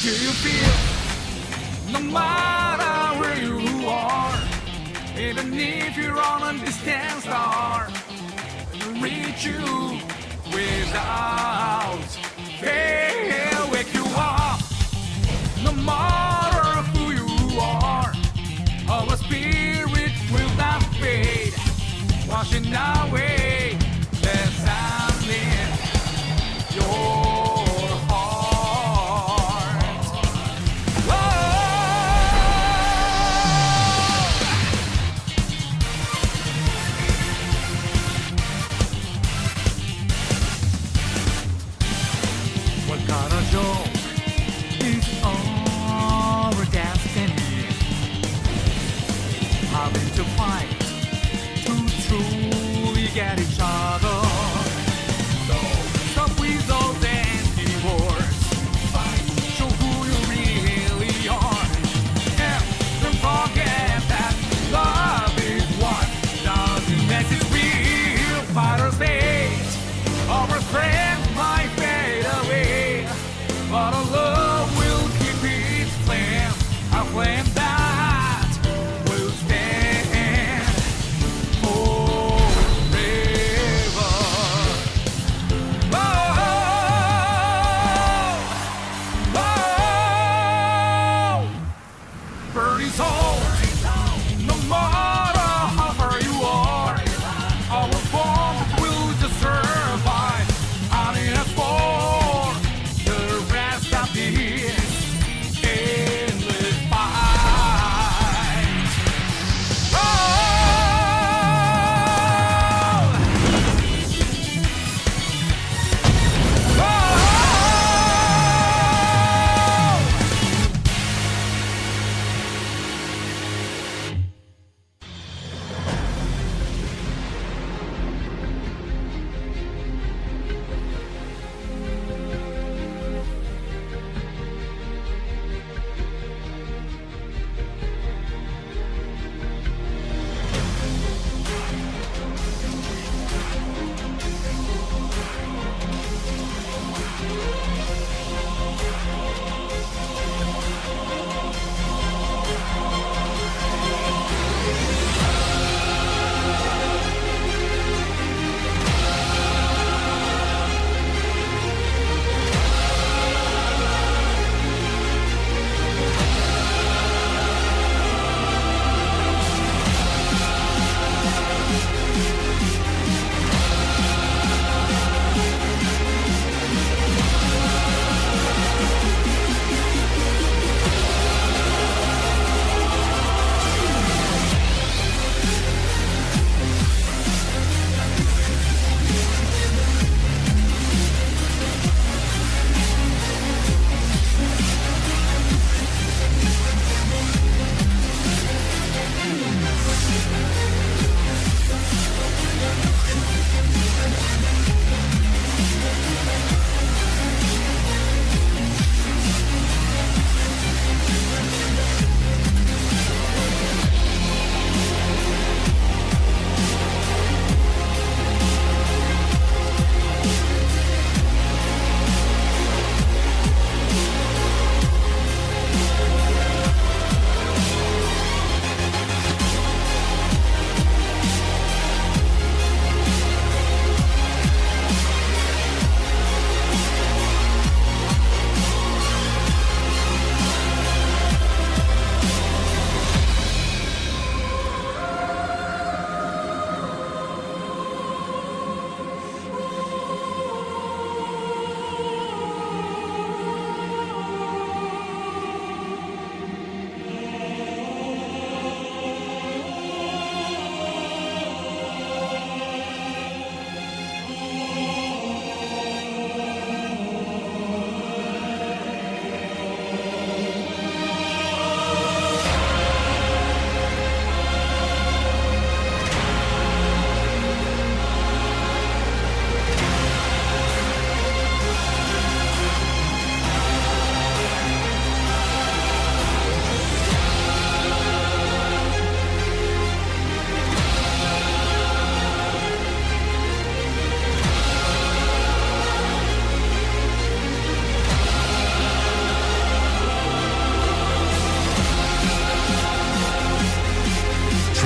Do you feel no matter where you are, even if you're on a distant star, it'll reach you without fail. Wake you up, no matter who you are, our spirit will not fade, washing away the sun in your heart. What kind of joke is our destiny? Having to fight to truly get each other. So stop with those empty words. Fight, show who you really are. And don't forget that love is what doesn't make it real. Fighters fade, our strength might fade away, but our love will keep its flame, a flame that will stand forever.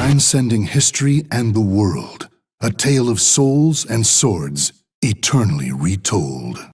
transcending history and the world. A tale of souls and swords, eternally retold.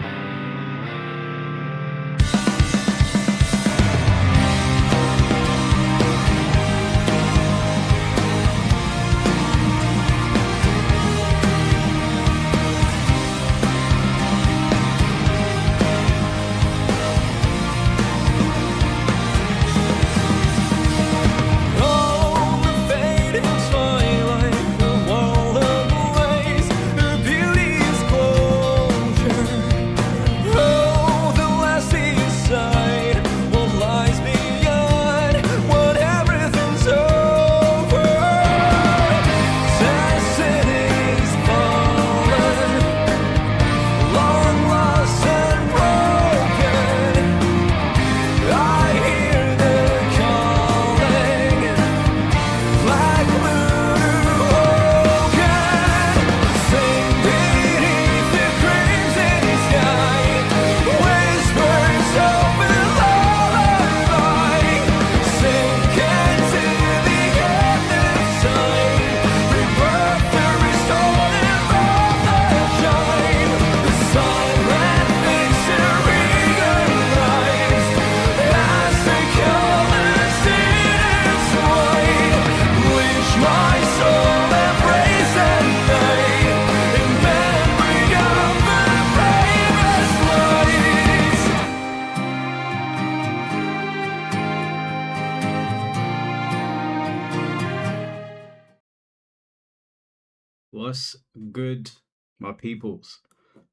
What's good, my peoples?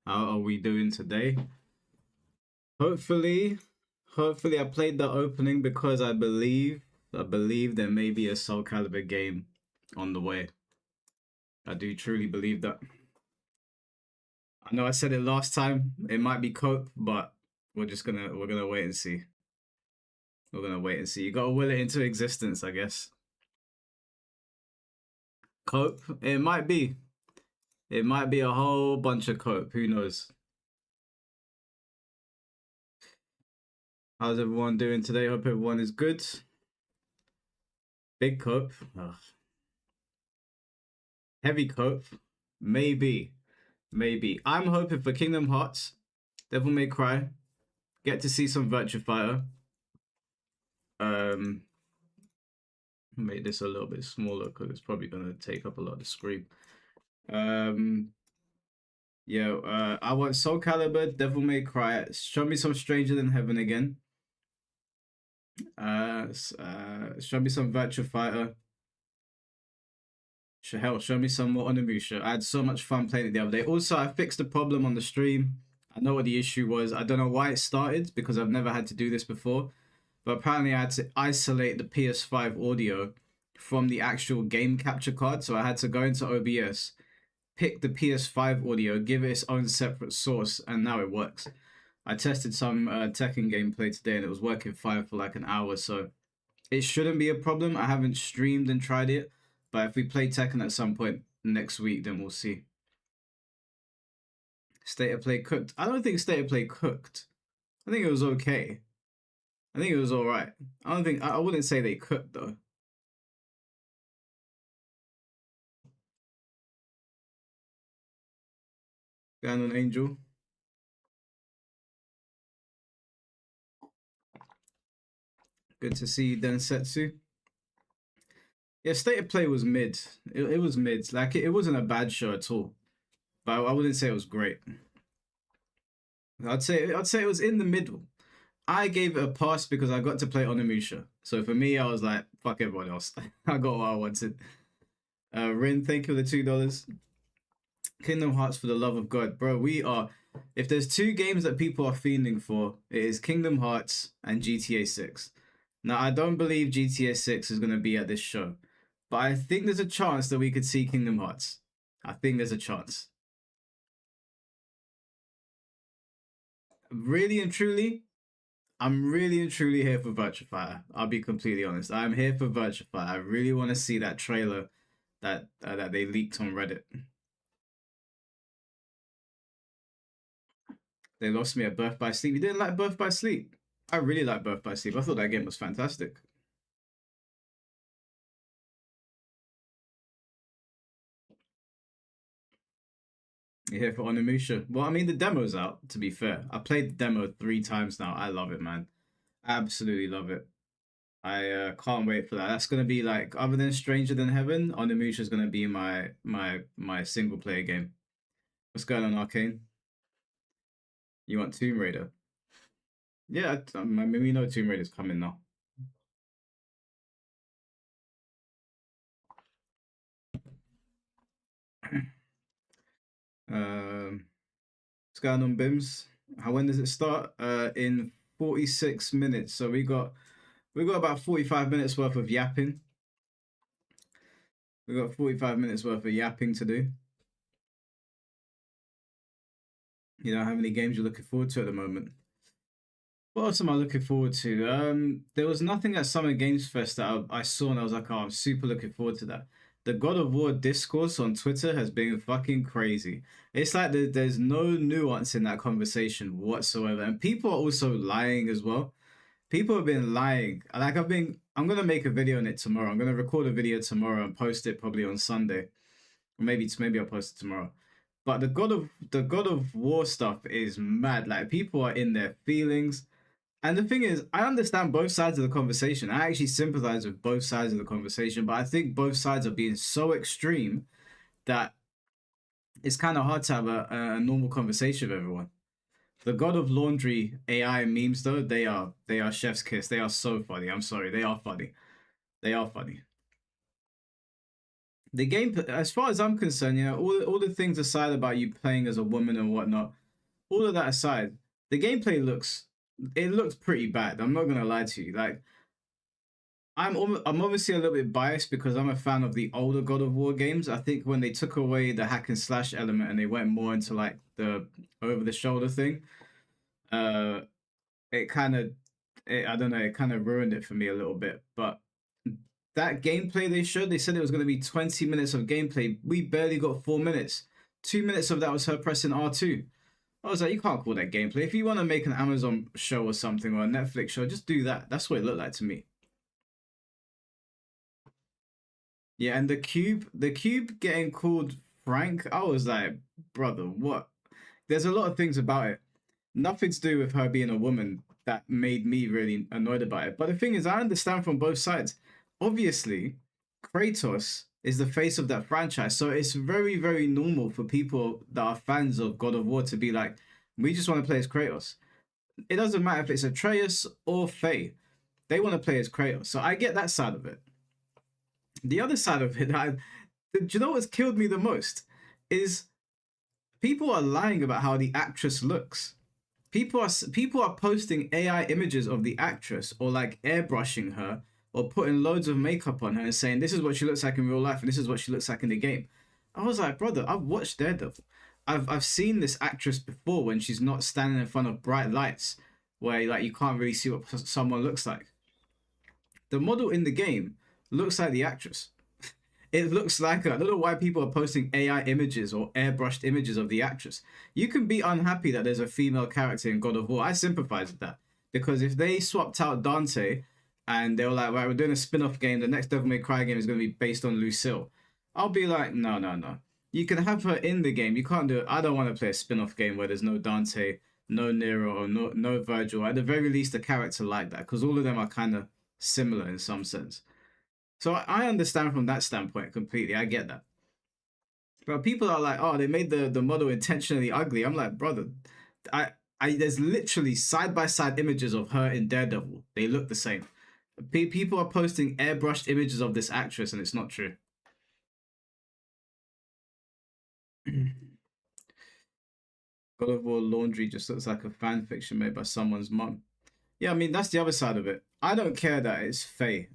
How are we doing today? Hopefully I played the opening because I believe there may be a Soul Calibur game on the way. I do truly believe that. I know I said it last time, it might be Cope, but we're gonna wait and see. We're gonna wait and see. You gotta will it into existence, I guess. Cope, it might be. It might be a whole bunch of Cope, who knows? How's everyone doing today? Hope everyone is good. Big Cope. Ugh. Heavy Cope. Maybe. I'm hoping for Kingdom Hearts, Devil May Cry, get to see some Virtua Fighter. Make this a little bit smaller because it's probably gonna take up a lot of the screen. Yeah, I want Soul Calibur, Devil May Cry. Show me some Stranger Than Heaven again. Show me some Virtua Fighter. Hell, show me some more Onimusha. I had so much fun playing it the other day. Also, I fixed the problem on the stream. I know what the issue was. I don't know why it started because I've never had to do this before. But apparently I had to isolate the PS5 audio from the actual game capture card. So I had to go into OBS, pick the PS5 audio, give it its own separate source, and now it works. I tested some Tekken gameplay today and it was working fine for like an hour. So it shouldn't be a problem. I haven't streamed and tried it. But if we play Tekken at some point next week, then we'll see. State of Play cooked. I don't think State of Play cooked. I think it was okay. I think it was alright. I wouldn't say they cooked though. Ganon Angel. Good to see you, Densetsu. Yeah, State of Play was mid. It was mid. Like it wasn't a bad show at all. But I wouldn't say it was great. I'd say it was in the middle. I gave it a pass because I got to play Onimusha. So for me, I was like, fuck everyone else. I got what I wanted. Rin, thank you for the $2. Kingdom Hearts, for the love of God. Bro, we are... If there's two games that people are fiending for, it is Kingdom Hearts and GTA 6. Now, I don't believe GTA 6 is going to be at this show. But I think there's a chance that we could see Kingdom Hearts. I think there's a chance. Really and truly, I'm really and truly here for Virtua Fighter. I'll be completely honest. I'm here for Virtua Fighter. I really want to see that trailer that they leaked on Reddit. They lost me at Birth by Sleep. You didn't like Birth by Sleep? I really like Birth by Sleep. I thought that game was fantastic. You here for Onimusha? Well, I mean, the demo's out, to be fair. I played the demo 3 times now. I love it, man. Absolutely love it. I can't wait for that. That's gonna be like, other than Stranger Than Heaven, Onimusha is gonna be my single player game. What's going on, Arcane? You want Tomb Raider? Yeah, I mean, we know Tomb Raider's coming now. Um, what's going on, Bims? When does it start? In 46 minutes. So we got about 45 minutes worth of yapping. We got 45 minutes worth of yapping to do. You know how many games you're looking forward to at the moment? What else am I looking forward to? There was nothing at Summer Games Fest that I saw and I was like, oh, I'm super looking forward to that. The God of War discourse on Twitter has been fucking crazy. It's like there's no nuance in that conversation whatsoever. And people are also lying as well. People have been lying. Like I'm gonna make a video on it tomorrow. I'm gonna record a video tomorrow and post it probably on Sunday. Or maybe I'll post it tomorrow. But the God of War stuff is mad. Like people are in their feelings. And the thing is, I understand both sides of the conversation. I actually sympathize with both sides of the conversation, but I think both sides are being so extreme that it's kind of hard to have a normal conversation with everyone. The God of Laundry AI memes, though, they are chef's kiss. They are so funny. I'm sorry, they are funny. They are funny. The game, as far as I'm concerned, all the things aside about you playing as a woman and whatnot, all of that aside, the gameplay looks pretty bad. I'm not gonna lie to you. Like I'm obviously a little bit biased because I'm a fan of the older God of War games. I think when they took away the hack and slash element and they went more into like the over the shoulder thing, uh, it kind of, I don't know, it kind of ruined it for me a little bit. But that gameplay they showed, they said it was going to be 20 minutes of gameplay. We barely got 4 minutes. 2 minutes of that was her pressing R2. I was like, you can't call that gameplay. If you want to make an Amazon show or something or a Netflix show, just do that. That's what it looked like to me. Yeah, and the cube getting called Frank, I was like, brother, what? There's a lot of things about it. Nothing to do with her being a woman that made me really annoyed about it. But the thing is, I understand from both sides. Obviously, Kratos is the face of that franchise, so it's very, very normal for people that are fans of God of War to be like, we just want to play as Kratos. It doesn't matter if it's Atreus or Faye. They want to play as Kratos. So I get that side of it. The other side of it, do you know what's killed me the most? Is people are lying about how the actress looks. People are posting AI images of the actress or like airbrushing her or putting loads of makeup on her and saying this is what she looks like in real life and this is what she looks like in the game. I was like, brother, I've watched Daredevil. I've seen this actress before when she's not standing in front of bright lights where like you can't really see what someone looks like. The model in the game looks like the actress. It looks like her. I don't know why people are posting AI images or airbrushed images of the actress. You can be unhappy that there's a female character in God of War. I sympathize with that. Because if they swapped out Dante and they were like, right, we're doing a spin off game, the next Devil May Cry game is going to be based on Lucille, I'll be like, no, no, no. You can have her in the game. You can't do it. I don't want to play a spin off game where there's no Dante, no Nero, or no Virgil. At the very least, a character like that. Because all of them are kind of similar in some sense. So I understand from that standpoint completely. I get that. But people are like, oh, they made the model intentionally ugly. I'm like, brother, there's literally side by side images of her in Daredevil. They look the same. People are posting airbrushed images of this actress, and it's not true. God of War Laundry just looks like a fan fiction made by someone's mum. Yeah, I mean that's the other side of it. I don't care that it's Faye.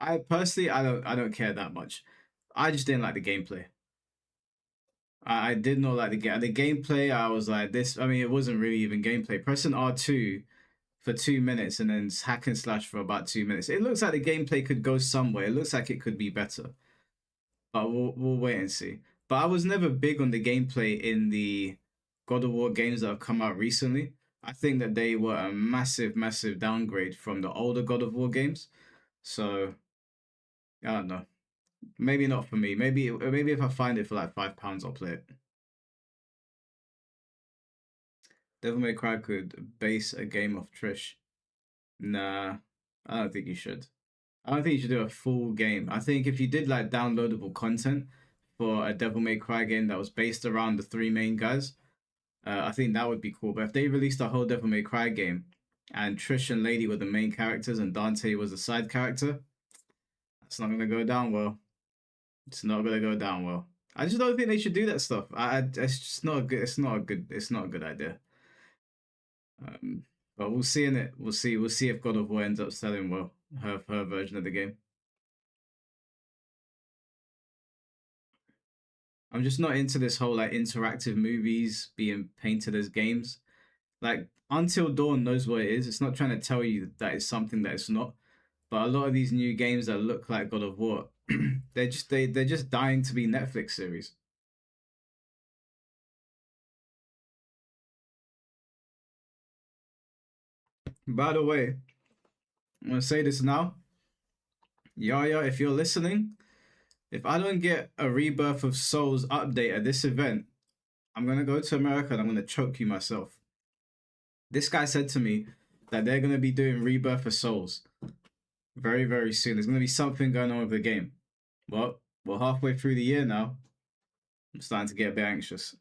I personally, I don't care that much. I just didn't like the gameplay. I did not like the gameplay. I was like this. I mean, it wasn't really even gameplay. Pressing R2 for 2 minutes and then hack and slash for about 2 minutes. It looks like the gameplay could go somewhere. It looks like it could be better, but we'll wait and see. But I was never big on the gameplay in the God of War games that have come out recently. I think that they were a massive, massive downgrade from the older God of War games. So I don't know. Maybe not for me. Maybe if I find it for like £5, I'll play it. Devil May Cry could base a game off Trish. Nah, I don't think you should. I don't think you should do a full game. I think if you did like downloadable content for a Devil May Cry game that was based around the three main guys, I think that would be cool. But if they released a whole Devil May Cry game and Trish and Lady were the main characters and Dante was the side character, that's not gonna go down well. It's not gonna go down well. I just don't think they should do that stuff. It's just not a good. It's not a good. It's not a good idea. Um, but we'll see in it. We'll see. We'll see if God of War ends up selling well. Her version of the game. I'm just not into this whole like interactive movies being painted as games. Like Until Dawn knows what it is. It's not trying to tell you that it's something that it's not. But a lot of these new games that look like God of War, they're just dying to be Netflix series. By the way, I'm gonna say this now. Yaya, if you're listening, if I don't get a Rebirth of Souls update at this event, I'm gonna go to America and I'm gonna choke you myself. This guy said to me that they're gonna be doing Rebirth of Souls very, very soon. There's gonna be something going on with the game. Well, we're halfway through the year now. I'm starting to get a bit anxious.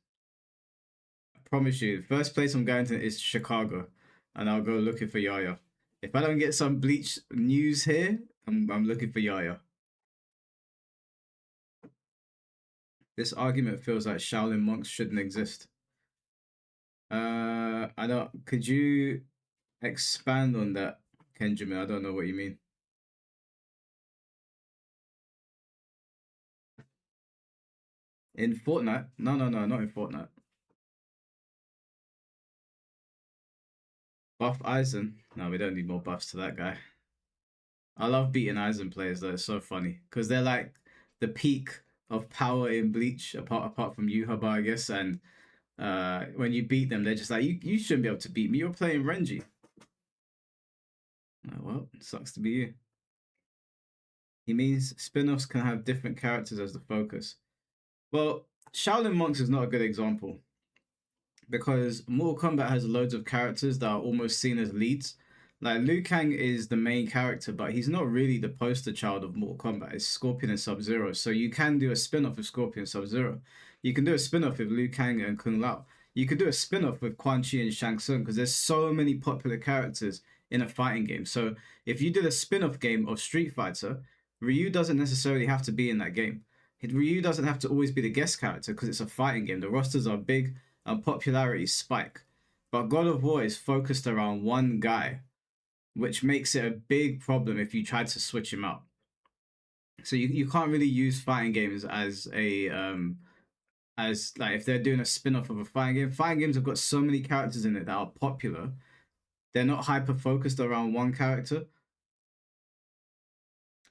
I promise you, first place I'm going to is Chicago, and I'll go looking for Yaya. If I don't get some Bleach news here, I'm looking for Yaya. This argument feels like Shaolin monks shouldn't exist. I don't. Could you expand on that, Kenjamin? I don't know what you mean. In Fortnite? No, not in Fortnite. Buff Aizen? No, we don't need more buffs to that guy. I love beating Aizen players though. It's so funny because they're like the peak of power in Bleach, apart from Yuhaba, I guess. And when you beat them, they're just like, you shouldn't be able to beat me. You're playing Renji. Well, it sucks to be you. He means spin-offs can have different characters as the focus. Well, Shaolin Monks is not a good example because Mortal Kombat has loads of characters that are almost seen as leads. Like Liu Kang is the main character, but he's not really the poster child of Mortal Kombat. It's Scorpion and Sub-Zero. So you can do a spin-off with Scorpion and Sub-Zero. You can do a spin-off with Liu Kang and Kung Lao. You could do a spin-off with Quan Chi and Shang Tsung because there's so many popular characters in a fighting game. So if you did a spin-off game of Street Fighter, Ryu doesn't necessarily have to be in that game. Ryu doesn't have to always be the guest character because it's a fighting game. The rosters are big and popularity spike. But God of War is focused around one guy, which makes it a big problem if you try to switch him out. So you can't really use fighting games as a as like if they're doing a spin-off of a fighting game. Fighting games have got so many characters in it that are popular. They're not hyper focused around one character.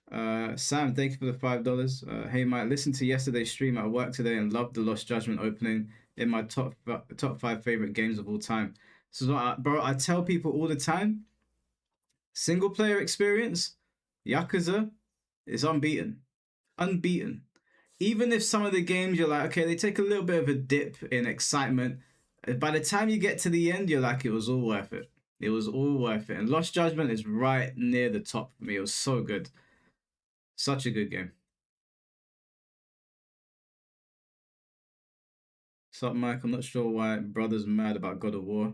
Sam, thank you for the $5. Hey Mike, listened to yesterday's stream at work today and loved the Lost Judgment opening in my top 5 favorite games of all time. So bro, I tell people all the time, single player experience, Yakuza is unbeaten. Unbeaten. Even if some of the games you're like, okay, they take a little bit of a dip in excitement, by the time you get to the end, you're like, it was all worth it. It was all worth it. And Lost Judgment is right near the top for me. It was so good. Such a good game. Sup, Mike? I'm not sure why brother's mad about God of War.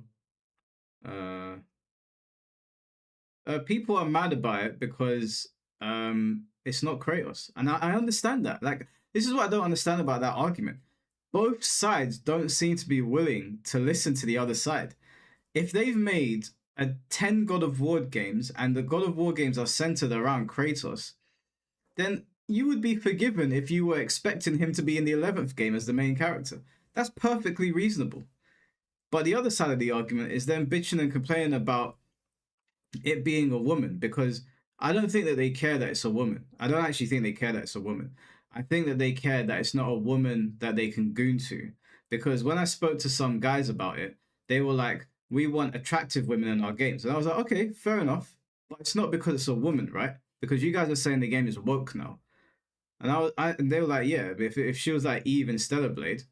People are mad about it because it's not Kratos. And I understand that. Like, this is what I don't understand about that argument. Both sides don't seem to be willing to listen to the other side. If they've made 10 God of War games and the God of War games are centered around Kratos, then you would be forgiven if you were expecting him to be in the 11th game as the main character. That's perfectly reasonable. But the other side of the argument is them bitching and complaining about it being a woman, because I don't think that they care that it's a woman. I don't actually think they care that it's a woman. I think that they care that it's not a woman that they can goon to. Because when I spoke to some guys about it, they were like, we want attractive women in our games. And I was like, okay, fair enough. But it's not because it's a woman, right? Because you guys are saying the game is woke now. And they were like, yeah, if she was like Eve in Stellar Blade,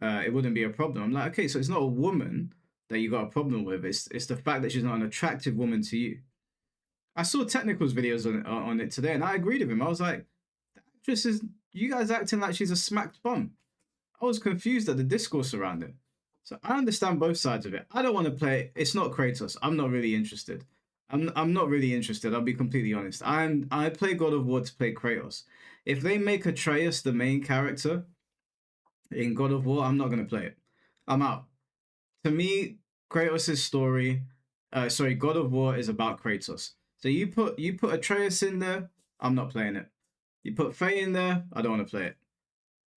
it wouldn't be a problem. I'm like, okay, so it's not a woman, that you got a problem with. It's the fact that she's not an attractive woman to you. I saw Technical's videos on it today, and I agreed with him. I was like, the actress is, you guys acting like she's a smacked bum. I was confused at the discourse around it. So I understand both sides of it. I don't want to play. It's not Kratos. I'm not really interested. I'm not really interested. I'll be completely honest. I play God of War to play Kratos. If they make Atreus the main character in God of War, I'm not gonna play it. I'm out. To me, Kratos' story, God of War is about Kratos. So you put Atreus in there, I'm not playing it. You put Faye in there, I don't want to play it.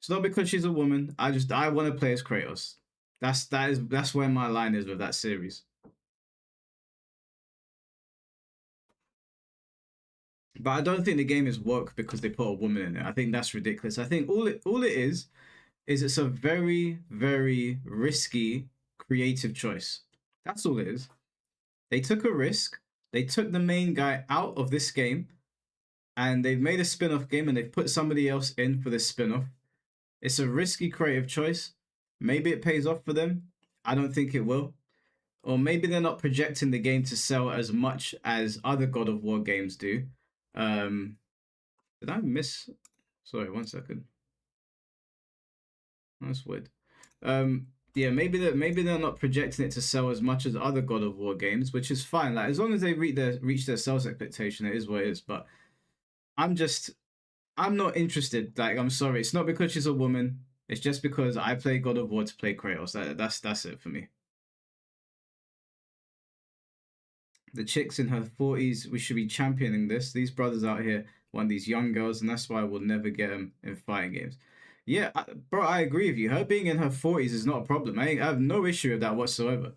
It's not because she's a woman. I want to play as Kratos. That's where my line is with that series. But I don't think the game is woke because they put a woman in it. I think that's ridiculous. I think all it is it's a very, very risky creative choice. That's all it is. They took a risk. They took the main guy out of this game, and they've made a spin-off game, and they've put somebody else in for this spin-off. It's a risky creative choice. Maybe it pays off for them. I don't think it will. Or maybe they're not projecting the game to sell as much as other God of War games do. Did I miss? Sorry, 1 second. That's weird. Yeah, maybe they're not projecting it to sell as much as other God of War games, which is fine. Like, as long as they reach their sales expectation, it is what it is. But I'm not interested. Like, I'm sorry, it's not because she's a woman. It's just because I play God of War to play Kratos. That's it for me. The chick's in her 40s. We should be championing this. These brothers out here want these young girls, and that's why we'll never get them in fighting games. Yeah, bro, I agree with you. Her being in her 40s is not a problem. I have no issue with that whatsoever.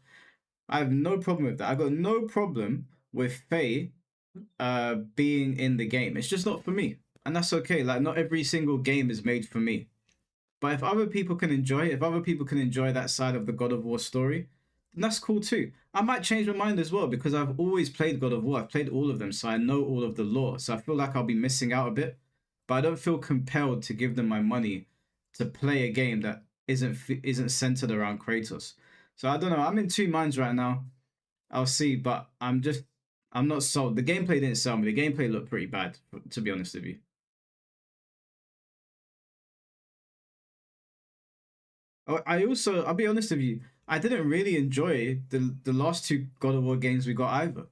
I have no problem with that. I got no problem with Faye being in the game. It's just not for me. And that's okay. Like, not every single game is made for me. But if other people can enjoy it, if other people can enjoy that side of the God of War story, then that's cool too. I might change my mind as well because I've always played God of War. I've played all of them, so I know all of the lore. So I feel like I'll be missing out a bit. But I don't feel compelled to give them my money to play a game that isn't centered around Kratos. So I don't know. I'm in two minds right now. I'll see, but I'm not sold. The gameplay didn't sell me. The gameplay looked pretty bad, to be honest with you. I'll be honest with you, I didn't really enjoy the last two God of War games we got either.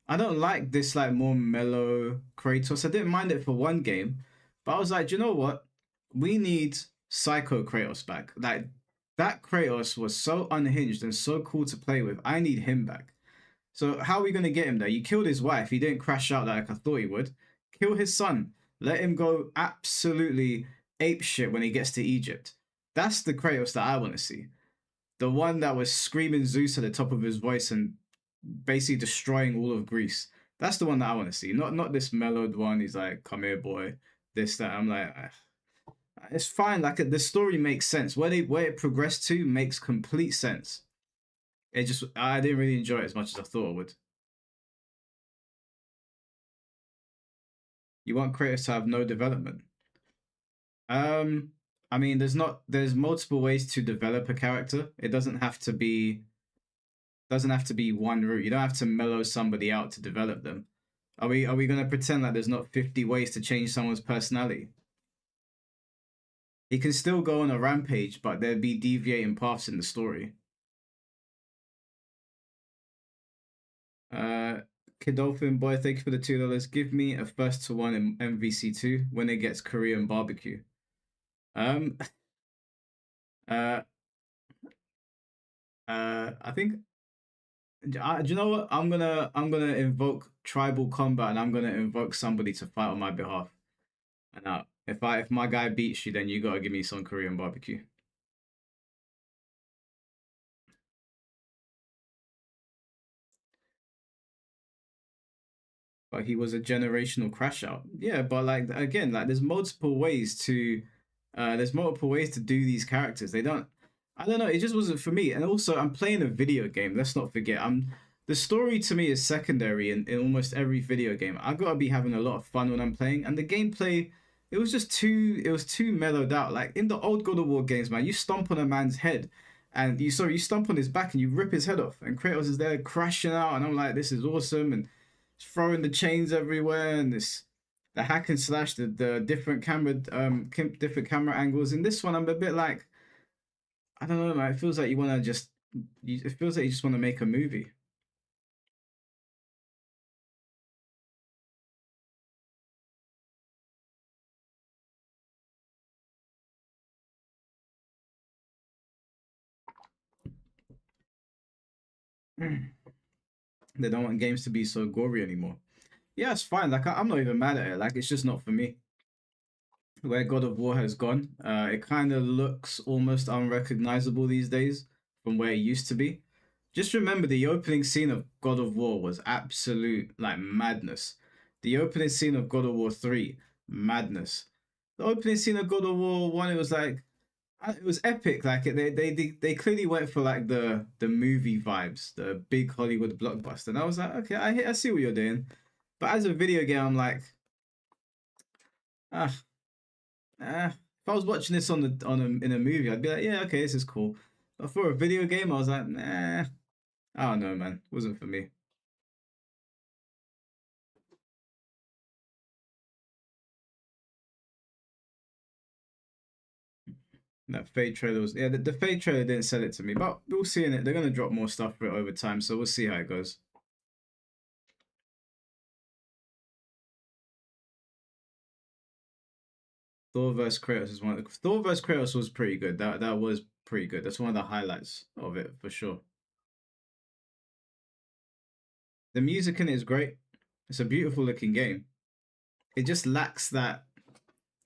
I don't like this like more mellow Kratos. I didn't mind it for one game, but I was like, you know what? We need Psycho Kratos back. Like, that Kratos was so unhinged and so cool to play with. I need him back. So how are we gonna get him there? You killed his wife. He didn't crash out like I thought he would. Kill his son. Let him go absolutely ape shit when he gets to Egypt. That's the Kratos that I want to see. The one that was screaming Zeus at the top of his voice and basically destroying all of Greece. That's the one that I want to see. Not this mellowed one. He's like, come here, boy. This, that. I'm like, it's fine. Like, the story makes sense. Where it progressed to makes complete sense. I didn't really enjoy it as much as I thought I would. You want Kratos to have no development. I mean, there's multiple ways to develop a character. It doesn't have to be one route. You don't have to mellow somebody out to develop them. Are we gonna pretend like there's not 50 ways to change someone's personality? He can still go on a rampage, but there'd be deviating paths in the story. Kidolphin boy, thank you for the $2. Give me a first to one in MVC2 when it gets Korean barbecue. I think. Do you know what? I'm gonna invoke tribal combat, and I'm gonna invoke somebody to fight on my behalf. And if my guy beats you, then you gotta give me some Korean barbecue. But he was a generational crash out. Yeah, but like, again, like, there's multiple ways to do these characters. I don't know, it just wasn't for me. And also, I'm playing a video game. Let's not forget, the story to me is secondary in almost every video game. I've got to be having a lot of fun when I'm playing, and the gameplay, it was too mellowed out. Like, in the old God of War games, man, you stomp on a man's head and you stomp on his back and you rip his head off, and Kratos is there crashing out, and I'm like, this is awesome, and throwing the chains everywhere, and the hack and slash, the different camera angles. In this one, I'm a bit like, I don't know, man. It feels like it feels like you just want to make a movie. They don't want games to be so gory anymore. Yeah, it's fine. Like I'm not even mad at it. Like it's just not for me. Where God of War has gone, it kind of looks almost unrecognizable these days from where it used to be. Just remember the opening scene of God of War was absolute like madness. The opening scene of God of War 3, madness. The opening scene of God of War 1, it was like it was epic. Like they clearly went for like the movie vibes, the big Hollywood blockbuster. And I was like, okay, I see what you're doing. But as a video game, I'm like, ah, if I was watching this in a movie, I'd be like, yeah, okay, this is cool. But for a video game, I was like, nah, I don't know, man. It wasn't for me. That Fade trailer was the Fade trailer didn't sell it to me, but we'll see in it. They're gonna drop more stuff for it over time, so we'll see how it goes. Thor vs Kratos is Thor vs Kratos was pretty good. That was pretty good. That's one of the highlights of it for sure. The music in it is great. It's a beautiful looking game. It just lacks that.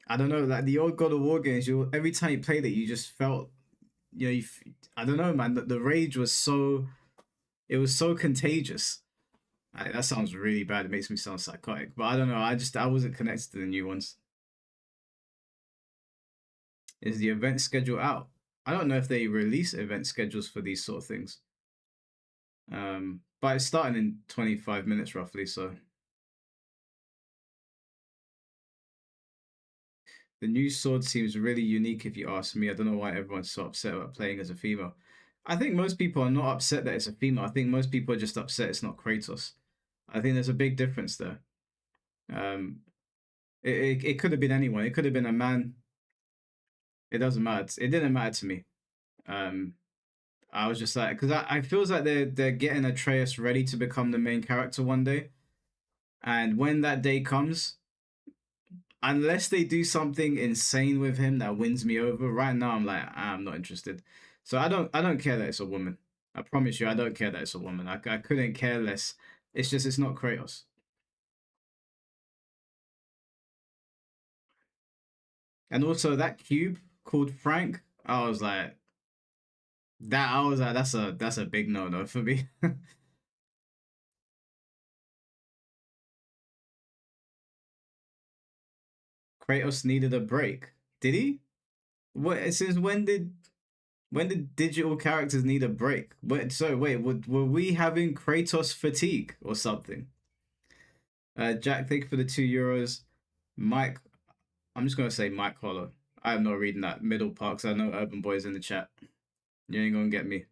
I don't know, like the old God of War games. Every time you played it, you just felt, I don't know, man. The rage was so. It was so contagious. That sounds really bad. It makes me sound psychotic, but I don't know. I wasn't connected to the new ones. Is the event schedule out? I don't know if they release event schedules for these sort of things. But it's starting in 25 minutes roughly, so the new sword seems really unique if you ask me. I don't know why everyone's so upset about playing as a female. I think most people are not upset that it's a female. I think most people are just upset it's not Kratos. I think there's a big difference there. Um, it could have been anyone. It could have been a man. It doesn't matter. It didn't matter to me. Um, I was just like, because I feels like they're getting Atreus ready to become the main character one day, and when that day comes, unless they do something insane with him that wins me over, right now I'm like, I'm not interested. So I don't care that it's a woman. I promise you, I don't care that it's a woman. I couldn't care less. It's just it's not Kratos. And also that cube called Frank, I was like, that's a big no-no for me. Kratos needed a break. Did he? What since when did digital characters need a break? Wait, were we having Kratos fatigue or something? Jack, thank you for the €2. Mike, I'm just gonna say Mike Hollow. I'm not reading that middle part because I know Urban Boy's in the chat. You ain't gonna get me.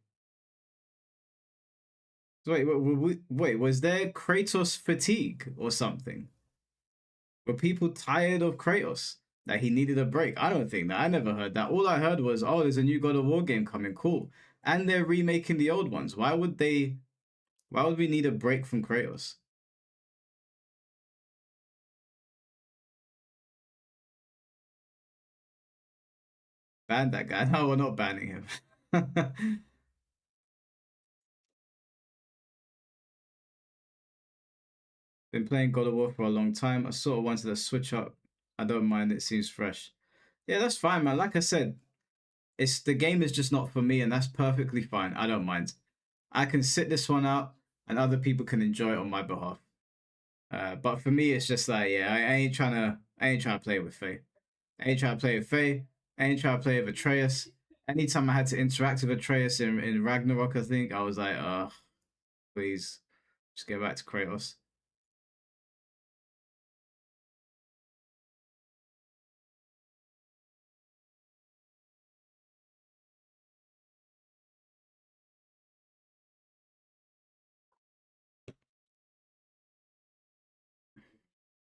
So wait, was there Kratos fatigue or something? Were people tired of Kratos? That he needed a break? I don't think that. I never heard that. All I heard was, oh, there's a new God of War game coming. Cool. And they're remaking the old ones. Why would we need a break from Kratos? Ban that guy. No, we're not banning him. Been playing God of War for a long time. I sort of wanted to switch up. I don't mind. It seems fresh. Yeah, that's fine, man. Like I said, it's the game is just not for me, and that's perfectly fine. I don't mind. I can sit this one out, and other people can enjoy it on my behalf. But for me, it's just like, yeah, I ain't trying to play with Faye. I ain't trying to play with Faye. I ain't trying to play with Atreus. Anytime I had to interact with Atreus in Ragnarok, I think I was like, please, just get back to Kratos.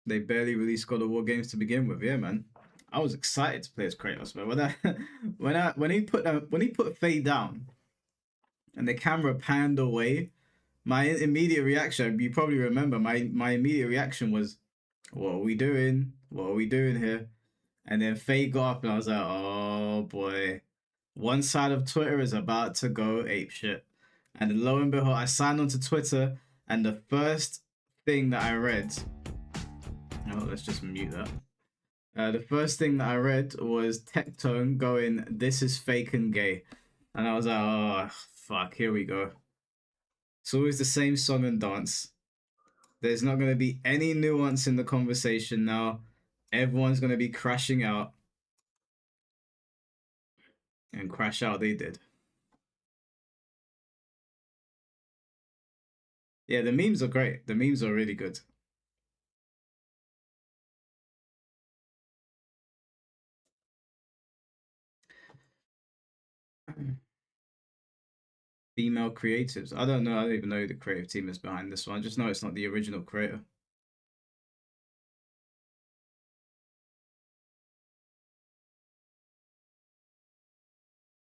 They barely released God of War games to begin with. Yeah, man. I was excited to play as Kratos, man. When he put Faye down and the camera panned away, my immediate reaction, you probably remember, my immediate reaction was, "What are we doing? What are we doing here?" And then Faye got up, and I was like, "Oh boy, one side of Twitter is about to go apeshit." And lo and behold, I signed onto Twitter, and the first thing that I read, oh, let's just mute that. The first thing that I read was Tectone going, "This is fake and gay," and I was like, "Oh fuck, here we go." It's always the same song and dance. There's not going to be any nuance in the conversation now. Everyone's going to be crashing out. And crash out they did. Yeah, the memes are great. The memes are really good. Female creatives. I don't know. I don't even know who the creative team is behind this one. I just know it's not the original creator.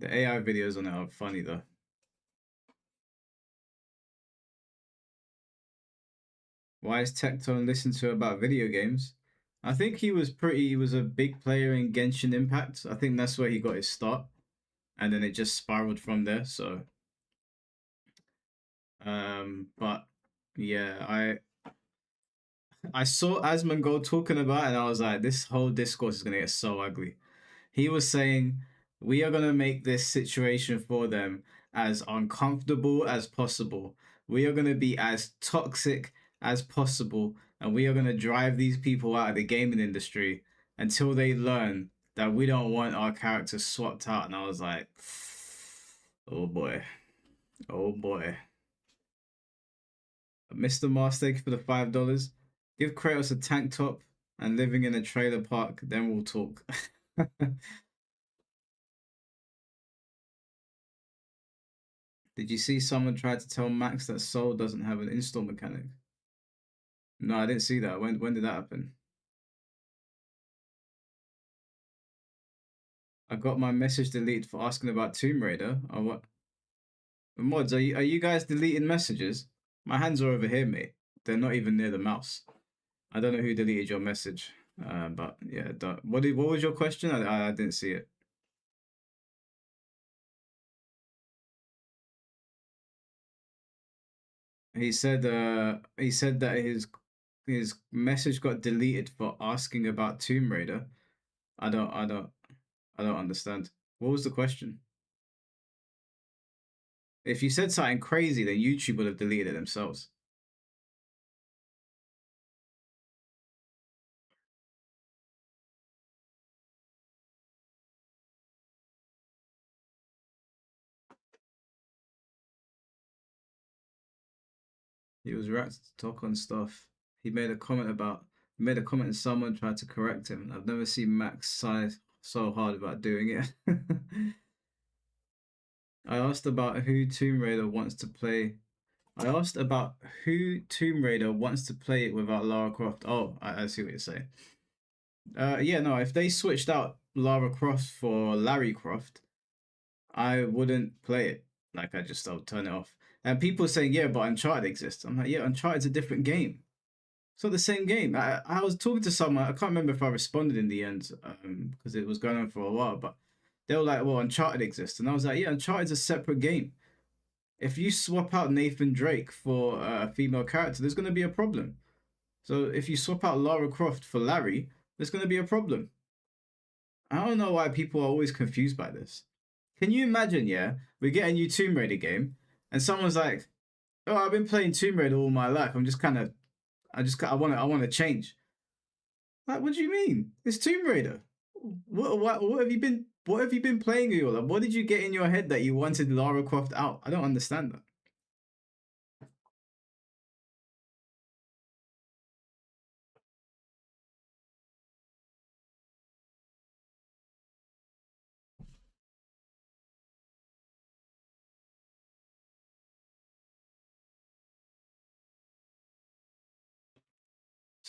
The AI videos on it are funny though. Why is Tectone listened to about video games? I think he was a big player in Genshin Impact. I think that's where he got his start. And then it just spiraled from there. So but yeah, I saw Asmongold talking about it and I was like, this whole discourse is gonna get so ugly. He was saying, we are going to make this situation for them as uncomfortable as possible. We are going to be as toxic as possible. And we are going to drive these people out of the gaming industry until they learn that we don't want our characters swapped out. And I was like, oh boy. Oh boy. Mr. Mars, thank you for the $5. Give Kratos a tank top and living in a trailer park, then we'll talk. Did you see someone try to tell Max that Soul doesn't have an install mechanic? No, I didn't see that. When did that happen? I got my message deleted for asking about Tomb Raider. Oh, what? Mods, are you guys deleting messages? My hands are over here, mate. They're not even near the mouse. I don't know who deleted your message. But yeah, what was your question? I didn't see it. He said that his message got deleted for asking about Tomb Raider. I don't understand. What was the question? If you said something crazy, then YouTube would have deleted it themselves. He was reacting to talk on stuff. He made a comment about made a comment and someone tried to correct him. I've never seen Max sigh so hard about doing it. I asked about who Tomb Raider wants to play. I asked about who Tomb Raider wants to play it without Lara Croft. Oh, I see what you're saying. Yeah, no, if they switched out Lara Croft for Larry Croft, I wouldn't play it. Like I'll turn it off. And people saying, yeah, but Uncharted exists. I'm like, yeah, Uncharted's a different game. It's not the same game. I was talking to someone, I can't remember if I responded in the end, because it was going on for a while, but they were like, well, Uncharted exists. And I was like, yeah, Uncharted's a separate game. If you swap out Nathan Drake for a female character, there's going to be a problem. So if you swap out Lara Croft for Larry, there's going to be a problem. I don't know why people are always confused by this. Can you imagine, yeah, we get a new Tomb Raider game, and someone's like, "Oh, I've been playing Tomb Raider all my life. I want to change." Like, what do you mean? It's Tomb Raider. What have you been playing all of? What did you get in your head that you wanted Lara Croft out? I don't understand that.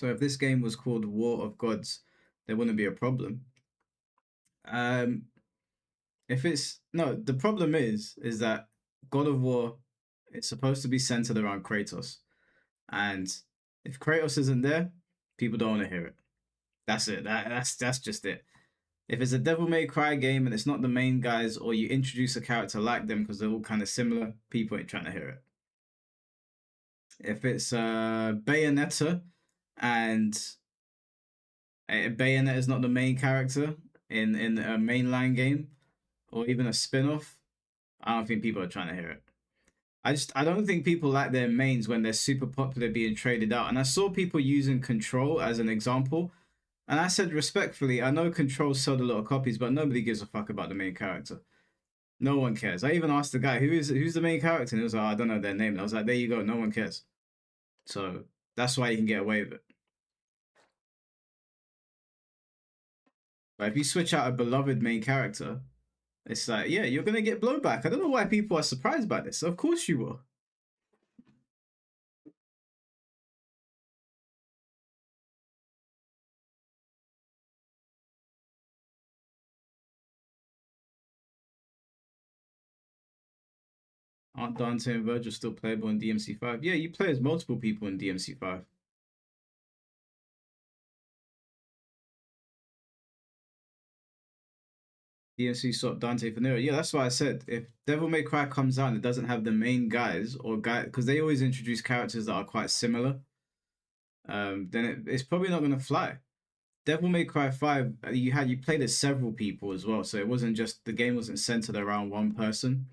So if this game was called War of Gods, there wouldn't be a problem. Um, if it's no, the problem is that God of War, it's supposed to be centered around Kratos, and if Kratos isn't there, people don't want to hear it. That's it. That's just it. If it's a Devil May Cry game and it's not the main guys, or you introduce a character like them because they're all kind of similar, people ain't trying to hear it. If it's Bayonetta and Bayonetta is not the main character in a mainline game or even a spin-off, I don't think people are trying to hear it. I don't think people like their mains when they're super popular being traded out. And I saw people using Control as an example. And I said respectfully, I know Control sold a lot of copies, but nobody gives a fuck about the main character. No one cares. I even asked the guy, who's the main character? And he was like, I don't know their name. And I was like, there you go, no one cares. So that's why you can get away with it. But if you switch out a beloved main character, it's like, yeah, you're gonna get blowback. I don't know why people are surprised by this. Of course you will. Aren't Dante and Virgil still playable in DMC5? Yeah, you play as multiple people in DMC5. DMC swapped Dante for Nero. Yeah, that's why I said if Devil May Cry comes out and it doesn't have the main guys or guy, because they always introduce characters that are quite similar, then it's probably not gonna fly. Devil May Cry 5, you played as several people as well, so it wasn't just the game wasn't centered around one person.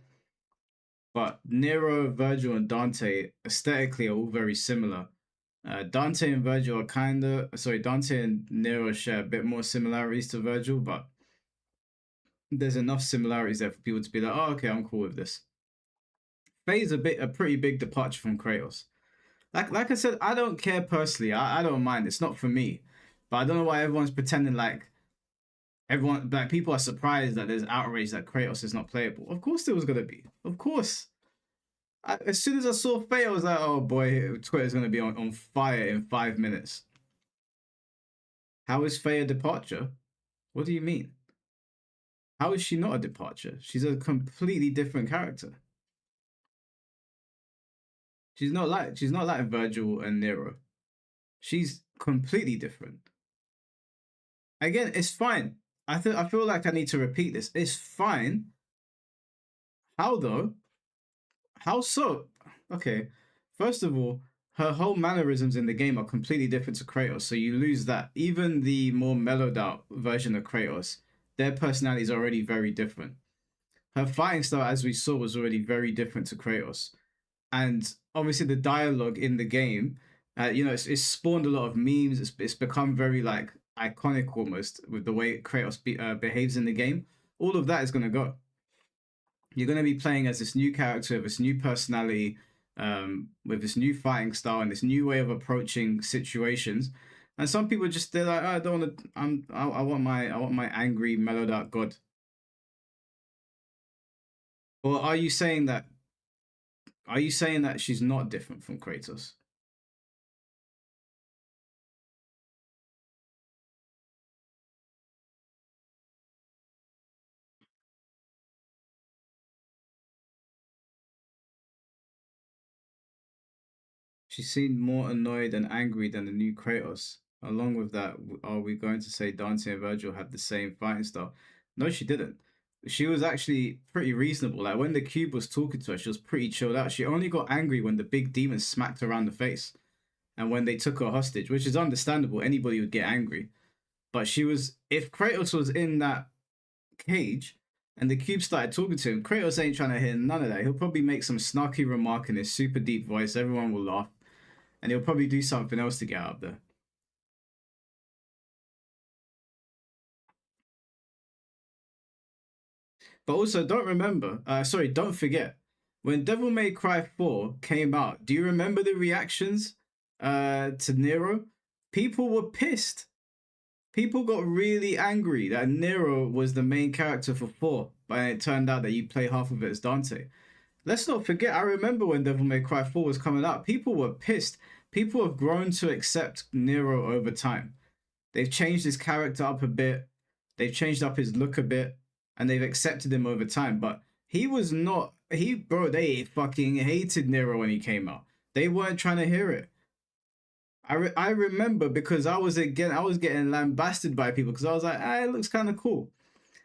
But Nero, Virgil, and Dante aesthetically are all very similar. Dante and Virgil are Dante and Nero share a bit more similarities to Virgil, but there's enough similarities there for people to be like, oh, okay, I'm cool with this. Faye is a pretty big departure from Kratos. Like I said, I don't care personally. I don't mind. It's not for me. But I don't know why everyone's pretending like people are surprised that there's outrage that Kratos is not playable. Of course there was gonna be. Of course. As soon as I saw Faye, I was like, oh boy, Twitter's gonna be on fire in 5 minutes. How is Faye a departure? What do you mean? How is she not a departure? She's a completely different character. She's not like Virgil and Nero. She's completely different. Again, it's fine. I feel like I need to repeat this. It's fine. How though? How so? Okay. First of all, her whole mannerisms in the game are completely different to Kratos, so you lose that. Even the more mellowed out version of Kratos, their personalities are already very different. Her fighting style, as we saw, was already very different to Kratos. And obviously the dialogue in the game, it's spawned a lot of memes. It's become very like iconic almost with the way Kratos behaves in the game. All of that is going to go. You're going to be playing as this new character with this new personality, with this new fighting style and this new way of approaching situations. And some people they're like, oh, I don't want to. I want my angry, mellowed out god. Or are you saying that? Are you saying that she's not different from Kratos? She seemed more annoyed and angry than the new Kratos. Along with that, are we going to say Dante and Virgil have the same fighting style? No, she didn't. She was actually pretty reasonable. Like when the cube was talking to her, she was pretty chilled out. She only got angry when the big demon smacked her around the face and when they took her hostage, which is understandable. Anybody would get angry. But if Kratos was in that cage and the cube started talking to him, Kratos ain't trying to hear none of that. He'll probably make some snarky remark in his super deep voice. Everyone will laugh. And he'll probably do something else to get out of there. But also, don't forget, when Devil May Cry 4 came out, do you remember the reactions to Nero? People were pissed. People got really angry that Nero was the main character for 4, but it turned out that you play half of it as Dante. Let's not forget, I remember when Devil May Cry 4 was coming out, people were pissed. people have grown to accept Nero over time. They've changed his character up a bit, they've changed up his look a bit, and they've accepted him over time. But he was not he bro, they fucking hated Nero when he came out. They weren't trying to hear it. I remember because I was getting lambasted by people because I was like, it looks kind of cool.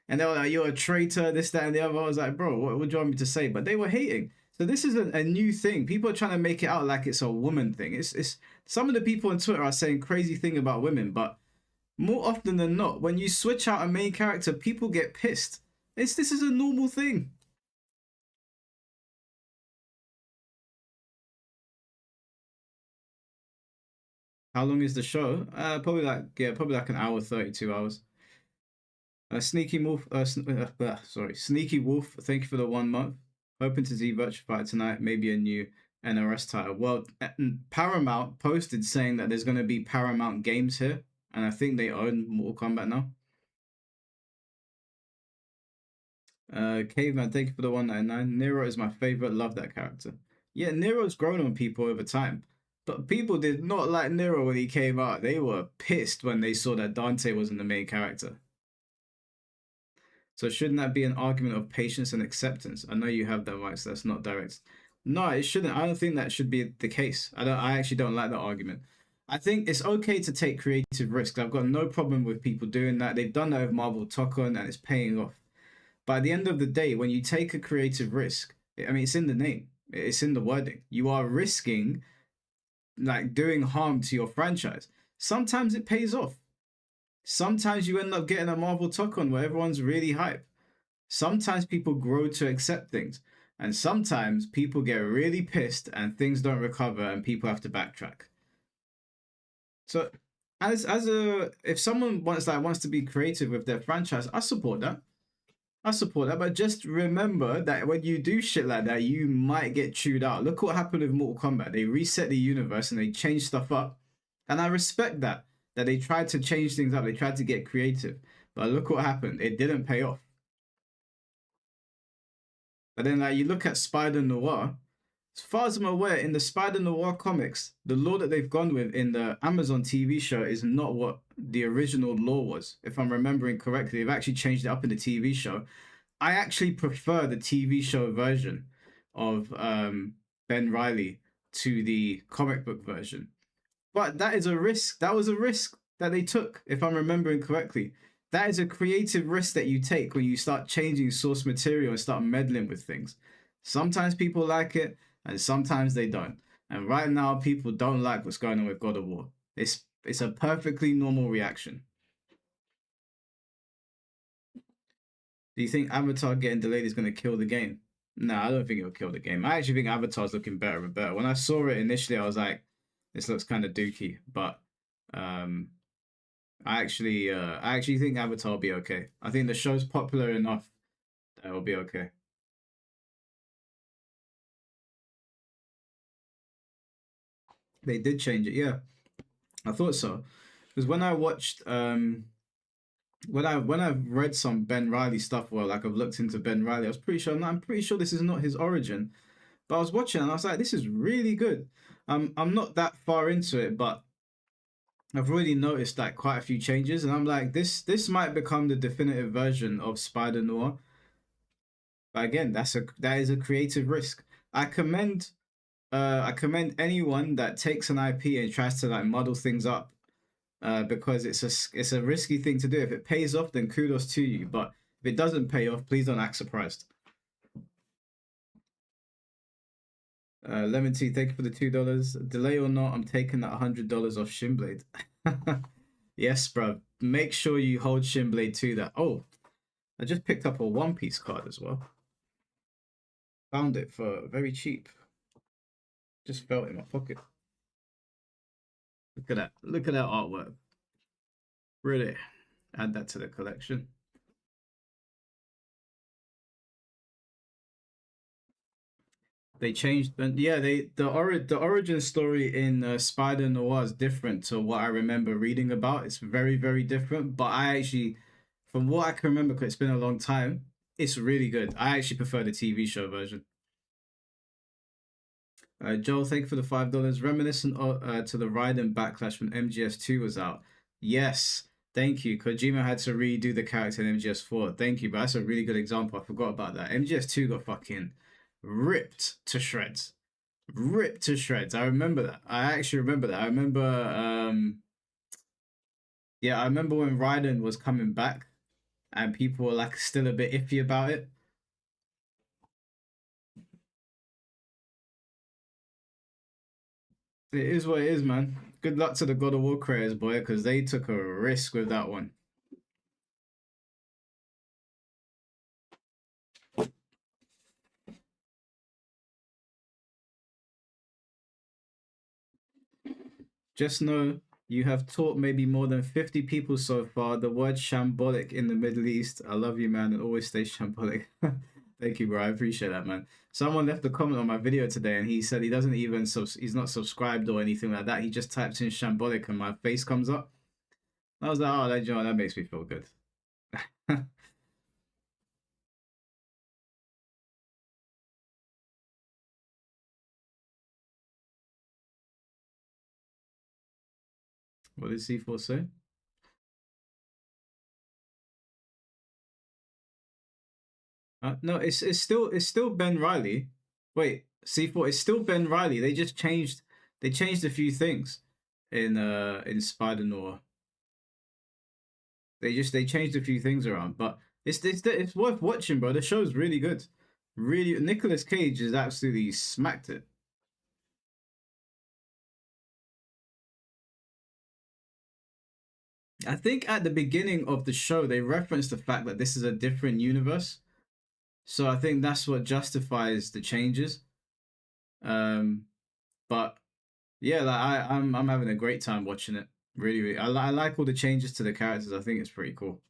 And they were like, you're a traitor, this, that, and the other. I was like, bro, what do you want me to say? But they were hating. So this is a new thing. People are trying to make it out like it's a woman thing. It's some of the people on Twitter are saying crazy thing about women, but more often than not, when you switch out a main character, people get pissed. This is a normal thing. How long is the show? Probably like an hour, 32 hours. Sneaky Wolf, sorry, Sneaky Wolf. Thank you for the 1 month. Hoping to see Virtua Fighter tonight. Maybe a new NRS title. Well, Paramount posted saying that there's going to be Paramount Games here, and I think they own Mortal Kombat now. Caveman, thank you for the 199. Nero is my favorite. Love that character. Yeah, Nero's grown on people over time. But people did not like Nero when he came out. They were pissed when they saw that Dante wasn't the main character. So shouldn't that be an argument of patience and acceptance? I know you have that right, so that's not direct. No, it shouldn't. I don't think that should be the case. I actually don't like that argument. I think it's okay to take creative risks. I've got no problem with people doing that. They've done that with Marvel Tokon and it's paying off. But at the end of the day, when you take a creative risk, I mean, it's in the name. It's in the wording. You are risking like doing harm to your franchise. Sometimes it pays off. Sometimes you end up getting a Marvel Tokon where everyone's really hype. Sometimes people grow to accept things. And sometimes people get really pissed and things don't recover and people have to backtrack. So if someone wants to be creative with their franchise, I support that. But just remember that when you do shit like that, you might get chewed out. Look what happened with Mortal Kombat. They reset the universe and they changed stuff up. And I respect that they tried to change things up. They tried to get creative. But look what happened. It didn't pay off. But then like you look at Spider Noir. As far as I'm aware, in the Spider Noir comics, the lore that they've gone with in the Amazon TV show is not what the original lore was. If I'm remembering correctly, they've actually changed it up in the TV show. I actually prefer the TV show version of Ben Reilly to the comic book version. But that is a risk. That was a risk that they took, if I'm remembering correctly. That is a creative risk that you take when you start changing source material and start meddling with things. Sometimes people like it, and sometimes they don't. And right now, people don't like what's going on with God of War. It's a perfectly normal reaction. Do you think Avatar getting delayed is going to kill the game? No, I don't think it'll kill the game. I actually think Avatar's looking better and better. When I saw it initially, I was like, this looks kind of dookie. But I actually think Avatar will be okay. I think the show's popular enough that it'll be okay. They did change it, yeah. I thought so. Because when I watched when I've read some Ben Reilly stuff, well, like I've looked into Ben Reilly, I'm pretty sure this is not his origin. But I was watching and I was like, this is really good. I'm not that far into it, but I've already noticed like quite a few changes, and I'm like, this might become the definitive version of Spider Noir. But again, that is a creative risk. I commend anyone that takes an IP and tries to like muddle things up, because it's a risky thing to do. If it pays off, then kudos to you. But if it doesn't pay off, please don't act surprised. Lemon Tea, thank you for the $2. Delay or not, I'm taking that $100 off Shinblade. Yes, bro. Make sure you hold Shinblade to that. Oh, I just picked up a One Piece card as well. Found it for very cheap. Just felt in my pocket. Look at that. Look at that artwork. Really, add that to the collection. They changed, and yeah, the origin story in Spider Noir is different to what I remember reading about. It's very, very different. But I actually, from what I can remember, because it's been a long time, it's really good. I actually prefer the TV show version. Joel, thank you for the $5. Reminiscent to the Raiden backlash when MGS2 was out. Yes, thank you. Kojima had to redo the character in MGS4. Thank you, but that's a really good example. I forgot about that. MGS2 got fucking ripped to shreds. Ripped to shreds. I remember that. I actually remember that. I remember, yeah, I remember when Raiden was coming back and people were like still a bit iffy about it. It is what it is, man. Good luck to the God of War creators, boy, because they took a risk with that one. Just know you have taught maybe more than 50 people so far the word shambolic in the Middle East. I love you, man, and always stay shambolic. Thank you, bro. I appreciate that, man. Someone left a comment on my video today and he said he doesn't even, he's not subscribed or anything like that. He just types in shambolic and my face comes up. I was like, oh, that makes me feel good. What did C4 say? No, it's still Ben Riley. Wait, C4, it's still Ben Riley. They changed a few things in Spider Noir. They changed a few things around, but it's worth watching, bro. The show's really good. Really, Nicolas Cage has absolutely smacked it. I think at the beginning of the show they referenced the fact that this is a different universe, so I think that's what justifies the changes. Um, but yeah, like I'm having a great time watching it. Really, really, I like all the changes to the characters. I think it's pretty cool.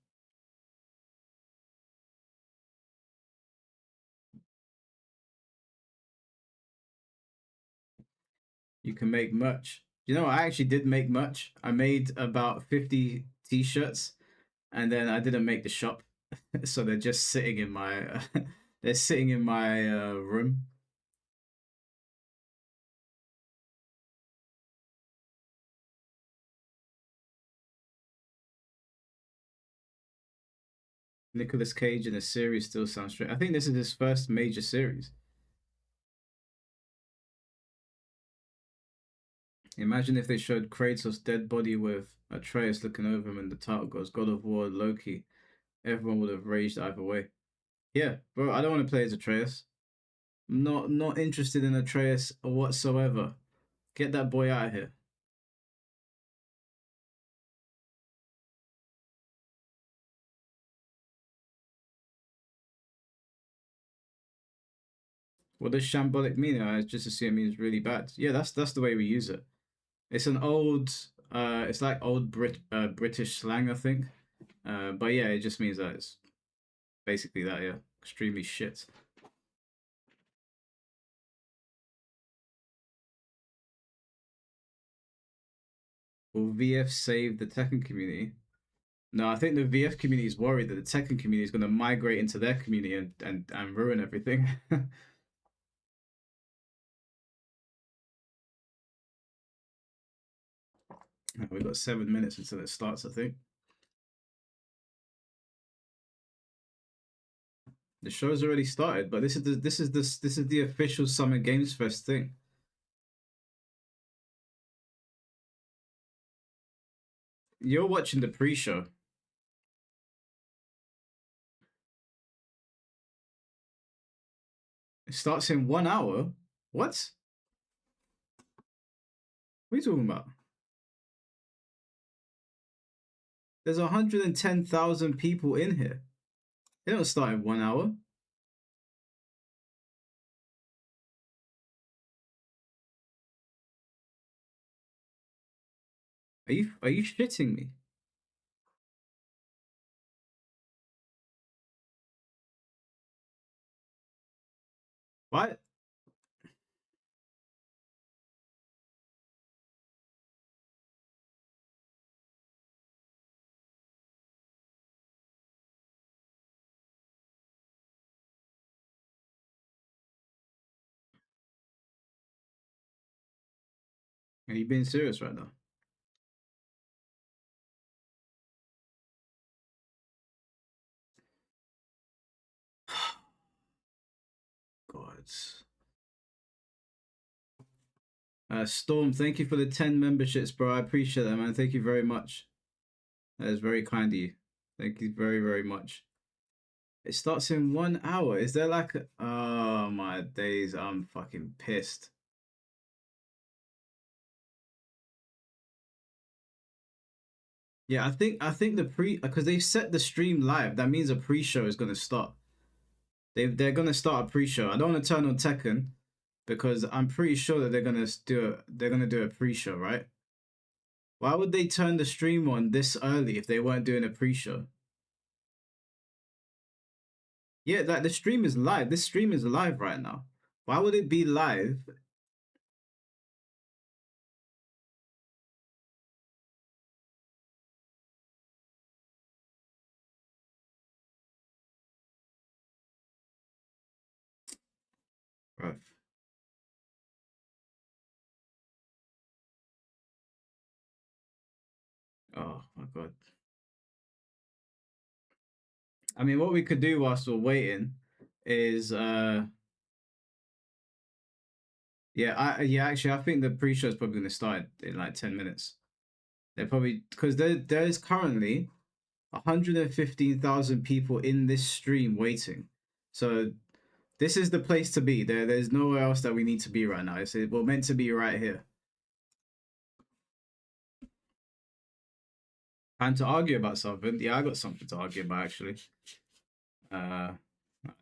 You can make merch. You know, I actually did make merch. I made about 50 t-shirts, and then I didn't make the shop, so they're just sitting in my they're sitting in my room. Nicolas Cage in a series still sounds straight. I think this is his first major series. Imagine if they showed Kratos' dead body with Atreus looking over him, and the title goes God of War Loki. Everyone would have raged either way. Yeah, bro, I don't want to play as Atreus. Not interested in Atreus whatsoever. Get that boy out of here. What does shambolic mean? I just assume it means really bad. Yeah, that's the way we use it. It's an old, it's like old British slang, I think. But yeah, it just means that it's basically that. Yeah, extremely shit. Will VF save the Tekken community? No, I think the VF community is worried that the Tekken community is going to migrate into their community and ruin everything. We've got 7 minutes until it starts, I think. The show's already started, but this is the official Summer Games Fest thing. You're watching the pre-show. It starts in 1 hour. What? What are you talking about? There's 110,000 people in here. They don't start in 1 hour. Are you shitting me? What? Are you being serious right now? God. Storm, thank you for the 10 memberships, bro. I appreciate that, man. Thank you very much. That is very kind of you. Thank you very, very much. It starts in 1 hour. Is there like a... Oh my days, I'm fucking pissed. Yeah, I think the pre because they set the stream live. That means a pre-show is gonna start. They're gonna start a pre-show. I don't want to turn on Tekken because I'm pretty sure that they're gonna do a pre-show, right? Why would they turn the stream on this early if they weren't doing a pre-show? Yeah, like the stream is live. This stream is live right now. Why would it be live? Bruv. Oh my god. I mean, what we could do whilst we're waiting is yeah, actually I think the pre-show is probably gonna start in like 10 minutes. They're probably because there is currently 115,000 people in this stream waiting. So this is the place to be. There's nowhere else that we need to be right now. We're meant to be right here. And to argue about something, yeah, I got something to argue about actually. I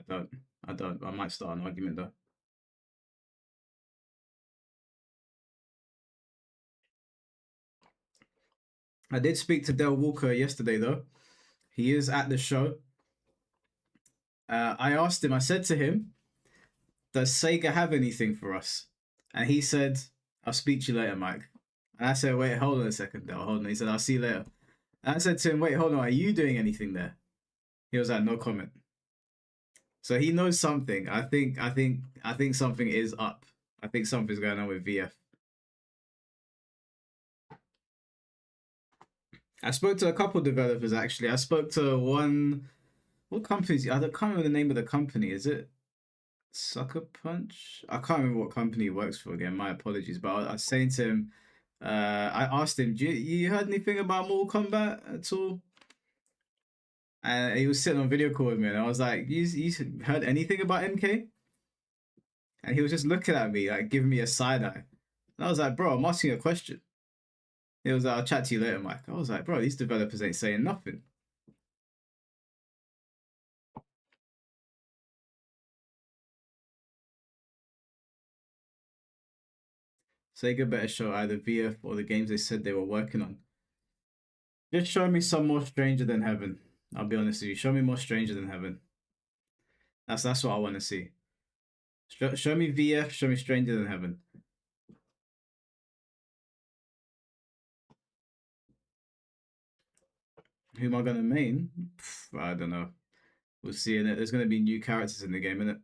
don't. I don't. I might start an argument though. I did speak to Del Walker yesterday though. He is at the show. I asked him. I said to him, "Does Sega have anything for us?" And he said, "I'll speak to you later, Mike." And I said, "Wait, hold on a second, Del. Hold on." He said, "I'll see you later." And I said to him, "Wait, hold on. Are you doing anything there?" He was like, "No comment." So he knows something. I think something is up. I think something's going on with VF. I spoke to a couple developers actually. I spoke to one. What company is it? I can't remember the name of the company. Is it Sucker Punch? I can't remember what company he works for again. My apologies. But I was saying to him, I asked him, you heard anything about Mortal Kombat at all? And he was sitting on video call with me, and I was like, you heard anything about MK? And he was just looking at me, like giving me a side eye. And I was like, bro, I'm asking a question. He was like, I'll chat to you later, Mike. I was like, bro, these developers ain't saying nothing. Sega better show either VF or the games they said they were working on. Just show me some more Stranger Than Heaven. I'll be honest with you. Show me more Stranger Than Heaven. That's what I want to see. Show me VF. Show me Stranger Than Heaven. Who am I gonna main? I don't know. We'll see. In it, there's gonna be new characters in the game, innit?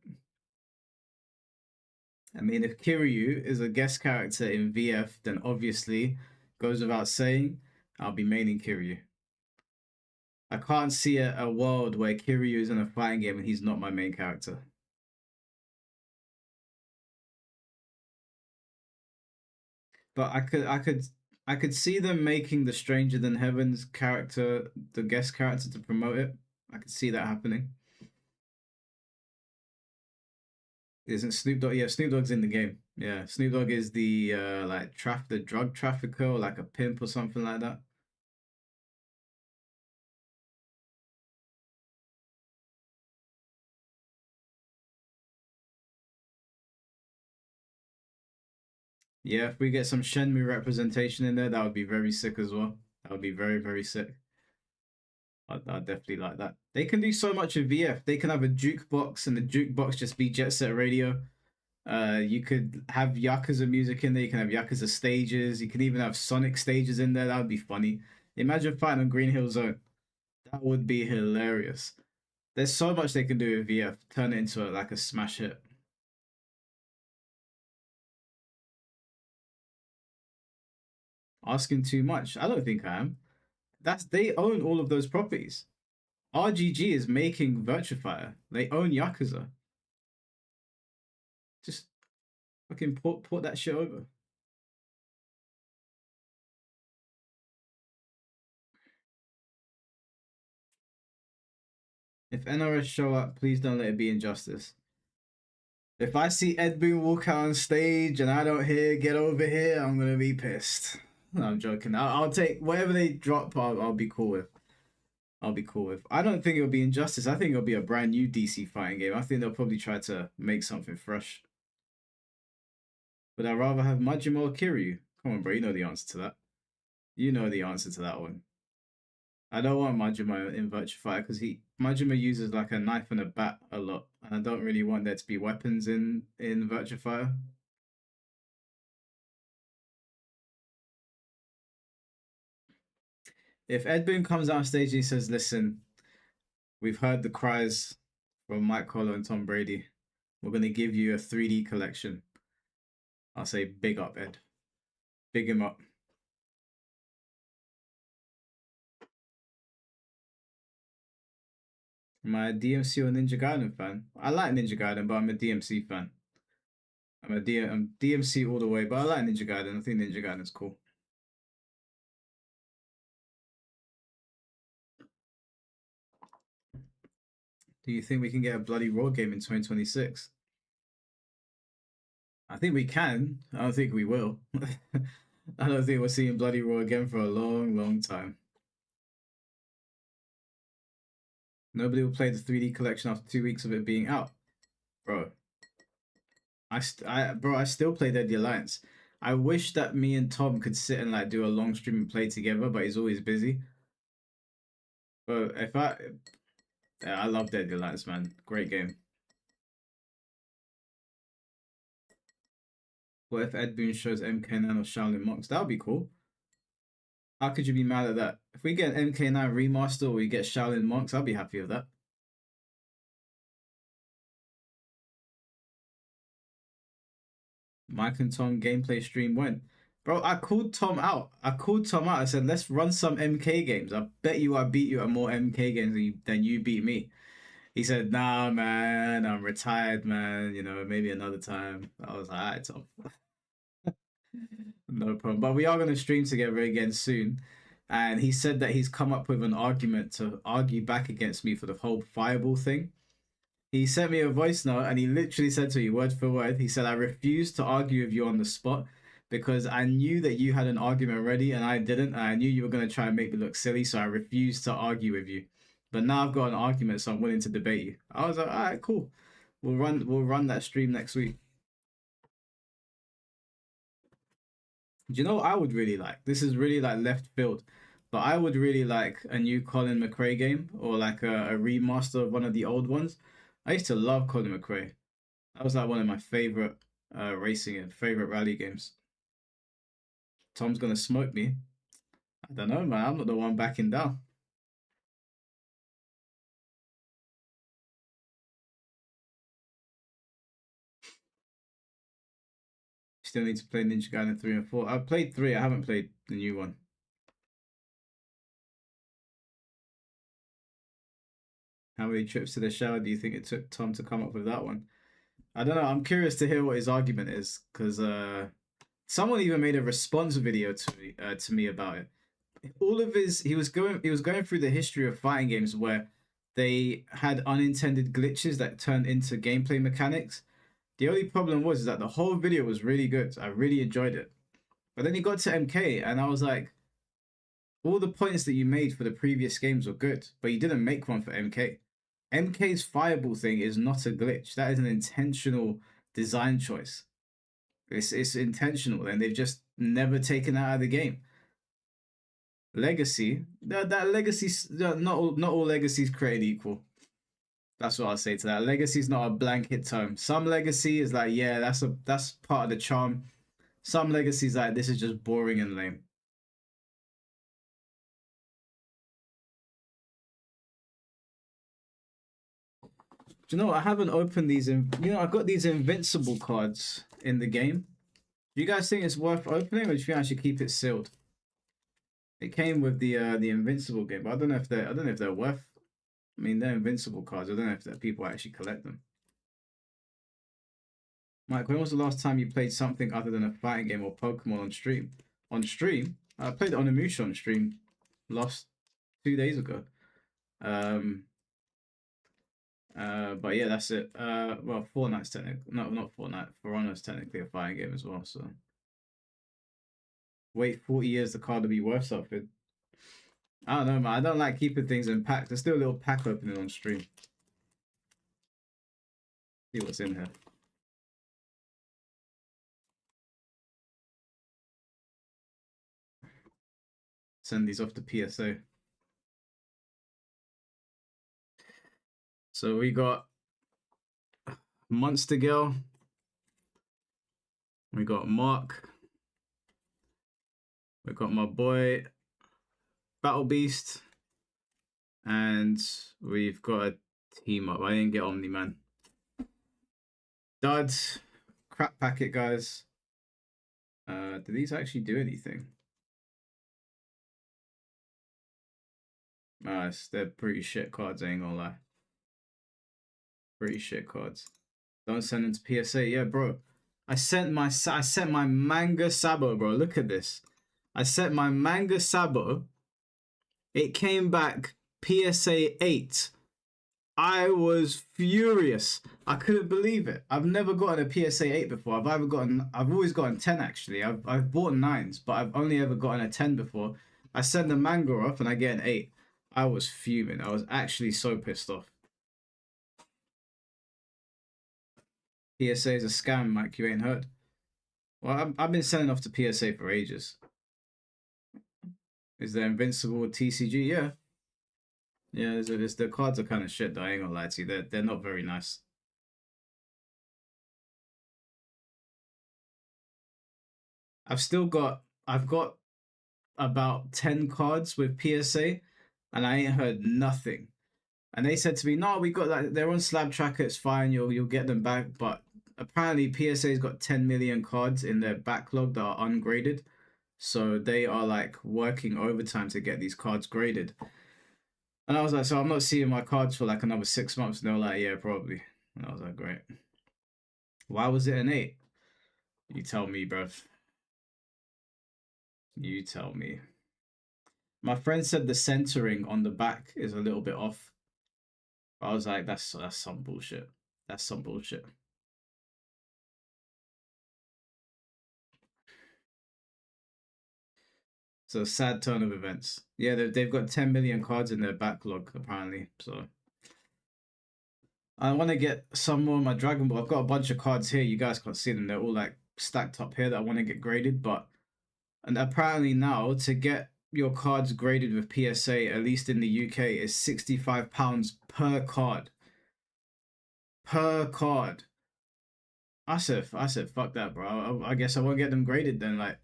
I mean, if Kiryu is a guest character in VF, then obviously, goes without saying, I'll be maining Kiryu. I can't see a world where Kiryu is in a fighting game and he's not my main character. But I could see them making the Stranger Than Heaven's character the guest character to promote it. I could see that happening. Isn't Snoop Dogg? Yeah, Snoop Dogg's in the game. Yeah, Snoop Dogg is the the drug trafficker or like a pimp or something like that. Yeah, if we get some Shenmue representation in there, that would be very sick as well. That would be very, very sick. I'd definitely like that. They can do so much with VF. They can have a jukebox and the jukebox just be Jet Set Radio. You could have Yakuza music in there. You can have Yakuza stages. You can even have Sonic stages in there. That would be funny. Imagine fighting on Green Hill Zone. That would be hilarious. There's so much they can do with VF. Turn it into like a smash hit. asking too much. I don't think I am. They own all of those properties. RGG is making Virtufier. They own Yakuza. Just fucking port that shit over. If NRS show up, please don't let it be injustice. If I see Ed Boon walk out on stage and I don't hear "get over here," I'm gonna be pissed. No, I'm joking. I'll take whatever they drop. I'll be cool with. I'll be cool with. I don't think it'll be injustice. I think it'll be a brand new DC fighting game. I think they'll probably try to make something fresh. But I'd rather have Majima or Kiryu. Come on, bro. You know the answer to that. You know the answer to that one. I don't want Majima in Virtufier because Majima uses like a knife and a bat a lot, and I don't really want there to be weapons in Virtufier. If Ed Boon comes out on stage and he says, "Listen, we've heard the cries from Mike Collar and Tom Brady. We're gonna give you a 3D collection," I'll say, "Big up, Ed. Big him up." Am I a DMC or Ninja Gaiden fan? I like Ninja Gaiden, but I'm a DMC fan. I'm DMC all the way, but I like Ninja Gaiden. I think Ninja Gaiden is cool. Do you think we can get a bloody Raw game in 2026? I think we can. I don't think we will. I don't think we're seeing bloody Raw again for a long, long time. Nobody will play the 3D collection after 2 weeks of it being out, bro. I still play Dead Alliance. I wish that me and Tom could sit and like do a long stream and play together, but he's always busy. But I love Dead Alliance, man. Great game. What if Ed Boon shows MK9 or Shaolin Monks? That would be cool. How could you be mad at that? If we get an MK9 remaster or we get Shaolin Monks, I'll be happy with that. Mike and Tom gameplay stream went. Bro, I called Tom out. I said, let's run some MK games. I bet you I beat you at more MK games than you beat me. He said, nah, man, I'm retired, man. You know, maybe another time. I was like, all right, Tom. No problem. But we are going to stream together again soon. And he said that he's come up with an argument to argue back against me for the whole Fireball thing. He sent me a voice note and he literally said to me, word for word, he said, I refused to argue with you on the spot because I knew that you had an argument ready and I didn't. And I knew you were going to try and make me look silly. So I refused to argue with you. But now I've got an argument, so I'm willing to debate you. I was like, all right, cool. We'll run that stream next week. Do you know what I would really like? This is really like left field. But I would really like a new Colin McRae game or like a remaster of one of the old ones. I used to love Colin McRae. That was like one of my favorite racing and favorite rally games. Tom's gonna smoke me. I don't know, man. I'm not the one backing down. Still need to play Ninja Gaiden 3 and 4. I've played 3. I haven't played the new one. How many trips to the shower do you think it took Tom to come up with that one? I don't know. I'm curious to hear what his argument is because someone even made a response video to me about it. All of he was going through the history of fighting games where they had unintended glitches that turned into gameplay mechanics. The only problem was that the whole video was really good. I really enjoyed it. But then he got to MK and I was like, all the points that you made for the previous games were good, but you didn't make one for MK. MK's Fireball thing is not a glitch. That is an intentional design choice. It's intentional, and they've just never taken that out of the game. Legacy, that legacy, not all legacies created equal. That's what I'll say to that. Legacy is not a blanket term. Some legacy is like, yeah, that's part of the charm. Some legacies like this is just boring and lame. Do you know what? I haven't opened these I've got these invincible cards in the game. Do you guys think it's worth opening or do you think I should keep it sealed? It came with the Invincible game, but I don't know if they're worth. I mean, they're Invincible cards. I don't know if that people actually collect them. Mike, when was the last time you played something other than a fighting game or Pokemon on stream? On stream, I played Onimusha on stream last 2 days ago. Um, but yeah, that's it. Well, Fortnite's technically not Fortnite. For Honor's technically a fighting game as well. So wait 40 years the card to be worth something. I don't know, man. I don't like keeping things in packs. Let's do a little pack opening on stream. See what's in here. Send these off to PSA. So we got Monster Girl. We got Mark. We got my boy Battle Beast. And we've got a team up. I didn't get Omni Man. Duds. Crap packet, guys. Do these actually do anything? Nice. They're pretty shit cards, I ain't gonna lie. Pretty shit cards. Don't send them to PSA. Yeah, bro. I sent my Manga Sabo, bro. Look at this. I sent my Manga Sabo. It came back PSA 8. I was furious. I couldn't believe it. I've never gotten a PSA 8 before. I've always gotten 10 actually. I've bought 9s, but I've only ever gotten a 10 before. I send the manga off and I get an 8. I was fuming. I was actually so pissed off. PSA is a scam, Mike. You ain't heard. Well, I've been selling off to PSA for ages. Is there Invincible TCG? Yeah. Yeah, the cards are kind of shit though, I ain't gonna lie to you. They're not very nice. I've got about 10 cards with PSA and I ain't heard nothing. And they said to me, no, we got like they're on Slab Tracker, it's fine, you'll get them back. But apparently PSA's got 10 million cards in their backlog that are ungraded. So they are like working overtime to get these cards graded. And I was like, so I'm not seeing my cards for like another 6 months. And they were like, yeah, probably. And I was like, great. Why was it an 8? You tell me, bruv. You tell me. My friend said the centering on the back is a little bit off. I was like, that's some bullshit. That's some bullshit. So sad turn of events. Yeah, they've got 10 million cards in their backlog apparently. So I want to get some more of my Dragon Ball. I've got a bunch of cards here. You guys can't see them. They're all like stacked up here that I want to get graded. And apparently now to get your cards graded with PSA, at least in the UK, is £65 per card. Per card. I said, fuck that, bro. I guess I won't get them graded then. Like,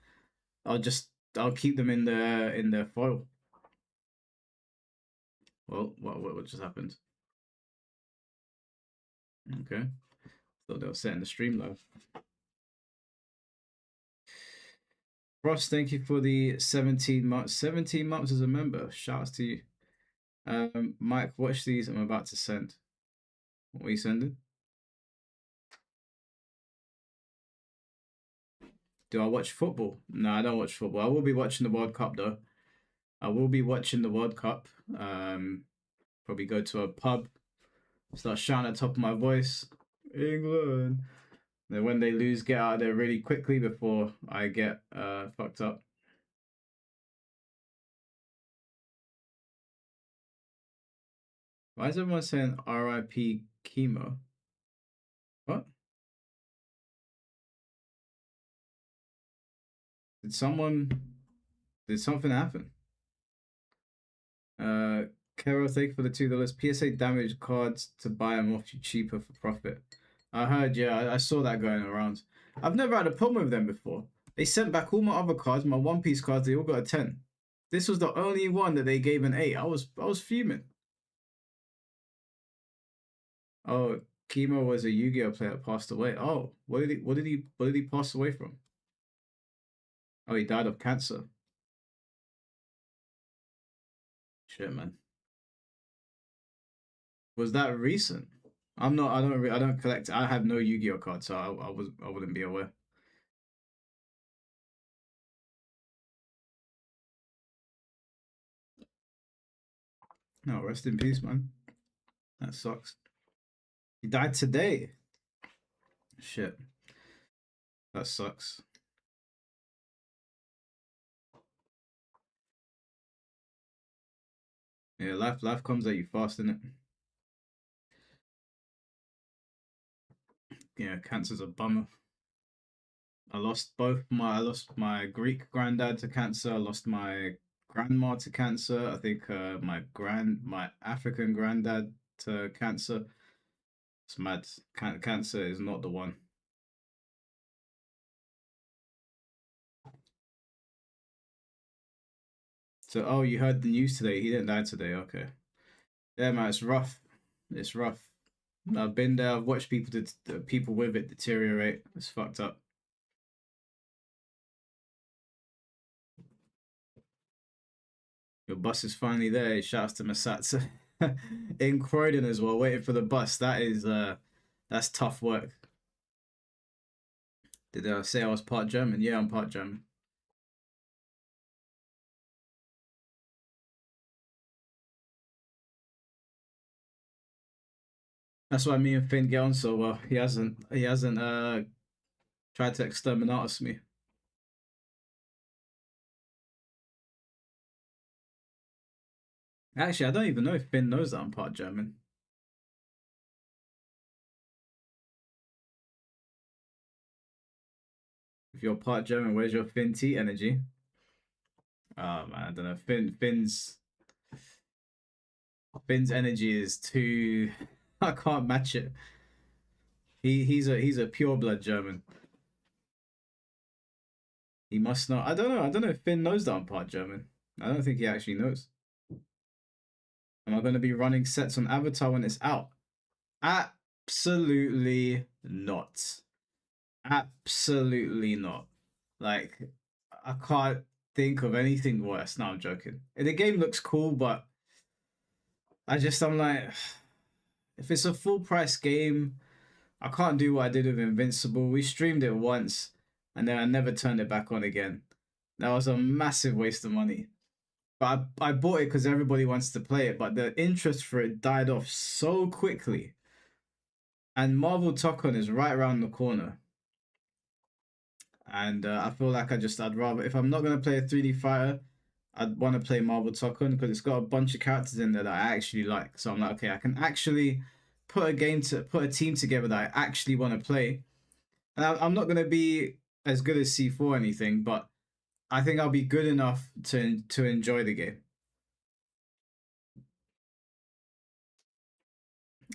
I'll keep them in the foil. Well, what just happened? Okay, thought they were setting the stream live. Ross, thank you for the 17 months. 17 months as a member. Shouts to you. Mike, watch these. I'm about to send. What are you sending? Do I watch football? No, I don't watch football. I will be watching the World Cup though. I will be watching the World Cup. Probably go to a pub, start shouting at the top of my voice, England. Then when they lose, get out of there really quickly before I get fucked up. Why is everyone saying RIP chemo? What? Did something happen? Carol, thank you for the $2. PSA damaged cards to buy them off you cheaper for profit. I heard, yeah, I saw that going around. I've never had a problem with them before. They sent back all my other cards, my One Piece cards, they all got a 10. This was the only one that they gave an 8. I was fuming. Oh, Chemo was a Yu-Gi-Oh player that passed away. Oh, what did he pass away from? Oh, he died of cancer. Shit, man. Was that recent? I'm not. I don't collect. I have no Yu-Gi-Oh cards, so I wouldn't be aware. No, rest in peace, man. That sucks. He died today. Shit, that sucks. Yeah, life comes at you fast, innit? Yeah, cancer's a bummer. I lost my Greek granddad to cancer. I lost my grandma to cancer. I think my African granddad to cancer. It's mad. Cancer is not the one. So, oh, you heard the news today. He didn't die today. Okay. Yeah, man, it's rough. It's rough. I've been there. I've watched people with it deteriorate. It's fucked up. Your bus is finally there. Shouts to Masatsa in Croydon as well, waiting for the bus. That's tough work. Did I say I was part German? Yeah, I'm part German. That's why me and Finn get on so well. He hasn't tried to exterminate us me. Actually, I don't even know if Finn knows that I'm part German. If you're part German, where's your Finn T energy? Oh man, I don't know. Finn's energy is too. I can't match it. He's a pure blood German. He must not. I don't know. I don't know if Finn knows that I'm part German. I don't think he actually knows. Am I going to be running sets on Avatar when it's out? Absolutely not. Absolutely not. Like, I can't think of anything worse. No, I'm joking. The game looks cool, but I'm like, if it's a full price game, I can't do what I did with Invincible. We streamed it once, and then I never turned it back on again. That was a massive waste of money. But I bought it because everybody wants to play it, but the interest for it died off so quickly. And Marvel Tokon is right around the corner. And I feel like I'd rather, if I'm not going to play a 3D fighter, I'd want to play Marvel Tokon because it's got a bunch of characters in there that I actually like. So I'm like, okay, I can actually put a team together that I actually want to play. And I'm not going to be as good as C4 or anything, but I think I'll be good enough to enjoy the game.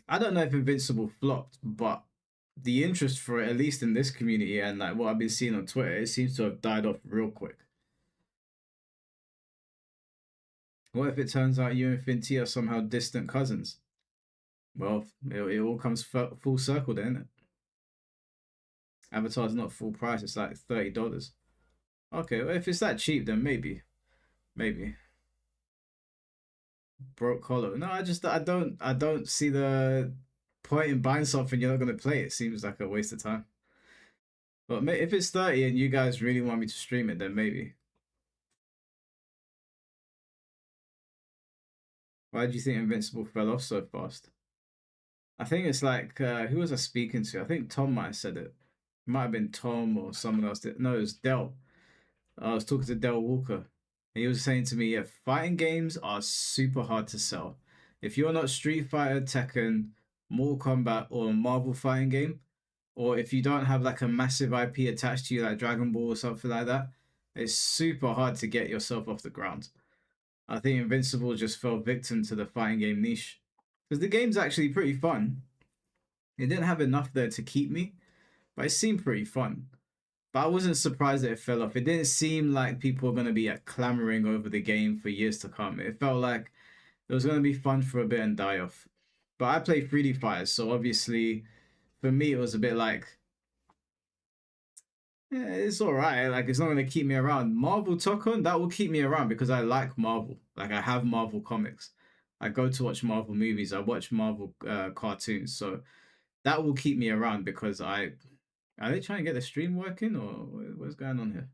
I don't know if Invincible flopped, but the interest for it, at least in this community and like what I've been seeing on Twitter, it seems to have died off real quick. What if it turns out you and Finty are somehow distant cousins? Well, it all comes full circle then, isn't it? Avatar's not full price, it's like $30. Okay, well, if it's that cheap, then maybe. Broke Hollow. No, I don't see the point in buying something you're not gonna play. It seems like a waste of time. But if it's 30 and you guys really want me to stream it, then maybe. Why do you think Invincible fell off so fast? I think it's like who was I speaking to? I think Tom might have said it. It might have been Tom or someone else. No, it was Del. I was talking to Del Walker. And he was saying to me, yeah, fighting games are super hard to sell. If you're not Street Fighter, Tekken, Mortal Kombat, or a Marvel fighting game, or if you don't have like a massive IP attached to you like Dragon Ball or something like that, it's super hard to get yourself off the ground. I think Invincible just fell victim to the fighting game niche. Because the game's actually pretty fun. It didn't have enough there to keep me, but it seemed pretty fun. But I wasn't surprised that it fell off. It didn't seem like people were going to be clamoring over the game for years to come. It felt like it was going to be fun for a bit and die off. But I play 3D fighters, so obviously for me it was a bit like Yeah, it's all right. Like it's not gonna keep me around. Marvel Tokon, that will keep me around because I like Marvel. Like I have Marvel comics. I go to watch Marvel movies. I watch Marvel cartoons. So that will keep me around because I are they trying to get the stream working or what's going on here?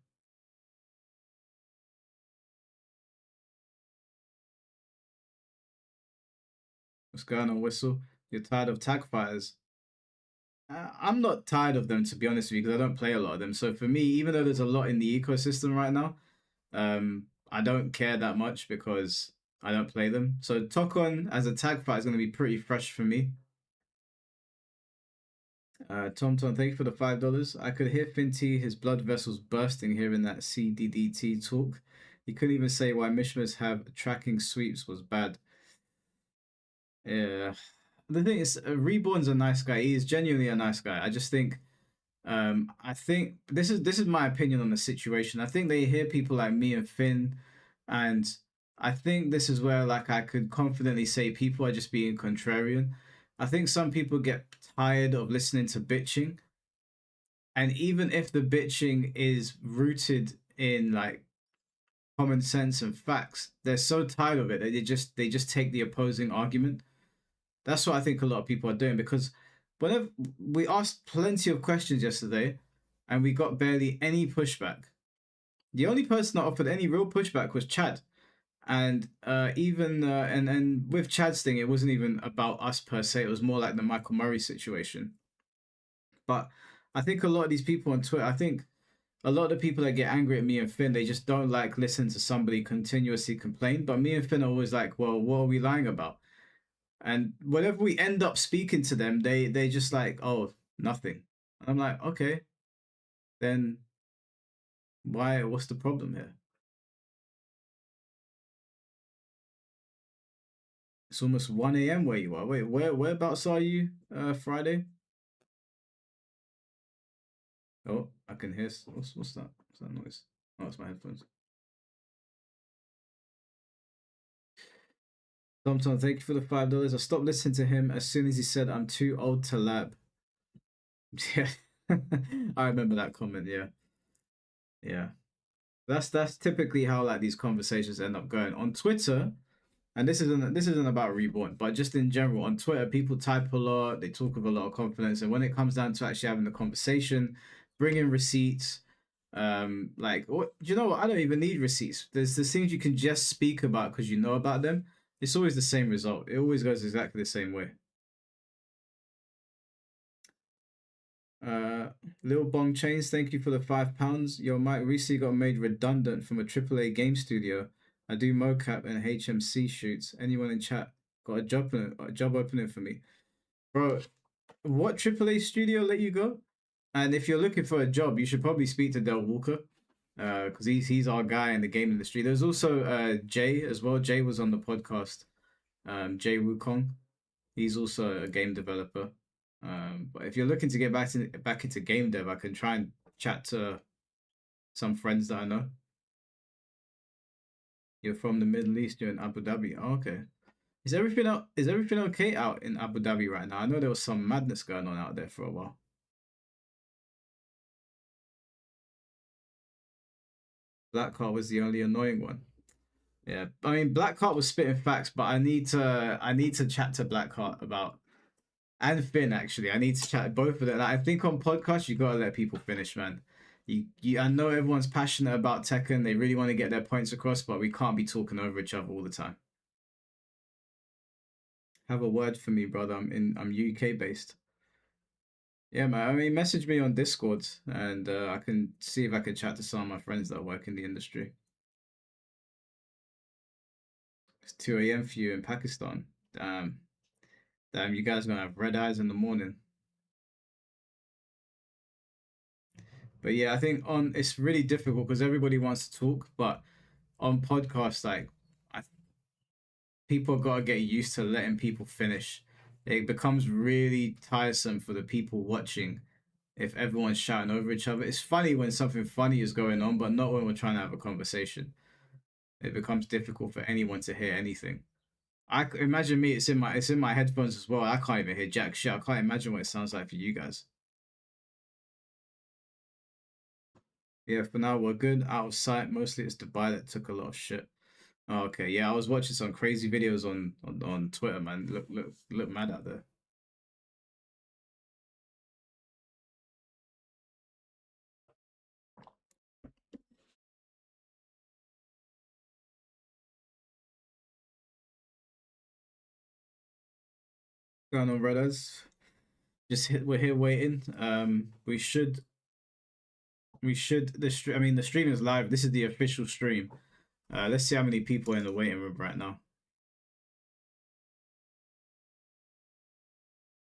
What's going on, Whistle? You're tired of tag fighters. I'm not tired of them to be honest with you because I don't play a lot of them. So for me, even though there's a lot in the ecosystem right now, I don't care that much because I don't play them. So Tokon as a tag fight is going to be pretty fresh for me. Tom Tom, thank you for the $5. I could hear Finty, his blood vessels bursting here in that CDDT talk. He couldn't even say why Mishmas have tracking sweeps was bad. Yeah. The thing is, Reborn's a nice guy. He is genuinely a nice guy. I just think I think this is my opinion on the situation. I think they hear people like me and Finn, and I think this is where like I could confidently say people are just being contrarian. I think some people get tired of listening to bitching, and even if the bitching is rooted in like common sense and facts, they're so tired of it that they just take the opposing argument. That's what I think a lot of people are doing because whenever we asked plenty of questions yesterday and we got barely any pushback. The only person that offered any real pushback was Chad. And even and with Chad's thing, it wasn't even about us per se. It was more like the Michael Murray situation. But I think a lot of these people on Twitter, I think a lot of the people that get angry at me and Finn, they just don't like listen to somebody continuously complain. But me and Finn are always like, well, what are we lying about? And whenever we end up speaking to them, they just like, oh, nothing. And I'm like, okay, then why? What's the problem here? It's almost 1 a.m. where you are. Wait, whereabouts are you? Friday? Oh, I can hear. What's that? What's that noise? Oh, it's my headphones. Tom, thank you for the $5. I stopped listening to him as soon as he said I'm too old to lab. Yeah, I remember that comment. Yeah, yeah. That's typically how like these conversations end up going on Twitter. And this isn't about Reborn, but just in general on Twitter, people type a lot, they talk with a lot of confidence, and when it comes down to actually having the conversation, bringing receipts, like what do you know what? I don't even need receipts. There's things you can just speak about because you know about them. It's always the same result. It always goes exactly the same way. Uh, Lil Bong Chains, thank you for the £5. Your mic recently got made redundant from a AAA game studio. I do mocap and HMC shoots. Anyone in chat got a job opening for me, bro? What AAA studio let you go? And if you're looking for a job, you should probably speak to Del Walker, because he's our guy in the game industry. There's also Jay as well. Jay was on the podcast. Jay Wukong. He's also a game developer. But if you're looking to get back into game dev, I can try and chat to some friends that I know. You're from the Middle East. You're in Abu Dhabi. Oh, okay. Is everything okay out in Abu Dhabi right now? I know there was some madness going on out there for a while. Blackheart was the only annoying one. Yeah, I mean Blackheart was spitting facts, but I need to chat to Blackheart about and Finn actually. I need to chat both of them. Like, I think on podcasts you gotta let people finish, man. I know everyone's passionate about Tekken. They really want to get their points across, but we can't be talking over each other all the time. Have a word for me, brother. I'm UK based. Yeah, man. I mean, message me on Discord, and I can see if I can chat to some of my friends that work in the industry. It's 2 a.m. for you in Pakistan. Damn, damn. You guys are gonna have red eyes in the morning. But yeah, I think on it's really difficult because everybody wants to talk, but on podcasts, like I, people got to get used to letting people finish. It becomes really tiresome for the people watching if everyone's shouting over each other. It's funny when something funny is going on, but not when we're trying to have a conversation. It becomes difficult for anyone to hear anything. Imagine me. It's in my headphones as well. I can't even hear jack shit. I can't imagine what it sounds like for you guys. Yeah, for now we're good. Out of sight. Mostly it's Dubai that took a lot of shit. Oh, okay, yeah, I was watching some crazy videos on Twitter, man. Look mad out there. Going on, brothers. We're here waiting. We should I mean the stream is live. This is the official stream. Let's see how many people are in the waiting room right now.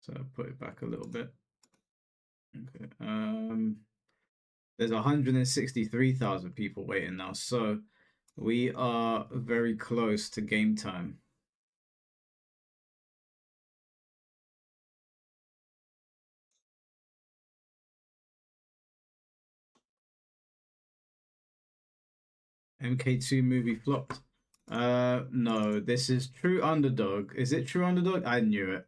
So I'll put it back a little bit. Okay. There's 163,000 people waiting now. So we are very close to game time. MK2 movie flopped. No, this is True Underdog. Is it True Underdog? I knew it.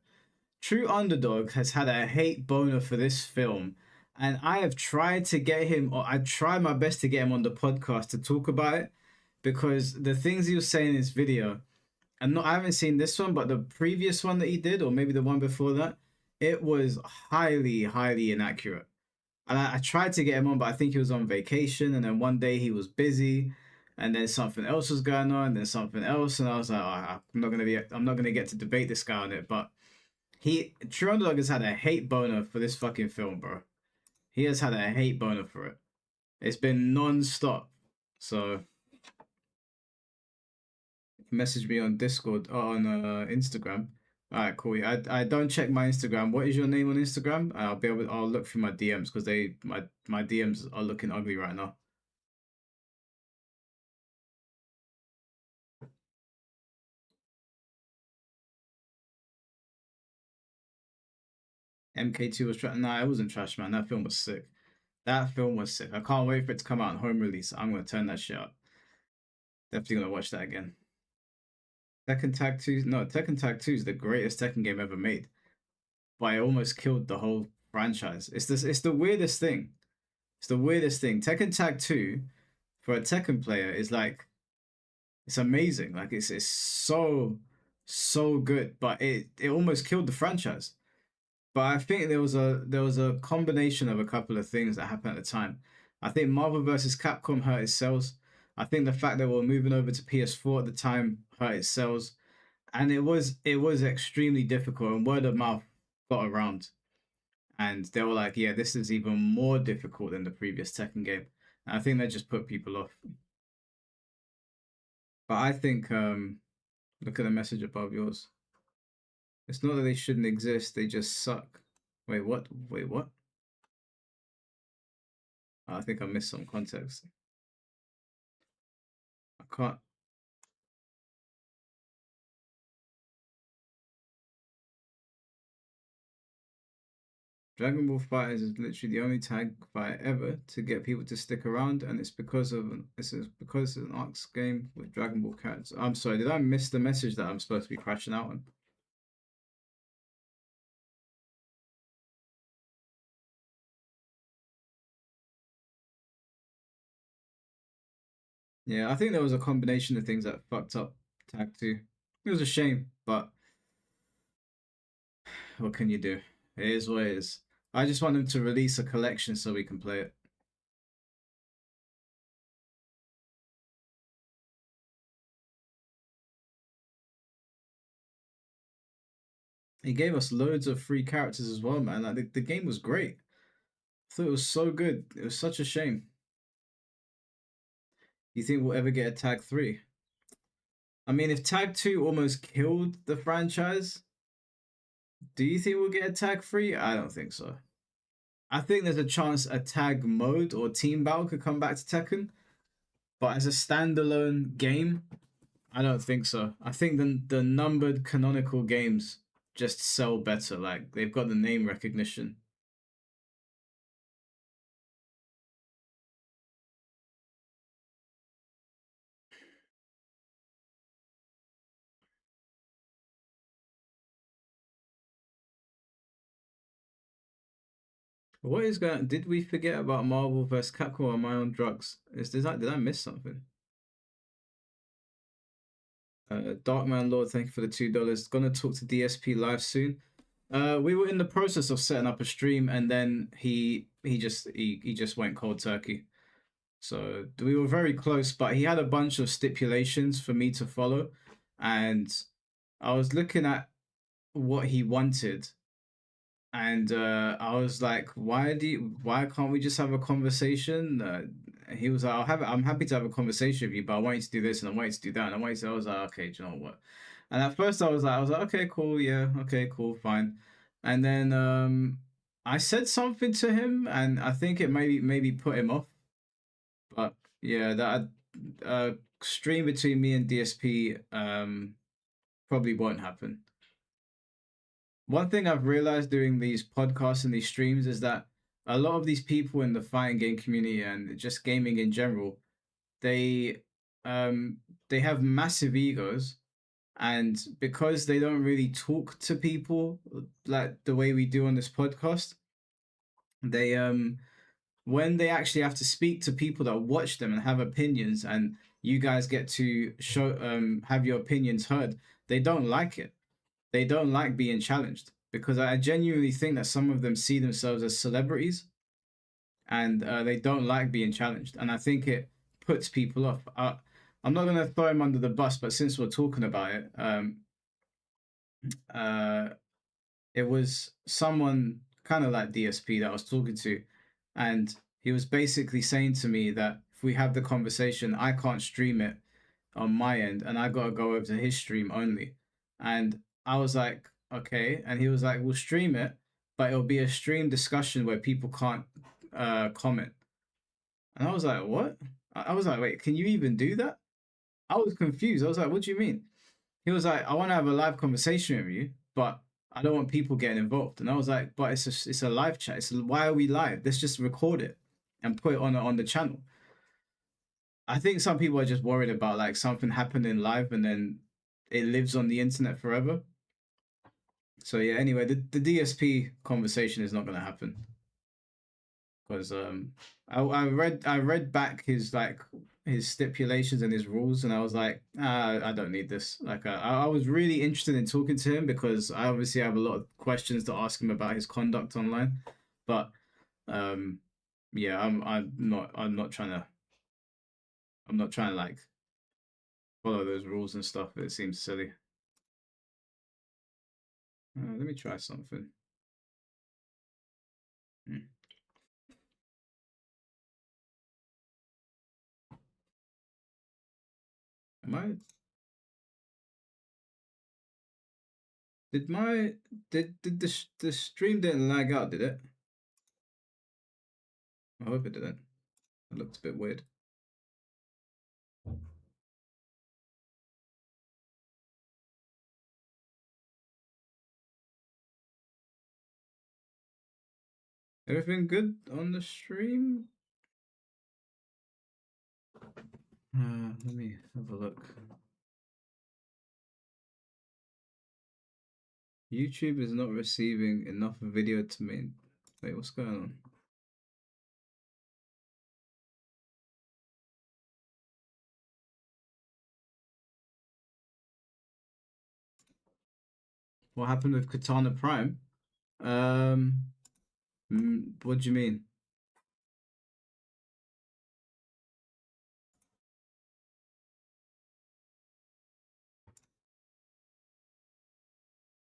True Underdog has had a hate boner for this film, and I have tried to get him, or I try my best to get him on the podcast to talk about it, because the things he was saying in this video, and not I haven't seen this one, but the previous one that he did, or maybe the one before that, it was highly, highly inaccurate. And I tried to get him on, but I think he was on vacation, and then one day he was busy, and then something else was going on, then something else, and I was like, oh, I'm not gonna get to debate this guy on it. But True Underdog has had a hate boner for this fucking film, bro. He has had a hate boner for it. It's been non-stop. So message me on Discord or on Instagram. All right, cool. I don't check my Instagram. What is your name on Instagram? I'll look through my DMs because my DMs are looking ugly right now. MK2 was trash. Nah, it wasn't trash, man. That film was sick. That film was sick. I can't wait for it to come out on home release. I'm gonna turn that shit up. Definitely gonna watch that again. Tekken Tag 2 is the greatest Tekken game ever made. But it almost killed the whole franchise. It's the weirdest thing. It's the weirdest thing. Tekken Tag 2 for a Tekken player is like it's amazing. Like it's so good, but it almost killed the franchise. But I think there was a combination of a couple of things that happened at the time. I think Marvel vs. Capcom hurt its sales. I think the fact that we were moving over to PS4 at the time hurt its sales, and it was extremely difficult. And word of mouth got around, and they were like, "Yeah, this is even more difficult than the previous Tekken game." And I think that just put people off. But I think look at the message above yours. It's not that they shouldn't exist; they just suck. Wait, what? Wait, what? I think I missed some context. I can't. Dragon Ball Fighters is literally the only tag fight ever to get people to stick around, and it's because it's an Arcs game with Dragon Ball characters. I'm sorry, did I miss the message that I'm supposed to be crashing out on? Yeah, I think there was a combination of things that fucked up Tag 2. It was a shame, but what can you do? It is what it is. I just want them to release a collection so we can play it. He gave us loads of free characters as well, man. Like the game was great. I thought it was so good. It was such a shame. You think we'll ever get a Tag 3? I mean, if Tag 2 almost killed the franchise, do you think we'll get a Tag 3? I don't think so. I think there's a chance a tag mode or team battle could come back to Tekken, but as a standalone game, I don't think so. I think the numbered canonical games just sell better. Like they've got the name recognition. What is going? Did we forget about Marvel vs. Capcom? Or am I on drugs? Did I miss something? Darkman Lord, thank you for the $2. Gonna talk to DSP live soon. We were in the process of setting up a stream, and then he just went cold turkey. So we were very close, but he had a bunch of stipulations for me to follow, and I was looking at what he wanted, and I was like, why can't we just have a conversation? He was like, I'm happy to have a conversation with you, but I want you to do this and I want you to do that, and I want you to. I was like, okay, do you know what? And at first I was like, okay, cool, yeah, okay, cool, fine. And then I said something to him, and I think it maybe put him off. But yeah, that stream between me and DSP probably won't happen. One thing I've realized doing these podcasts and these streams is that a lot of these people in the fighting game community and just gaming in general, they um they have massive egos, and because they don't really talk to people like the way we do on this podcast, they when they actually have to speak to people that watch them and have opinions, and you guys get to show have your opinions heard, they don't like it. They don't like being challenged, because I genuinely think that some of them see themselves as celebrities, and they don't like being challenged, and I think it puts people off. I'm not gonna throw him under the bus, but since we're talking about it, uh, it was someone kind of like DSP that I was talking to, and he was basically saying to me that if we have the conversation, I can't stream it on my end, and I gotta go over to his stream only. And I was like, okay. And he was like, we'll stream it, but it'll be a stream discussion where people can't comment. And I was like, what? I was like, wait, can you even do that? I was confused. I was like, what do you mean? He was like, I want to have a live conversation with you, but I don't want people getting involved. And I was like, but it's a live chat. Why are we live? Let's just record it and put it on the channel. I think some people are just worried about like something happening live and then it lives on the internet forever. So yeah, anyway, the DSP conversation is not going to happen, because I read back his stipulations and his rules, and I was like, I don't need this. Like I was really interested in talking to him because I obviously have a lot of questions to ask him about his conduct online, but um yeah, I'm not trying to like follow those rules and stuff. It seems silly. Let me try something. Hmm. Am I? Did my did the stream didn't lag out? Did it? I hope it didn't. It looked a bit weird. Everything good on the stream? Let me have a look. YouTube is not receiving enough video to me. Wait, what's going on? What happened with Katana Prime? Um, what do you mean?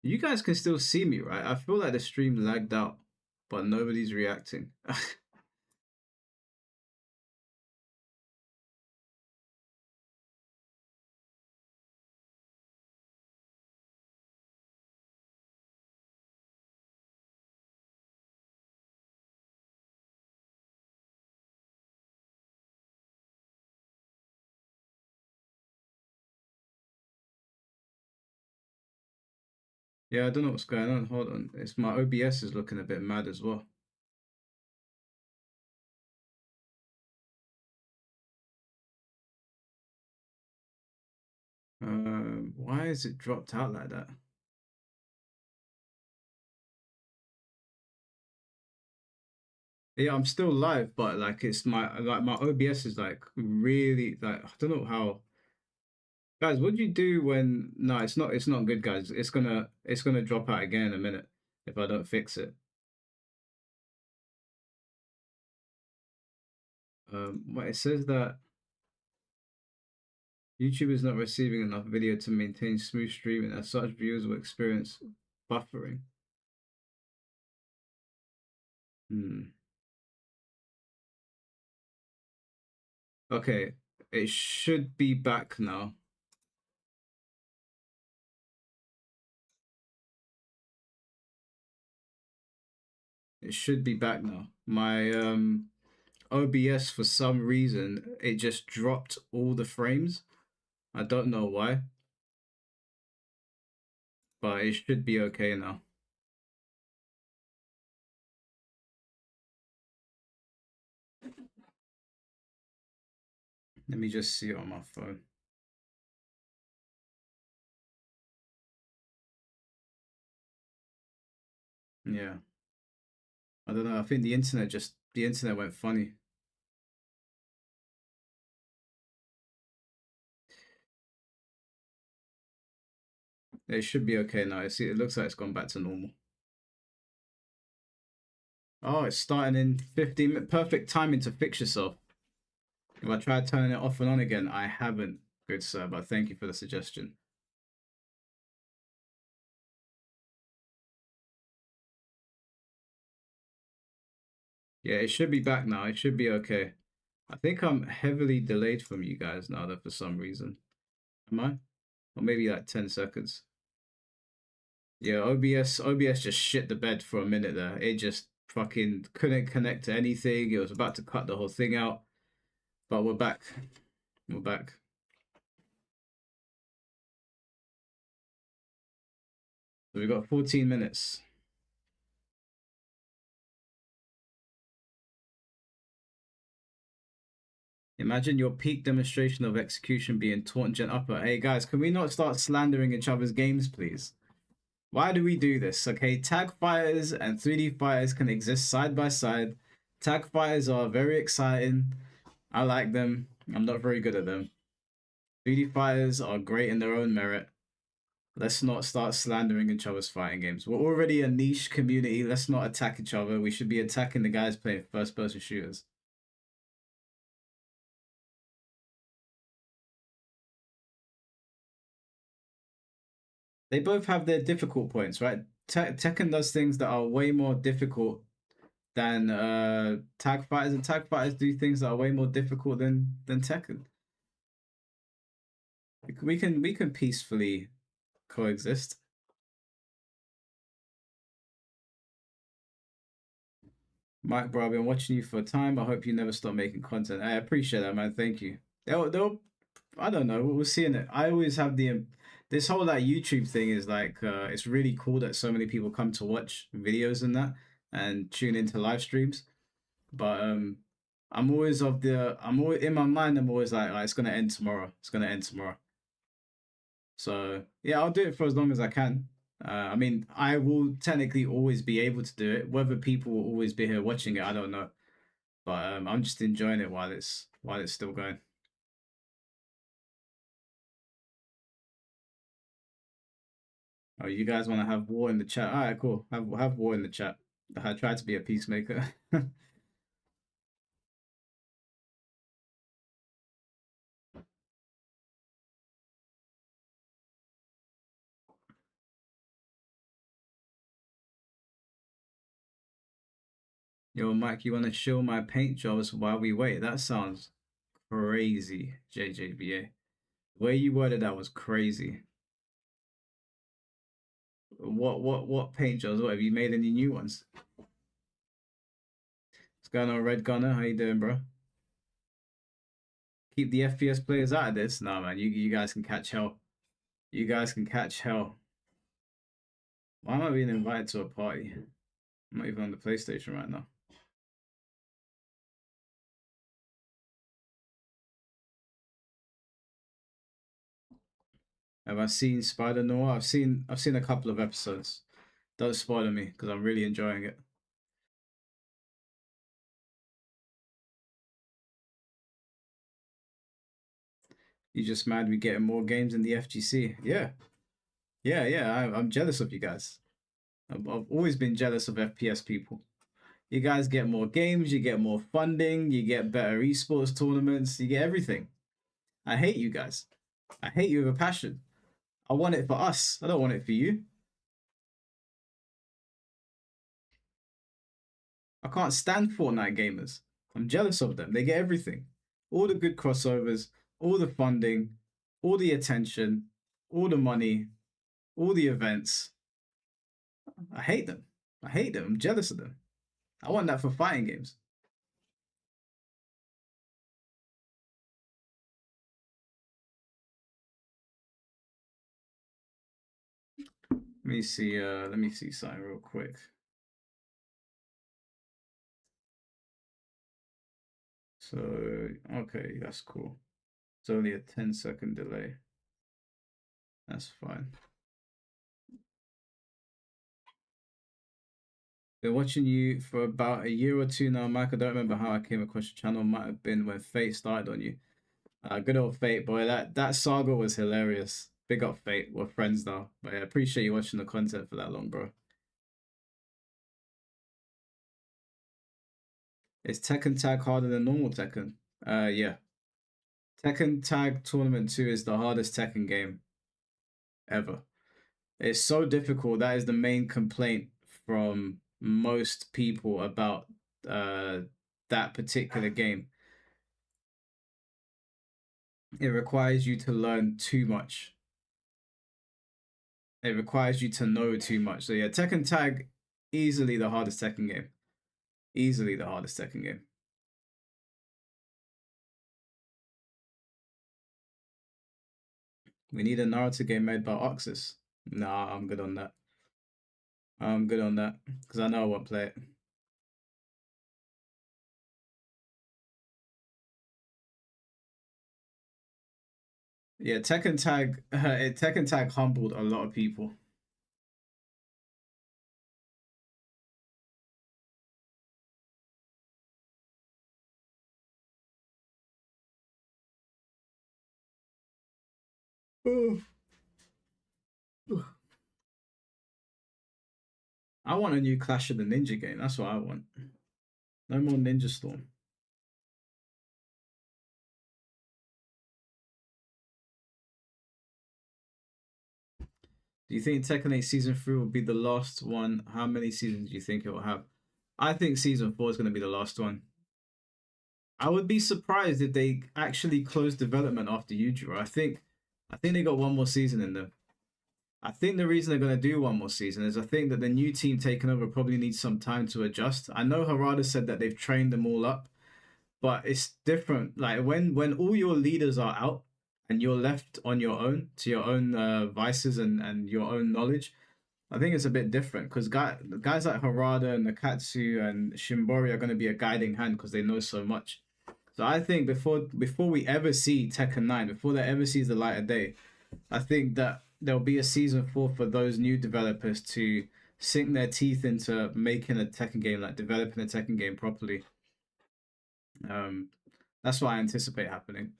You guys can still see me, right? I feel like the stream lagged out, but nobody's reacting. Yeah, I don't know what's going on. Hold on. It's my OBS is looking a bit mad as well. Why is it dropped out like that? Yeah, I'm still live, but like it's my OBS is like really like I don't know how. Guys, what do you do when no, it's not good, guys. It's gonna drop out again in a minute if I don't fix it. What it says that YouTube is not receiving enough video to maintain smooth streaming. As such, viewers will experience buffering. Hmm. Okay, it should be back now. It should be back now. My OBS for some reason it just dropped all the frames. I don't know why, but it should be okay now. Let me just see it on my phone. Yeah. I don't know. I think the internet went funny. It should be okay now. See, it looks like it's gone back to normal. Oh, it's starting in 15 minutes. Perfect timing to fix yourself. If I try turning it off and on again, I haven't, good sir, but thank you for the suggestion. Yeah, it should be back now. It should be okay. I think I'm heavily delayed from you guys now, though, for some reason. Am I? Or maybe like 10 seconds. Yeah, OBS just shit the bed for a minute there. It just fucking couldn't connect to anything. It was about to cut the whole thing out. But we're back. We're back. So we've got 14 minutes. Imagine your peak demonstration of execution being taunt gen upper. Hey guys, can we not start slandering each other's games, please? Why do we do this? Okay, tag fighters and 3D fighters can exist side by side. Tag fighters are very exciting. I like them. I'm not very good at them. 3D fighters are great in their own merit. Let's not start slandering each other's fighting games. We're already a niche community. Let's not attack each other. We should be attacking the guys playing first person shooters. They both have their difficult points, right? Tekken does things that are way more difficult than tag fighters, and tag fighters do things that are way more difficult than Tekken. We can peacefully coexist. Mike, bro, I've been watching you for a time. I hope you never stop making content. I appreciate that, man. Thank you. They'll I don't know. We'll see in it. I always have this whole like YouTube thing is like it's really cool that so many people come to watch videos and that and tune into live streams. But I'm always in my mind. I'm always like, it's gonna end tomorrow. It's gonna end tomorrow. So yeah, I'll do it for as long as I can. I mean, I will technically always be able to do it. Whether people will always be here watching it, I don't know. But I'm just enjoying it while it's still going. Oh, you guys want to have war in the chat? All right, cool. Have war in the chat. I tried to be a peacemaker. Yo, Mike, you want to show my paint jobs while we wait? That sounds crazy, JJBA. The way you worded that was crazy. What paint jobs? What have you made any new ones? What's going on, Red Gunner? How you doing, bro? Keep the FPS players out of this. Nah, man, you guys can catch hell. You guys can catch hell. Why am I being invited to a party? I'm not even on the PlayStation right now. Have I seen Spider Noir? I've seen a couple of episodes. Don't spoil me because I'm really enjoying it. You just mad we getting more games in the FGC? Yeah, yeah. I'm jealous of you guys. I've always been jealous of FPS people. You guys get more games, you get more funding, you get better esports tournaments, you get everything. I hate you guys. I hate you with a passion. I want it for us. I don't want it for you. I can't stand Fortnite gamers. I'm jealous of them. They get everything. All the good crossovers, all the funding, all the attention, all the money, all the events. I hate them. I hate them. I'm jealous of them. I want that for fighting games. Let me see something real quick. So, okay, that's cool. It's only a 10-second delay. That's fine. Been watching you for about a year or two now, Mike. I don't remember how I came across your channel. Might have been when Fate started on you. Good old Fate, boy. That saga was hilarious. Big up Fate. We're friends now. But yeah, appreciate you watching the content for that long, bro. Is Tekken Tag harder than normal Tekken? Yeah. Tekken Tag Tournament 2 is the hardest Tekken game ever. It's so difficult. That is the main complaint from most people about that particular game. It requires you to learn too much. It requires you to know too much. So yeah, Tekken Tag, easily the hardest Tekken game. Easily the hardest Tekken game. We need a Naruto game made by Oxus. Nah, I'm good on that. I'm good on that because I know I won't play it. Yeah, Tekken Tag humbled a lot of people. I want a new Clash of the Ninja game. That's what I want. No more Ninja Storm. Do you think Tekken 8 Season 3 will be the last one? How many seasons do you think it will have? I think Season 4 is going to be the last one. I would be surprised if they actually closed development after Yujiro. I think they got one more season in them. I think the reason they're going to do one more season is I think that the new team taking over probably needs some time to adjust. I know Harada said that they've trained them all up, but it's different. Like when all your leaders are out and you're left on your own to your own vices and your own knowledge, I think it's a bit different because guys like Harada and Nakatsu and Shimbori are going to be a guiding hand because they know so much. So I think before we ever see Tekken 9, before that ever sees the light of day, I think that there'll be a season 4 for those new developers to sink their teeth into making a Tekken game, like developing a Tekken game properly. That's what I anticipate happening.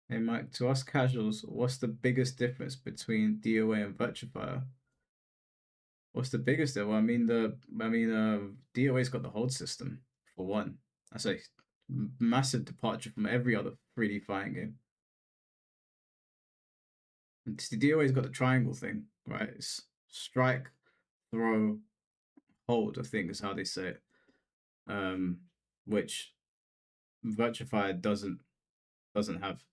Hey Mike, to us casuals, what's the biggest difference between DOA and Virtufier? What's the biggest there? Well, DOA's got the hold system for one. That's a massive departure from every other 3D fighting game. And the DOA's got the triangle thing, right? It's strike, throw, hold, I think is how they say it. Which Virtufier doesn't have.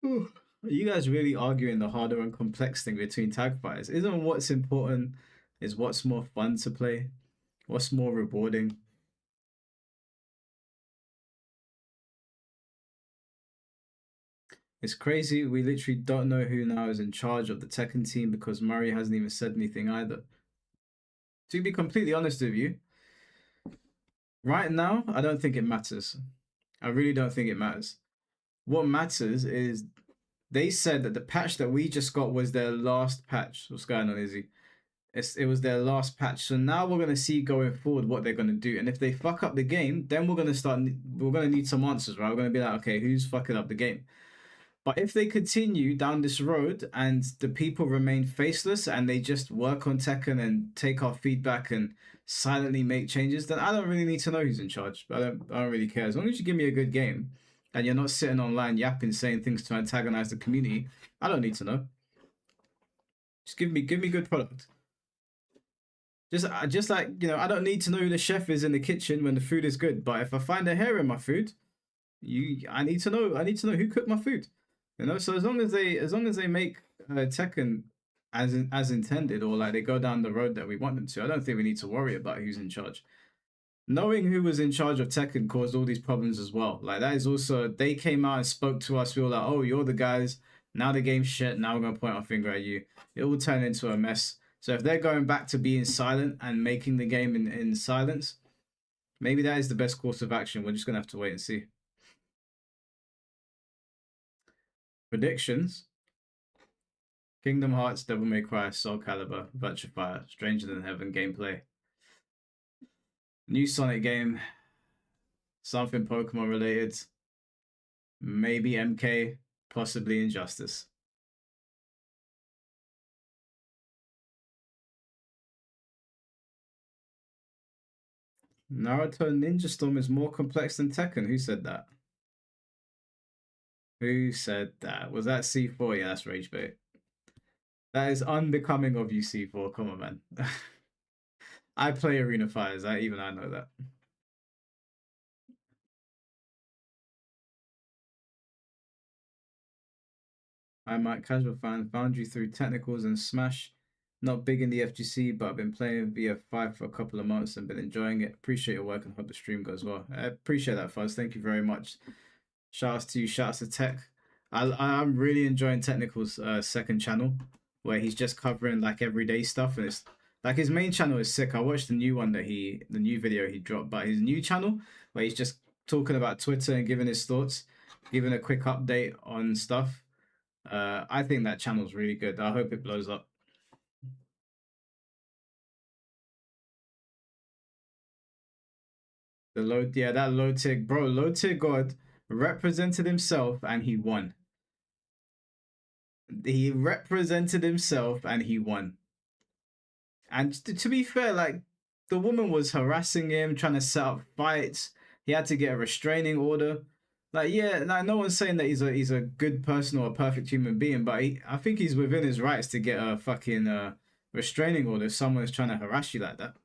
Are you guys really arguing the harder and complex thing between tag fighters? Isn't what's important is what's more fun to play? What's more rewarding? It's crazy. We literally don't know who now is in charge of the Tekken team because Murray hasn't even said anything either. To be completely honest with you, Right now, I don't think it matters. I really don't think it matters. What matters is they said that the patch that we just got was their last patch. What's going on, Izzy? It was their last patch. So now we're gonna see going forward what they're gonna do. And if they fuck up the game, then we're gonna start. We're gonna need some answers, right? We're gonna be like, okay, who's fucking up the game? But if they continue down this road and the people remain faceless and they just work on Tekken and take our feedback and silently make changes, then I don't really need to know who's in charge. I don't really care. As long as you give me a good game and you're not sitting online yapping, saying things to antagonize the community, I don't need to know. Just give me good product. Just like, you know, I don't need to know who the chef is in the kitchen when the food is good. But if I find a hair in my food, I need to know. I need to know who cooked my food. You know, so as long as they make Tekken as intended, or like they go down the road that we want them to, I don't think we need to worry about who's in charge. Knowing who was in charge of Tekken caused all these problems as well. Like that is also, they came out and spoke to us. We were like, oh, you're the guys. Now the game's shit. Now we're gonna point our finger at you. It will turn into a mess. So if they're going back to being silent and making the game in silence, maybe that is the best course of action. We're just gonna have to wait and see. Predictions: Kingdom Hearts, Devil May Cry, Soul Calibur, Virtua Fire, Stranger Than Heaven gameplay. New Sonic game, something Pokemon related, maybe MK, possibly Injustice. Naruto Ninja Storm is more complex than Tekken. Who said that? Who said that? Was that C4? Yeah, that's Rage Bait. That is unbecoming of you, C4. Come on, man. I play Arena Fighters. I know that. I might casual fan found you through technicals and Smash. Not big in the FGC, but I've been playing VF5 for a couple of months and been enjoying it. Appreciate your work and hope the stream goes well. I appreciate that, Fuzz. Thank you very much. Shouts to you. Shouts to Tech. I'm really enjoying Technical's second channel, where he's just covering like everyday stuff, and it's like his main channel is sick. I watched the new video he dropped, but his new channel where he's just talking about Twitter and giving his thoughts, giving a quick update on stuff. I think that channel's really good. I hope it blows up. That low tier, bro, low tier god represented himself and he won. He represented himself and he won. And to be fair, like the woman was harassing him, trying to set up fights. He had to get a restraining order. Like, yeah, like no one's saying that he's a good person or a perfect human being, but I think he's within his rights to get a fucking restraining order if someone's trying to harass you like that.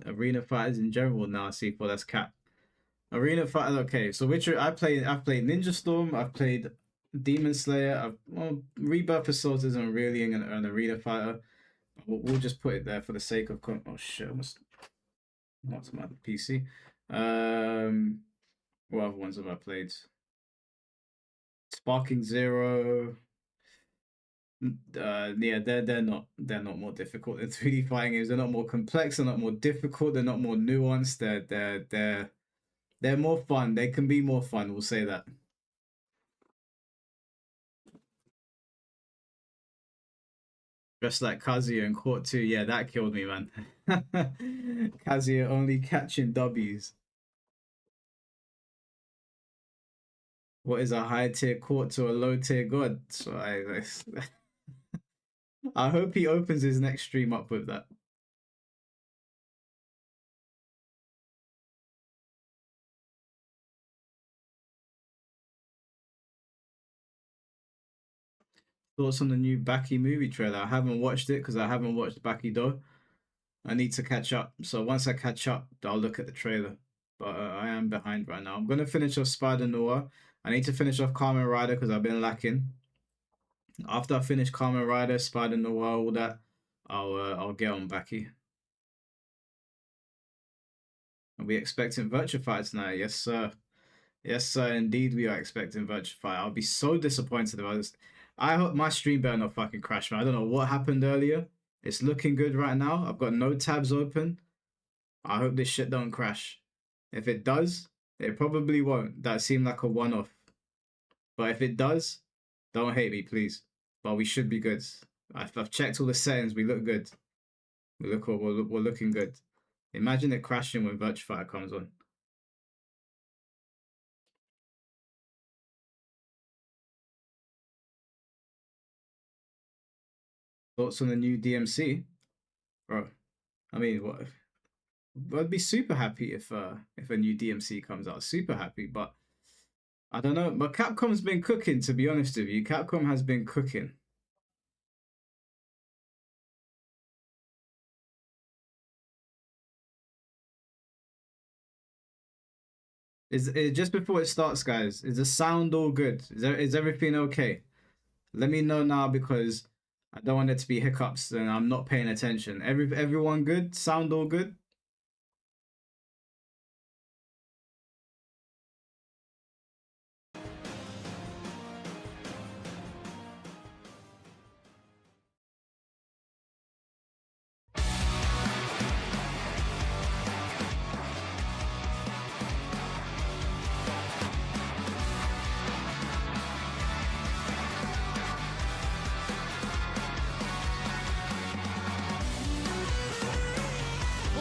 Arena fighters in general now, see, well, that's cap. Arena fighter. Okay, so which I've played Ninja Storm. I've played Demon Slayer. Rebirth Assault isn't really an arena fighter. We'll just put it there for the sake of. Oh shit! What's my PC? What other ones have I played? Sparking Zero. Yeah, they're not more difficult than 3D fighting games. They're not more complex. They're not more difficult. They're not more nuanced. They're more fun. They can be more fun. We'll say that. Just like Kazuya in Court 2. Yeah, that killed me, man. Kazuya only catching W's. What is a high tier court to a low tier god? So I hope he opens his next stream up with that. Thoughts on the new Baki movie trailer? I haven't watched it because I haven't watched Baki Do. I need to catch up. So once I catch up, I'll look at the trailer. But I am behind right now. I'm gonna finish off Spider Noir. I need to finish off Kamen Rider because I've been lacking. After I finish Kamen Rider, Spider Noir, all that, I'll get on Baki. Are we expecting Virtuify tonight? Yes, sir. Yes, sir. Indeed, we are expecting Virtuify. I'll be so disappointed about this. I hope my stream better not fucking crash, man. I don't know what happened earlier. It's looking good right now. I've got no tabs open. I hope this shit don't crash. If it does, it probably won't. That seemed like a one-off. But if it does, don't hate me, please. But we should be good. I've checked all the settings. We look good. We're looking good. Imagine it crashing when Virtuify comes on. Thoughts on the new DMC, bro? I mean, what? I'd be super happy if a new DMC comes out. Super happy, but I don't know. But Capcom's been cooking, to be honest with you. Capcom has been cooking. Is it just before it starts, guys? Is the sound all good? Is everything okay? Let me know now because I don't want there to be hiccups and I'm not paying attention. Everyone good? Sound all good?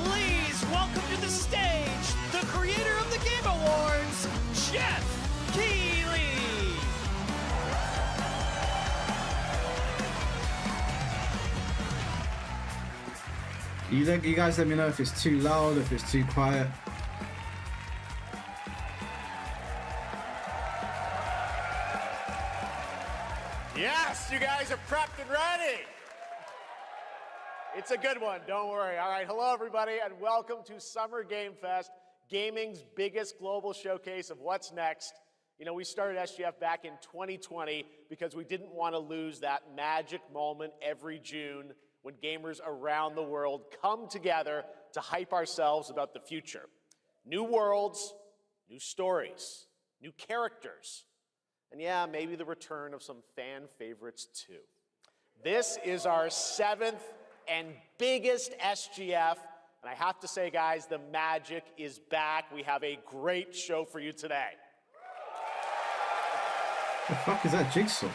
Please welcome to the stage the creator of the Game Awards, Jeff Keighley. You guys let me know if it's too loud, if it's too quiet. Yes, you guys are prepped and ready. It's a good one, don't worry. All right, hello everybody and welcome to Summer Game Fest, gaming's biggest global showcase of what's next. You know, we started SGF back in 2020 because we didn't want to lose that magic moment every June when gamers around the world come together to hype ourselves about the future. New worlds, new stories, new characters, and yeah, maybe the return of some fan favorites too. This is our 7th and biggest SGF, and I have to say, guys, the magic is back. We have a great show for you today. The fuck is that Jigsaw?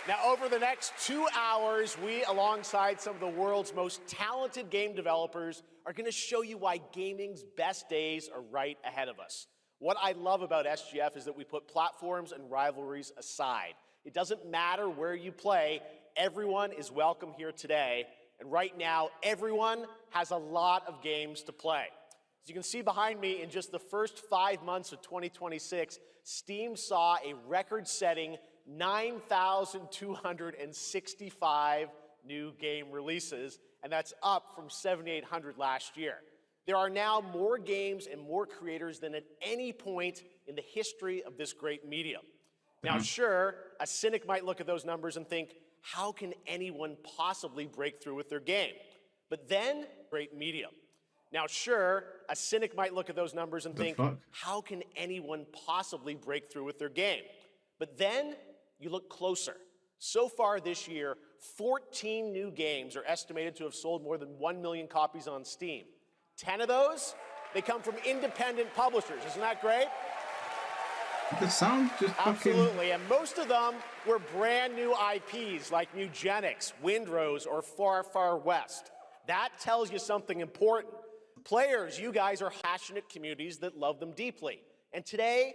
Now, over the next 2 hours, we, alongside some of the world's most talented game developers, are going to show you why gaming's best days are right ahead of us. What I love about SGF is that we put platforms and rivalries aside. It doesn't matter where you play, everyone is welcome here today. And right now, everyone has a lot of games to play. As you can see behind me, in just the first 5 months of 2026, Steam saw a record-setting 9,265 new game releases, and that's up from 7,800 last year. There are now more games and more creators than at any point in the history of this great medium. Now, sure, a cynic might look at those numbers and think, how can anyone possibly break through with their game? But then, great medium. Now, sure, a cynic might look at those numbers and think, how can anyone possibly break through with their game? But then, you look closer. So far this year, 14 new games are estimated to have sold more than 1 million copies on Steam. 10 of those, they come from independent publishers. Isn't that great? The sound just fucking... Absolutely, and most of them were brand new IPs like Mugenics, Windrose, or Far Far West. That tells you something important. Players, you guys are passionate communities that love them deeply. And today,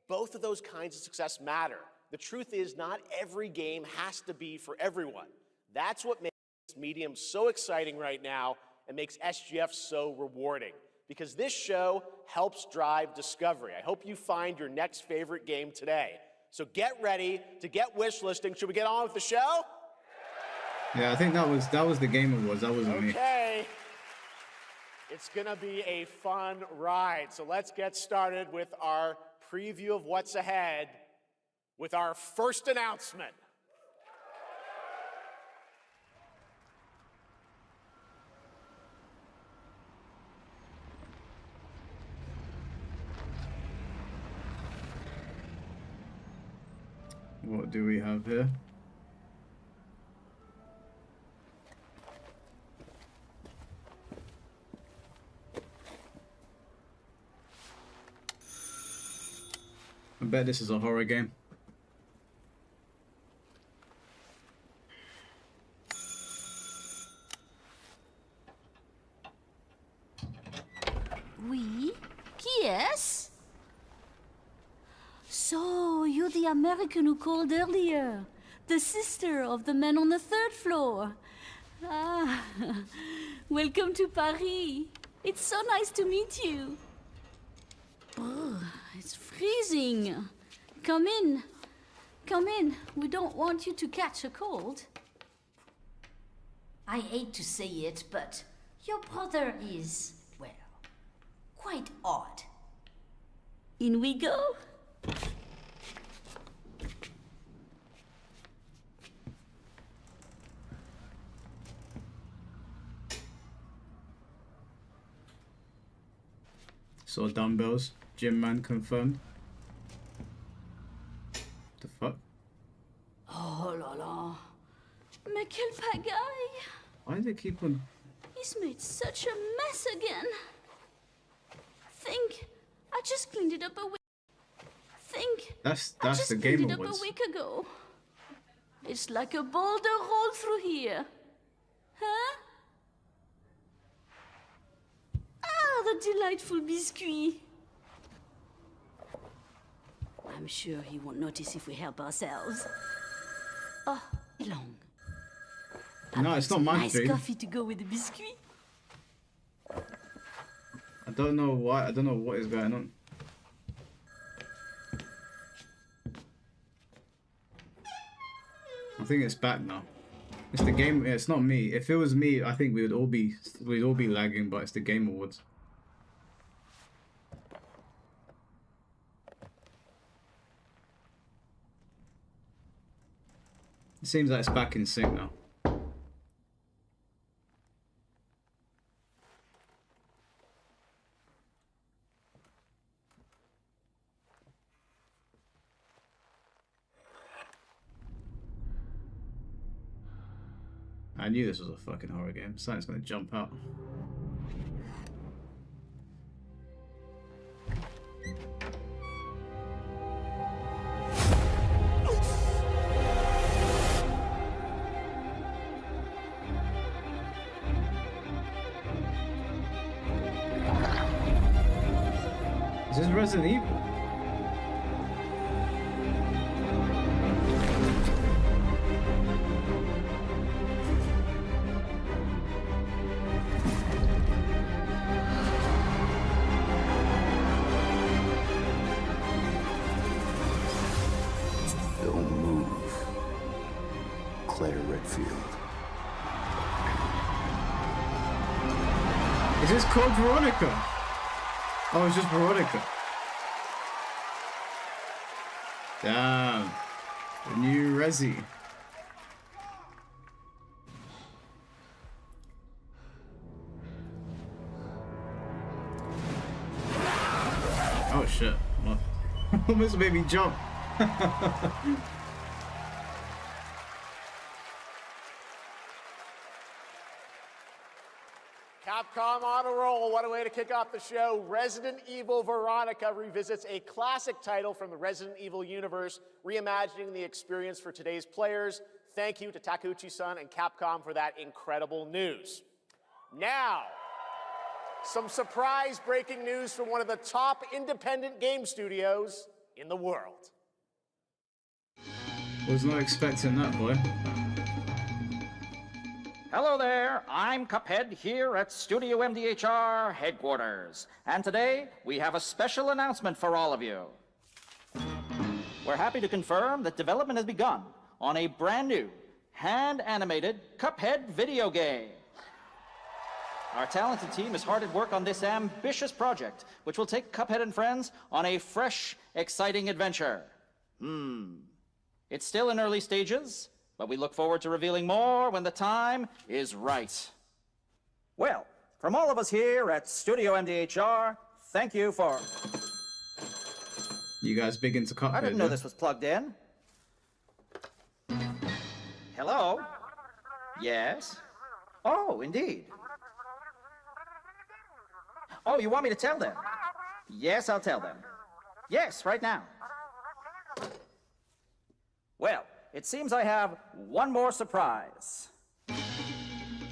both of those kinds of success matter. The truth is, not every game has to be for everyone. That's what makes this medium so exciting right now and makes SGF so rewarding. Because this show helps drive discovery. I hope you find your next favorite game today. So get ready to get wishlisting. Should we get on with the show? Yeah, I think that was the Game Awards. That wasn't me. Okay. It's gonna be a fun ride. So let's get started with our preview of what's ahead with our first announcement. What do we have here? I bet this is a horror game. Oui? Qui est-ce? So, you're the American who called earlier. The sister of the man on the 3rd floor. Ah, welcome to Paris. It's so nice to meet you. Brr, it's freezing. Come in. Come in. We don't want you to catch a cold. I hate to say it, but your brother is, well, quite odd. In we go. So dumbbells. Gym man confirmed. The fuck? Oh la la. Mais quelle pagaille! Why do they keep on... He's made such a mess again. Think, I just cleaned it up a week. Think, That's I just the cleaned Game it up a Awards. week ago. It's like a boulder rolled through here. Huh? Ah, the delightful biscuit. I'm sure he won't notice if we help ourselves. Oh, long. No, it's not my Nice food. coffee to go with the biscuit. I don't know why. I don't know what is going on. I think it's back now. It's the game. It's not me. If it was me, I think we'd all be lagging. But it's the Game Awards. It seems like it's back in sync now. I knew this was a fucking horror game. Something's gonna jump out. Is this Resident Evil? Don't move. Claire Redfield. Is this called Veronica? Oh, it's just Veronica. Damn. The new Resi. Oh shit. Well, almost made me jump. Capcom on a roll. What a way to kick off the show. Resident Evil Veronica revisits a classic title from the Resident Evil universe, reimagining the experience for today's players. Thank you to Takeuchi-san and Capcom for that incredible news. Now, some surprise breaking news from one of the top independent game studios in the world. Was not expecting that, boy. Hello there, I'm Cuphead here at Studio MDHR headquarters. And today, we have a special announcement for all of you. We're happy to confirm that development has begun on a brand new, hand-animated Cuphead video game. Our talented team is hard at work on this ambitious project, which will take Cuphead and friends on a fresh, exciting adventure. It's still in early stages, but we look forward to revealing more when the time is right. Well, from all of us here at Studio MDHR, thank you for... You guys big into Cuphead? I didn't know yeah? this was plugged in. Hello? Yes? Oh, indeed. Oh, you want me to tell them? Yes, I'll tell them. Yes, right now. Well, it seems I have one more surprise.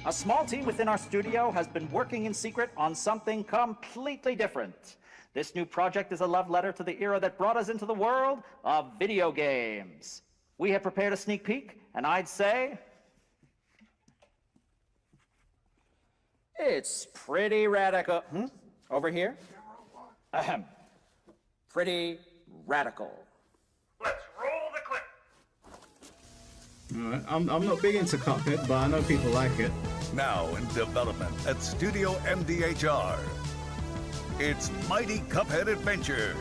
A small team within our studio has been working in secret on something completely different. This new project is a love letter to the era that brought us into the world of video games. We have prepared a sneak peek, and I'd say it's pretty radical. Over here? Ahem. Pretty radical. Let's roll the clip. Alright, I'm not big into Cuphead, but I know people like it. Now in development at Studio MDHR. It's Mighty Cuphead Adventure.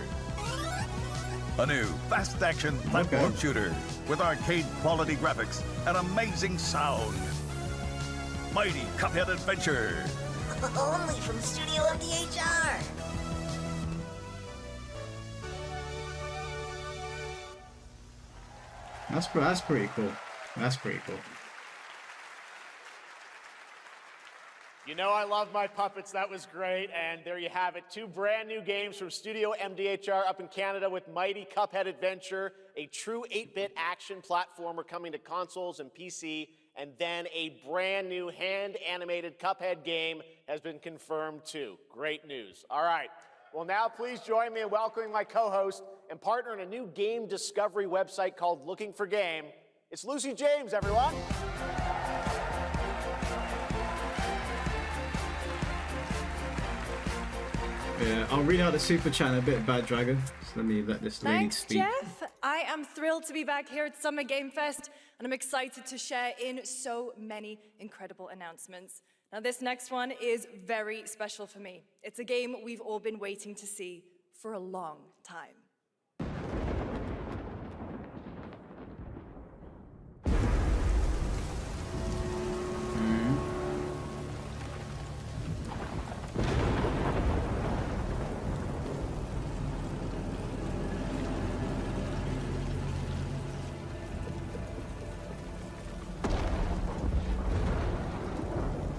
A new fast-action platform shooter with arcade-quality graphics and amazing sound. Mighty Cuphead Adventure. Only from Studio MDHR. That's pretty cool. That's pretty cool. You know I love my puppets. That was great. And there you have it. 2 brand new games from Studio MDHR up in Canada with Mighty Cuphead Adventure, a true 8-bit action platformer coming to consoles and PC, and then a brand new hand-animated Cuphead game has been confirmed too. Great news. All right. Well, now please join me in welcoming my co-host and partner in a new game discovery website called Looking for Game. It's Lucy James, everyone. Yeah, I'll read out the super chat in a bit, Bad Dragon. So let this lady Thanks, speak. Jeff. I am thrilled to be back here at Summer Game Fest, and I'm excited to share in so many incredible announcements. Now, this next one is very special for me. It's a game we've all been waiting to see for a long time.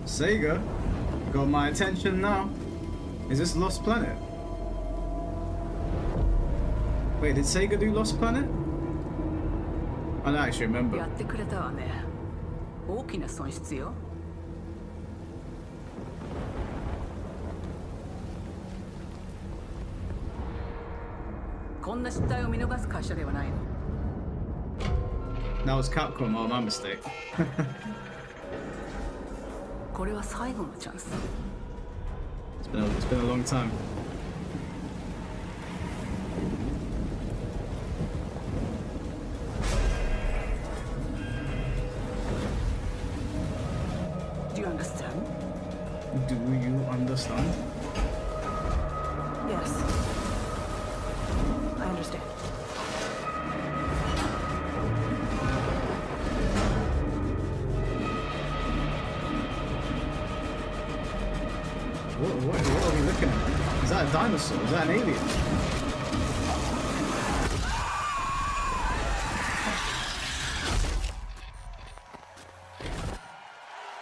Sega got my attention now. Is this Lost Planet? Wait, did Sega do Lost Planet? I don't actually remember. やってくれたわね。大きな損失よ。こんな失態を見逃す会社ではないの。That was Capcom, oh, my mistake. これは最後のチャンス。It's been a long time. Do you understand? Do you understand? Yes. I understand. What are we looking at? Is that a dinosaur? Is that an alien?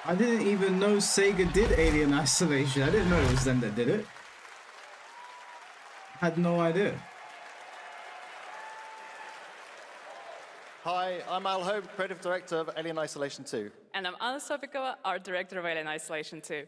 I didn't even know Sega did Alien Isolation. I didn't know it was them that did it. Had no idea. Hi, I'm Al Hope, Creative Director of Alien Isolation 2. And I'm Anna Sovikova, Art Director of Alien Isolation 2.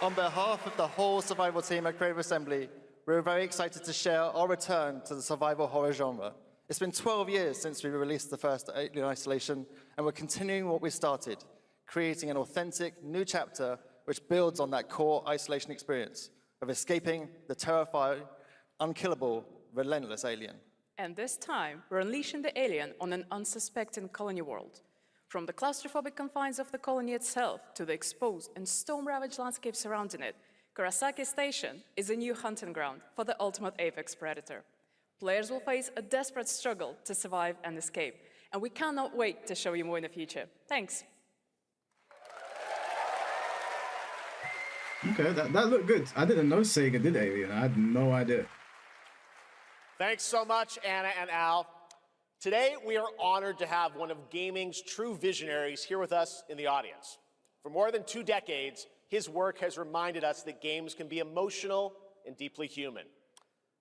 On behalf of the whole survival team at Creative Assembly, we're very excited to share our return to the survival horror genre. It's been 12 years since we released the first Alien Isolation, and we're continuing what we started, creating an authentic new chapter which builds on that core isolation experience of escaping the terrifying, unkillable, relentless alien. And this time, we're unleashing the alien on an unsuspecting colony world. From the claustrophobic confines of the colony itself to the exposed and storm-ravaged landscape surrounding it, Kurosaki Station is a new hunting ground for the ultimate apex predator. Players will face a desperate struggle to survive and escape, and we cannot wait to show you more in the future. Thanks. Okay, that looked good. I didn't know Sega did Alien. I had no idea. Thanks so much, Anna and Al. Today, we are honored to have one of gaming's true visionaries here with us in the audience. For more than 2 decades, his work has reminded us that games can be emotional and deeply human.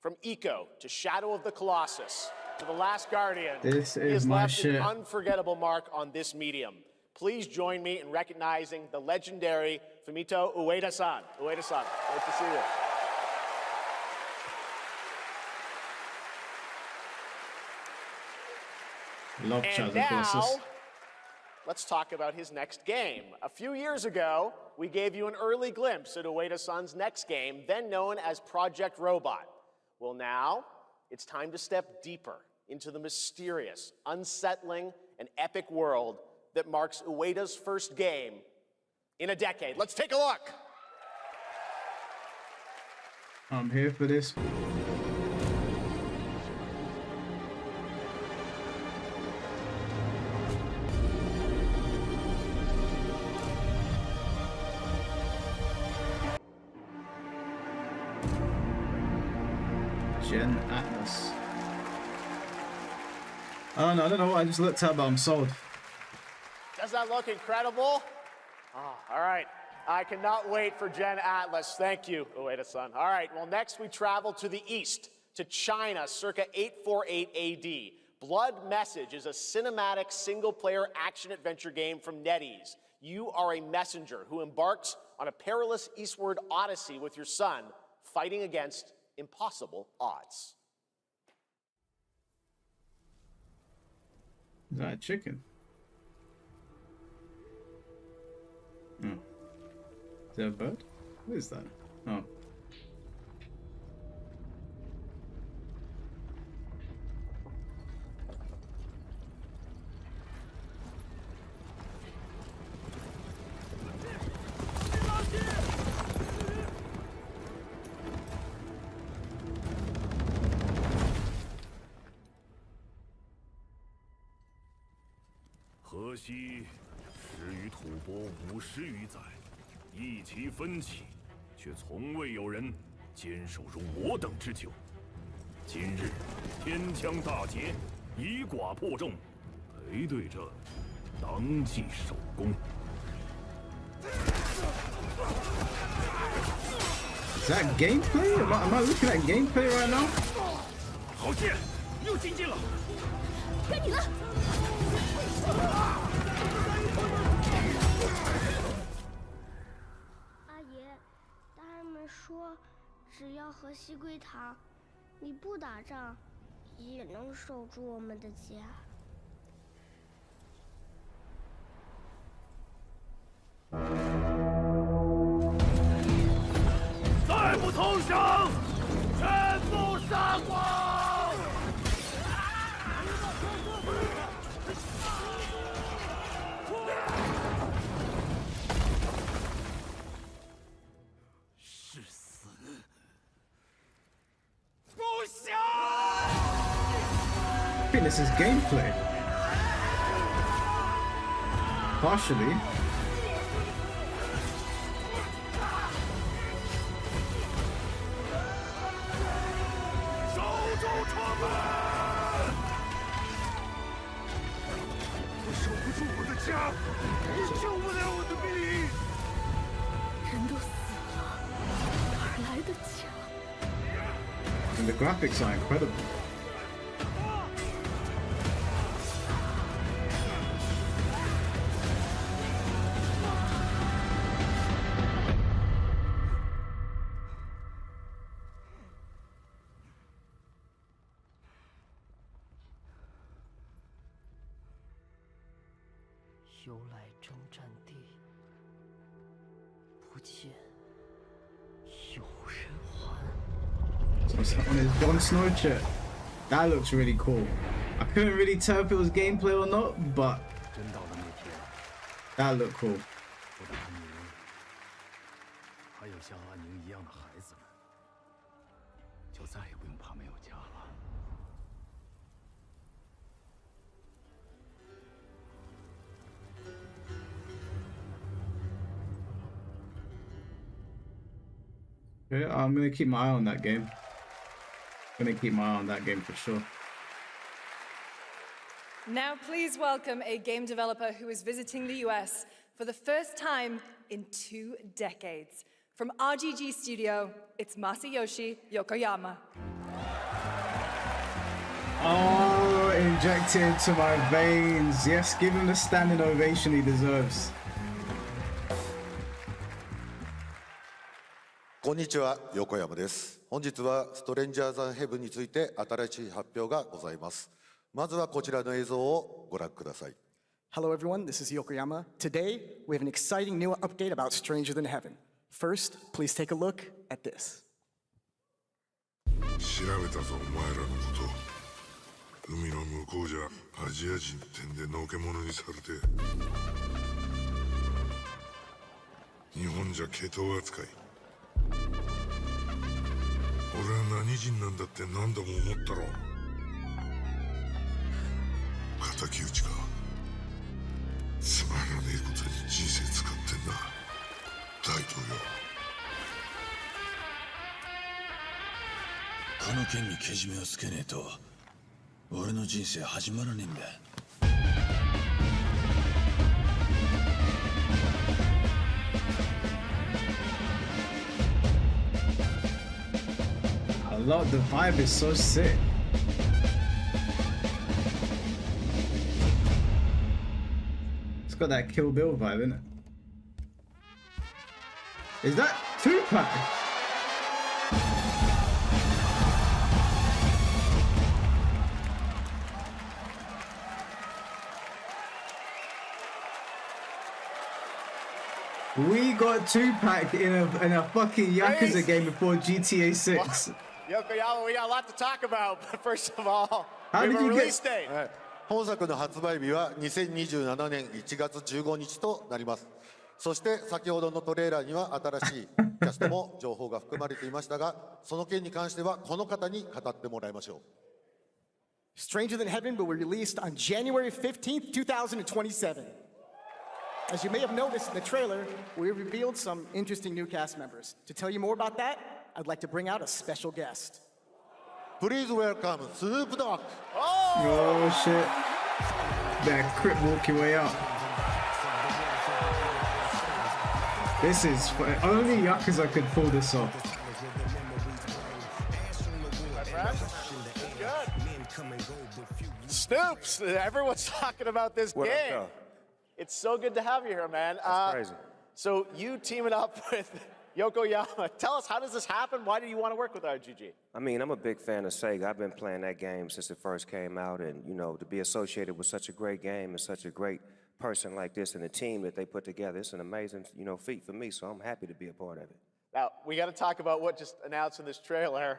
From Eco to Shadow of the Colossus to The Last Guardian, This he is has my left shit. an unforgettable mark on this medium. Please join me in recognizing the legendary Fumito Ueda-san. Ueda-san, great to see you. Love And Shadow now, Colossus. let's talk about his next game. A few years ago, we gave you an early glimpse at Ueda-san's next game, then known as Project Robot. Well, now, it's time to step deeper into the mysterious, unsettling, and epic world that marks Ueda's first game in a decade. Let's take a look. I'm here for this. Gen Atlas. Oh no, I don't know what I just looked at, but I'm sold. Does that look incredible? Oh, all right. I cannot wait for Gen Atlas. Thank you, Ueda-san. All right, well, next we travel to the east, to China, circa 848 AD. Blood Message is a cinematic single-player action-adventure game from NetEase. You are a messenger who embarks on a perilous eastward odyssey with your son, fighting against impossible odds. Is that a chicken? Oh. Is that a bird? What is that? Oh. Is that gameplay? Am I looking at gameplay right now? 好剑，又进击了。该你了。阿爷，大人们说，只要和西归堂，你不打仗，也能守住我们的家。再不投降，全部杀光！是死！不行！ I think this is gameplay. Partially. And the graphics are incredible. So it's on his Jon Snow chip. That looks really cool. I couldn't really tell if it was gameplay or not, but that looked cool. 还有像安宁一样的孩子们，就再也不用怕没有家了。Okay, I'm gonna keep my eye on that game. Gonna keep my eye on that game for sure. Now please welcome a game developer who is visiting the US for the first time in 2 decades. From RGG Studio, it's Masayoshi Yokoyama. Oh, injected to my veins. Yes, give him the standing ovation he deserves. こんにちは、横山です。本日はストレンジャーズ・ヘブンについて新しい発表がございます。まずはこちらの映像をご覧ください。Hello everyone, this is Yokoyama. Today, we have an exciting new update about Stranger Than Heaven. First, please take a look at this. 調べたぞ、お前らのこと。海の向こうじゃアジア人ってんでのけ者にされて、日本じゃ毛頭扱い。俺は何人なんだって何度も思ったろ。敵討ちか。つまらねえことに人生使ってんだ、大統領。この件にけじめをつけねえと俺の人生始まらねえんだ。I love the vibe is so sick. It's got that Kill Bill vibe, isn't it? Is that Tupac? We got Tupac in a fucking Yakuza game before GTA 6. Yokoyama, we got a lot to talk about, but first of all, How we did have a you release get- date. 本作の発売日は2027年1月15日となります。そして先ほどのトレーラーには新しいキャストも情報が含まれていましたが、その件に関してはこの方に語ってもらいましょう。Stranger Than Heaven will be released on January 15th, 2027. As you may have noticed in the trailer, we revealed some interesting new cast members. To tell you more about that, I'd like to bring out a special guest. Please welcome Snoop Dogg. Oh shit. That crip walk your way out. This is only Yakuza could pull this off. Snoops, everyone's talking about this What game. up, It's so good to have you here, man. That's crazy. So you teaming up with Yokoyama. Tell us, how does this happen? Why do you want to work with RGG? I mean, I'm a big fan of Sega. I've been playing that game since it first came out, and you know, to be associated with such a great game and such a great person like this and the team that they put together, it's an amazing, you know, feat for me. So I'm happy to be a part of it. Now, we got to talk about what just announced in this trailer.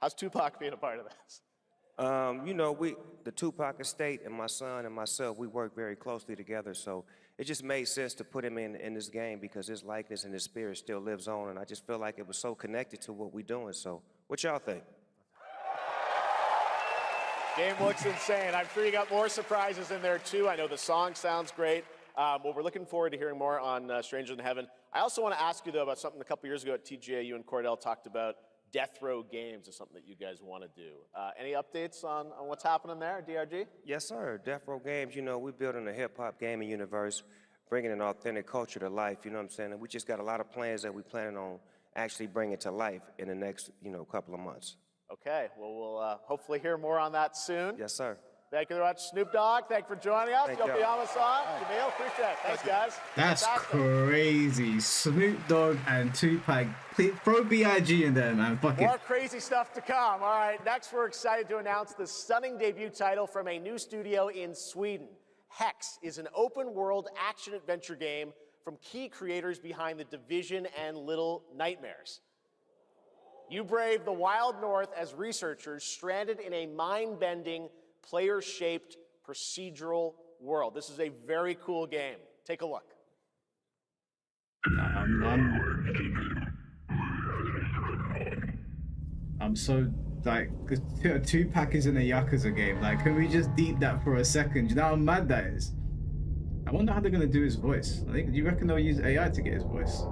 How's Tupac being a part of this? You know, the Tupac estate and my son and myself, we work very closely together. So it just made sense to put him in this game because his likeness and his spirit still lives on. And I just feel like it was so connected to what we're doing. So what y'all think? Game looks insane. I'm sure you got more surprises in there too. I know the song sounds great. Well, we're looking forward to hearing more on Stranger Than Heaven. I also want to ask you though about something a couple years ago at TGA. You and Cordell talked about Death Row Games is something that you guys want to do. Any updates on what's happening there, DRG? Yes, sir. Death Row Games, you know, we're building a hip-hop gaming universe, bringing an authentic culture to life, you know what I'm saying? And we just got a lot of plans that we're planning on actually bringing to life in the next, you know, couple of months. Okay, well, we'll hopefully hear more on that soon. Yes, sir. Thank you very much, Snoop Dogg. Thank you for joining us. Thank you. Yokoyama-san, Jamil, appreciate it. Thanks, guys. That's Fantastic. crazy. Snoop Dogg and Tupac. Please throw B.I.G. in there, man. Fuck it. More crazy stuff to come. All right, next we're excited to announce the stunning debut title from a new studio in Sweden. Hex is an open-world action-adventure game from key creators behind The Division and Little Nightmares. You brave the wild north as researchers stranded in a mind-bending, player-shaped procedural world. This is a very cool game. Take a look. I'm so like Tupac is in a Yakuza game. Like, can we just deep that for a second? You know how mad that is? I wonder how they're gonna do his voice. Do you reckon they'll use AI to get his voice?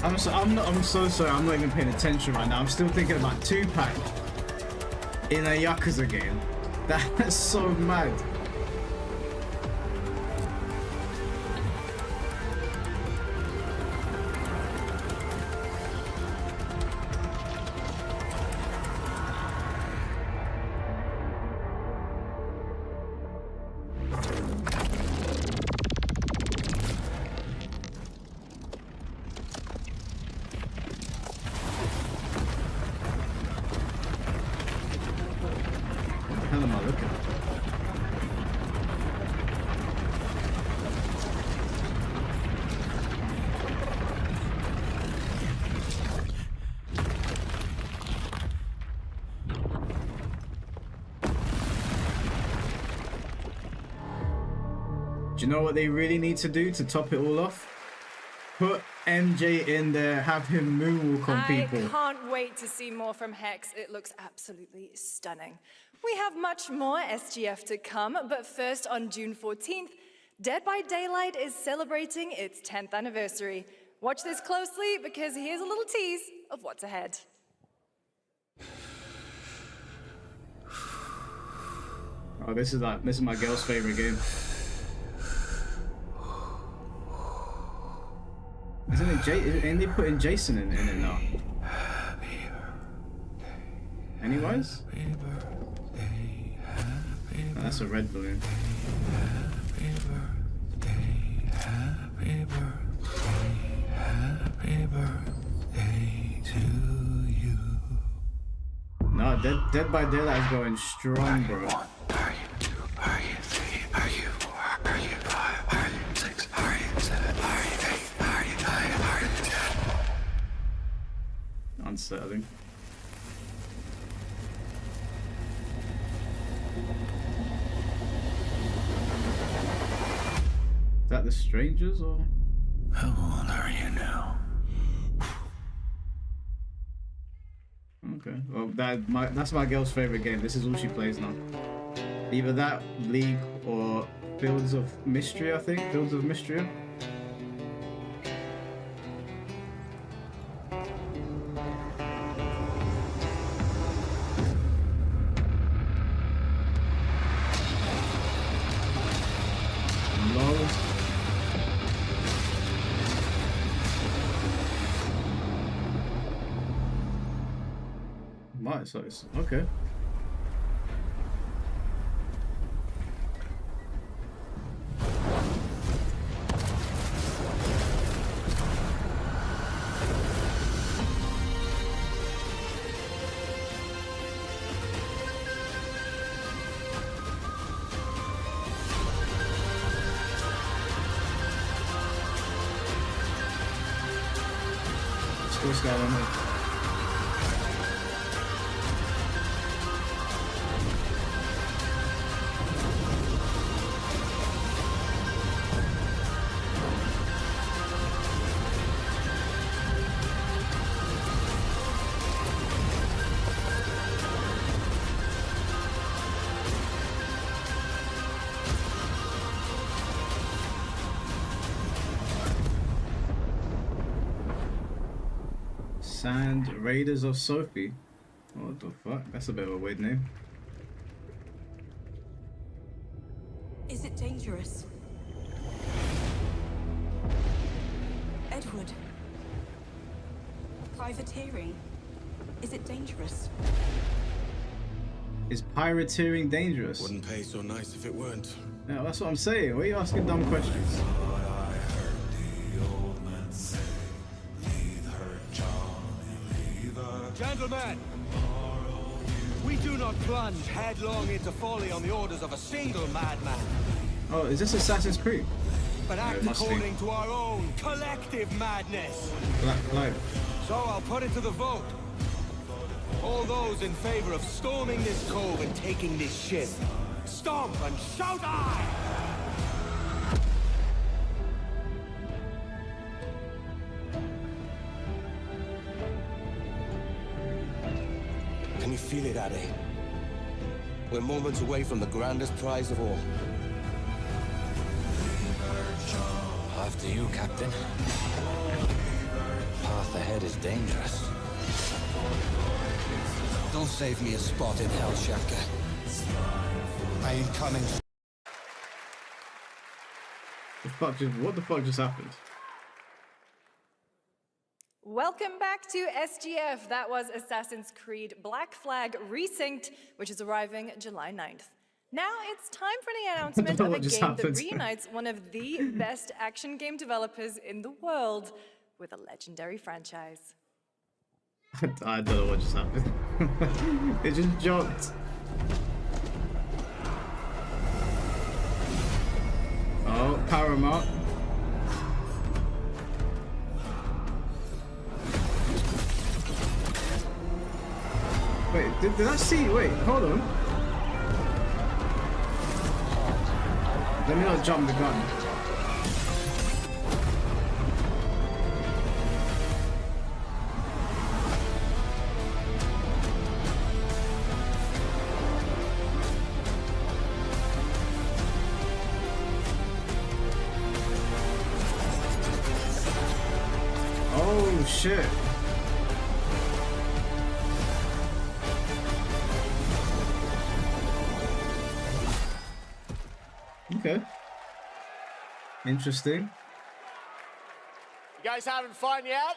I'm so sorry. I'm not even paying attention right now. I'm still thinking about Tupac in a Yakuza game. That's so mad. What am I looking at? Do you know what they really need to do to top it all off? Put MJ in there, have him moonwalk on people. I can't wait to see more from Hex. It looks absolutely stunning. We have much more SGF to come, but first on June 14th, Dead by Daylight is celebrating its 10th anniversary. Watch this closely because here's a little tease of what's ahead. Oh, this is my girl's favorite game. Isn't it ain't they putting Jason in it now? Anyways? Oh, that's a red balloon. Happy birthday to you. No, Dead by Daylight is going strong, bro. 1, are you 2, are you 3, are you 4, are you 5, are you 6, are you 7, are you 8, are you 9, are you 10? Unsettling. Is that the strangers or? How old are you now? Okay, well that's my girl's favorite game. This is all she plays now. Either that, League, or Fields of Mystery, I think. Fields of Mystery. Might, so it's okay. Still sky on here. Sand Raiders of Sophie. What the fuck? That's a bit of a weird name. Is it dangerous? Edward. Privateering. Is it dangerous? Is pirateering dangerous? Wouldn't pay so nice if it weren't. Yeah, that's what I'm saying. Why are you asking dumb questions? Gentlemen, we do not plunge headlong into folly on the orders of a single madman, Oh, is this Assassin's Creed? but act it must be. according to our own collective madness. Black Flag. So I'll put it to the vote. All those in favor of storming this cove and taking this ship, stomp and shout aye! Can you feel it, Addy? We're moments away from the grandest prize of all. After you, Captain. Path path ahead is dangerous. Don't save me a spot in hell, Shaka. I ain't coming. What the fuck just happened? Welcome back to SGF. That was Assassin's Creed Black Flag Resynced, which is arriving July 9th. Now it's time for the announcement of a game that reunites one of the best action game developers in the world with a legendary franchise. I don't know what just happened. It just jumped. Oh, Paramount. Wait, did I see? Wait, hold on. Let me not jump the gun. Oh shit. Okay. Interesting. You guys having fun yet?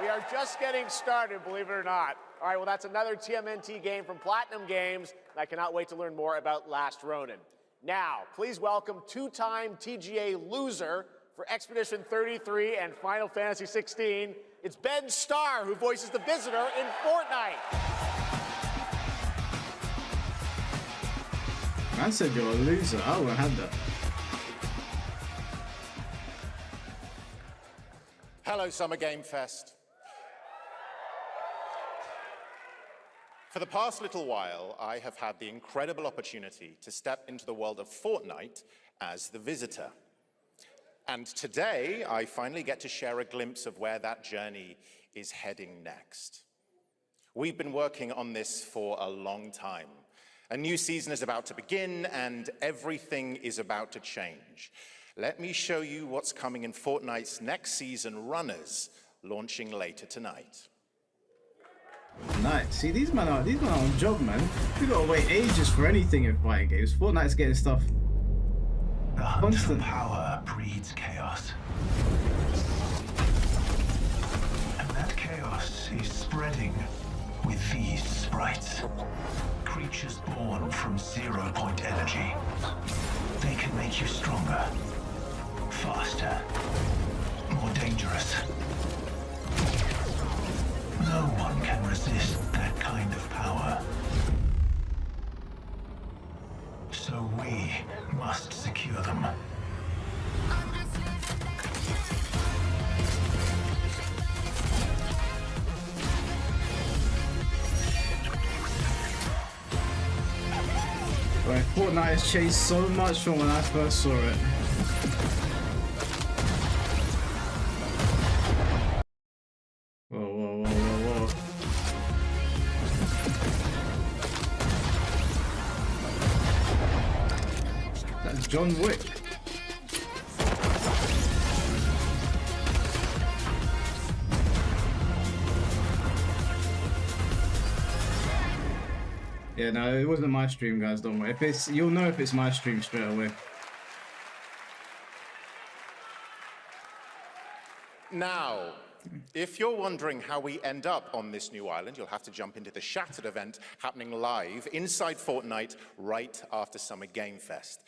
We are just getting started, believe it or not. All right, well, that's another TMNT game from Platinum Games, and I cannot wait to learn more about Last Ronin. Now, please welcome two-time TGA loser for Expedition 33 and Final Fantasy 16. It's Ben Starr, who voices the Visitor in Fortnite. I said you're a loser. I would have had that. Hello, Summer Game Fest. For the past little while, I have had the incredible opportunity to step into the world of Fortnite as the Visitor. And today, I finally get to share a glimpse of where that journey is heading next. We've been working on this for a long time. A new season is about to begin, and everything is about to change. Let me show you what's coming in Fortnite's next season, Runners, launching later tonight. Nice. See, these men are on job, man. We gotta wait ages for anything in fighting games. Fortnite's getting stuff. The hunt for power breeds chaos. And that chaos is spreading with these sprites. Creatures born from 0-point energy. They can make you stronger, faster, more dangerous. No one can resist that kind of power. So we must secure them. Right, Fortnite has changed so much from when I first saw it. Whoa, whoa, whoa, whoa, whoa. That's John Wick. Yeah, no, it wasn't my stream, guys. Don't worry. If it's, you'll know if it's my stream straight away. Now, if you're wondering how we end up on this new island, you'll have to jump into the Shattered event happening live inside Fortnite right after Summer Game Fest.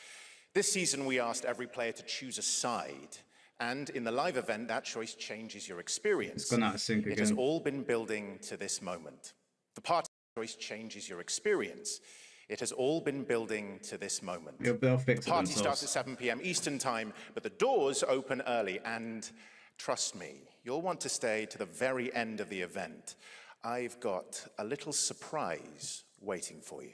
This season, we asked every player to choose a side. And in the live event, that choice changes your experience. It's gone out of sync again. It has all been building to this moment. The party choice changes your experience. It has all been building to this moment. They'll fix the party starts at 7 p.m. Eastern Time, but the doors open early, and trust me, you'll want to stay to the very end of the event. I've got a little surprise waiting for you.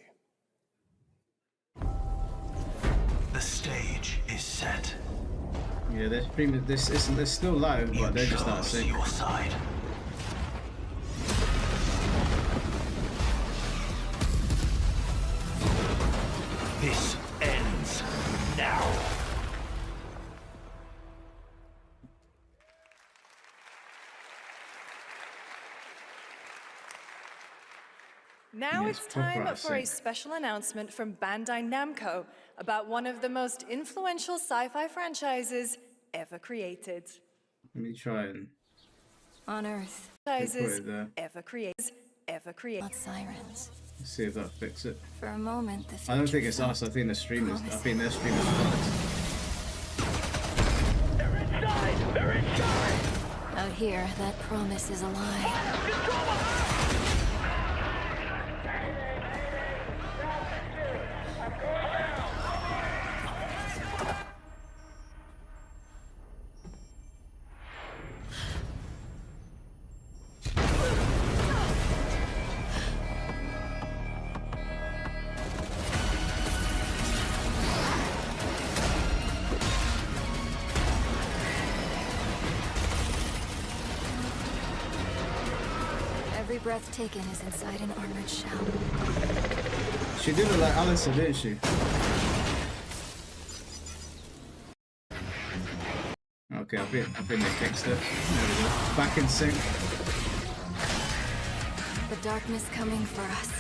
The stage is set. Yeah, they're streaming. This isn't. They're still live, but they're just out of sync. Your side. This ends now. Now Yeah, it's it's proper time out of for a sync. special announcement from Bandai Namco about one of the most influential sci-fi franchises ever created. Let me try and On Earth. put Franchises it there. ever created. Not sirens. Let's see if that fixes it. For a moment, the I don't future think it's us. I think the streamers. I think their streamers fucked. They're inside! They're inside! Out here, that promise is a lie. Every breath taken is inside an armored shell. She did it like Alison, didn't she? Okay, I think they fixed it. There we go. Back in sync. The darkness coming for us.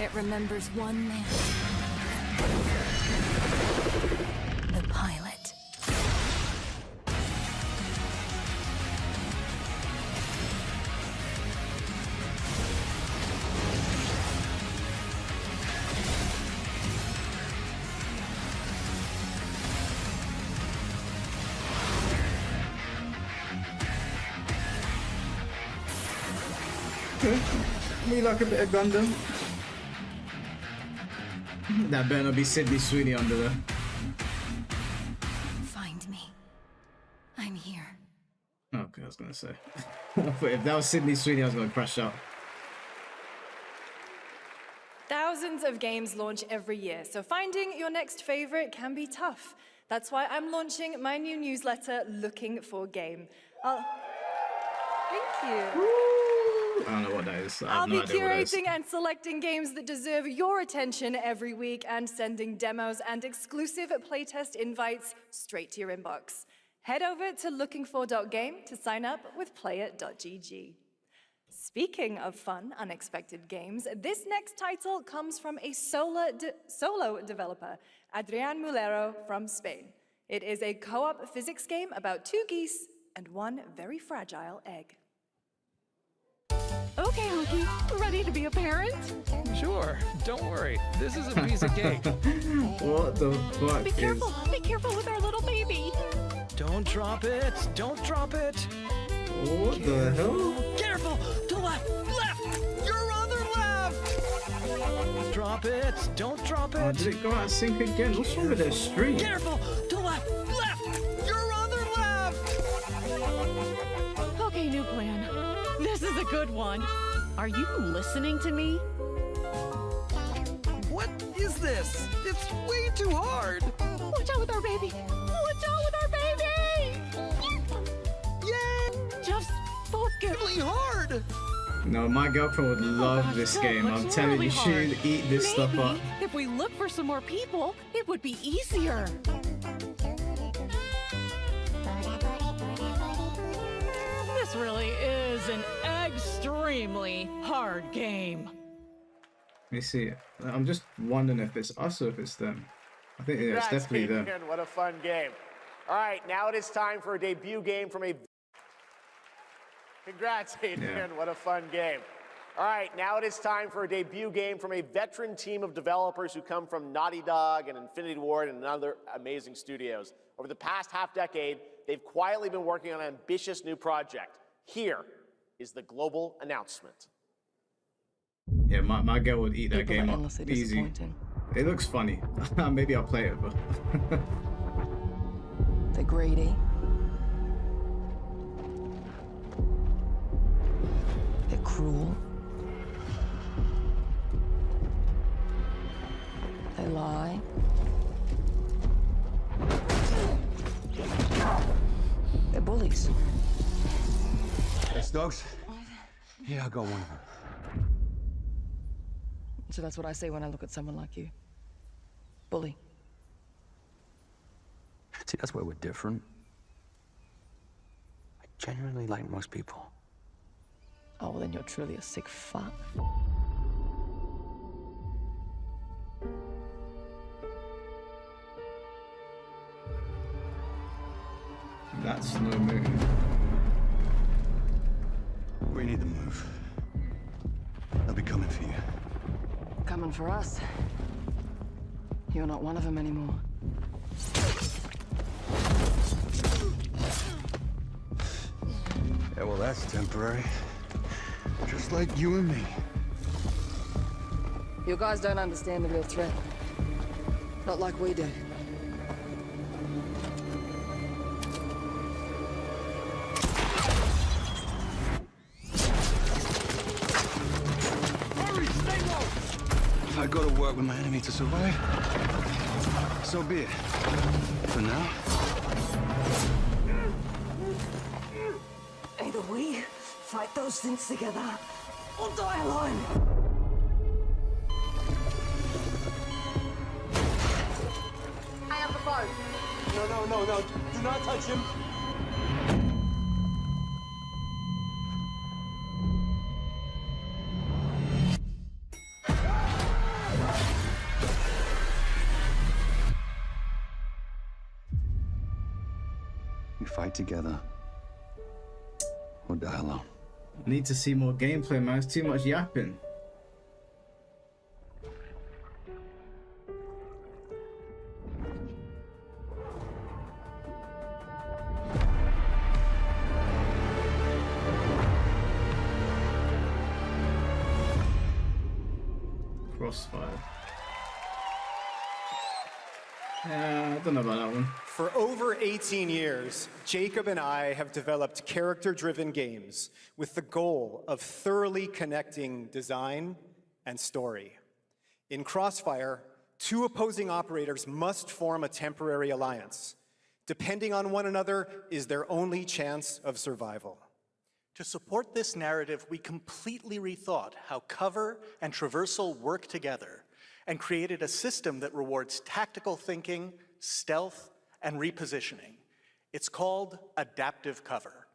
It remembers one man. The pilot. Me like a bit of Gundam. That better not be Sydney Sweeney under there. Find me. I'm here. Okay, I was gonna say. If that was Sydney Sweeney, I was gonna crash out. Thousands of games launch every year, so finding your next favorite can be tough. That's why I'm launching my new newsletter, Looking for Game. Thank you. I don't know what that is. I have I'll no be idea what that is. curating and selecting games that deserve your attention every week and sending demos and exclusive playtest invites straight to your inbox. Head over to lookingfor.game to sign up with playit.gg. Speaking of fun, unexpected games, this next title comes from a solo developer, Adrian Mulero from Spain. It is a co-op physics game about two geese and one very fragile egg. Okay, Honky, ready to be a parent? Sure, don't worry. This is a piece of cake. What the fuck? Be careful with our little baby. Don't drop it. Don't drop it. What the hell? Careful! To left! Left! Your other left! Drop it! Don't drop it! Oh, did it go out of sync again? What's wrong with their stream? Careful! To left! Left! Your other left! Okay, new plan. This is a good one. Are you listening to me? What is this? It's way too hard! Watch out with our baby! Watch out with our baby! Yay! Just focus. Really hard! No, my girlfriend would love this game. I'm telling you, she'd eat this stuff up. If we look for some more people, it would be easier. This really is an extremely hard game. Let me see. I'm just wondering if it's us or if it's them. I think yeah, it's Congrats, definitely them. Adrian. What a fun game. All right, now it is time for a debut game from a... Congrats, Adrian. Yeah. What a fun game. All right, now it is time for a debut game from a veteran team of developers who come from Naughty Dog and Infinity Ward and other amazing studios. Over the past half-decade, they've quietly been working on an ambitious new project. Here is the global announcement. Yeah, my girl would eat that game up easy. It looks funny. Maybe I'll play it, but... They're greedy. They're cruel. They lie. They're bullies. Hey, Stokes? Yeah, I got one of them. So that's what I say when I look at someone like you. Bully. See, that's where we're different. I genuinely like most people. Oh, well, then you're truly a sick fuck. That's no moon. We need to move. They'll be coming for you. Coming for us. You're not one of them anymore. Yeah, well, that's temporary. Just like you and me. You guys don't understand the real threat. Not like we do. If I go to work with my enemy to survive, so be it. For now. Either we fight those things together, or die alone. I have the phone. No. Do not touch him. We fight together, or die alone. Need to see more gameplay, man. It's too much yapping. Crossfire. I don't know about that one. For over 18 years, Jacob and I have developed character-driven games with the goal of thoroughly connecting design and story. In Crossfire, two opposing operators must form a temporary alliance. Depending on one another is their only chance of survival. To support this narrative, we completely rethought how cover and traversal work together and created a system that rewards tactical thinking, stealth, and repositioning. It's called adaptive cover.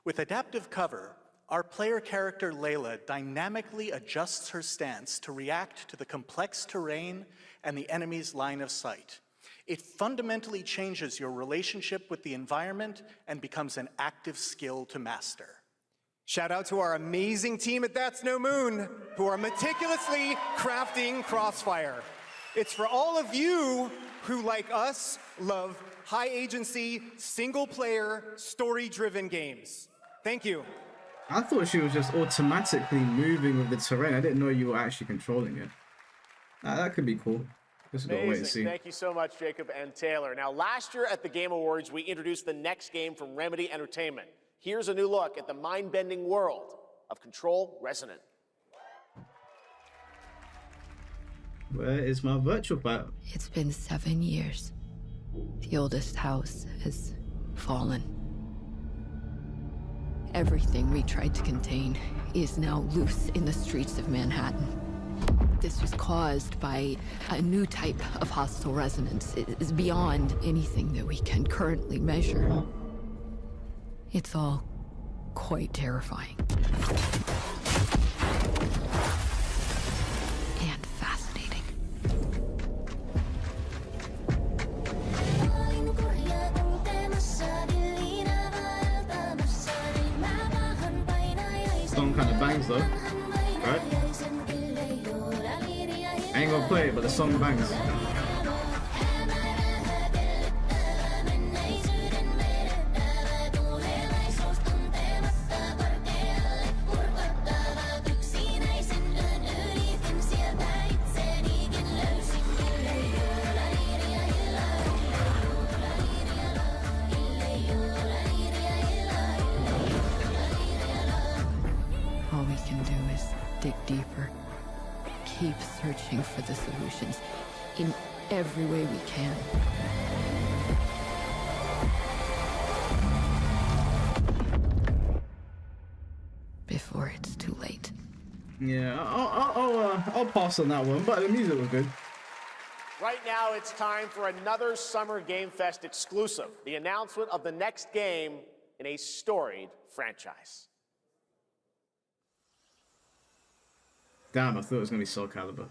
With adaptive cover, our player character Layla dynamically adjusts her stance to react to the complex terrain and the enemy's line of sight. It fundamentally changes your relationship with the environment and becomes an active skill to master. Shout out to our amazing team at That's No Moon, who are meticulously crafting Crossfire. It's for all of you who, like us, love high-agency, single-player, story-driven games. Thank you. I thought she was just automatically moving with the terrain. I didn't know you were actually controlling it. That could be cool. Just gotta wait and see. Thank you so much, Jacob and Taylor. Now, last year at the Game Awards, we introduced the next game from Remedy Entertainment. Here's a new look at the mind-bending world of Control Resonant. Where is my virtual fighter? It's been 7 years. The oldest house has fallen. Everything we tried to contain is now loose in the streets of Manhattan. This was caused by a new type of hostile resonance. It is beyond anything that we can currently measure. It's all quite terrifying. And fascinating. Song kind of bangs though, right? I ain't gonna play it, but the song bangs. All we can do is dig deeper. Keep searching for the solutions in every way we can. Before it's too late. Yeah, I'll pass on that one, but the music was good. Right now, it's time for another Summer Game Fest exclusive, the announcement of the next game in a storied franchise. Damn, I thought it was gonna be Soul Calibur.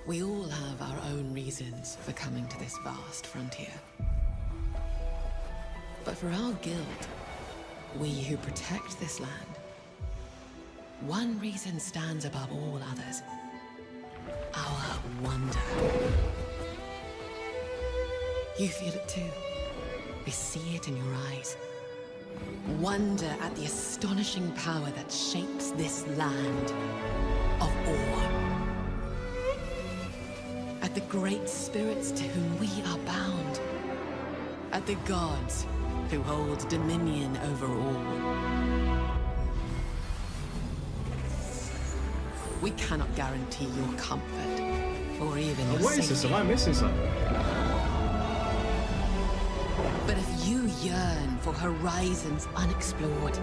We all have our own reasons for coming to this vast frontier. But for our guild, we who protect this land, one reason stands above all others. Our wonder. You feel it too. We see it in your eyes. Wonder at the astonishing power that shapes this land of awe. At the great spirits to whom we are bound. At the gods who hold dominion over all. We cannot guarantee your comfort, or even your What is this? safety. Am I missing something? But if you yearn for horizons unexplored,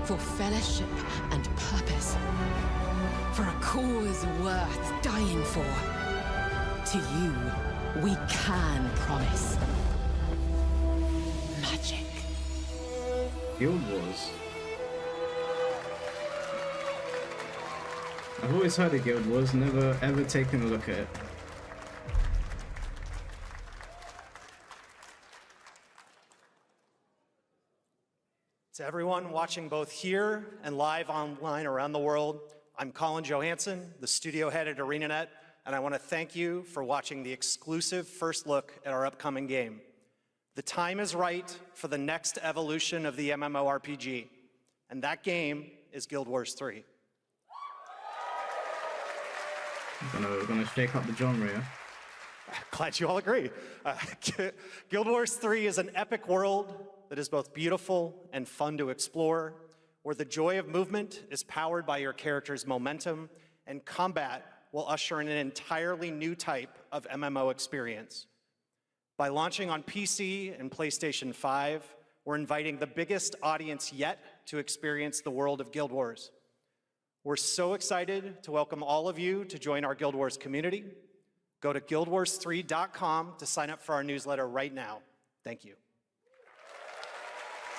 for fellowship and purpose, for a cause worth dying for, to you, we can promise magic. Guild Wars. I've always heard of Guild Wars, never ever taken a look at it. To everyone watching both here and live online around the world, I'm Colin Johansson, the studio head at ArenaNet, and I want to thank you for watching the exclusive first look at our upcoming game. The time is right for the next evolution of the MMORPG, and that game is Guild Wars 3. Gonna shake up the genre, yeah? Glad you all agree. Guild Wars 3 is an epic world that is both beautiful and fun to explore, where the joy of movement is powered by your character's momentum, and combat will usher in an entirely new type of MMO experience. By launching on PC and PlayStation 5, we're inviting the biggest audience yet to experience the world of Guild Wars. We're so excited to welcome all of you to join our Guild Wars community. Go to guildwars3.com to sign up for our newsletter right now. Thank you.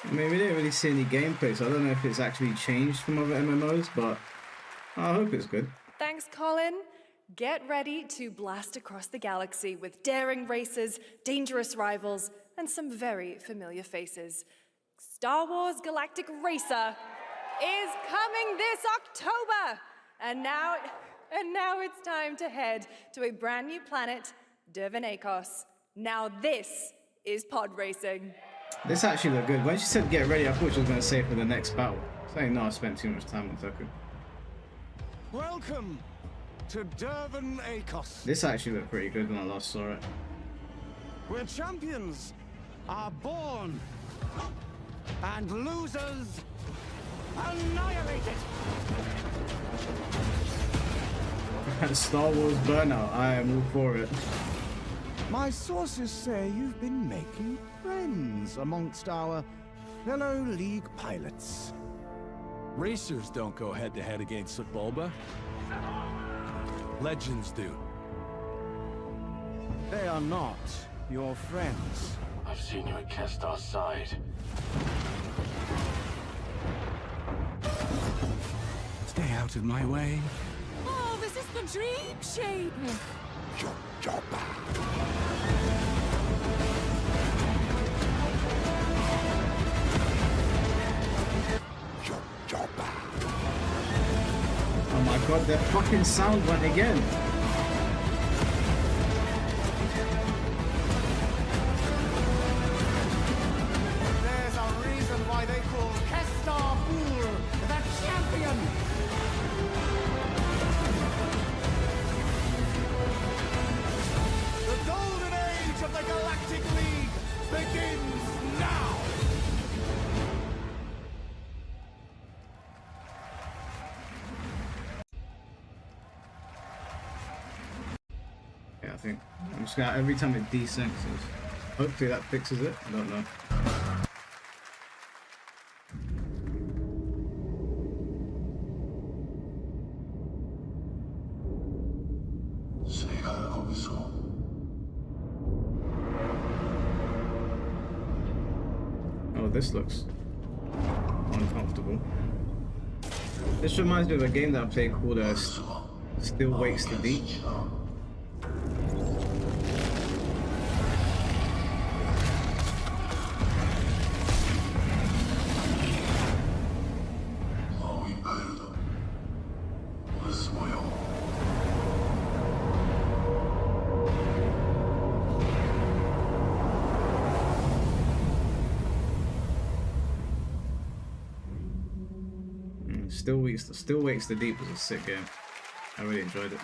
I mean, we didn't really see any gameplay, so I don't know if it's actually changed from other MMOs, but I hope it's good. Thanks, Colin. Get ready to blast across the galaxy with daring races, dangerous rivals, and some very familiar faces. Star Wars Galactic Racer is coming this October! And now it's time to head to a brand new planet, Dervanakos. Now this is pod racing. This actually looked good. When she said get ready, I thought she was going to say for the next battle. Saying no, I spent too much time on Tucker. Welcome to Dervanakos, This actually looked pretty good when I last saw it. where champions are born and losers annihilated. Star Wars Burnout, I am all for it. My sources say you've been making friends amongst our fellow League pilots. Racers don't go head-to-head against Bulba. Legends do. They are not your friends. I've seen you at Kestar's side. Stay out of my way. Oh, this is the dream shape! Oh my god, their fucking sound went again. There's a reason why they call Kestar Pool the champion. The golden age of the Galactic League begins now. Yeah, I think I'm just gonna, every time it desyncs, hopefully that fixes it. I don't know. Oh, this looks uncomfortable. This reminds me of a game that I played called Still Wakes the Deep. Still Wakes the Deep was a sick game. I really enjoyed it.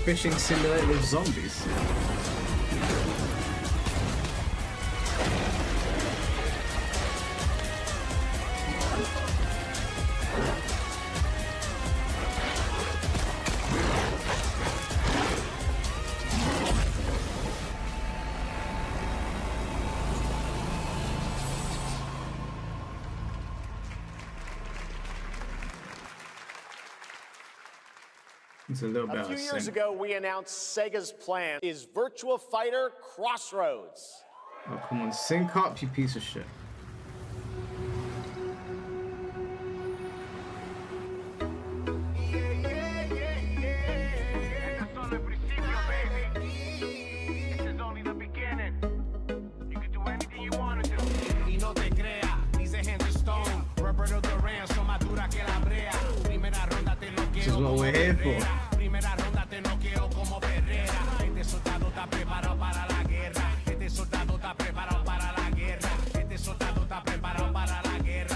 Fishing simulator with zombies. A few years ago, we announced Sega's plan is Virtua Fighter Crossroads. Oh, come on, sync up, you piece of shit. This is what we're here for.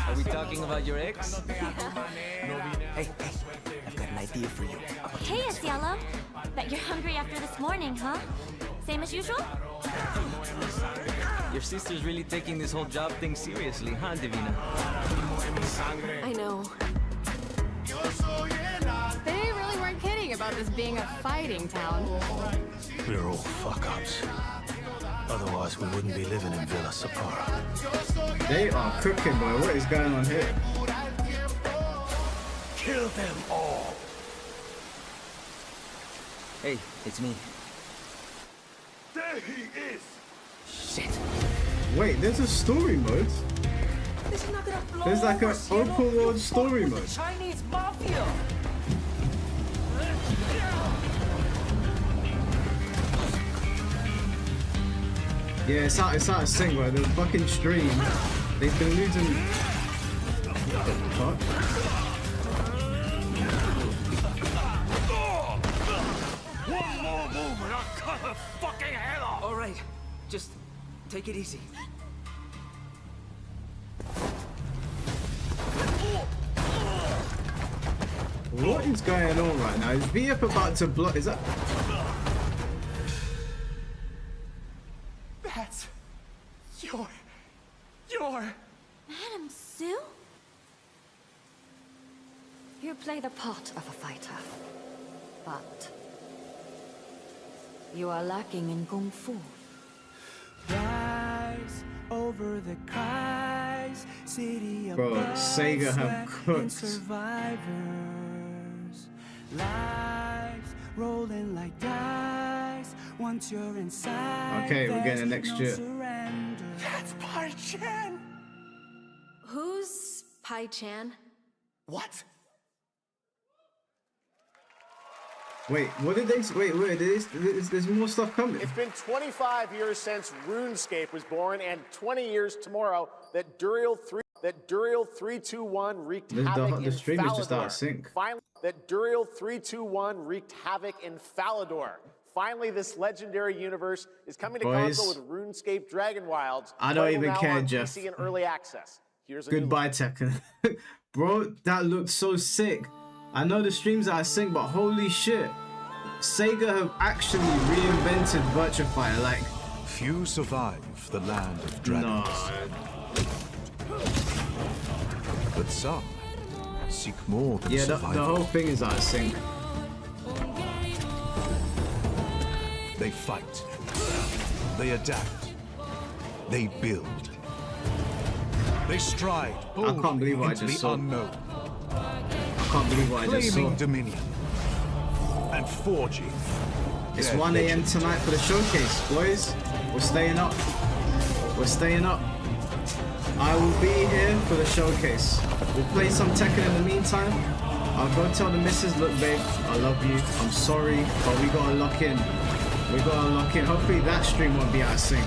Are we talking about your ex? Hey, I've got an idea for you. Hey, it's Yellow. Bet you're hungry after this morning, huh? Same as usual? Your sister's really taking this whole job thing seriously, huh, Divina? I know. They really weren't kidding about this being a fighting town. We're all fuck-ups. Otherwise, we wouldn't be living in Villa Sapara. They are cooking, boy. What is going on here? Kill them all. Hey, it's me. There he is. Shit. Wait, there's a story mode. This is not gonna blow There's like an over, Cielo. open world story You mode. Chinese mafia. Yeah, it's out of sync, bro. The fucking stream. They've been losing. What the fuck? One more movement, I'll cut her fucking head off! Alright, just take it easy. What is going on right now? Is VF about to block? Is that? That's your Madam Sue? You play the part of a fighter, but you are lacking in kung fu. Rise over the cries, city of Bro, Sega have blood, sweat, cooked. and survivors. Lives rolling like dice. Once you're inside, Okay, we're getting there's next no year. surrender. That's Pai Chan. Who's Pai Chan? What? Wait, what did they? Wait, there's more stuff coming. It's been 25 years since RuneScape was born, and 20 years tomorrow that Duriel 321 wreaked havoc in The stream is just out Falador. of sync. Finally, that Duriel 321 wreaked havoc in Falador. Finally, this legendary universe is coming to Boys, console with RuneScape Dragon Wilds. I don't playable even now care, on Jeff. PC in early access. Here's a new Goodbye, Tekken. Bro, that looked so sick. I know the streams that I sync, but holy shit. Sega have actually reinvented Virtua Fighter. Like, Few survive the land of dragons. But some seek more than Yeah, the survival. whole thing is out of sync. They fight. They adapt. They build. They stride boldly can't believe what I into just the saw. unknown. I can't believe what I just saw. Claiming dominion and forging. It's their 1 a.m. legends. tonight for the showcase, boys. We're staying up. We're staying up. I will be here for the showcase. We'll play some Tekken in the meantime. I'll go tell the missus, look, babe, I love you. I'm sorry, but we gotta lock in. We gotta lock in. Hopefully that stream won't be out of sync.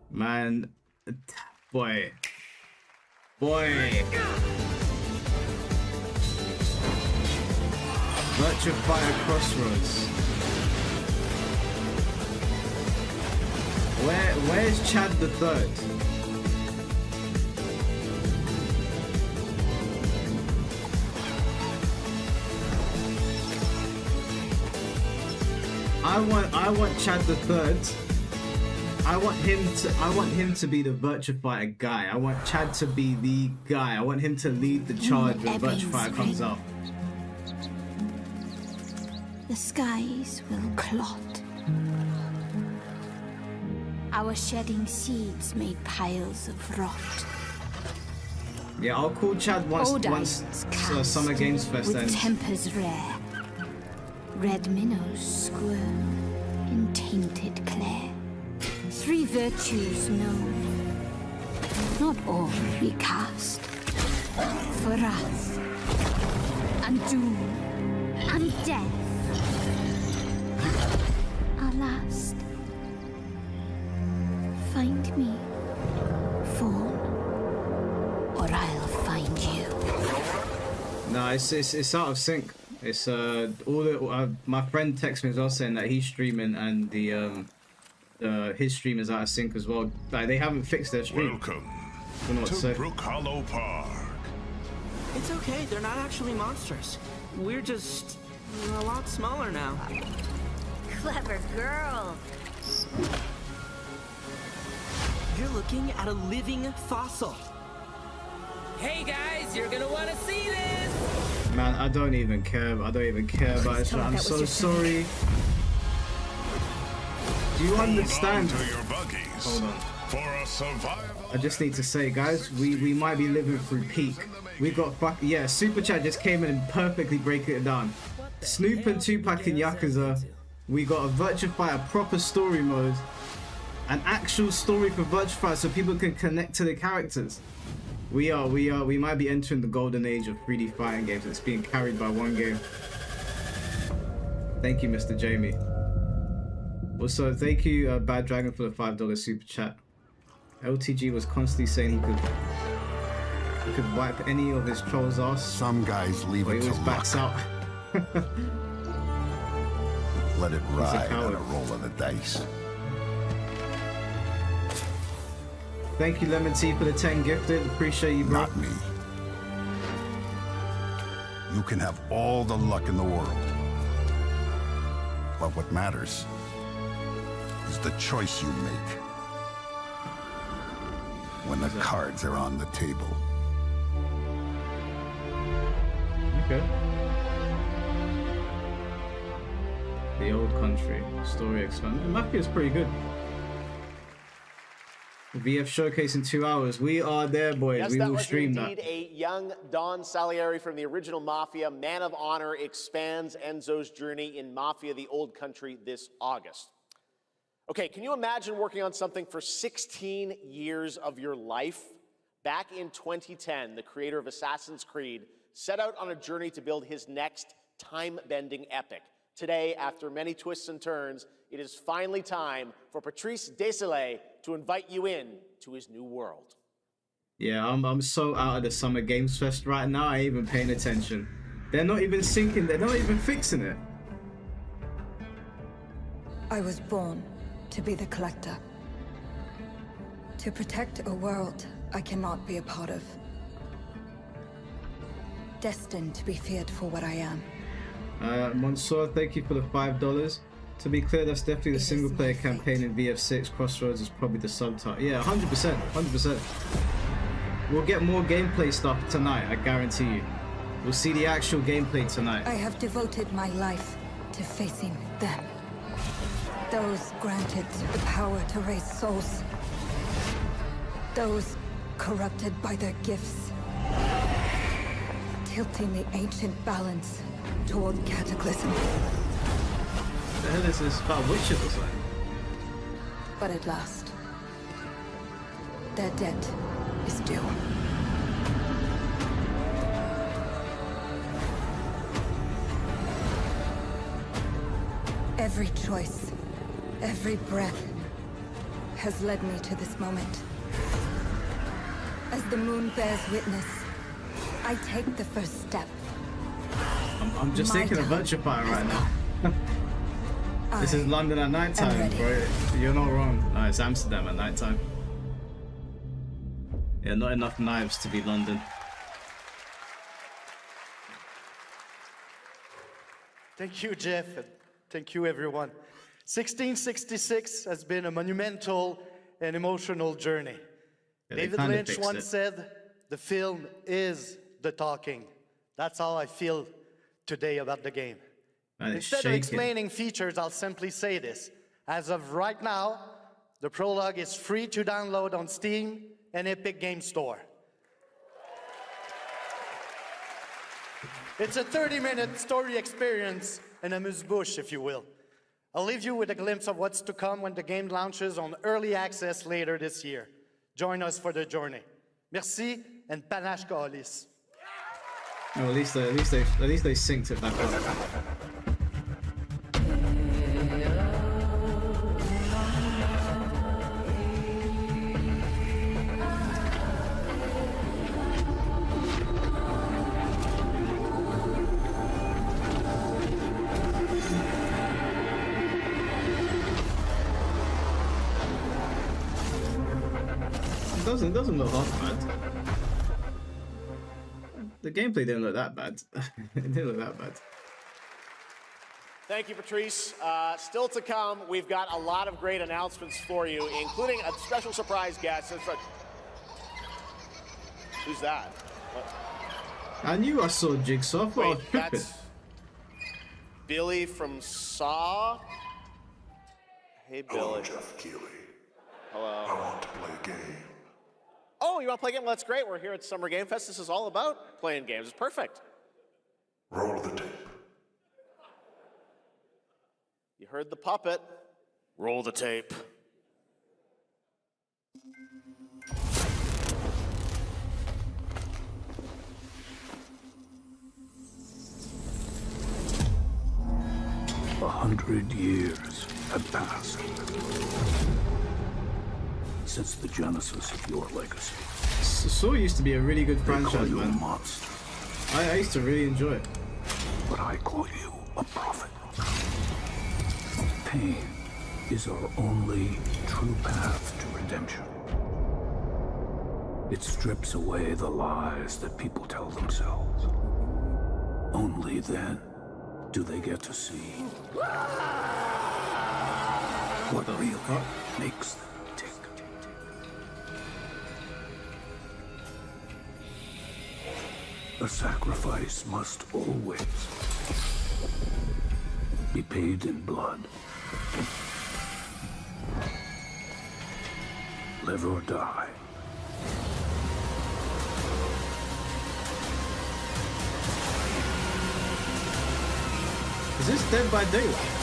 Man, boy. Virtua Fighter Crossroads. Where's Chad the Third? I want Chad the Third. I want him to be the Virtua Fighter guy. I want Chad to be the guy. I want him to lead the charge when Virtua Fighter comes out. The skies will clot. Our shedding seeds made piles of rot. Yeah, I'll call Chad once Summer Games Fest with ends. tempers rare. Red minnows squirm in tainted clay. 3 virtues known, not all recast. For wrath, and doom, and death. Alas, find me, Fawn, or I'll find you. No, it's out of sync. It's my friend texted me as well saying that he's streaming and his stream is out of sync as well. Like, they haven't fixed their stream. Welcome Don't know what to to say. Brook Hollow Park. It's okay, they're not actually monsters. We're just a lot smaller now. Clever girl. You're looking at a living fossil. Hey guys, you're gonna want to see this! Man, I don't even care. I don't even care about it. I'm so sorry. Do you understand? Hold on. For a survival. I just need to say, guys, we might be living through peak. We got Super Chat just came in and perfectly breaking it down. Snoop and Tupac in Yakuza. We got a Virtua Fighter proper story mode. An actual story for Virtua Fighter so people can connect to the characters. We might be entering the golden age of 3D fighting games. It's being carried by one game. Thank you, Mr. Jamie. Also, thank you, Bad Dragon, for the $5 super chat. LTG was constantly saying he could wipe any of his troll's ass. Some guys leave it to luck. Backs out. Let it ride on a roll of the dice. Thank you, Lemon Tea, for the 10 gifted. Appreciate you, bro. Not me. You can have all the luck in the world. But what matters is the choice you make when the cards are on the table. Okay. The Old Country story expanded. Mafia's pretty good. VF showcase in 2 hours. We are there, boys. Yes, we that will was stream indeed a young Don Salieri from the original Mafia. Man of Honor expands Enzo's journey in Mafia: The Old Country this August. Okay, can you imagine working on something for 16 years of your life? Back in 2010, the creator of Assassin's Creed set out on a journey to build his next time-bending epic. Today, after many twists and turns, it is finally time for Patrice Désilets to invite you in to his new world. Yeah, I'm so out of the Summer Games Fest right now, I ain't even paying attention. They're not even syncing, they're not even fixing it. I was born to be the collector. To protect a world I cannot be a part of. Destined to be feared for what I am. Mansoor, thank you for the $5. To be clear, that's definitely the single player campaign in VF6. Crossroads is probably the subtitle. Yeah, 100%, 100%. We'll get more gameplay stuff tonight, I guarantee you. We'll see the actual gameplay tonight. I have devoted my life to facing them. Those granted the power to raise souls. Those corrupted by their gifts. Tilting the ancient balance toward cataclysm. What the hell is this about Witcher or something? But at last, their debt is due. Every choice, every breath has led me to this moment. As the moon bears witness, I take the first step. I'm just thinking of Virtuefire right now. This is London at nighttime, bro. You're not wrong. No, it's Amsterdam at nighttime. Yeah, not enough knives to be London. Thank you, Jeff. And thank you, everyone. 1666 has been a monumental and emotional journey. Yeah, David Lynch once said, "The film is the talking." That's how I feel today about the game. Man, Instead of explaining features, I'll simply say this. As of right now, the prologue is free to download on Steam and Epic Game Store. It's a 30-minute story experience, an amuse-bouche, if you will. I'll leave you with a glimpse of what's to come when the game launches on early access later this year. Join us for the journey. Merci and panache kaolis. Oh, at least they synced it back up. It doesn't look half bad. The gameplay didn't look that bad. It didn't look that bad. Thank you, Patrice. Still to come, we've got a lot of great announcements for you, including a special surprise guest. Who's that? What? I knew I saw Jigsaw. Wait, that's Billy from Saw. Hey, Billy. Hello, Jeff Keighley. Hello. I want to play a game. Oh, you want to play a game? Well, that's great. We're here at Summer Game Fest. This is all about playing games. It's perfect. Roll the tape. You heard the puppet. Roll the tape. A 100 years have passed since the genesis of your legacy. Saw used to be a really good franchise, you man. a monster. I used to really enjoy it. But I call you a prophet. Pain is our only true path to redemption. It strips away the lies that people tell themselves. Only then do they get to see what really makes them tick. A sacrifice must always be paid in blood. Live or die. Is this Dead by Daylight?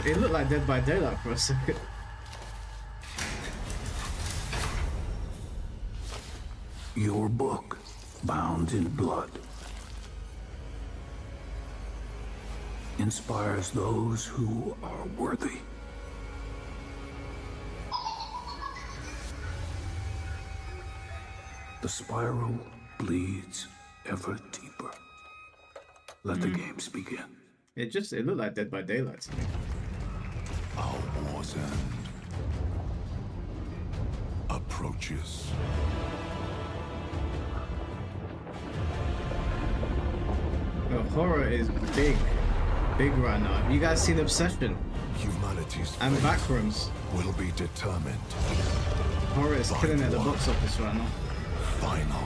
It looked like Dead by Daylight for a second. Your book, bound in blood, inspires those who are worthy. The spiral bleeds ever deeper. Let the games begin. It looked like Dead by Daylight to me. Our wars end approaches. The horror is big right now. Have you guys seen Obsession? Humanity's And fate Backrooms. will be determined. Horror is killing at the box office right now. Final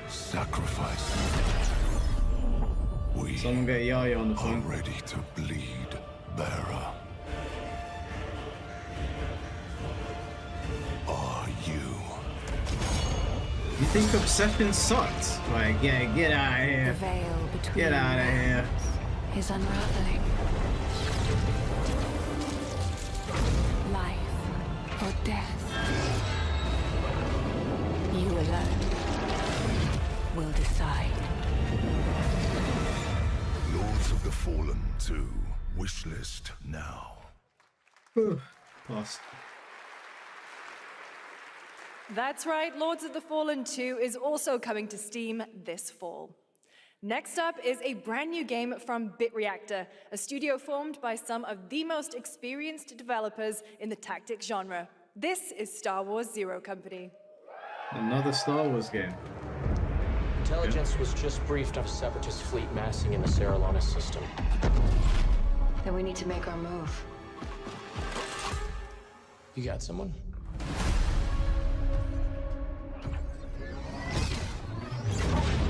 sacrifice. We Someone get Yaya on the are phone. ready to bleed, bearer. Are you? You think Obsession sucked? Like, yeah, get out of The here. veil between Get out of here. is unraveling. Life or death. You alone will decide. Lords of the Fallen 2. Wishlist now. Lost. That's right, Lords of the Fallen 2 is also coming to Steam this fall. Next up is a brand new game from BitReactor, a studio formed by some of the most experienced developers in the tactics genre. This is Star Wars Zero Company. Another Star Wars game. Intelligence was just briefed of a Separatist fleet massing in the Seralonis system. Then we need to make our move. You got someone?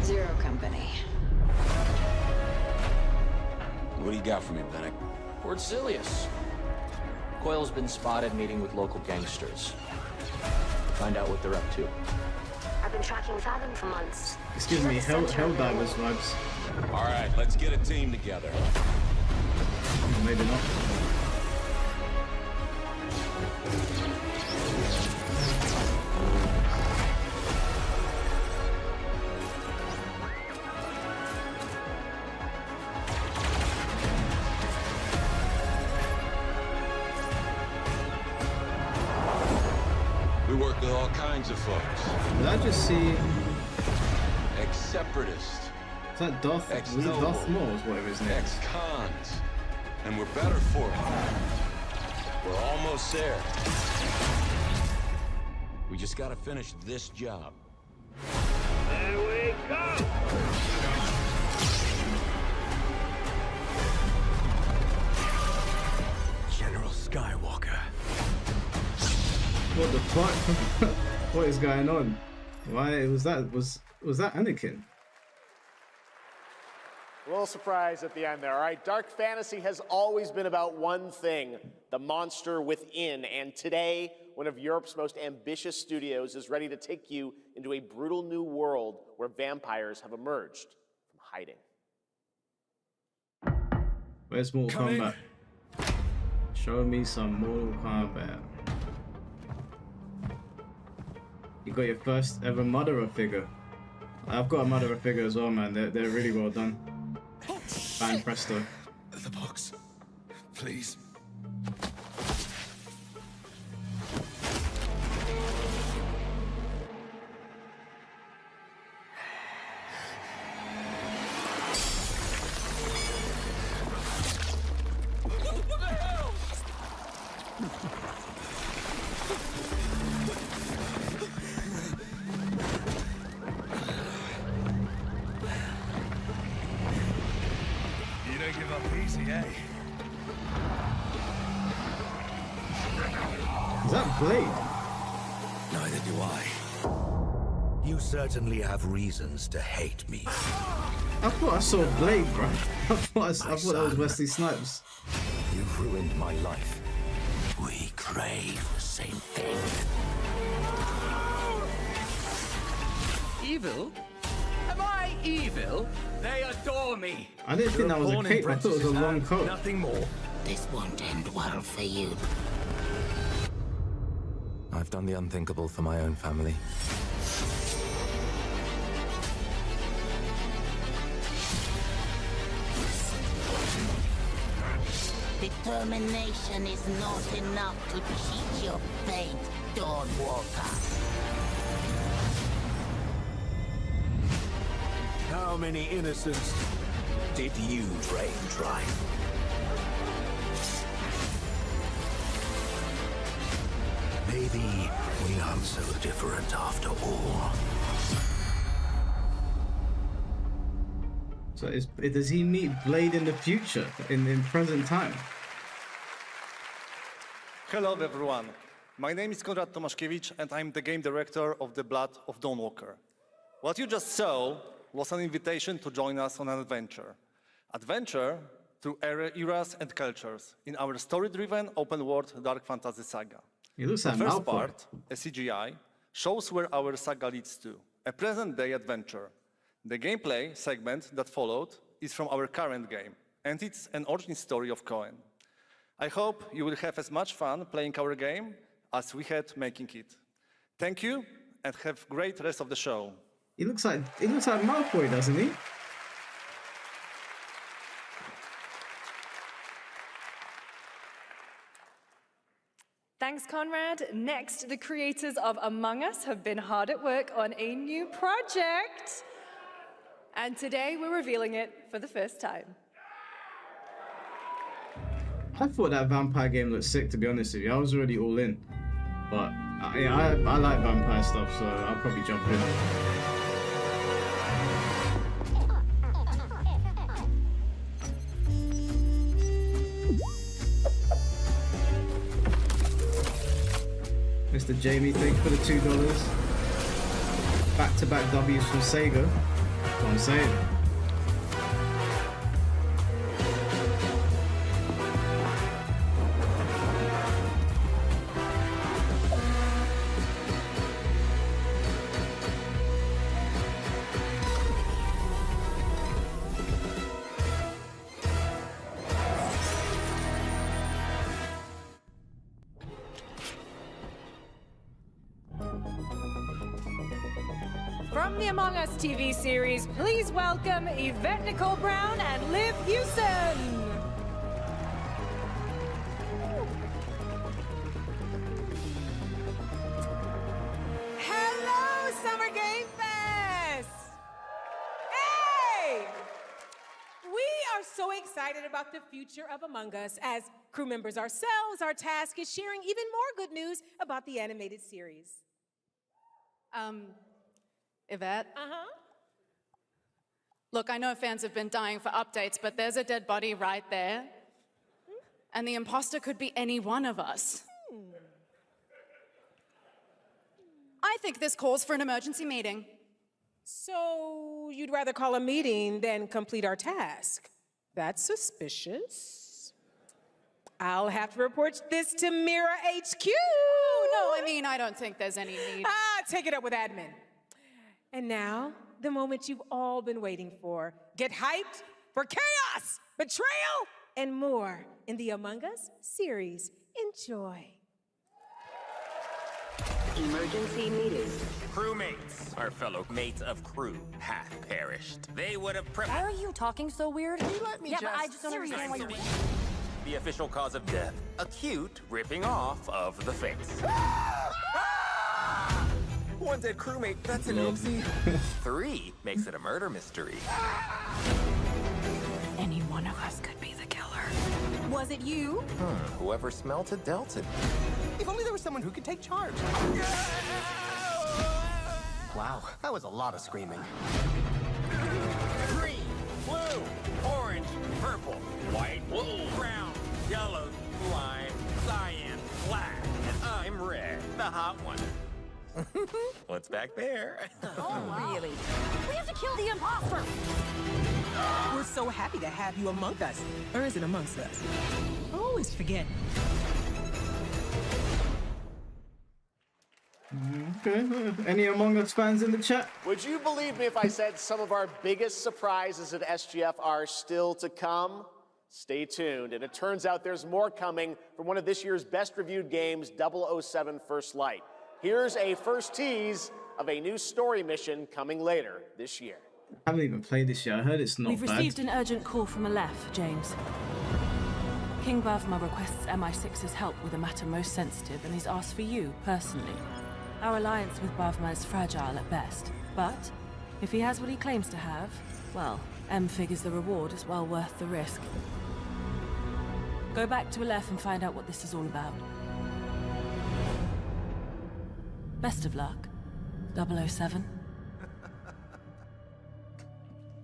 Zero Company. What do you got for me, Bennett? Word Silius. Coil's been spotted meeting with local gangsters. Find out what they're up to. I've been tracking Fathom for months. It's giving me Helldivers vibes. All right, let's get a team together. Oh, maybe not. We work with all kinds of folks. Did I just see... Ex-separatists. Is that Darth? Was it Darth Maul? Is whatever his name is. Ex-cons. And we're better for it. We're almost there. We just gotta finish this job. There we go! General Skywalker. What the fuck? What is going on? Why was that? Was that Anakin? A little surprise at the end there. All right, dark fantasy has always been about one thing, the monster within. And today, one of Europe's most ambitious studios is ready to take you into a brutal new world where vampires have emerged from hiding. Where's Mortal Kombat? Show me some Mortal Kombat. You got your first ever Madara figure. I've got a Madara figure as well, man. They're really well done. Bang presto. The box. Please. What the hell? You don't give up easy, eh? Is that Blade? Neither do I. You certainly have reasons to hate me. I thought I saw Blade, bro. I thought that was Wesley Snipes. You've ruined my life. We crave the same thing. Evil? Am I evil? They adore me. I didn't think that was a cape. I thought it was a long coat. Nothing more. This won't end well for you. I've done the unthinkable for my own family. Determination is not enough to cheat your fate, Dawnwalker. How many innocents did you drain dry? May maybe we aren't so different after all. So does he meet Blade in the future, in present time? Hello everyone. My name is Konrad Tomaszkiewicz and I'm the game director of The Blood of Dawnwalker. What you just saw was an invitation to join us on an adventure. Adventure through eras and cultures in our story-driven open-world dark fantasy saga. The first part, a CGI, shows where our saga leads to, a present-day adventure. The gameplay segment that followed is from our current game, and it's an origin story of Cohen. I hope you will have as much fun playing our game as we had making it. Thank you, and have a great rest of the show. He looks like Malfoy, doesn't he? Thanks, Conrad. Next, the creators of Among Us have been hard at work on a new project. And today we're revealing it for the first time. I thought that vampire game looked sick, to be honest with you. I was already all in. But yeah, I like vampire stuff, so I'll probably jump in. Mr. Jamie, thank you for the $2. Back-to-back W's from Sega. That's what I'm saying. From the Among Us TV series, please welcome Yvette Nicole Brown and Liv Hewson. Hello, Summer Game Fest! Hey! We are so excited about the future of Among Us. As crew members ourselves, our task is sharing even more good news about the animated series. Yvette? Look, I know fans have been dying for updates, but there's a dead body right there. And the imposter could be any one of us. I think this calls for an emergency meeting. So you'd rather call a meeting than complete our task? That's suspicious. I'll have to report this to Mira HQ. Oh, no, I mean, I don't think there's any need. Take it up with admin. And now, the moment you've all been waiting for. Get hyped for chaos, betrayal, and more in the Among Us series. Enjoy. Emergency meeting. Crewmates, our fellow mates of crew, hath perished. They would have Why are you talking so weird? Let me but I just don't understand why you're... The official cause of death, acute ripping off of the face. One dead crewmate, that's an oopsie. 3 makes it a murder mystery. Any one of us could be the killer. Was it you? Whoever smelt it dealt it. If only there was someone who could take charge. Wow, that was a lot of screaming. Green, blue, orange, purple, white, brown, yellow, lime, cyan, black, and I'm red, the hot one. What's back there? Oh, wow. Really? We have to kill the imposter! We're so happy to have you among us. Or is it amongst us? I always forget. Okay, any Among Us fans in the chat? Would you believe me if I said some of our biggest surprises at SGF are still to come? Stay tuned, and it turns out there's more coming from one of this year's best reviewed games, 007 First Light. Here's a first tease of a new story mission coming later this year. I haven't even played this yet. I heard it's not We've bad. received an urgent call from Aleph, James. King Bavma requests MI6's help with a matter most sensitive and he's asked for you, personally. Our alliance with Bavma is fragile at best, but if he has what he claims to have, well, M figures the reward is well worth the risk. Go back to Aleph and find out what this is all about. Best of luck, 007.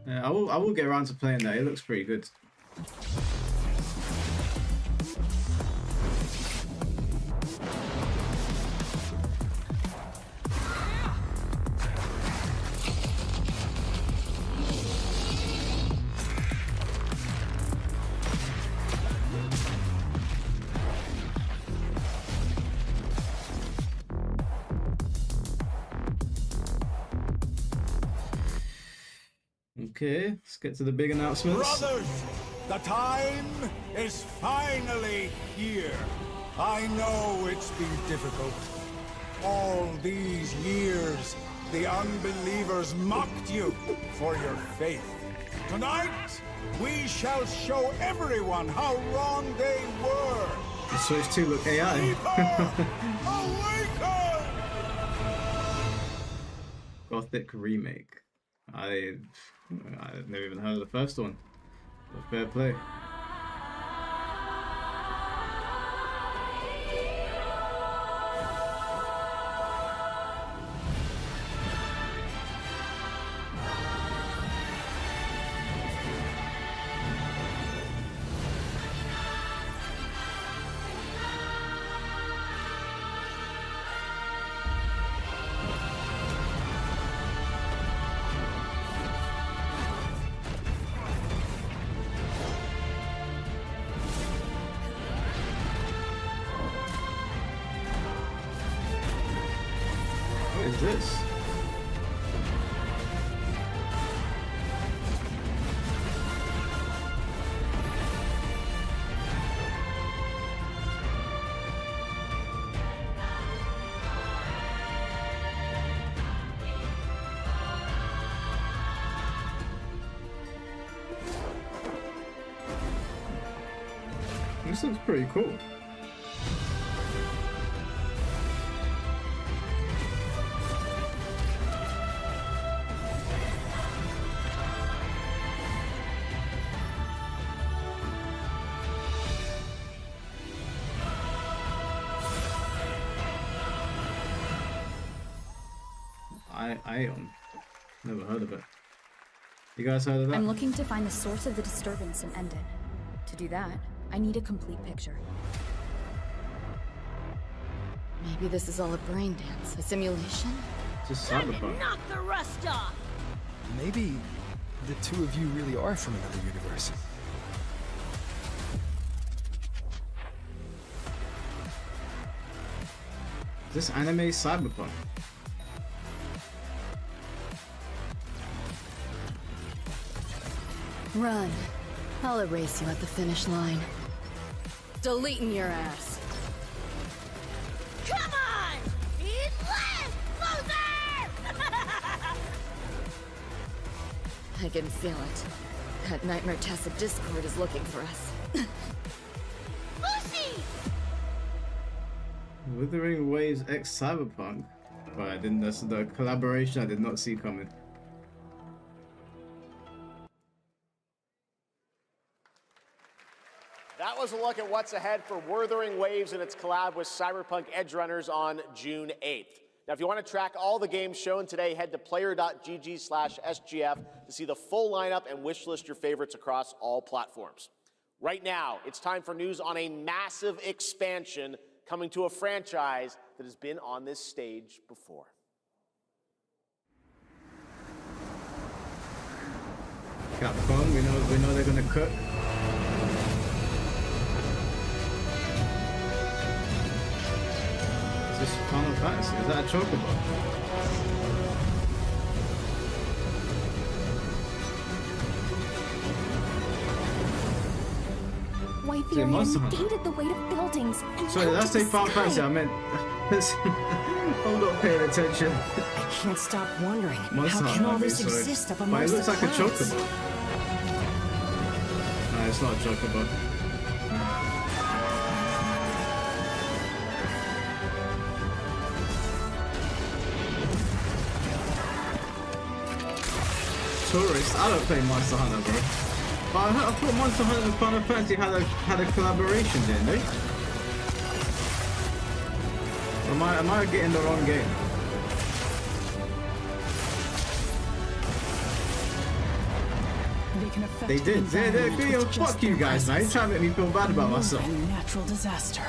Yeah, I will get around to playing that. It looks pretty good. Okay, let's get to the big announcements. Brothers, the time is finally here. I know it's been difficult. All these years, the unbelievers mocked you for your faith. Tonight, we shall show everyone how wrong they were. The Switch 2 look AI. Awaken! Gothic remake. I've never even heard of the first one. But fair play. What is this? This looks pretty cool. Ion. Never heard of it. You guys heard of that? I'm looking to find the source of the disturbance and end it. To do that, I need a complete picture. Maybe this is all a brain dance, a simulation? Just Time to cyberpunk. knock the rust off. Maybe the two of you really are from another universe. This anime is cyberpunk. Run. I'll erase you at the finish line. Deleting your ass. Come on! He's left! Closer! I can feel it. That Nightmare Tessa Discord is looking for us. Lucy! Withering Waves X Cyberpunk. But I didn't. That's the collaboration I did not see coming. That was a look at what's ahead for Wuthering Waves and its collab with Cyberpunk Edgerunners on June 8th. Now, if you want to track all the games shown today, head to player.gg/SGF to see the full lineup and wishlist your favorites across all platforms. Right now, it's time for news on a massive expansion coming to a franchise that has been on this stage before. Capcom, we know they're gonna cook. Is this Final Fantasy? Is that a chocobo? Wifey it Monster Ariane Hunter? gated the weight of buildings. And Sorry, out did I to say the Final sky. Fantasy? I meant. I'm not paying attention. I can't stop wondering, Monster how can Hunter, all this sorry. exist up But it amongst looks the like a clouds? chocobo. No, it's not a chocobo. Tourist? I don't play Monster Hunter, bro. But I thought Monster Hunter and Final Fantasy had a collaboration, didn't they? Am I getting the wrong game? can affect They did. the environment Yo, with just fuck you their guys, man. You're presence. trying to make me feel bad about myself. Moving natural disaster.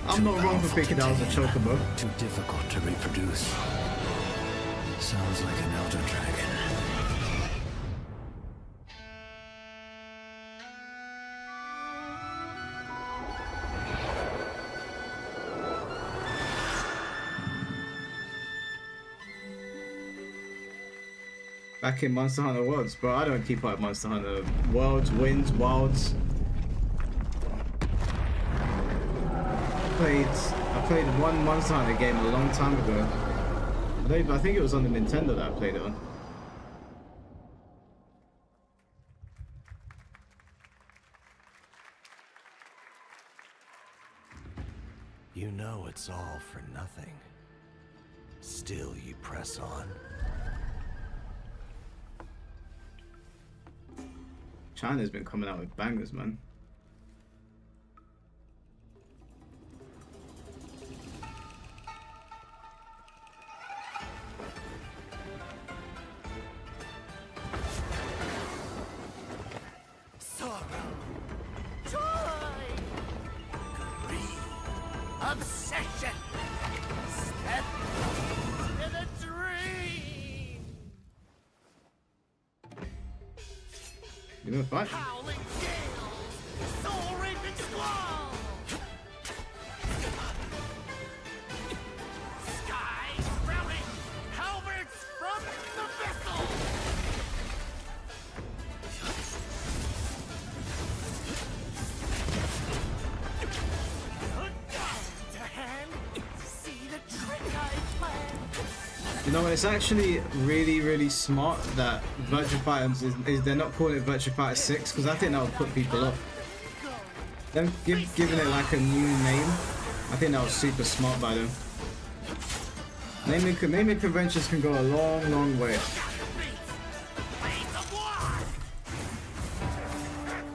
I'm not wrong for thinking that was a chocobo. Too difficult to reproduce. Sounds like an elder dragon. Back in Monster Hunter Worlds, bro. I don't keep up with Monster Hunter Worlds, Winds, Wilds. I played one Monster Hunter game a long time ago. I think it was on the Nintendo that I played it on. You know it's all for nothing. Still you press on. China's been coming out with bangers, man. Sorrow. Joy. Greed. Obsession. Step in a dream. You know, fight. Howling gales. Soul-raping squall. Sky sprouting. Halberds from the vessel. To hand. See the trick I planned. You know, it's actually really smart that Virtua Fighter is they're not calling it Virtua Fighter 6 because I think that would put people off. Them giving it like a new name, I think that was super smart by them. Naming conventions can go a long way.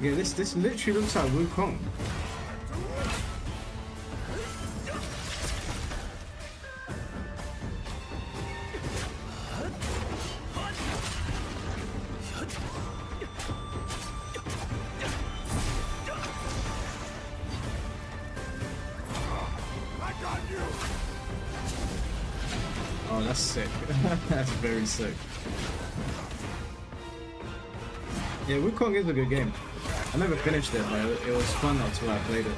Yeah, this literally looks like Wukong. Oh, that's sick. That's very sick. Yeah, Wukong is a good game. I never finished it, but it was fun until I played it.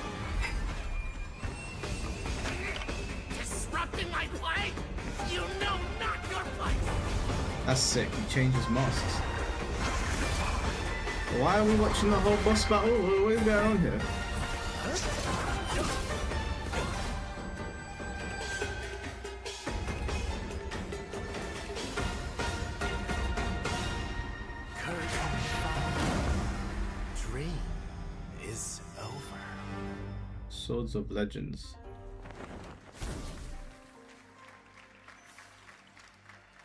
Disrupting my play? You know not your place. That's sick. He changes masks. Why are we watching the whole boss battle? What is going on here? Dream is over. Swords of Legends.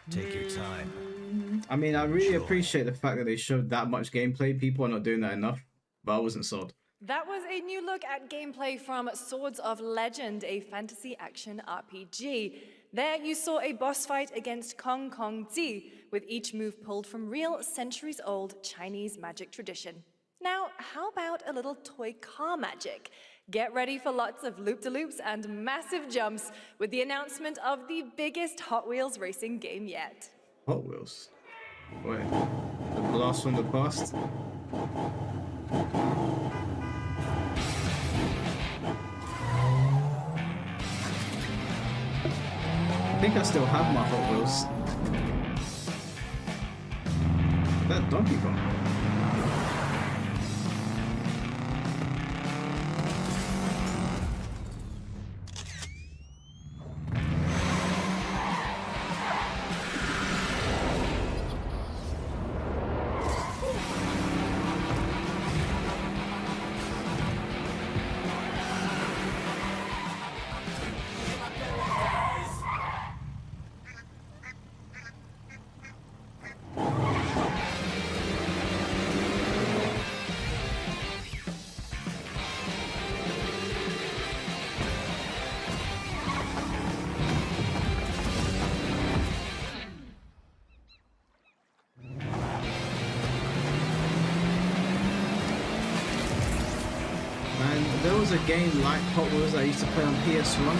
Take your time. I mean, I really appreciate the fact that they showed that much gameplay. People are not doing that enough, but I wasn't sold. That was a new look at gameplay from Swords of Legend, a fantasy action RPG. There you saw a boss fight against Kong Kong Zi, with each move pulled from real centuries-old Chinese magic tradition. Now, how about a little toy car magic? Get ready for lots of loop-de-loops and massive jumps with the announcement of the biggest Hot Wheels racing game yet. Hot Wheels? Wait, the blast from the past? I think I still have my Hot Wheels. That Donkey Kong. was a game like Hot Wheels that I used to play on PS1,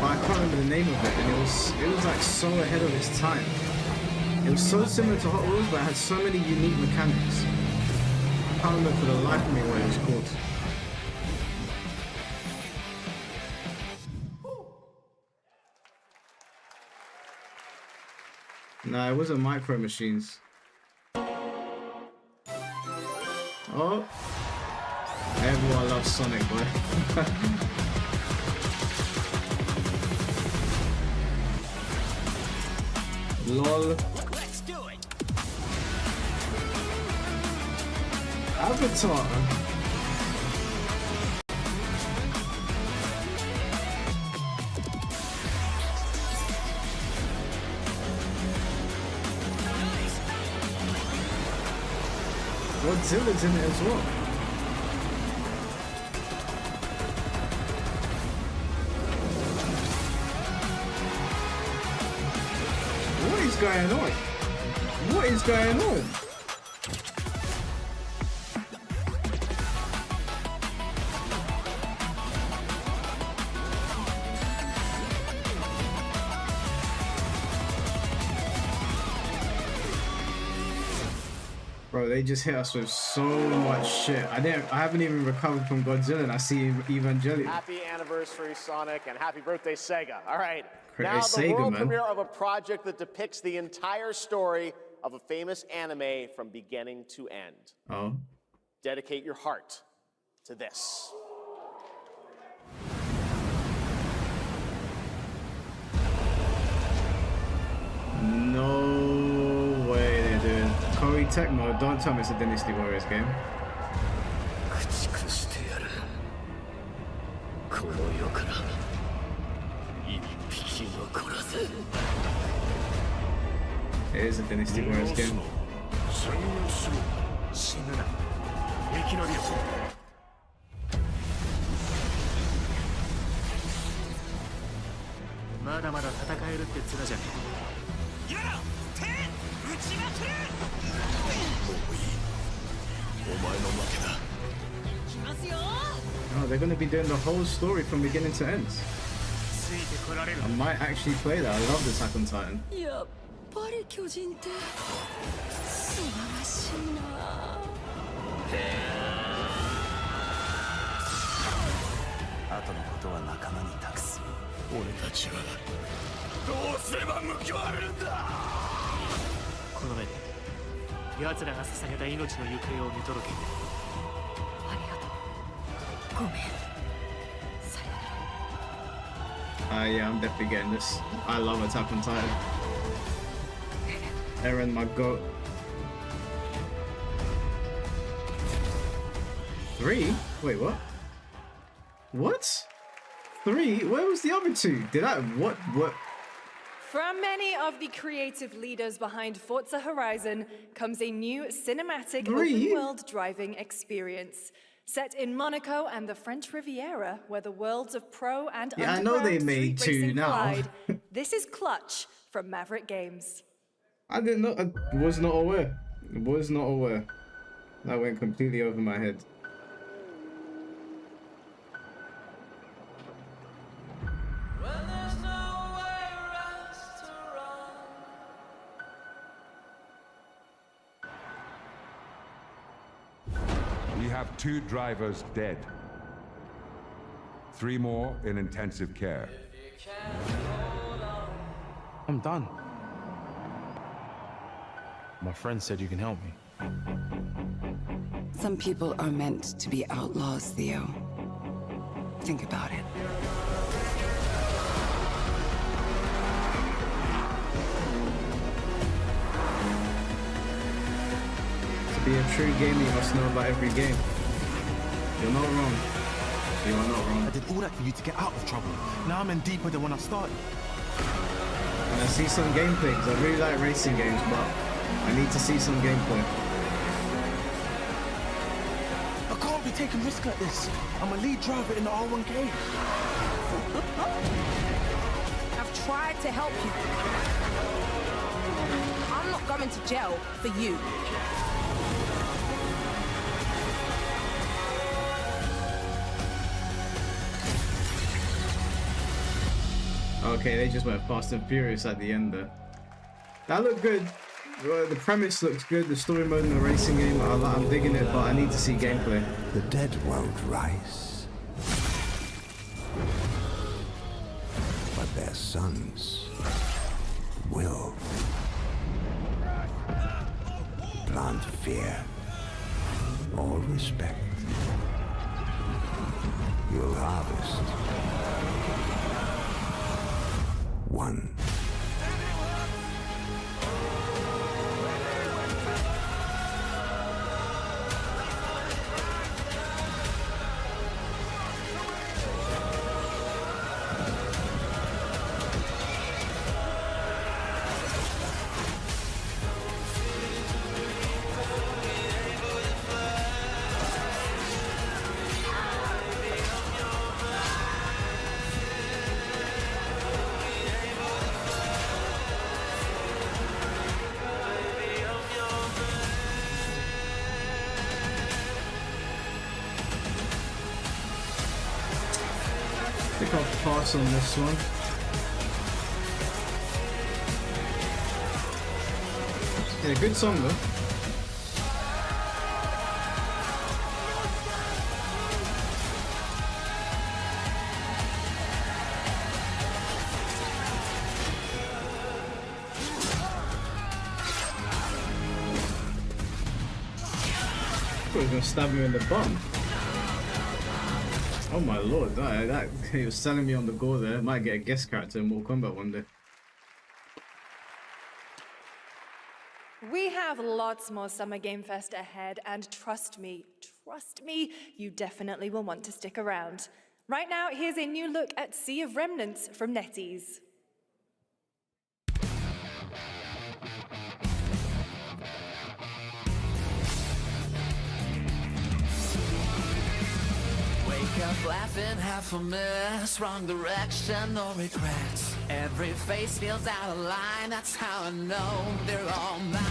but I can't remember the name of it, and it was like so ahead of its time. It was so similar to Hot Wheels, but it had so many unique mechanics. I can't remember for the life of me what it was called. No, it wasn't Micro Machines. Oh. Everyone loves Sonic, boy. LOL. Let's do it. Avatar. Godzilla's in it as well. What is going on? What is going on? Bro, they just hit us with so much shit. I haven't even recovered from Godzilla and I see Evangelion. Happy anniversary, Sonic, and happy birthday, Sega. All right. Now the Sega, world man. premiere of a project that depicts the entire story of a famous anime from beginning to end. Oh. Dedicate your heart to this. No way they're doing Koei Tecmo. Don't tell me it's a Dynasty Warriors game. It is a Dynasty Warriors game. Oh, they're gonna be doing the whole story from beginning to end. I might actually play that. I love Attack on Titan. やっぱり巨人って素晴らしいな。後のことは仲間に託す。俺たちはどうすれば報われるんだ。この目で奴らが捧げた命の行方を見届けて。ありがとう。ごめん。 Yeah, I'm definitely getting this. I love Attack on Titan. Eren, my goat. 3? Wait, what? What? 3? Where was the other 2? Did I? What? From many of the creative leaders behind Forza Horizon comes a new cinematic open-world driving experience. Set in Monaco and the French Riviera, where the worlds of pro and I know they made street 2 racing now. collide. This is Clutch from Maverick Games. I didn't know. I was not aware. Was not aware. That went completely over my head. We have 2 drivers dead. 3 more in intensive care. I'm done. My friend said you can help me. Some people are meant to be outlaws, Theo. Think about it. To be a true gamer, you must know about every game. You're not wrong. You are not wrong. I did all that for you to get out of trouble. Now I'm in deeper than when I started. And I see some gameplay, because I really like racing games, but I need to see some gameplay. I can't be taking risks like this. I'm a lead driver in the R1K. I've tried to help you. I'm not going to jail for you. Okay, they just went Fast and Furious at the end there. That looked good. The premise looks good. The story mode in the racing game, I'm digging it, but I need to see gameplay. The dead won't rise, but their sons will. Plant fear or respect. You'll harvest one. I think I'll pass on this one. Yeah, good song though. I thought he was gonna stab me in the bum. Oh my lord, that he was selling me on the gore there. Might get a guest character in Mortal Kombat one day. We have lots more Summer Game Fest ahead, and trust me, you definitely will want to stick around. Right now, here's a new look at Sea of Remnants from NetEase. Up laughing, half a mess, wrong direction, no regrets. Every face feels out of line, that's how I know they're all mine.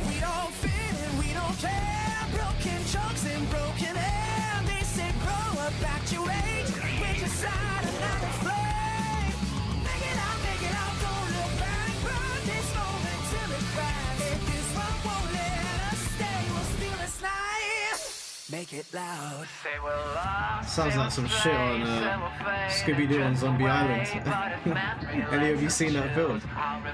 We don't fit in, we don't care, broken chunks and broken air. They say grow up, act your age, with your side another flame. Make it out, don't look back, burn this moment till it's fast. If this one won't let us stay, we'll steal this night. Make it loud. Sounds like some shit on Scooby-Doo on Zombie Island. Any of you seen that film? Hands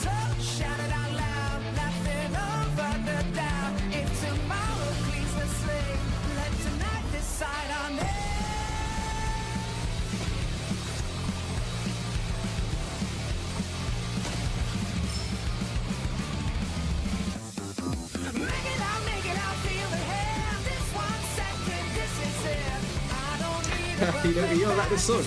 up, shout it out loud, laughing over the doubt. If tomorrow cleans the slate, let tonight decide on it. You don't like this song?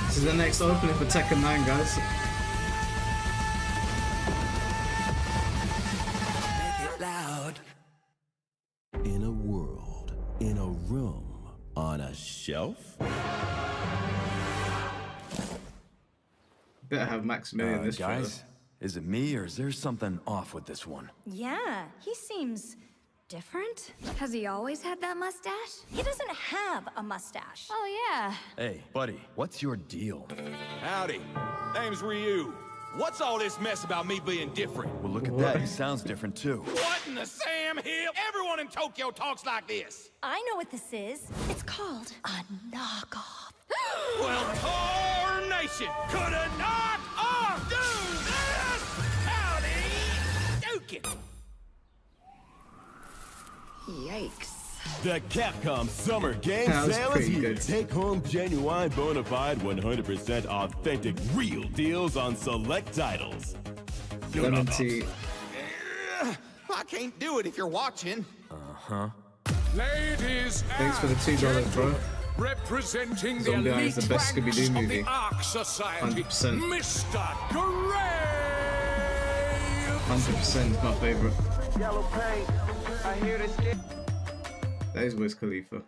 This is the next opening for Tekken 9, guys. Make it loud. In a world, in a room, on a shelf? Better have Maximilian this guys, trailer. is it me or is there something off with this one? Yeah, he seems different. Has he always had that mustache? He doesn't have a mustache. Oh, yeah. Hey, buddy, what's your deal? Howdy, name's Ryu. What's all this mess about me being different? Well, look at that. He sounds different too. What in the Sam Hill? Everyone in Tokyo talks like this. I know what this is. It's called a knockoff. Well, Tarnation could a knock off do this? Howdy, Duke it. Yikes. The Capcom Summer Game Sale is here. Take home genuine, bona fide, 100% authentic, real deals on select titles. Lemon tea. I can't do it if you're watching. Uh-huh. Ladies, thanks for the $2, bro. Representing Zombie the Island is the best elite Scooby-Doo ranks of movie. the Ark Society, 100%. Mr. Grave. 100% is my favorite. Yellow paint. I hear this. That is Wiz Khalifa.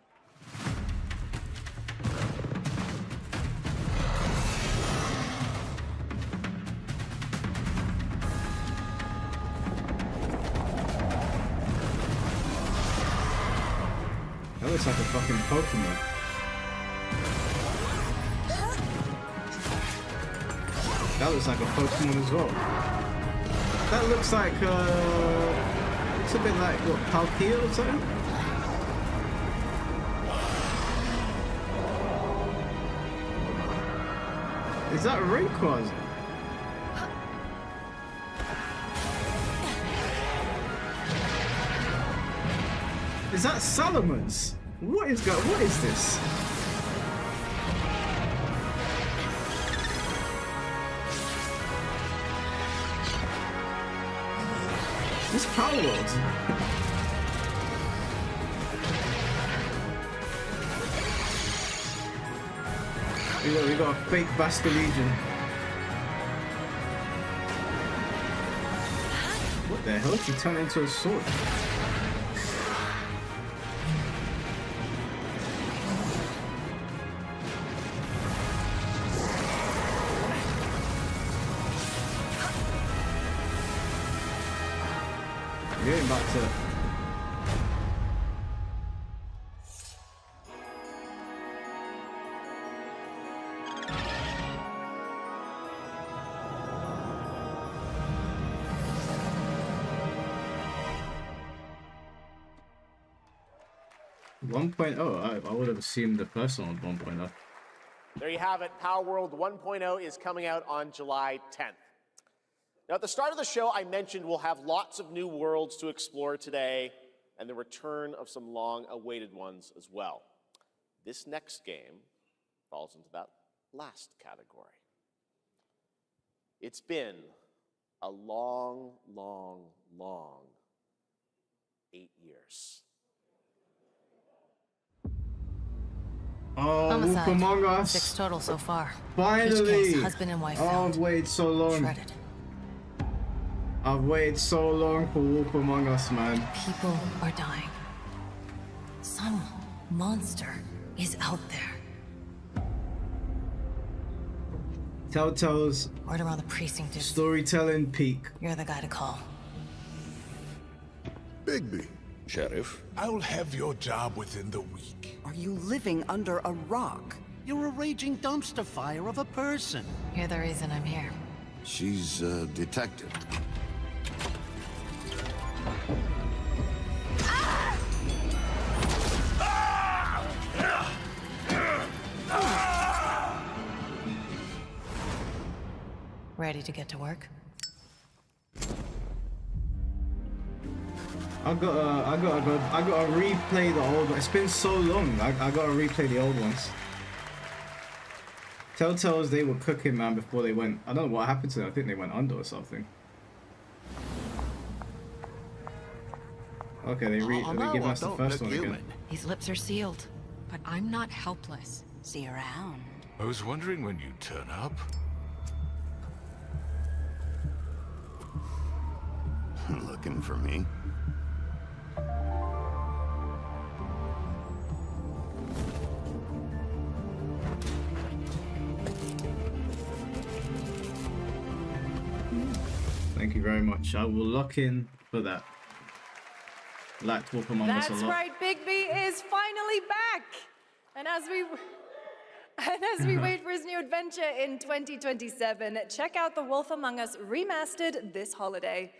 looks like a fucking Pokemon. That looks like a Pokemon as well. That looks like, it's a bit like, what, Palkia or something? Is that Rayquaza? Is that Salamence? What is this? This Power World. We got a fake Basculegion. What the hell did he turn into a sword? We're getting back to 1.0. I would have assumed the person on 1.0. There you have it. Power World 1.0 is coming out on July 10th. Now, at the start of the show, I mentioned we'll have lots of new worlds to explore today and the return of some long-awaited ones as well. This next game falls into that last category. It's been a long, long, long 8 years. Oh, Wolf Among Us. 6 total so far. Finally! Each case, husband and wife I've waited so long. Shredded. I've waited so long for Wolf Among Us, man. People are dying. Some monster is out there. Telltale's Word around the precinct is storytelling peak. you're the guy to call. Bigby. Sheriff? I'll have your job within the week. Are you living under a rock? You're a raging dumpster fire of a person. You're the reason I'm here. She's a detective. Ready to get to work? I gotta replay the old one. It's been so long. I gotta replay the old ones. Telltale's, they were cooking, man, before they went. I don't know what happened to them. I think they went under or something. Okay, they giving us the first one again. His lips are sealed, but I'm not helpless. See you around. I was wondering when you'd turn up. Looking for me? Thank you very much. I will lock in for that. Liked Wolf Among Us a lot. That's right, Bigby is finally back. And as we wait for his new adventure in 2027, check out The Wolf Among Us Remastered this holiday.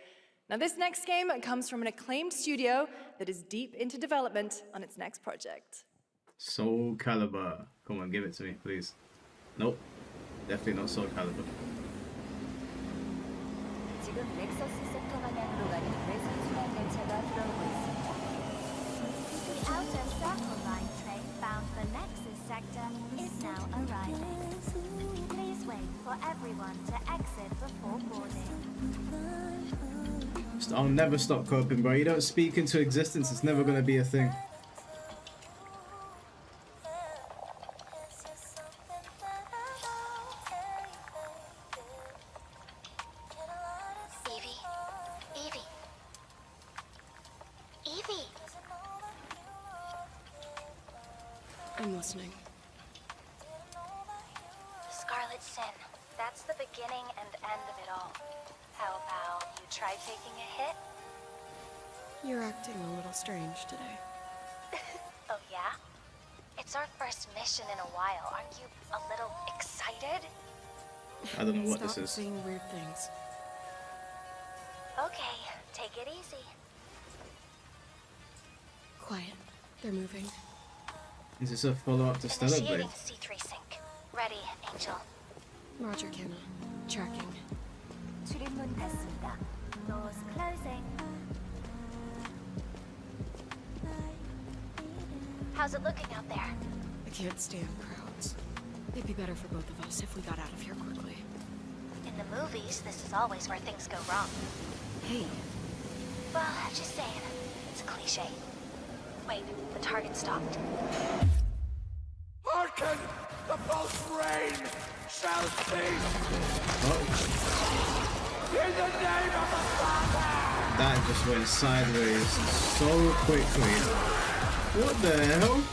Now, this next game comes from an acclaimed studio that is deep into development on its next project. Soul Calibur. Come on, give it to me, please. Nope. Definitely not Soul Calibur. 지금 넥서스 섹터 방향으로 가는 외선 순환 열차가 들어오고 있습니다. The outer Circle Line train bound for Nexus sector is now arriving. Please wait for everyone to exit before boarding. I'll never stop coping, bro. You don't speak into existence, it's never gonna be a thing. Evie! I'm listening. Scarlet Sin. That's the beginning and end of it all. How about you try taking a hit? You're acting a little strange today. Oh yeah? It's our first mission in a while. Aren't you a little excited? I don't know what Stop this is. saying weird things. Okay, take it easy. Quiet. They're moving. Is this a follow-up to Stellar Blade? Initiating C3 sync. Ready, Angel. Roger, Kenna. Tracking. 출입문 닫습니다. Doors closing. How's it looking out there? I can't stand crowds. It'd be better for both of us if we got out of here quickly. In the movies, this is always where things go wrong. Hey. Well, just saying. It's a cliche. Wait, the target stopped. Hearken! The pulse rain shall cease! In the name of the Father! That just went sideways so quickly. What the hell?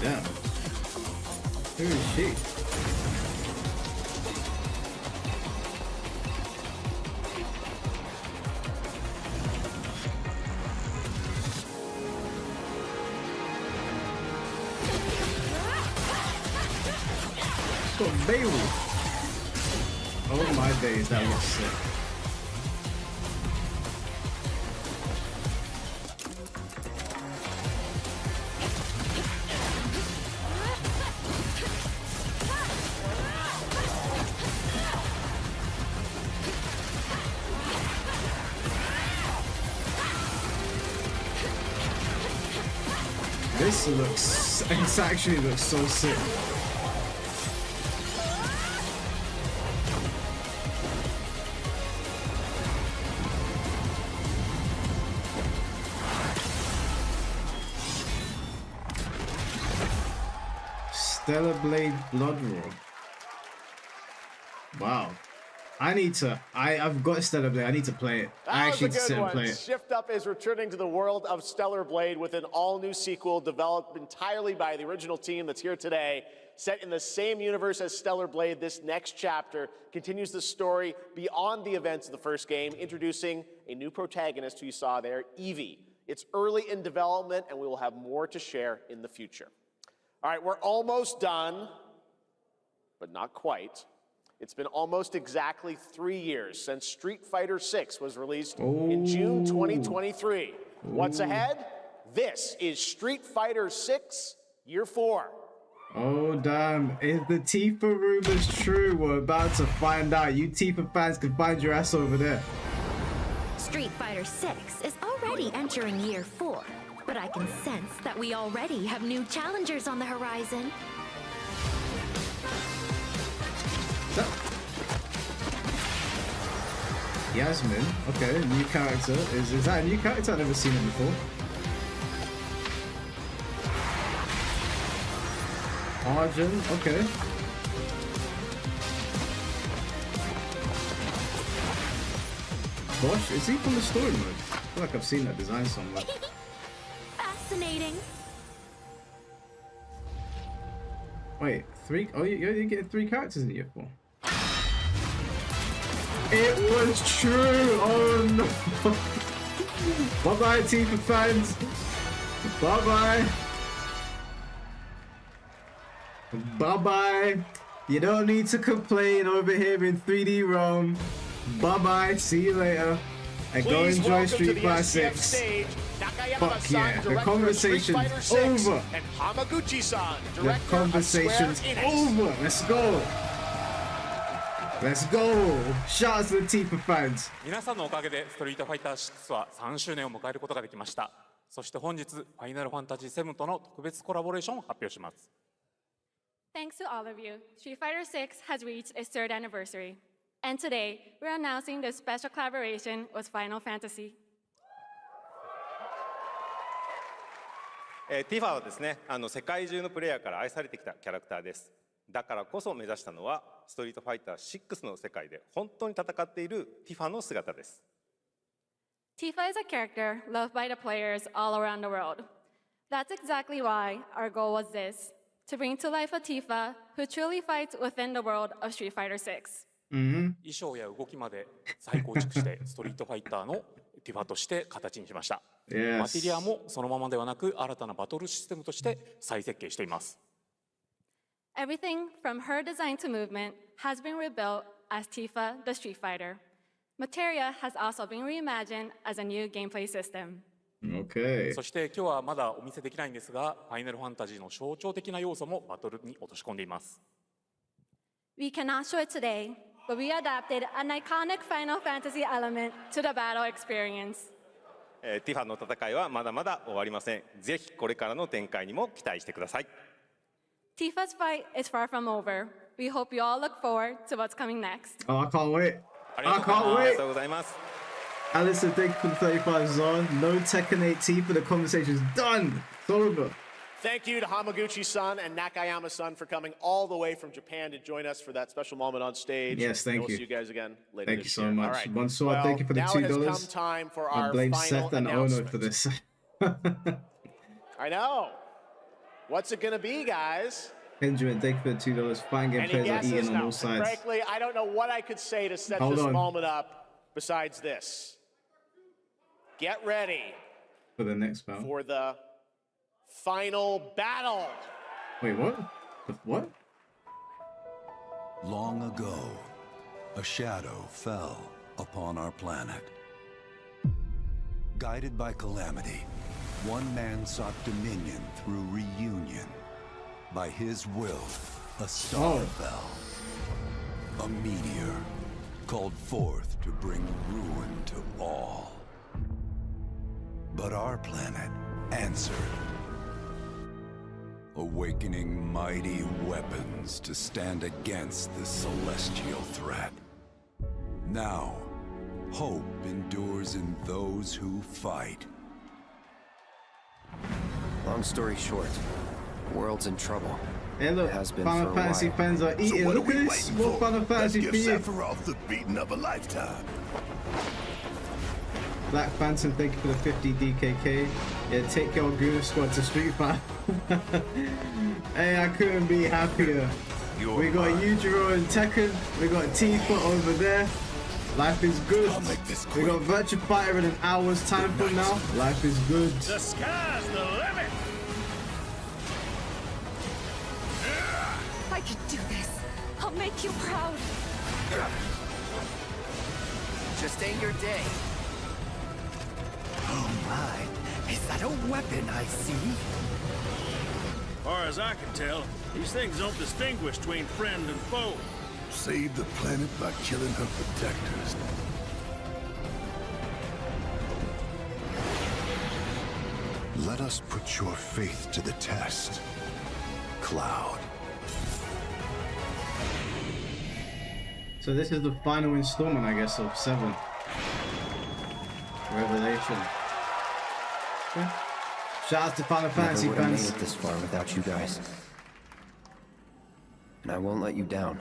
Damn. Who is she? Oh, baby. Oh my days, that looks sick. This looks, it actually looks so sick. Stellar Blade Blood Roar. Wow. I've got Stellar Blade. I need to play it. I actually need to sit and play it. Shift Up is returning to the world of Stellar Blade with an all-new sequel developed entirely by the original team that's here today. Set in the same universe as Stellar Blade, this next chapter continues the story beyond the events of the first game, introducing a new protagonist who you saw there, Evie. It's early in development, and we will have more to share in the future. All right, we're almost done, but not quite. It's been almost exactly 3 years since Street Fighter VI was released in June 2023. What's ahead? This is Street Fighter VI Year 4. Oh damn, if the Tifa rumor's true, we're about to find out. You Tifa fans can find your ass over there. Street Fighter VI is already entering Year 4, but I can sense that we already have new challengers on the horizon. Yasmin, okay, new character. Is that a new character? I've never seen it before. Arjun, okay. Bosch, is he from the story mode? I feel like I've seen that design somewhere. Fascinating. Wait, 3? Oh, you're getting 3 characters in Year 4. It was true! Oh no! Bye-bye, Tifa fans! Bye-bye! Bye-bye! You don't need to complain over here in 3D Rome. Bye-bye, see you later. And go enjoy Street Fighter 6. Fuck yeah, the conversation's over! And Hamaguchi-san, The director conversation's of Square Enix. over! Let's go! Let's go! Shouts to the Tifa fans! 皆さんのおかげでストリートファイター6は3周年を迎えることができました。そして本日、ファイナルファンタジー7との特別コラボレーションを発表します。Thanks to all of you, Street Fighter VI has reached its 3rd anniversary. And today, we're announcing the special collaboration with Final Fantasy. ティファはですね、世界中のプレイヤーから愛されてきたキャラクターです。だからこそ目指したのはストリートファイター6の世界で本当に戦っているティファの姿です。Tifa is a character loved by the players all around the world. That's exactly why our goal was this, to bring to life a Tifa who truly fights within the world of Street Fighter 6. 衣装や動きまで再構築してストリートファイターのティファとして形にしました。Yes. マテリアもそのままではなく新たなバトルシステムとして再設計しています。Everything from her design to movement has been rebuilt as Tifa the Street Fighter. Materia has also been reimagined as a new gameplay system. Okay. そして今日はまだお見せできないんですが、ファイナルファンタジーの象徴的な要素もバトルに落とし込んでいます。We cannot show it today, but we adapted an iconic Final Fantasy element to the battle experience. ティファの戦いはまだまだ終わりません。ぜひこれからの展開にも期待してください。Tifa's fight is far from over. We hope you all look forward to what's coming next. Oh, I can't wait. I あ can't り wait. がとうございます。Alistair, thank you for the 35 Zon. No Tekken 8T, but the conversation's done. It's over. Thank you to Hamaguchi-san and Nakayama-san for coming all the way from Japan to join us for that special moment on stage. Yes, thank we'll you. see you guys again later Thank you this so year. much. All right. Bonsoir, Well, thank you for the now $2. it has come time for I our blame final Seth and Ono announcement. for this. I know. What's it going to be, guys? Benjamin, thank you for the $2. Fine game Any players are guesses? eating on No. all sides. Frankly, I don't know what I could say to set Hold this on. moment up besides this. Get ready For the next battle. for the final battle. Wait, what? The what? Long ago, a shadow fell upon our planet. Guided by calamity, one man sought dominion through reunion. By his will, a star fell. A meteor called forth to bring ruin to all. But our planet answered, awakening mighty weapons to stand against this celestial threat. Now, hope endures in those who fight. Long story short, the world's in trouble. Hey, look, Final Fantasy fans are eating. So Look at this. More Final Fantasy for you. Sephiroth the beating of a lifetime. Black Phantom, thank you for the 50 DKK. Yeah, take your Goon Squad to Street Fighter. Hey, I couldn't be happier. We got Yujiro and Tekken. We got Tifa over there. Life is good. We got Virtua Fighter in an hour's time from now. Life is good. The sky's the limit! I can do this. I'll make you proud. Just ain't your day. Oh my, is that a weapon I see? Far as I can tell, these things don't distinguish between friend and foe. Save the planet by killing her protectors. Let us put your faith to the test, Cloud. So this is the final installment, I guess, of 7. Revelation. Okay. Shout out to Final Fantasy Never would have fans. made it this far without you guys. And I won't let you down.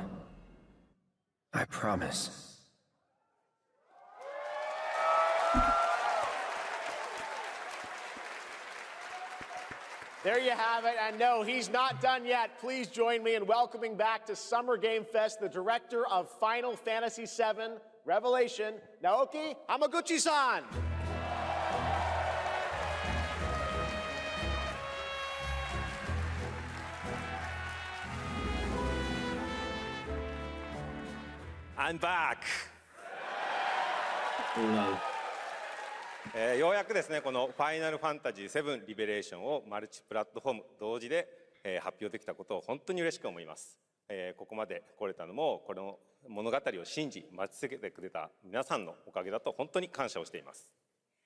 I promise. There you have it. And no, he's not done yet. Please join me in welcoming back to Summer Game Fest the director of Final Fantasy VII Revelation, Naoki Hamaguchi-san. I'm back! Love. ようやくですね、このファイナルファンタジー7リベレーションをマルチプラットフォーム同時で、発表できたことを本当に嬉しく思います。ここまで来れたのも、この物語を信じ、待ち続けてくれた皆さんのおかげだと本当に感謝をしています。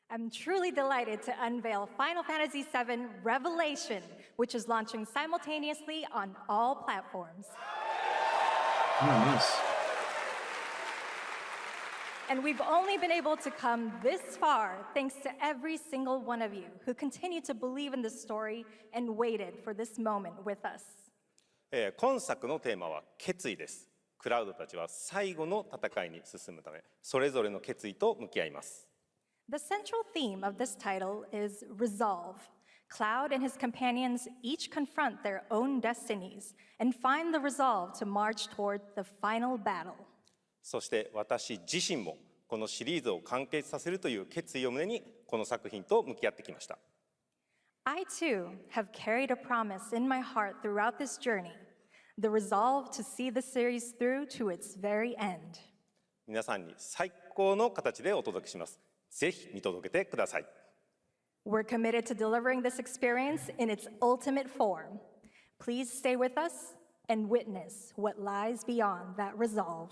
I'm truly delighted to unveil Final Fantasy VII Revelation, which is launching simultaneously on all platforms. Oh, nice. And we've only been able to come this far thanks to every single one of you who continue to believe in this story and waited for this moment with us. 今作のテーマは決意です。クラウドたちは最後の戦いに進むため、それぞれの決意と向き合います。The central theme of this title is resolve. Cloud and his companions each confront their own destinies and find the resolve to march toward the final battle. そして私自身もこのシリーズを完結させるという決意を胸にこの作品と向き合ってきました。I too have carried a promise in my heart throughout this journey, the resolve to see the series through to its very end. 皆さんに最高の形でお届けします。ぜひ見届けてください。We're committed to delivering this experience in its ultimate form. Please stay with us and witness what lies beyond that resolve.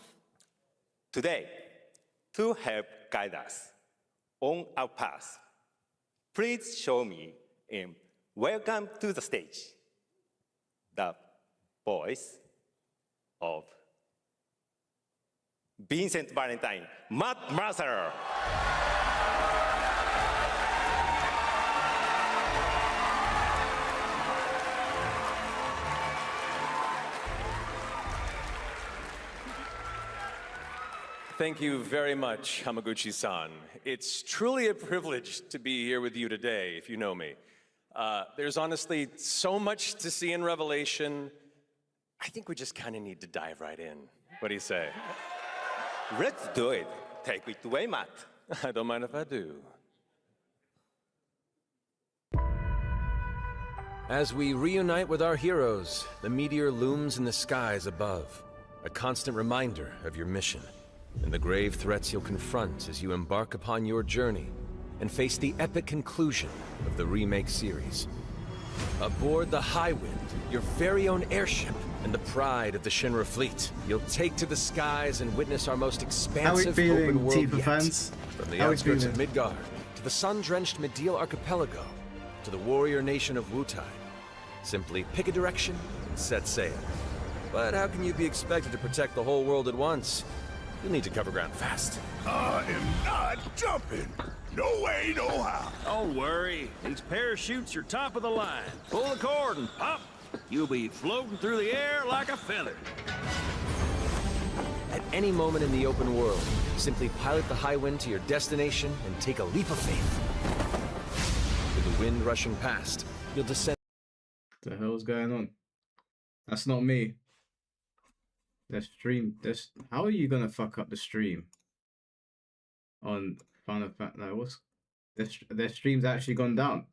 Today, to help guide us on our path, please show me and welcome to the stage the voice of Vincent Valentine, Matt Mercer. Thank you very much, Hamaguchi-san. It's truly a privilege to be here with you today, if you know me. There's honestly so much to see in Revelation. I think we just kind of need to dive right in. What do you say? Let's do it. Take it away, Matt. I don't mind if I do. As we reunite with our heroes, the meteor looms in the skies above, a constant reminder of your mission and the grave threats you'll confront as you embark upon your journey and face the epic conclusion of the remake series. Aboard the Highwind, your very own airship and the pride of the Shinra fleet, you'll take to the skies and witness our most expansive open world yet. Fans? From the outskirts of Midgard, to the sun-drenched Medial Archipelago, to the warrior nation of Wutai. Simply pick a direction and set sail. But how can you be expected to protect the whole world at once? You'll need to cover ground fast. I am not jumping. No way, no how. Don't worry. These parachutes are top of the line. Pull the cord and pop. You'll be floating through the air like a feather. At any moment in the open world, simply pilot the Highwind to your destination and take a leap of faith. With the wind rushing past, you'll descend. What the hell's going on? That's not me. The stream. How are you gonna fuck up the stream? On Final Fantasy, like, what's their stream's actually gone down?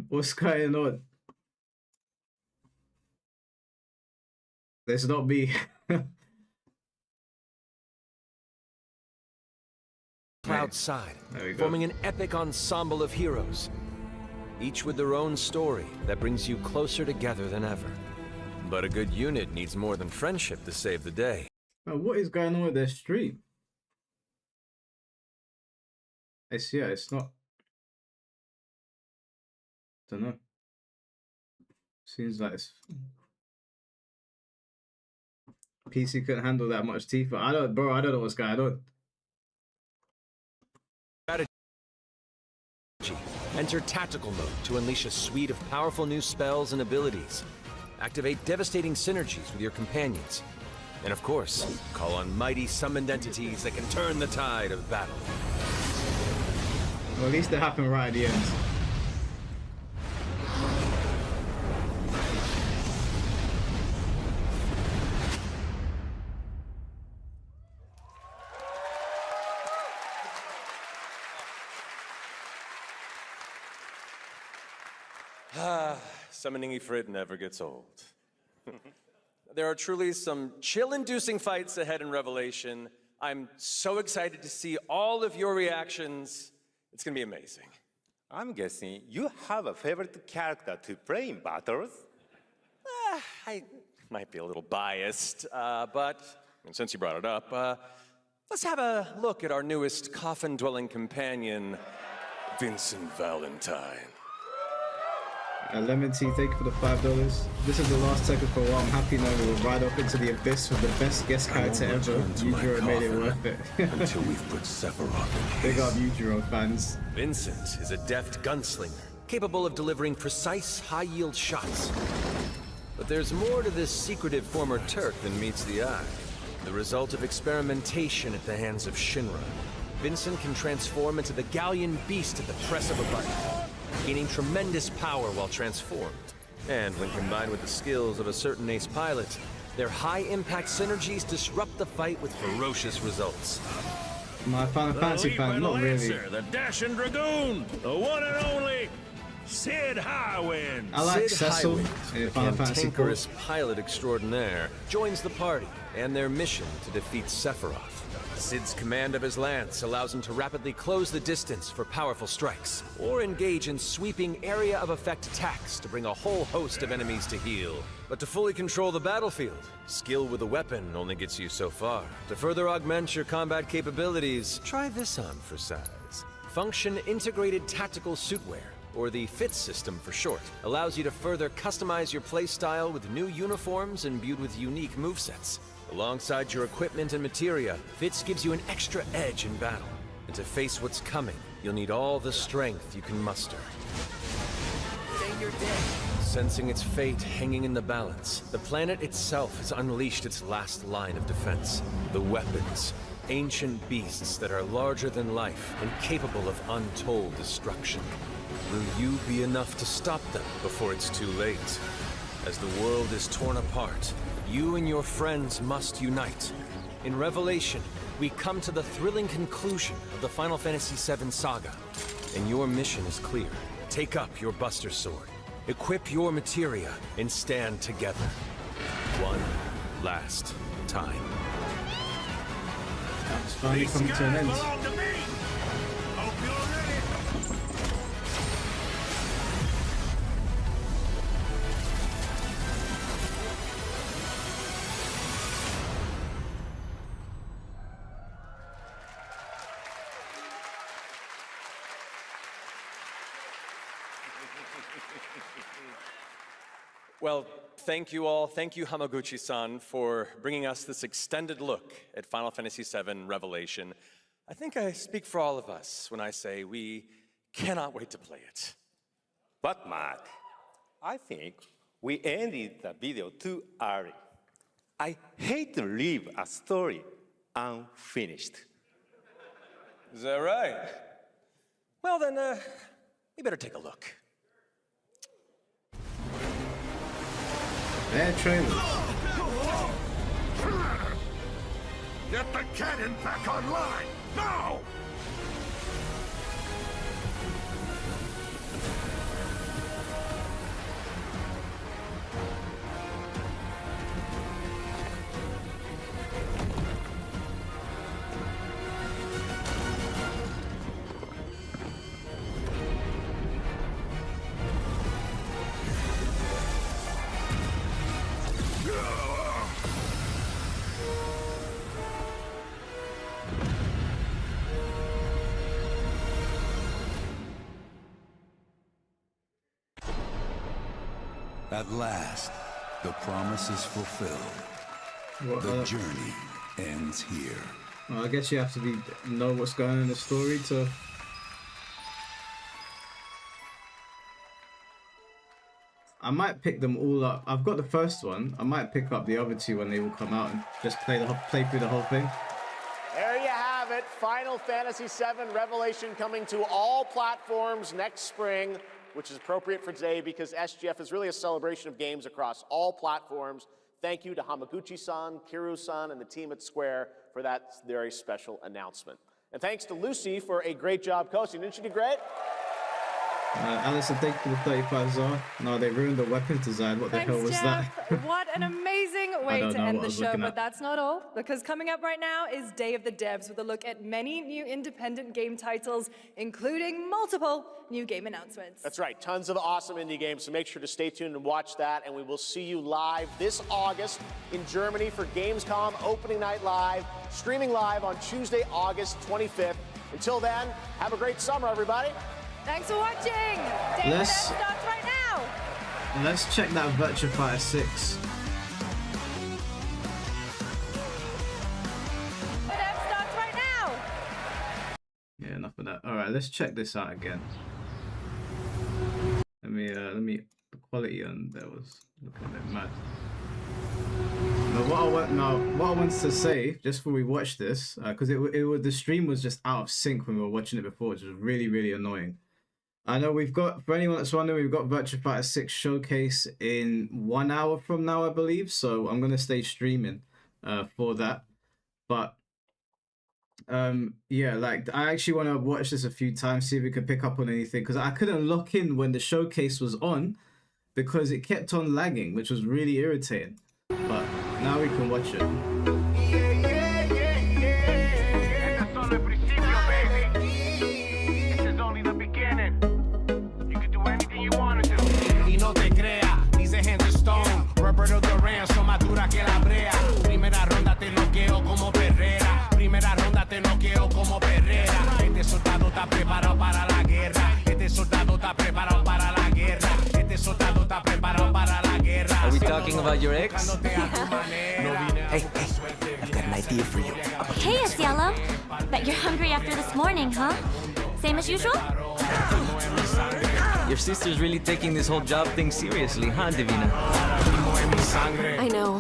What's going on? Let's not be. Cloud side, forming an epic ensemble of heroes, each with their own story that brings you closer together than ever. But a good unit needs more than friendship to save the day. What is going on with their stream? It's not. Don't know. Seems like it's. PC couldn't handle that much Tifa. I don't know what's going on. Enter tactical mode to unleash a suite of powerful new spells and abilities. Activate devastating synergies with your companions. And of course, call on mighty summoned entities that can turn the tide of battle. Well, at least it happened right at the end. Summoning Ifrit never gets old. There are truly some chill-inducing fights ahead in Revelation. I'm so excited to see all of your reactions. It's gonna be amazing. I'm guessing you have a favorite character to play in battles? I might be a little biased, but since you brought it up, let's have a look at our newest coffin-dwelling companion, Vincent Valentine. Lemon Tea, thank you for the $5. This is the last second for a while. I'm happy now we'll ride off into the abyss with the best guest character ever. Yujiro made it worth it. Until we've put Sephiroth in Big up Yujiro fans. Vincent is a deft gunslinger, capable of delivering precise, high-yield shots. But there's more to this secretive former Turk than meets the eye. The result of experimentation at the hands of Shinra. Vincent can transform into the Galleon beast at the press of a button, gaining tremendous power while transformed. And when combined with the skills of a certain ace pilot, their high-impact synergies disrupt the fight with ferocious results. My Final Fantasy fan, not really. The Dashing Dragoon, the one and only Sid Highwind. I like Sid Cecil Highwind, in the Final Fantasy cantankerous pilot extraordinaire, joins the party and their mission to defeat Sephiroth. Sid's command of his lance allows him to rapidly close the distance for powerful strikes, or engage in sweeping area of effect attacks to bring a whole host of enemies to heel. But to fully control the battlefield, skill with a weapon only gets you so far. To further augment your combat capabilities, try this on for size. Function Integrated Tactical Suitwear, or the FITS system for short, allows you to further customize your playstyle with new uniforms imbued with unique movesets. Alongside your equipment and materia, FITS gives you an extra edge in battle. And to face what's coming, you'll need all the strength you can muster. Say you're dead. Sensing its fate hanging in the balance, the planet itself has unleashed its last line of defense. The weapons. Ancient beasts that are larger than life and capable of untold destruction. Will you be enough to stop them before it's too late? As the world is torn apart, you and your friends must unite. In Revelation, we come to the thrilling conclusion of the Final Fantasy VII saga. And your mission is clear. Take up your Buster Sword, equip your materia, and stand together. One last time. That's finally coming to an end. Well, thank you all. Thank you, Hamaguchi-san, for bringing us this extended look at Final Fantasy VII Revelation. I think I speak for all of us when I say we cannot wait to play it. But Mark, I think we ended the video too early. I hate to leave a story unfinished. Is that right? Well then, we better take a look. Their trailers. Get the cannon back online, now! At last, the promise is fulfilled. What, the journey ends here. Well, I guess you have to know what's going on in the story to... I might pick them all up. I've got the first one. I might pick up the other two when they all come out and just play through the whole thing. There you have it. Final Fantasy VII Revelation coming to all platforms next spring, which is appropriate for today because SGF is really a celebration of games across all platforms. Thank you to Hamaguchi-san, Kiru-san, and the team at Square for that very special announcement. And thanks to Lucy for a great job coaching. Didn't she do great? Alison, thank you for the 35 ZAR. No, they ruined the weapons design. What the hell was that? What an amazing way to end the show, but at. that's not all, because coming up right now is Day of the Devs with a look at many new independent game titles, including multiple new game announcements. That's right, tons of awesome indie games, so make sure to stay tuned and watch that, and we will see you live this August in Germany for Gamescom Opening Night Live, streaming live on Tuesday, August 25th. Until then, have a great summer, everybody. Thanks for watching. Day of the Devs starts right now. Let's check that Virtua Fighter 6. The Dev starts right now. Yeah, enough of that. All right, let's check this out again. Let me quality on there was looking a bit mad. But what I wanted to say just before we watch this, because the stream was just out of sync when we were watching it before, which was really annoying. I know we've got, for anyone that's wondering, we've got Virtua Fighter 6 Showcase in 1 hour from now, I believe. So I'm gonna stay streaming for that. But yeah, like I actually want to watch this a few times, see if we could pick up on anything, because I couldn't lock in when the showcase was on because it kept on lagging, which was really irritating. But now we can watch it. Roberto Duran, son más dura que la brea. Primera ronda te noqueo como Perrera. Primera ronda te noqueo como Perrera. Este soldado está preparado para la guerra. Este soldado está preparado para la guerra. Este soldado está preparado para la guerra. Are we talking about your ex? Hey, I've got an idea for you. Hey, it's Yellow. Bet you're hungry after this morning, huh? Same as usual? Your sister's really taking this whole job thing seriously, huh, Divina? I know.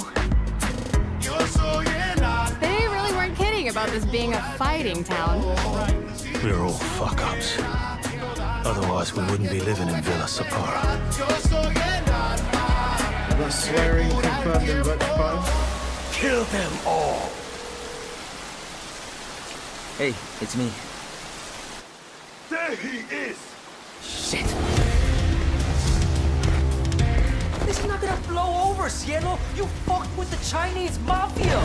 They really weren't kidding about this being a fighting town. We're all fuck-ups. Otherwise, we wouldn't be living in Villa Sapara. The swearing confirmed in Virtua Fighter. Kill them all! Hey, it's me. There he is! Shit! This is not gonna blow over, Cielo! You fucked with the Chinese mafia!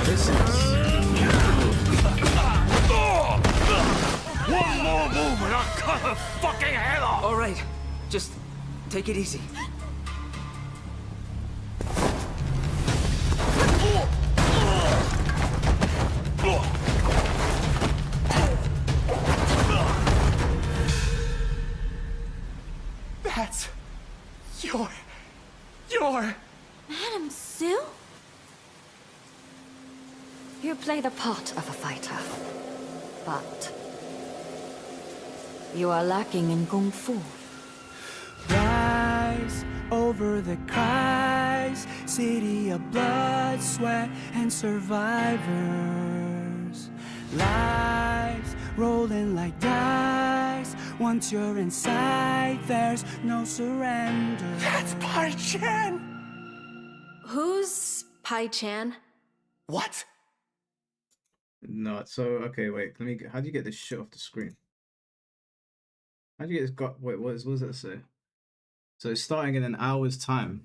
This is... One more move and I'll cut her fucking head off! Alright, just take it easy. That's... your... Madam Sue? You play the part of a fighter, but you are lacking in kung fu. Rise over the cries, city of blood, sweat, and survivors. Lives rolling like dice. Once you're inside, there's no surrender. That's Pai Chan! Who's Pai Chan? What? No, so, okay, wait, let me get, how do you get this shit off the screen? How do you get this, wait, what does that say? So it's starting in an hour's time.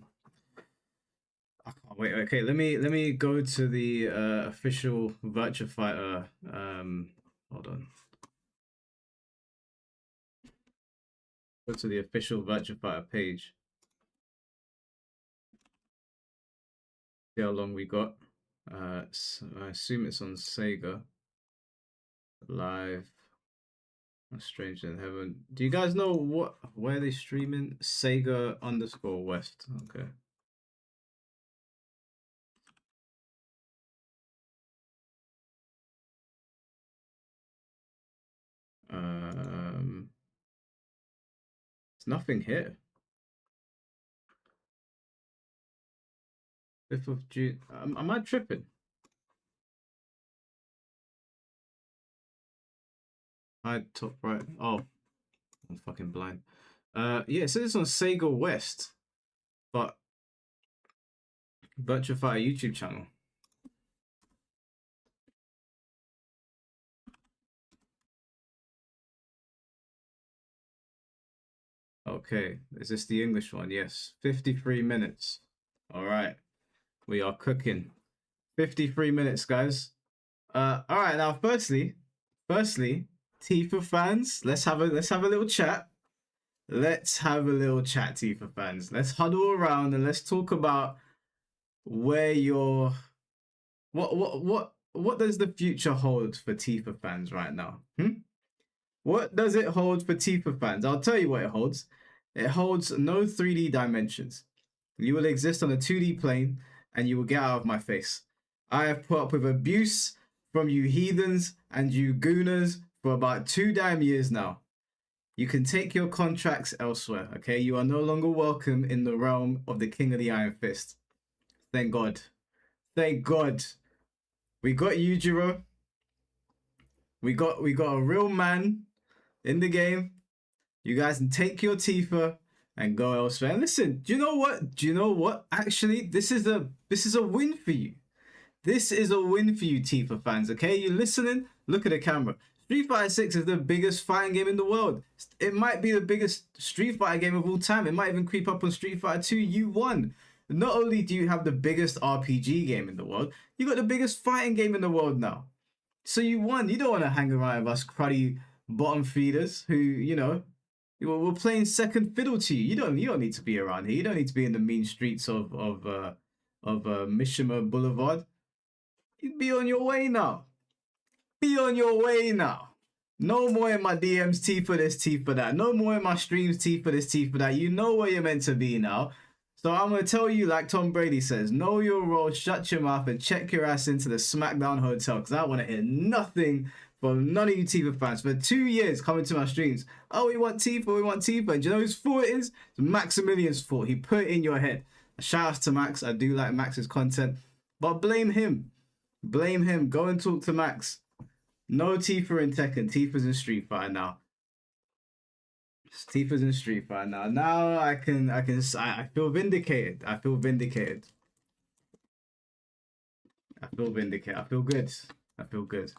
I can't wait, okay, let me go to the official Virtua Fighter, hold on. Go to the official Virtua Fighter page. See how long we got. So I assume it's on Sega Live. Stranger in Heaven. Do you guys know where they streaming? Sega_West. Okay. There's nothing here. 5th of June. Am I tripping? Hide top right. Oh, I'm fucking blind. Yeah, it says it's on Sega West, but Virtua Fighter YouTube channel. Okay, is this the English one? Yes, 53 minutes. All right, we are cooking. 53 minutes, guys. All right, now firstly, Tifa fans, let's have a little chat. Let's have a little chat, Tifa fans. Let's huddle around and let's talk about where you're. What does the future hold for Tifa fans right now? What does it hold for Tifa fans? I'll tell you what it holds. It holds no 3D dimensions. You will exist on a 2D plane, and you will get out of my face. I have put up with abuse from you heathens and you gooners for about 2 damn years now. You can take your contracts elsewhere, okay? You are no longer welcome in the realm of the King of the Iron Fist. Thank God. Thank God. We got Yujiro. We got a real man in the game. You guys can take your Tifa and go elsewhere. And listen, do you know what? Do you know what? Actually, this is a win for you. This is a win for you, Tifa fans, okay? You listening? Look at the camera. Street Fighter 6 is the biggest fighting game in the world. It might be the biggest Street Fighter game of all time. It might even creep up on Street Fighter 2. You won. Not only do you have the biggest RPG game in the world, you got the biggest fighting game in the world now. So you won. You don't want to hang around with us cruddy bottom feeders who, you know, we're playing second fiddle to you. You don't need to be around here. You don't need to be in the mean streets of Mishima Boulevard. You be on your way now. Be on your way now. No more in my DMs, T for this, T for that. No more in my streams, T for this, T for that. You know where you're meant to be now. So I'm going to tell you, like Tom Brady says, know your role, shut your mouth, and check your ass into the SmackDown hotel. Because I want to hear nothing from none of you Tifa fans. For 2 years coming to my streams, oh, we want Tifa, we want Tifa. And do you know whose fault it is? It's Maximilian's fault. He put it in your head. Shout out to Max. I do like Max's content. But blame him. Blame him. Go and talk to Max. No Tifa in Tekken. Tifa's in Street Fighter now. Tifa's in Street Fighter now. Now I feel vindicated. I feel vindicated. I feel vindicated. I feel good. I feel good.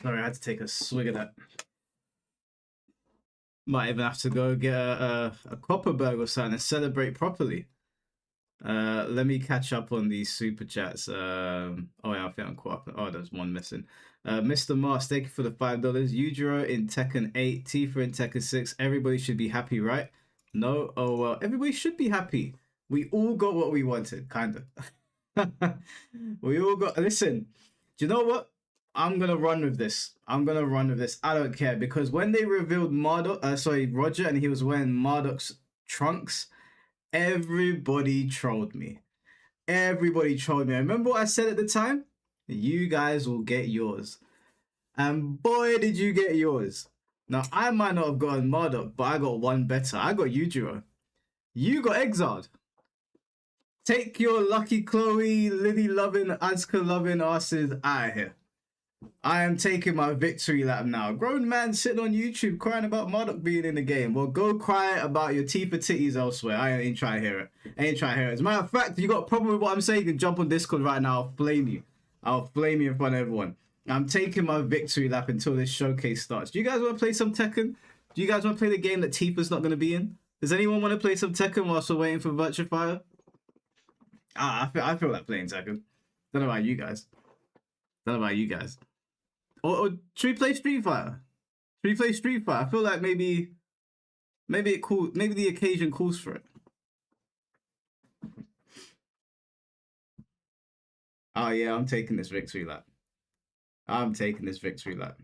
Sorry, I had to take a swig of that. Might even have to go get a copper burger or something and celebrate properly. Let me catch up on these super chats. Oh yeah, I think I'm caught up. Oh, there's one missing. Mr. Mars, thank you for the $5. Yujiro in Tekken 8, Tifa in Tekken 6. Everybody should be happy, right? No? Oh well, everybody should be happy. We all got what we wanted, kind of. We all got. Listen, do you know what? I'm gonna run with this. I'm gonna run with this. I don't care, because when they revealed Roger, and he was wearing Marduk's trunks, everybody trolled me. Everybody trolled me. Remember what I said at the time? You guys will get yours. And boy, did you get yours. Now, I might not have gotten Marduk, but I got one better. I got Yujiro. You got exiled. Take your Lucky Chloe, Lily loving, Asuka loving asses out of here. I am taking my victory lap now. Grown man sitting on YouTube crying about Marduk being in the game. Well, go cry about your Tifa titties elsewhere. I ain't trying to hear it. I ain't trying to hear it. As a matter of fact, if you got a problem with what I'm saying, you can jump on Discord right now. I'll flame you. I'll flame you in front of everyone. I'm taking my victory lap until this showcase starts. Do you guys want to play some Tekken? Do you guys want to play the game that Tifa's not going to be in? Does anyone want to play some Tekken whilst we're waiting for Virtua Fire? I feel like playing Tekken. Don't know about you guys. Don't know about you guys. Or should we play Street Fighter? Should we play Street Fighter? I feel like maybe the occasion calls for it. Oh yeah, I'm taking this victory lap. I'm taking this victory lap.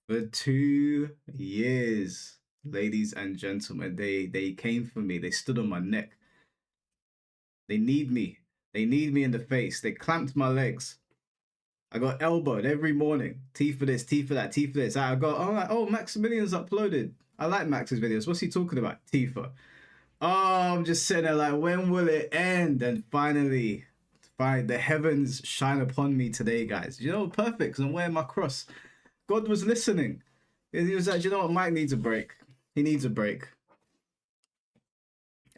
For 2 years, ladies and gentlemen, they came for me. They stood on my neck. They need me. They need me in the face. They clamped my legs. I got elbowed every morning. T for this, T for that, T for this. I got, oh, Maximilian's uploaded. I like Max's videos. What's he talking about? Tifa. Oh, I'm just sitting there like, when will it end? And finally, the heavens shine upon me today, guys. You know, perfect, because I'm wearing my cross. God was listening. He was like, you know what? Mike needs a break. He needs a break.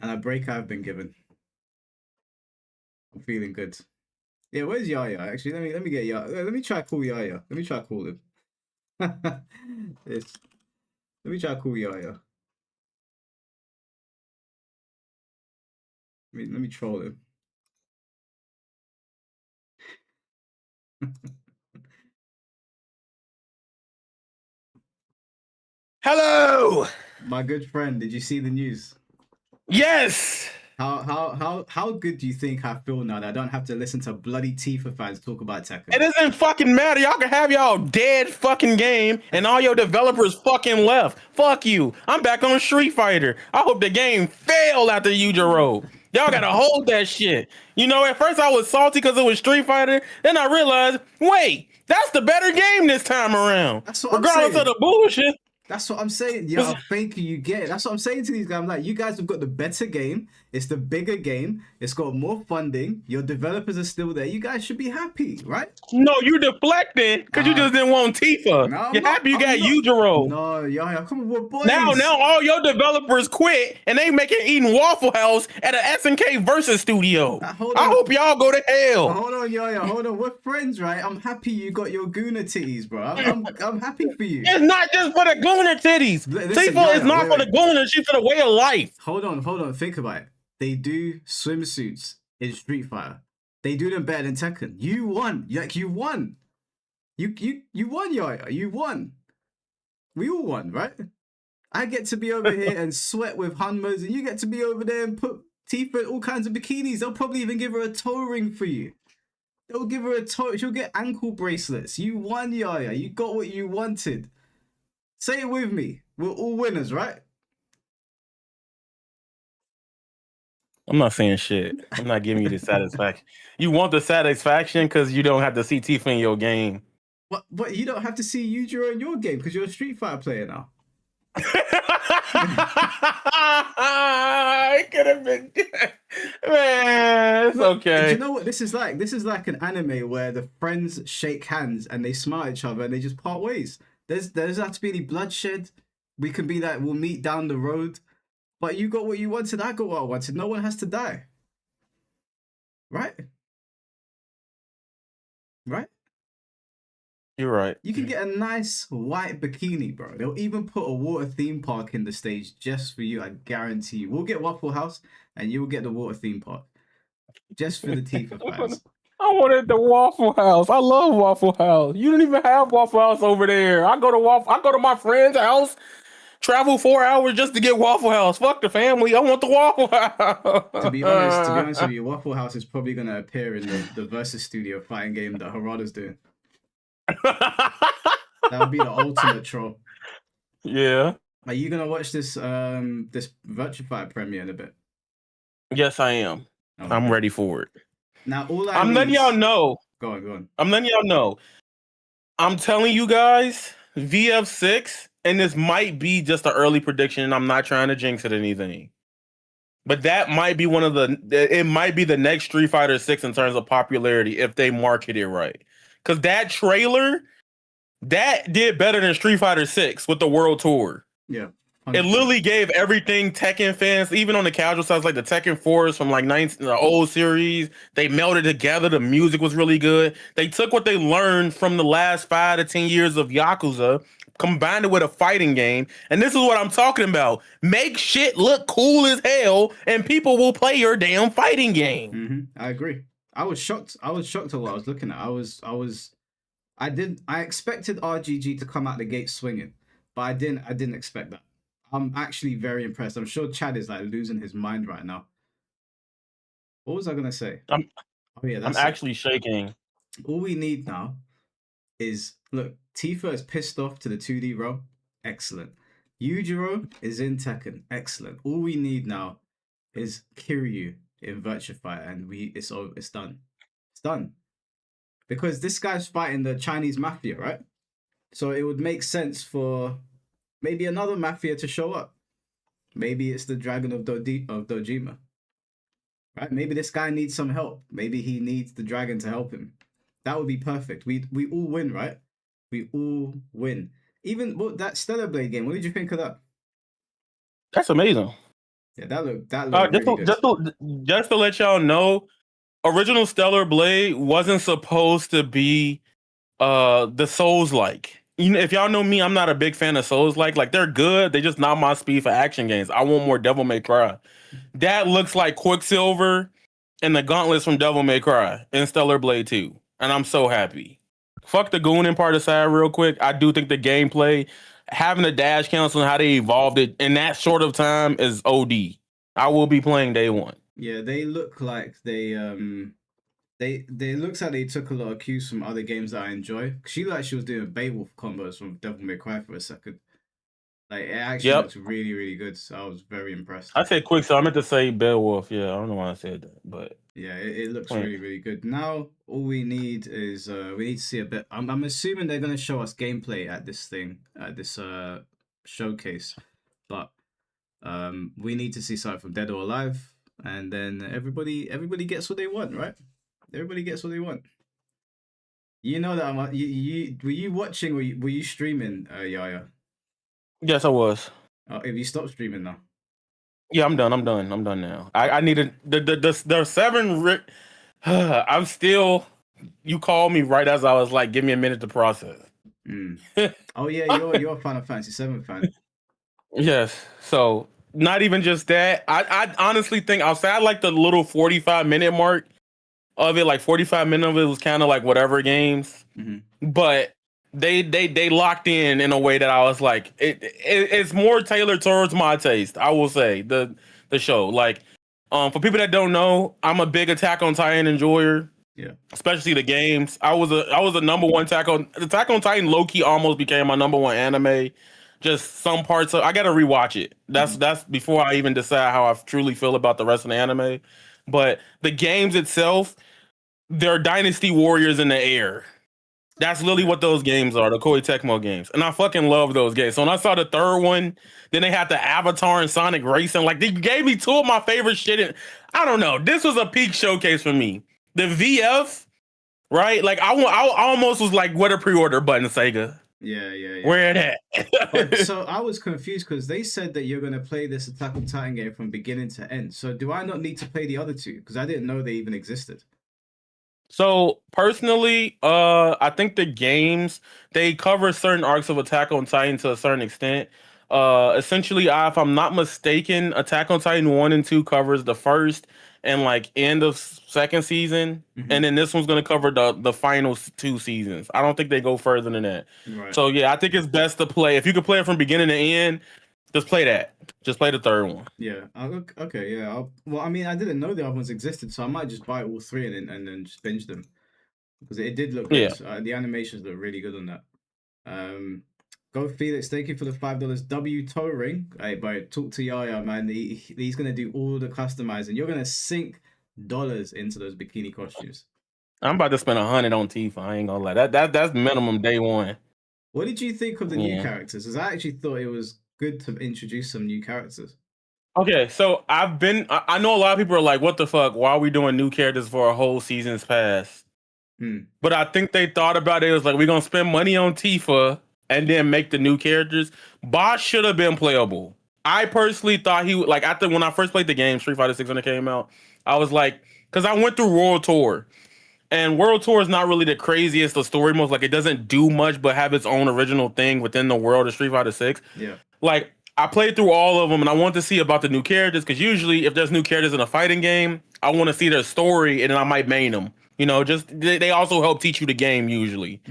And a break I've been given. I'm feeling good. Yeah, where's Yaya? Actually, let me get Yaya. Let me try call Yaya. Let me try call him. Let me try call Yaya. Let me troll him. Hello! My good friend, did you see the news? Yes! How good do you think I feel now that I don't have to listen to bloody Tifa fans talk about Tekken? It doesn't fucking matter. Y'all can have y'all dead fucking game and all your developers fucking left. Fuck you. I'm back on Street Fighter. I hope the game failed after Yujiro. Y'all gotta hold that shit. You know, at first I was salty because it was Street Fighter. Then I realized, wait, that's the better game this time around. That's what Regardless I'm saying. of the bullshit. That's what I'm saying. Yeah, thank you. You get it. That's what I'm saying to these guys. I'm like, you guys have got the better game. It's the bigger game. It's got more funding. Your developers are still there. You guys should be happy, right? No, you deflecting because you just didn't want Tifa. No, You're happy you got Yujiro. No, yeah, come on, we're boys. Now all your developers quit and they making eating Waffle House at a SNK Versus studio. I hope y'all go to hell. Hold on, hold on. We're friends, right? I'm happy you got your Guna titties, bro. I'm happy for you. It's not just for the Guna titties. Tifa is not for the Guna. She's for the way of life. Hold on. Think about it. They do swimsuits in Street Fighter. They do them better than Tekken. You won. You won. You won, Yaya. You won. We all won, right? I get to be over here and sweat with Hanmas, and you get to be over there and put Tifa in all kinds of bikinis. They'll probably even give her a toe ring for you. They'll give her a toe. She'll get ankle bracelets. You won, Yaya. You got what you wanted. Say it with me. We're all winners, right? I'm not saying shit. I'm not giving you the satisfaction. You want the satisfaction because you don't have to see Tifa in your game. But you don't have to see Yujiro in your game because you're a Street Fighter player now. It could have been, man. It's okay. Do you know what this is like? This is like an anime where the friends shake hands and they smile at each other and they just part ways. There doesn't have to be any bloodshed. We can be like, we'll meet down the road. But you got what you wanted. I got what I wanted. No one has to die. Right? Right? You're right. You can get a nice white bikini, bro. They'll even put a water theme park in the stage just for you. I guarantee you. We'll get Waffle House and you'll get the water theme park. Just for the Tifa fans. I wanted the Waffle House. I love Waffle House. You don't even have Waffle House over there. I go to my friend's house, travel 4 hours just to get Waffle House. Fuck the family. I want the Waffle House. To be honest with you, Waffle House is probably gonna appear in the Versus Studio fighting game that Harada's doing. That would be the ultimate troll. Yeah. Are you gonna watch this this Virtua Fighter premiere in a bit? Yes, I am. Okay. I'm ready for it. Now I'm letting y'all know. Go on. I'm letting y'all know. I'm telling you guys, VF6, and this might be just an early prediction, and I'm not trying to jinx it or anything. But that might be it might be the next Street Fighter 6 in terms of popularity if they market it right. Because that trailer, that did better than Street Fighter 6 with the World Tour. Yeah. 100%. It literally gave everything Tekken fans, even on the casual sides, like the Tekken 4s from like the old series, they melded together. The music was really good. They took what they learned from the last 5 to 10 years of Yakuza, combined it with a fighting game. And this is what I'm talking about. Make shit look cool as hell, and people will play your damn fighting game. Mm-hmm. I agree. I was shocked at what I was looking at. I expected RGG to come out the gate swinging, but I didn't expect that. I'm actually very impressed. I'm sure Chad is like losing his mind right now. What was I gonna say? I'm actually shaking. All we need now is, look, Tifa is pissed off to the 2D role. Excellent. Yujiro is in Tekken. Excellent. All we need now is Kiryu in Virtua Fighter, and it's done. It's done. Because this guy's fighting the Chinese mafia, right? So it would make sense for maybe another mafia to show up. Maybe it's the Dragon of Dojima. Right? Maybe this guy needs some help. Maybe he needs the dragon to help him. That would be perfect. We all win, right? We all win. Even that Stellar Blade game, what did you think of that? That's amazing. Yeah, that looked really good. Just to let y'all know, original Stellar Blade wasn't supposed to be the Souls-like. You know, if y'all know me, I'm not a big fan of Souls-like. Like, they're good, they just not my speed for action games. I want more Devil May Cry. That looks like Quicksilver and the gauntlets from Devil May Cry in Stellar Blade 2. And I'm so happy. Fuck the gooning part aside real quick. I do think the gameplay, having a dash cancel and how they evolved it in that short of time is OD. I will be playing day one. Yeah, they look like they looks like they took a lot of cues from other games that I enjoy. She looked like she was doing Beowulf combos from Devil May Cry for a second. Like it actually Yep. looks really, really good. So I was very impressed. I said quick, so I meant to say Beowulf. Yeah, I don't know why I said that, but Yeah, it looks Wait. really, really good. Now all we need is we need to see a bit. I'm assuming they're gonna show us gameplay at this thing, at this showcase, but we need to see something from Dead or Alive, and then everybody gets what they want, right? Everybody gets what they want. You know that you were you watching or were you streaming, Yaya? yes, I was. If you stop streaming now. Yeah, I'm done. I'm done now. I needed the 7. I'm still. You called me right as I was like, give me a minute to process. Oh yeah, you're a Final Fantasy 7 fan. Yes. So not even just that. I honestly think I'll say I like the little 45-minute mark of it. Like 45 minutes of it was kind of like whatever games, but they locked in a way that I was like, it's more tailored towards my taste. I will say the show. Like, for people that don't know, I'm a big Attack on Titan enjoyer. Yeah. Especially the games. I was a number one Attack on Titan. Low-key almost became my number one anime. Just some parts of I gotta rewatch it. That's before I even decide how I truly feel about the rest of the anime. But the games itself, they're Dynasty Warriors in the air. That's literally what those games are, the Koei Tecmo games. And I fucking love those games. So when I saw the third one, then they had the Avatar and Sonic Racing. Like, they gave me two of my favorite shit. And I don't know. This was a peak showcase for me. The VF, right? Like, I almost was like, what a pre-order button, Sega. Yeah. Where it at? But, so I was confused because they said that you're gonna play this Attack on Titan game from beginning to end. So do I not need to play the other two? Because I didn't know they even existed. So personally, I think the games they cover certain arcs of Attack on Titan to a certain extent. Essentially, if I'm not mistaken, Attack on Titan 1 and 2 covers the first and like end of second season, and then this one's gonna cover the final 2 seasons. I don't think they go further than that. Right. So yeah, I think it's best to play if you can play it from beginning to end. Just play that. Just play the third one. Yeah. Okay. Yeah. Well, I mean, I didn't know the other ones existed, so I might just buy all three and then just binge them because it did look good. Yeah. The animations look really good on that. Go Felix, thank you for the $5. W Toe Ring. Hey, bro, talk to Yaya, man. He's gonna do all the customizing. You're gonna sink dollars into those bikini costumes. I'm about to spend 100 on Tifa. I ain't gonna lie. That's minimum day one. What did you think of the new characters? Because I actually thought it was good to introduce some new characters. Okay, so I know a lot of people are like, what the fuck? Why are we doing new characters for a whole season's pass? But I think they thought about it. It was like, we're gonna spend money on Tifa and then make the new characters. Boss should have been playable. I personally thought he would, like, after when I first played the game, Street Fighter 6 when it came out, I was like, because I went through World Tour. And World Tour is not really the craziest of story modes. Like, it doesn't do much but have its own original thing within the world of Street Fighter 6. Yeah. Like, I played through all of them, and I want to see about the new characters, because usually if there's new characters in a fighting game, I want to see their story, and then I might main them. You know, just they also help teach you the game usually.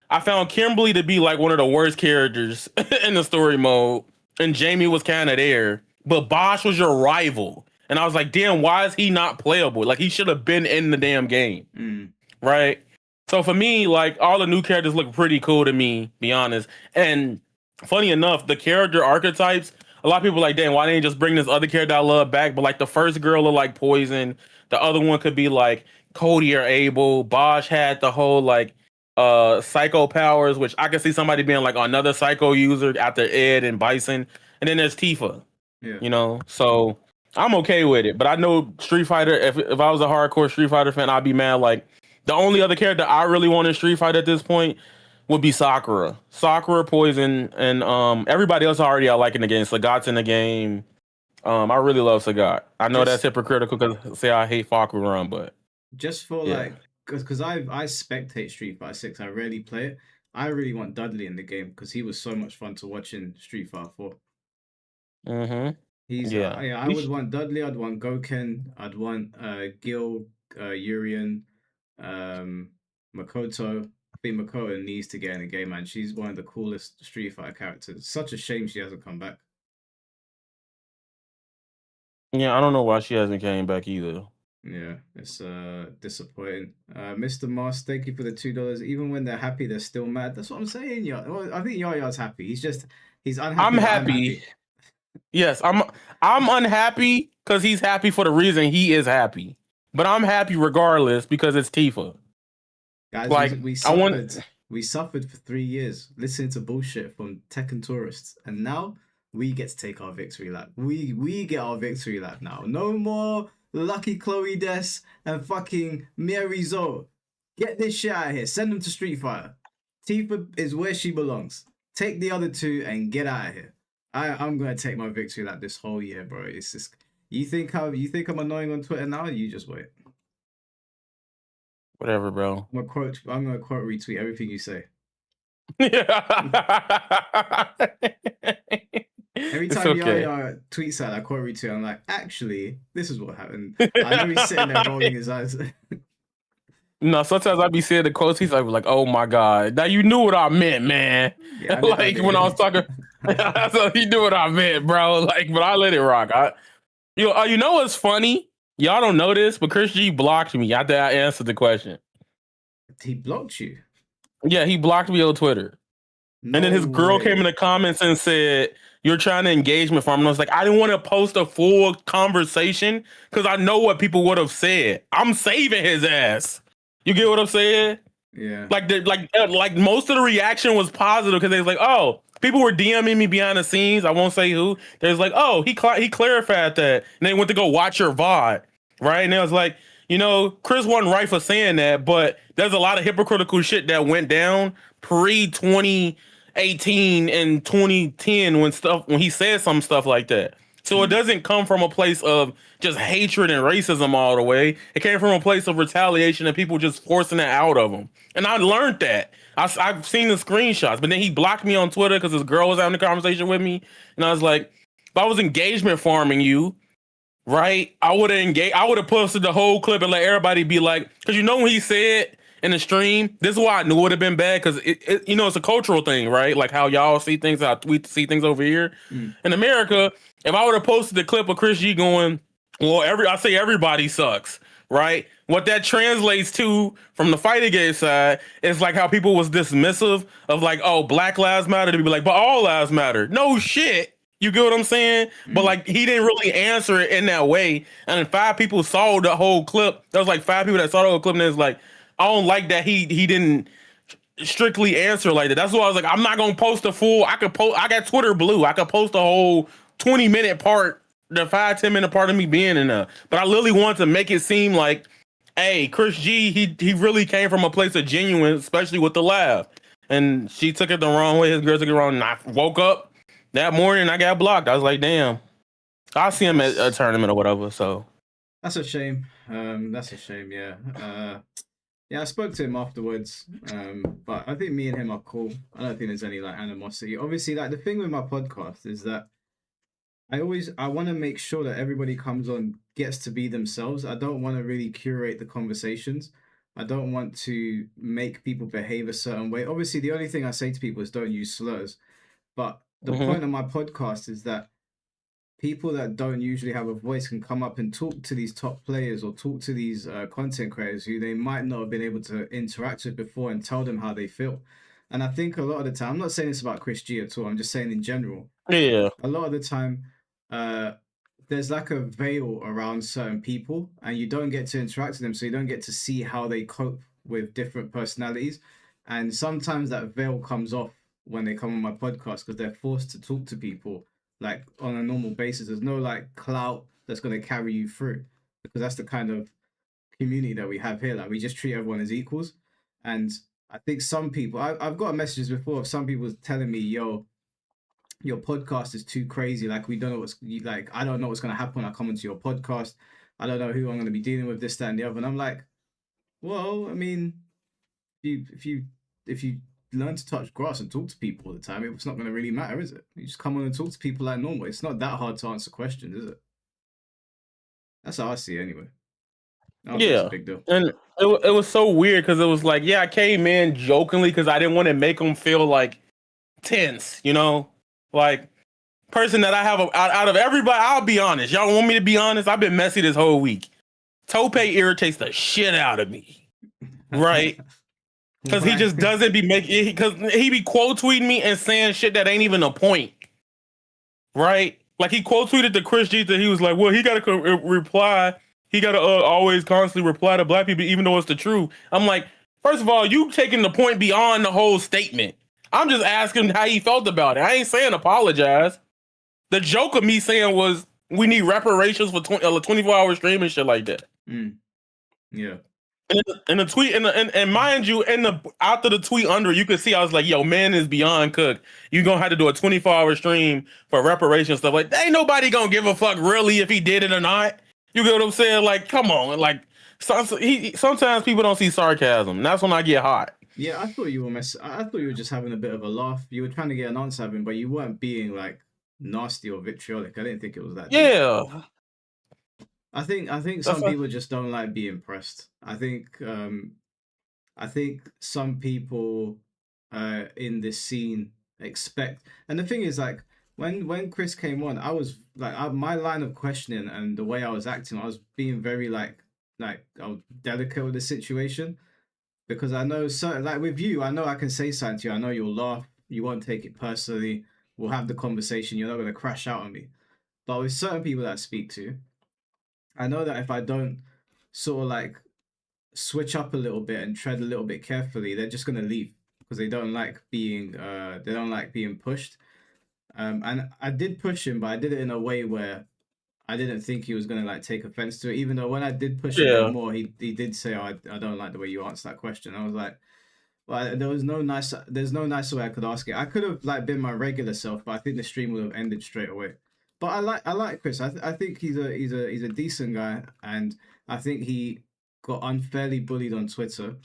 I found Kimberly to be like one of the worst characters in the story mode, and Jamie was kind of there, but Bosch was your rival. And I was like, damn, why is he not playable? Like, he should have been in the damn game. Right? So for me, like, all the new characters look pretty cool to me, be honest. And funny enough, the character archetypes, a lot of people are like, damn, why didn't you just bring this other character I love back? But like, the first girl looked like Poison. The other one could be like Cody or Abel. Bosch had the whole like psycho powers, which I could see somebody being like another psycho user after Ed and Bison. And then there's Tifa. Yeah. You know, so I'm okay with it. But I know Street Fighter, if I was a hardcore Street Fighter fan, I'd be mad. Like, the only other character I really want in Street Fighter at this point would be Sakura. Sakura, Poison, and everybody else already I like in the game. Sagat's in the game. I really love Sagat. I know that's hypocritical because say I hate Fakuran, but just for like, because I spectate Street Fighter 6, I rarely play it. I really want Dudley in the game because he was so much fun to watch in Street Fighter 4. I would want Dudley. I'd want Goken. I'd want Gil, Urien, Makoto. I think Makoto needs to get in the game, man. She's one of the coolest Street Fighter characters. Such a shame she hasn't come back. Yeah, I don't know why she hasn't came back either. Yeah, it's disappointing. Mr. Moss, thank you for the $2. Even when they're happy, they're still mad. That's what I'm saying, yeah. Well, I think Yaya's happy. He's unhappy, I'm but I'm happy. happy. Yes, I'm unhappy because he's happy for the reason he is happy. But I'm happy regardless because it's Tifa. Guys, Like we suffered for 3 years listening to bullshit from Tekken tourists, and now we get to take our victory lap. We get our victory lap now. No more Lucky Chloe Des and fucking Mary Zo. Get this shit out of here. Send them to Street Fighter. Tifa is where she belongs. Take the other two and get out of here. I'm gonna take my victory lap this whole year, bro. It's just you think I'm annoying on Twitter now? You just wait. Whatever, bro. I'm gonna quote retweet everything you say. Every time Yaya tweets that, I quote retweet. I'm like, actually, this is what happened. I know he's sitting there rolling his eyes. No, sometimes I be saying the quotes. He's like, "Oh my god, now you knew what I meant, man." Yeah, like when I was talking, so he knew what I meant, bro. Like, but I let it rock. You know what's funny? Y'all don't know this, but Chris G blocked me after I answered the question. He blocked you? Yeah, he blocked me on Twitter. No and then his girl way. came in the comments and said, "You're trying to engagement farm." And I was like, I didn't want to post a full conversation because I know what people would have said. I'm saving his ass. You get what I'm saying? Yeah. Like most of the reaction was positive because they was like, "Oh, people were DMing me behind the scenes. I won't say who. There's like, oh, he clarified that, and they went to go watch your VOD, right?" And it was like, Chris wasn't right for saying that, but there's a lot of hypocritical shit that went down pre 2018 and 2010 when he said some stuff like that. So it doesn't come from a place of just hatred and racism all the way. It came from a place of retaliation and people just forcing it out of him. And I learned that. I've seen the screenshots, but then he blocked me on Twitter because his girl was having a conversation with me. And I was like, if I was engagement farming you, right, I would have posted the whole clip and let everybody be like, because when he said in the stream, this is why I knew it would have been bad, because it's a cultural thing, right? Like how y'all see things, how we see things over here. In America, if I would have posted the clip of Chris G going, well, I say everybody sucks, right? What that translates to from the fighting game side is like how people was dismissive of like, oh, Black Lives Matter, to be like, but all lives matter. No shit. You get what I'm saying? But like he didn't really answer it in that way. And then 5 people saw the whole clip. There was like 5 people that saw the whole clip, and it's like, I don't like that he didn't strictly answer like that. That's why I was like, I'm not gonna post a full. I got Twitter Blue. I could post a whole 20-minute part, the 5-10 minute part of me being in there. But I literally wanted to make it seem like, hey, Chris G, he really came from a place of genuine, especially with the laugh. And she took it the wrong way. His girl took it wrong. And I woke up that morning, I got blocked. I was like, damn. I'll see him at a tournament or whatever. So that's a shame. Yeah. Yeah, I spoke to him afterwards. But I think me and him are cool. I don't think there's any like animosity. Obviously, like the thing with my podcast is that I want to make sure that everybody comes on gets to be themselves. I don't want to really curate the conversations. I don't want to make people behave a certain way. Obviously, the only thing I say to people is don't use slurs. But the point of my podcast is that people that don't usually have a voice can come up and talk to these top players or talk to these content creators who they might not have been able to interact with before and tell them how they feel. And I think a lot of the time, I'm not saying this about Chris G at all, I'm just saying in general. Yeah. A lot of the time, there's like a veil around certain people and you don't get to interact with them, so you don't get to see how they cope with different personalities. And sometimes that veil comes off when they come on my podcast because they're forced to talk to people like on a normal basis. There's no like clout that's going to carry you through, because that's the kind of community that we have here. Like we just treat everyone as equals. And I think some people, I've got messages before of some people telling me, yo, your podcast is too crazy. Like we don't know I don't know what's going to happen when I come into your podcast. I don't know who I'm going to be dealing with, this, that, and the other. And I'm like, well, I mean, if you learn to touch grass and talk to people all the time, it's not going to really matter, is it? You just come on and talk to people like normal. It's not that hard to answer questions, is it? That's how I see it anyway. Yeah, a big deal. And it was so weird because it was like, yeah, I came in jokingly because I didn't want to make them feel like tense, like person that I have out of everybody. I'll be honest. Y'all want me to be honest? I've been messy this whole week. Tope irritates the shit out of me, right? Because he just doesn't be making. Because he be quote tweeting me and saying shit that ain't even a point, right? Like he quote tweeted to Chris G that he was like, "Well, he got to reply. He got to always constantly reply to black people, even though it's the truth." I'm like, first of all, you taking the point beyond the whole statement. I'm just asking how he felt about it. I ain't saying apologize. The joke of me saying was we need reparations for 24-hour stream and shit like that. Yeah. In the tweet, and mind you, after the tweet under, you could see I was like, "Yo, man is beyond cooked. You gonna have to do a 24-hour stream for reparations stuff like that. Ain't nobody gonna give a fuck really if he did it or not." You get what I'm saying? Like, come on, like sometimes people don't see sarcasm. And that's when I get hot. Yeah, I thought you were I thought you were just having a bit of a laugh. You were trying to get an answer of him, but you weren't being like nasty or vitriolic. I didn't think it was that. Yeah. Deep. I think some people just don't like being pressed. I think some people in this scene expect, and the thing is, like, when Chris came on, I was like, my line of questioning and the way I was acting, I was being very like I was delicate with the situation, because I know certain, like with you, I know I can say something to you, I know you'll laugh, you won't take it personally, we'll have the conversation, you're not going to crash out on me. But with certain people that I speak to, I know that if I don't sort of like switch up a little bit and tread a little bit carefully, they're just gonna leave because they don't like being pushed. And I did push him, but I did it in a way where I didn't think he was gonna like take offense to it. Even though when I did push him a bit more, he did say, "Oh, I don't like the way you answered that question." I was like, well, there's no nicer way I could ask it. I could have like been my regular self, but I think the stream would have ended straight away. But I like Chris. I think he's a decent guy, and I think he got unfairly bullied on Twitter.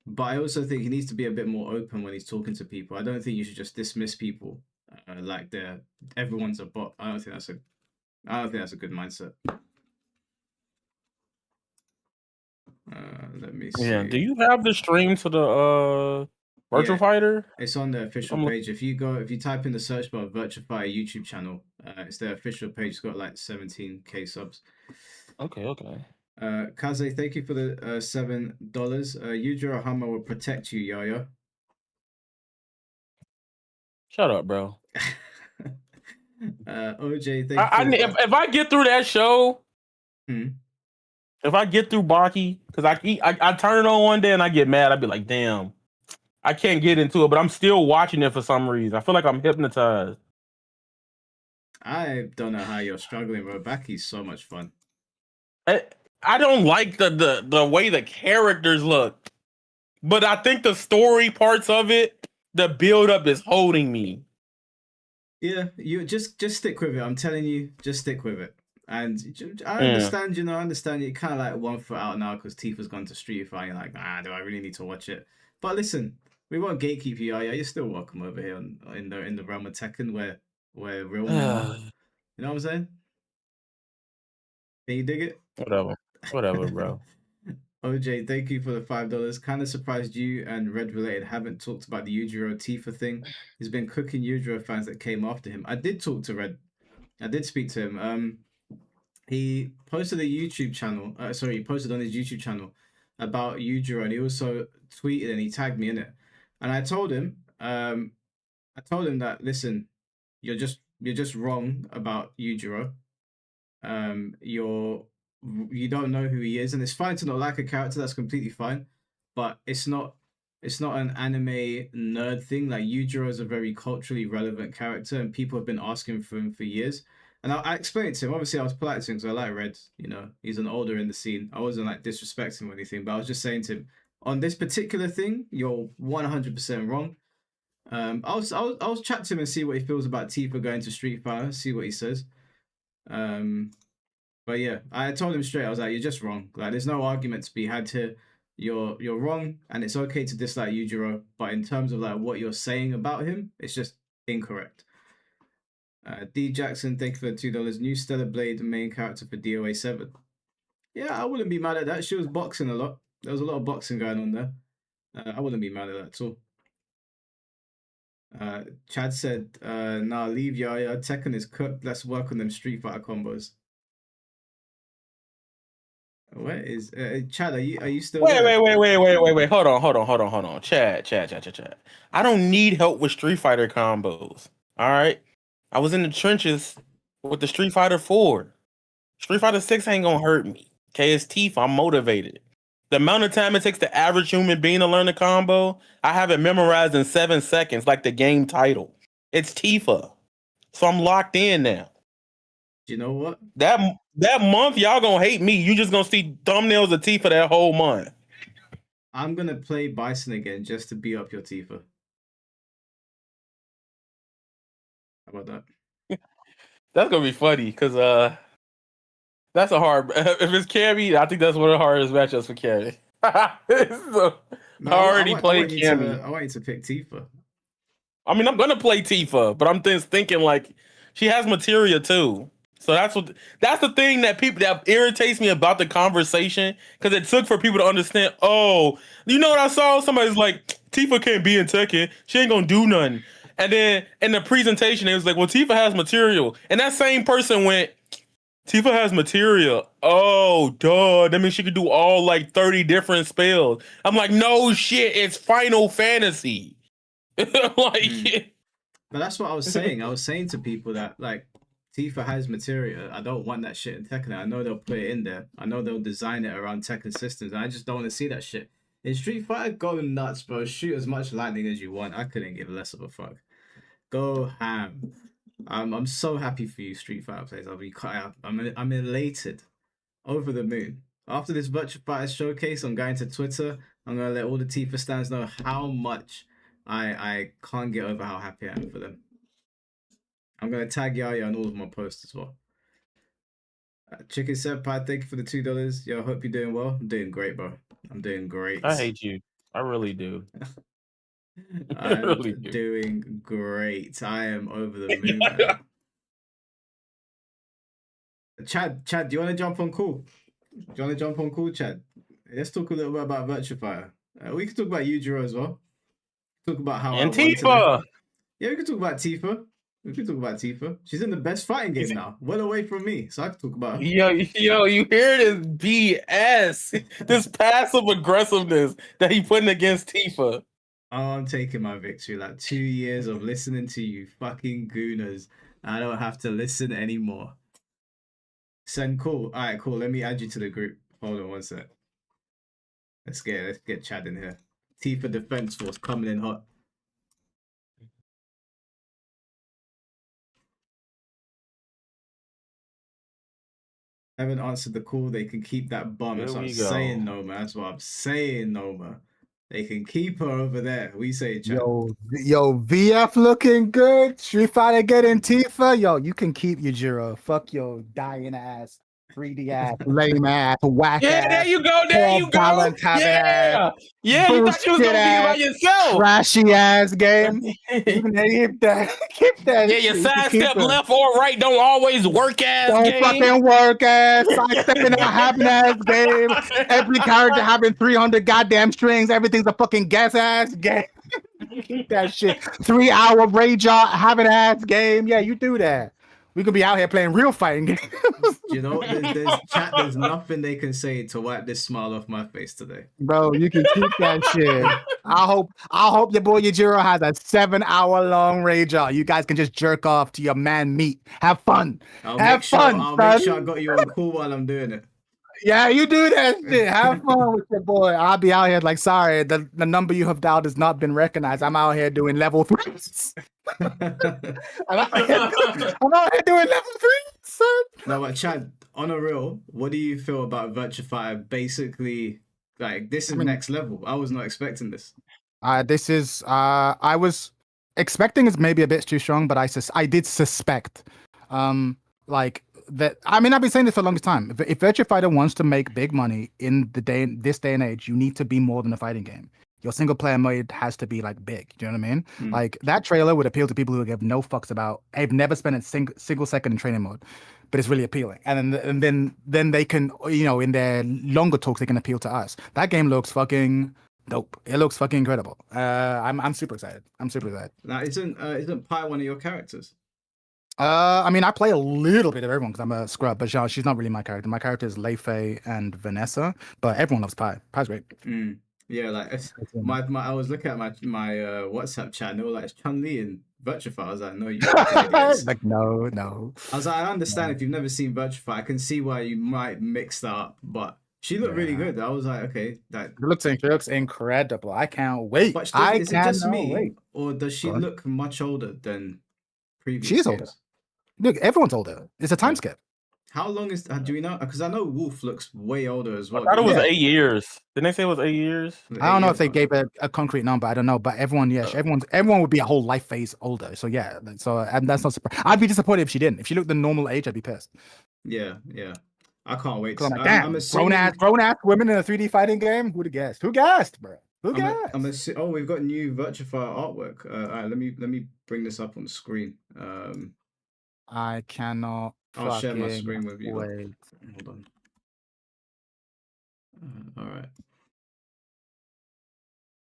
But I also think he needs to be a bit more open when he's talking to people. I don't think you should just dismiss people like everyone's a bot. I don't think that's a good mindset. Let me see. Yeah, do you have the stream to the Virtual Fighter? It's on the official page. If you type in the search bar Virtual Fighter YouTube channel, it's their official page. It's got like 17k subs. Okay. Kaze, thank you for the $7. Yujiro Hama will protect you, Yaya. Shut up, bro. OJ, thank you. If I get through that show, if I get through Baki, because I turn it on one day and I get mad, I'd be like, damn, I can't get into it, but I'm still watching it for some reason. I feel like I'm hypnotized. I don't know how you're struggling, bro. Baki's so much fun. I don't like the way the characters look, but I think the story parts of it, the build up is holding me. Yeah, you just stick with it. I'm telling you, just stick with it. And I understand, I understand you're kind of like 1 foot out now because Tifa's gone to Street Fighter. You're like, do I really need to watch it? But listen, we won't gatekeep you. You're still welcome over here in the realm of Tekken where real men are. You know what I'm saying? Can you dig it? Whatever, bro. OJ, thank you for the $5. Kind of surprised you and Red Related haven't talked about the Yujiro Tifa thing. He's been cooking Yujiro fans that came after him. I did talk to Red. I did speak to him. He posted a YouTube channel. He posted on his YouTube channel about Yujiro, and he also tweeted and he tagged me in it. And I told him, that listen, you're just wrong about Yujiro. You don't know who he is, and it's fine to not like a character. That's completely fine, but it's not an anime nerd thing. Like, Yujiro is a very culturally relevant character, and people have been asking for him for years. And I explained it to him. Obviously, I was polite to him because I like Red. He's an older in the scene. I wasn't like disrespecting him or anything, but I was just saying to him, on this particular thing, you're 100% wrong. I'll chat to him and see what he feels about Tifa going to Street Fighter. See what he says. But yeah, I told him straight. I was like, you're just wrong. Like, there's no argument to be had here. You're wrong, and it's okay to dislike Yujiro. But in terms of like what you're saying about him, it's just incorrect. D Jackson, thank you for the $2. New Stellar Blade main character for DOA 7. Yeah, I wouldn't be mad at that. She was boxing a lot. There was a lot of boxing going on there. I wouldn't be mad at that at all. Chad said, "Nah, leave Yaya. Tekken is cooked. Let's work on them Street Fighter combos." Where is Chad? Are you still Wait, there? wait. Hold on. Chad. I don't need help with Street Fighter combos. All right. I was in the trenches with the Street Fighter 4. Street Fighter 6 ain't gonna hurt me. Okay, it's Tifa. I'm motivated. The amount of time it takes the average human being to learn a combo, I have it memorized in 7 seconds, like the game title. It's Tifa. So I'm locked in now. You know what? That month, y'all gonna hate me. You just gonna see thumbnails of Tifa that whole month. I'm gonna play Bison again just to beat up your Tifa. How about that? That's gonna be funny because that's a hard. If it's Cammy, I think that's one of the hardest matchups for Cammy. So, No, I already played Cammy. I want you to pick Tifa. I mean, I'm gonna play Tifa, but I'm just thinking like she has materia too. So that's the thing that irritates me about the conversation, because it took for people to understand. Oh, you know what I saw? Somebody's like, Tifa can't be in Tekken. She ain't gonna do nothing. And then in the presentation, it was like, well, Tifa has material, and that same person went, Tifa has material. Oh, duh. That means she could do all like 30 different spells. I'm like, no shit. It's Final Fantasy. But that's what I was saying. I was saying to people that like Tifa has material. I don't want that shit in Tekken. I know they'll put it in there. I know they'll design it around Tekken systems. And I just don't want to see that shit. In Street Fighter, go nuts, bro. Shoot as much lightning as you want. I couldn't give less of a fuck. Go ham. I'm so happy for you, Street Fighter players. I'm elated, over the moon. After this Virtual Fighter showcase, I'm going to Twitter. I'm gonna let all the Tifa stands know how much I can't get over how happy I am for them. I'm gonna tag Yaya on all of my posts as well. Chicken Senpai, thank you for the $2. Yo, I hope you're doing well. I'm doing great, bro. I'm doing great. I hate you. I really do. I'm really doing great. I am over the moon. Man. Chad, do you want to jump on call? Do you want to jump on call, Chad? Let's talk a little bit about Virtua Fighter. We can talk about Yujiro as well. Talk about how and Tifa. Yeah, we can talk about Tifa. She's in the best fighting game now, well away from me, so I can talk about her. Yo, you hear this BS? This passive aggressiveness that he putting against Tifa. Oh, I'm taking my victory. Like 2 years of listening to you fucking gooners. I don't have to listen anymore. Send call. All right, cool. Let me add you to the group. Hold on one sec. Let's get Chad in here. Tifa Defense Force coming in hot. Haven't answered the call. They can keep that bum. That's what I'm saying, Noma. That's what I'm saying, Noma. They can keep her over there. We say, Chad. Yo, VF looking good. Street Fighter getting Tifa. Yo, you can keep your Jiro. Fuck your dying ass, 3D ass, lame ass, whack ass. Yeah, there you go. Yeah. You thought you was gonna be by yourself. Trashy ass game. Keep that. Yeah, your sidestep left or right don't always work ass game. Don't fucking work ass. Sidestepping a happen ass game. Every character having 300 goddamn strings. Everything's a fucking guess ass game. Keep that shit. 3-hour rage having ass game. Yeah, you do that. We could be out here playing real fighting games. You know, there's nothing they can say to wipe this smile off my face today. Bro, you can keep that shit. I hope your boy Yujiro has a 7-hour long rage on. You guys can just jerk off to your man meat. Have fun. I'll make sure I got you on call while I'm doing it. Yeah, you do that shit. Have fun with your boy. I'll be out here like, sorry, the number you have dialed has not been recognized. I'm out here doing level 3s. I'm out here doing level 3, son. No, but Chad, on a real, what do you feel about Virtua Fighter? Basically, like, this is next level. I was not expecting this. This is, I was expecting is maybe a bit too strong, but I did suspect, like, that. I mean, I've been saying this for the longest time. If Virtua Fighter wants to make big money in this day and age, you need to be more than a fighting game. Your single player mode has to be like big. Do you know what I mean? Like that trailer would appeal to people who give no fucks about. I've never spent a single second in training mode, but it's really appealing. And then they can, you know, in their longer talks, they can appeal to us. That game looks fucking dope. It looks fucking incredible. I'm super excited. I'm super excited. Now, isn't Pi one of your characters? I mean, I play a little bit of everyone because I'm a scrub, but she's not really my character. My character is Lei and Vanessa, but everyone loves Pi. Pi's great. Yeah, like I was looking at my WhatsApp chat, and they were like, "It's Chun-Li and Virtua." I was like, "No, you idiots." Like, no. I was like, I understand if you've never seen Virtua. I can see why you might mix that up, but she looked really good. I was like, okay, that she looks incredible. I can't wait. But is it just me, or does she look much older than previous? She's older. Look, everyone's older. It's a time skip. How long is? Do we know? Because I know Wolf looks way older as well. I thought it was 8 years. Didn't they say it was 8 years? I don't know if they gave a concrete number. I don't know, but everyone would be a whole life phase older. So yeah, and that's not surprising. I'd be disappointed if she didn't. If she looked the normal age, I'd be pissed. Yeah. I can't wait. I'm like, damn, grown ass women in a 3D fighting game. Who'd have guessed? Who guessed, bro? Who guessed? We've got new Virtua artwork. All right, let me bring this up on the screen. I cannot. I'll share my screen with you. Wait. Hold on. All right.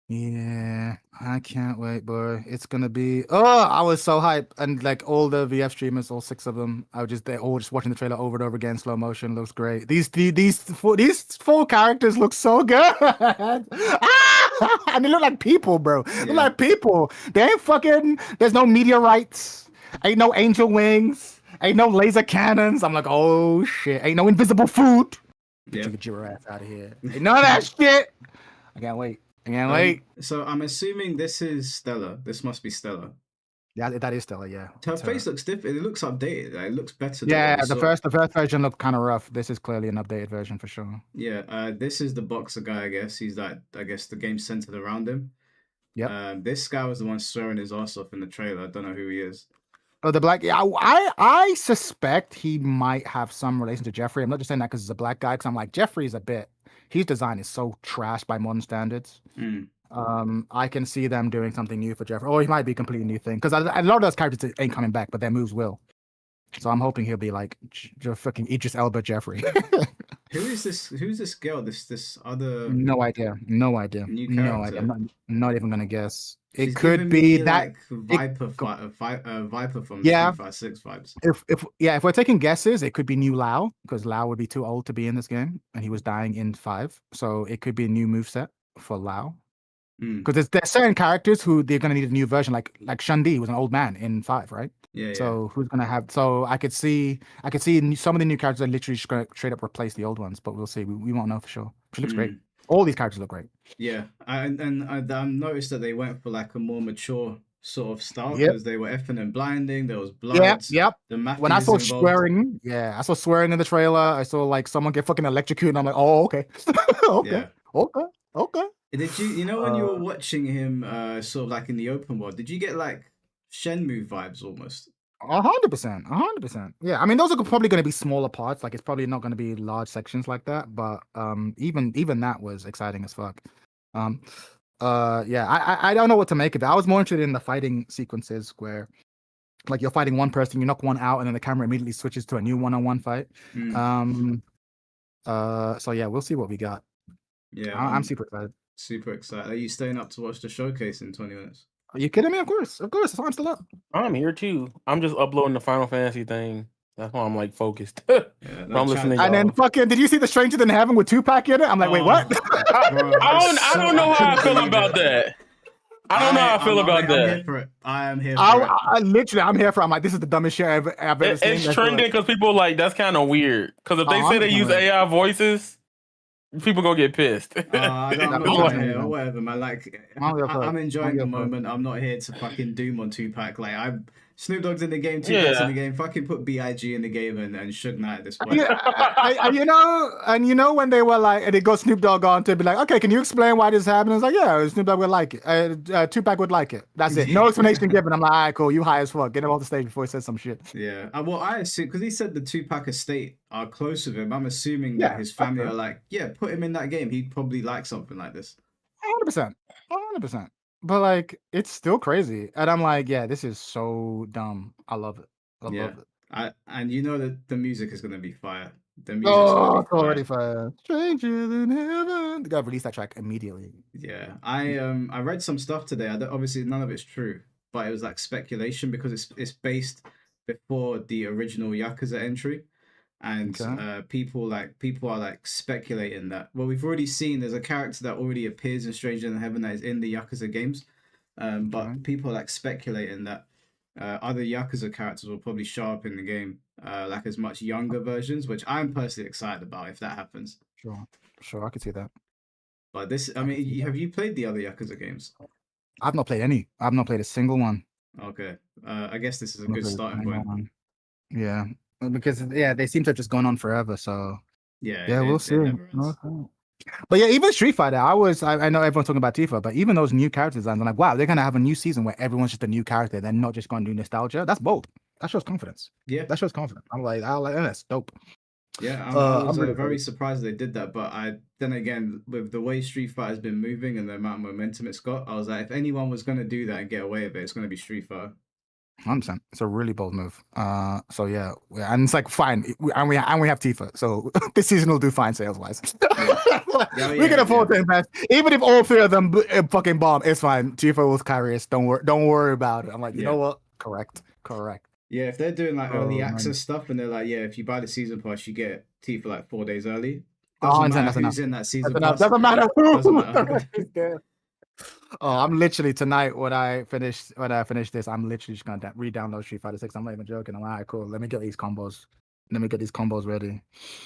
Yeah, I can't wait, boy. It's gonna be. Oh, I was so hyped, and like all the VF streamers, all 6 of them, they're all just watching the trailer over and over again, slow motion. Looks great. These 4 characters look so good, and they look like people, bro. They look like people. They ain't fucking. There's no meteorites. Ain't no angel wings. Ain't no laser cannons. I'm like, oh shit. Ain't no invisible food. Get your ass out of here. Ain't none of that shit. I can't wait. So I'm assuming this is Stella. This must be Stella. Yeah, that is Stella. Yeah. Her face looks different. It looks updated. It looks better. The first version looked kind of rough. This is clearly an updated version for sure. Yeah. This is the boxer guy. I guess he's like. I guess the game's centered around him. Yeah. This guy was the one swearing his ass off in the trailer. I don't know who he is. Oh, the black. Yeah, I suspect he might have some relation to Jeffrey. I'm not just saying that because he's a black guy. Because I'm like, Jeffrey's his design is so trash by modern standards. I can see them doing something new for Jeffrey. Or he might be a completely new thing. Because a lot of those characters ain't coming back, but their moves will. So I'm hoping he'll be like fucking Idris Elba Jeffrey. Who's this girl? This other. No idea. New character. No idea. I'm not even gonna guess. She's it could be that like Viper from 356 vibes. If we're taking guesses, it could be new Lao because Lao would be too old to be in this game, and he was dying in 5. So it could be a new moveset for Lao. Because there's certain characters who they're gonna need a new version, like Shun-Di was an old man in 5, right? Yeah. So who's gonna have? So I could see some of the new characters are literally just gonna straight up replace the old ones, but we'll see. We won't know for sure. She looks great. All these characters look great. Yeah, and I noticed that they went for like a more mature sort of style because they were effing and blinding. There was blood. Yep. The map. When I saw swearing, I saw swearing in the trailer. I saw like someone get fucking electrocuted, and I'm like, oh, okay, okay. Did you know when you were watching him, sort of like in the open world, did you get like Shenmue vibes almost? 100%. Yeah, I mean those are probably going to be smaller parts. Like it's probably not going to be large sections like that. But even that was exciting as fuck. I don't know what to make of it. I was more interested in the fighting sequences where, like, you're fighting one person, you knock one out, and then the camera immediately switches to a new one-on-one fight. So yeah, we'll see what we got. Yeah, I'm super excited. Super excited. Are you staying up to watch the showcase in 20 minutes? Are you kidding me? Of course. That's why I'm still up. I'm here too. I'm just uploading the Final Fantasy thing. That's why I'm like focused. I'm listening. And then fucking, did you see the Stranger in Heaven with Tupac in it? I'm like, wait, what? I don't know how I feel about that. I don't know how I feel about that. I'm here for it. I am here for it. I'm here for it. I'm like, this is the dumbest shit I've ever seen. It's trending because people like, that's kind of weird. Because if they say they use AI voices, people gonna get pissed. I'm not here or whatever, man. Like, I'm enjoying the moment. I'm not here to fucking doom on Tupac. Like, Snoop Dogg's in the game, Tupac's in the game. Fucking put B.I.G. in the game and Suge Knight at this point. You know when they were like, and they got Snoop Dogg on to be like, okay, can you explain why this happened? It's like, yeah, Snoop Dogg would like it. Tupac would like it. That's it. No explanation given. I'm like, all right, cool. You high as fuck. Get him off the stage before he says some shit. Yeah. Well, I assume because he said the Tupac estate are close with him. I'm assuming that his family are like, put him in that game. He'd probably like something like this. 100%. But like, it's still crazy, and I'm like, yeah, this is so dumb. I love it. I love it. And you know that the music is gonna be fire. The music's gonna be it's fire. already fire. Stranger than heaven. They gotta release that track immediately. Yeah, I read some stuff today. Obviously none of it's true, but it was like speculation because it's based before the original Yakuza entry, and Okay. people are like speculating that we've already seen there's a character that already appears in Stranger Than Heaven that is in the Yakuza games, but people are like speculating that other Yakuza characters will probably show up in the game, like as much younger versions, which I'm personally excited about if that happens. Sure, I could see that. But this, I mean, have you played the other Yakuza games? I've not played any. I've not played a single one. Okay, I guess this is a I've not good played a starting single point. one. Yeah, because they seem to have just gone on forever. So Yeah, we'll it see. never ends. But yeah, even Street Fighter, I know everyone's talking about Tifa, but even those new character designs, I'm like, wow, they're gonna have a new season where everyone's just a new character. They're not just gonna do nostalgia. That's bold. That shows confidence. Yeah, that shows confidence. I'm like, that's dope. Yeah, I was really very surprised they did that, but then again, with the way Street Fighter's been moving and the amount of momentum it's got, I was like, if anyone was gonna do that and get away with it, it's gonna be Street Fighter. 100%. It's a really bold move. So yeah, and it's like fine, and we have Tifa, so this season will do fine sales wise. We can afford to invest, even if all three of them fucking bomb. It's fine. Tifa will carry us. Don't worry about it. I'm like, you know what? Correct. Yeah, if they're doing like early access stuff and they're like, yeah, if you buy the season pass, you get Tifa like 4 days early. Doesn't matter who's in that season pass. Doesn't matter who. Doesn't matter. I'm literally tonight when I finish this, I'm literally just gonna re-download Street Fighter 6. I'm not even joking. I'm like, all right, cool. Let me get these combos ready.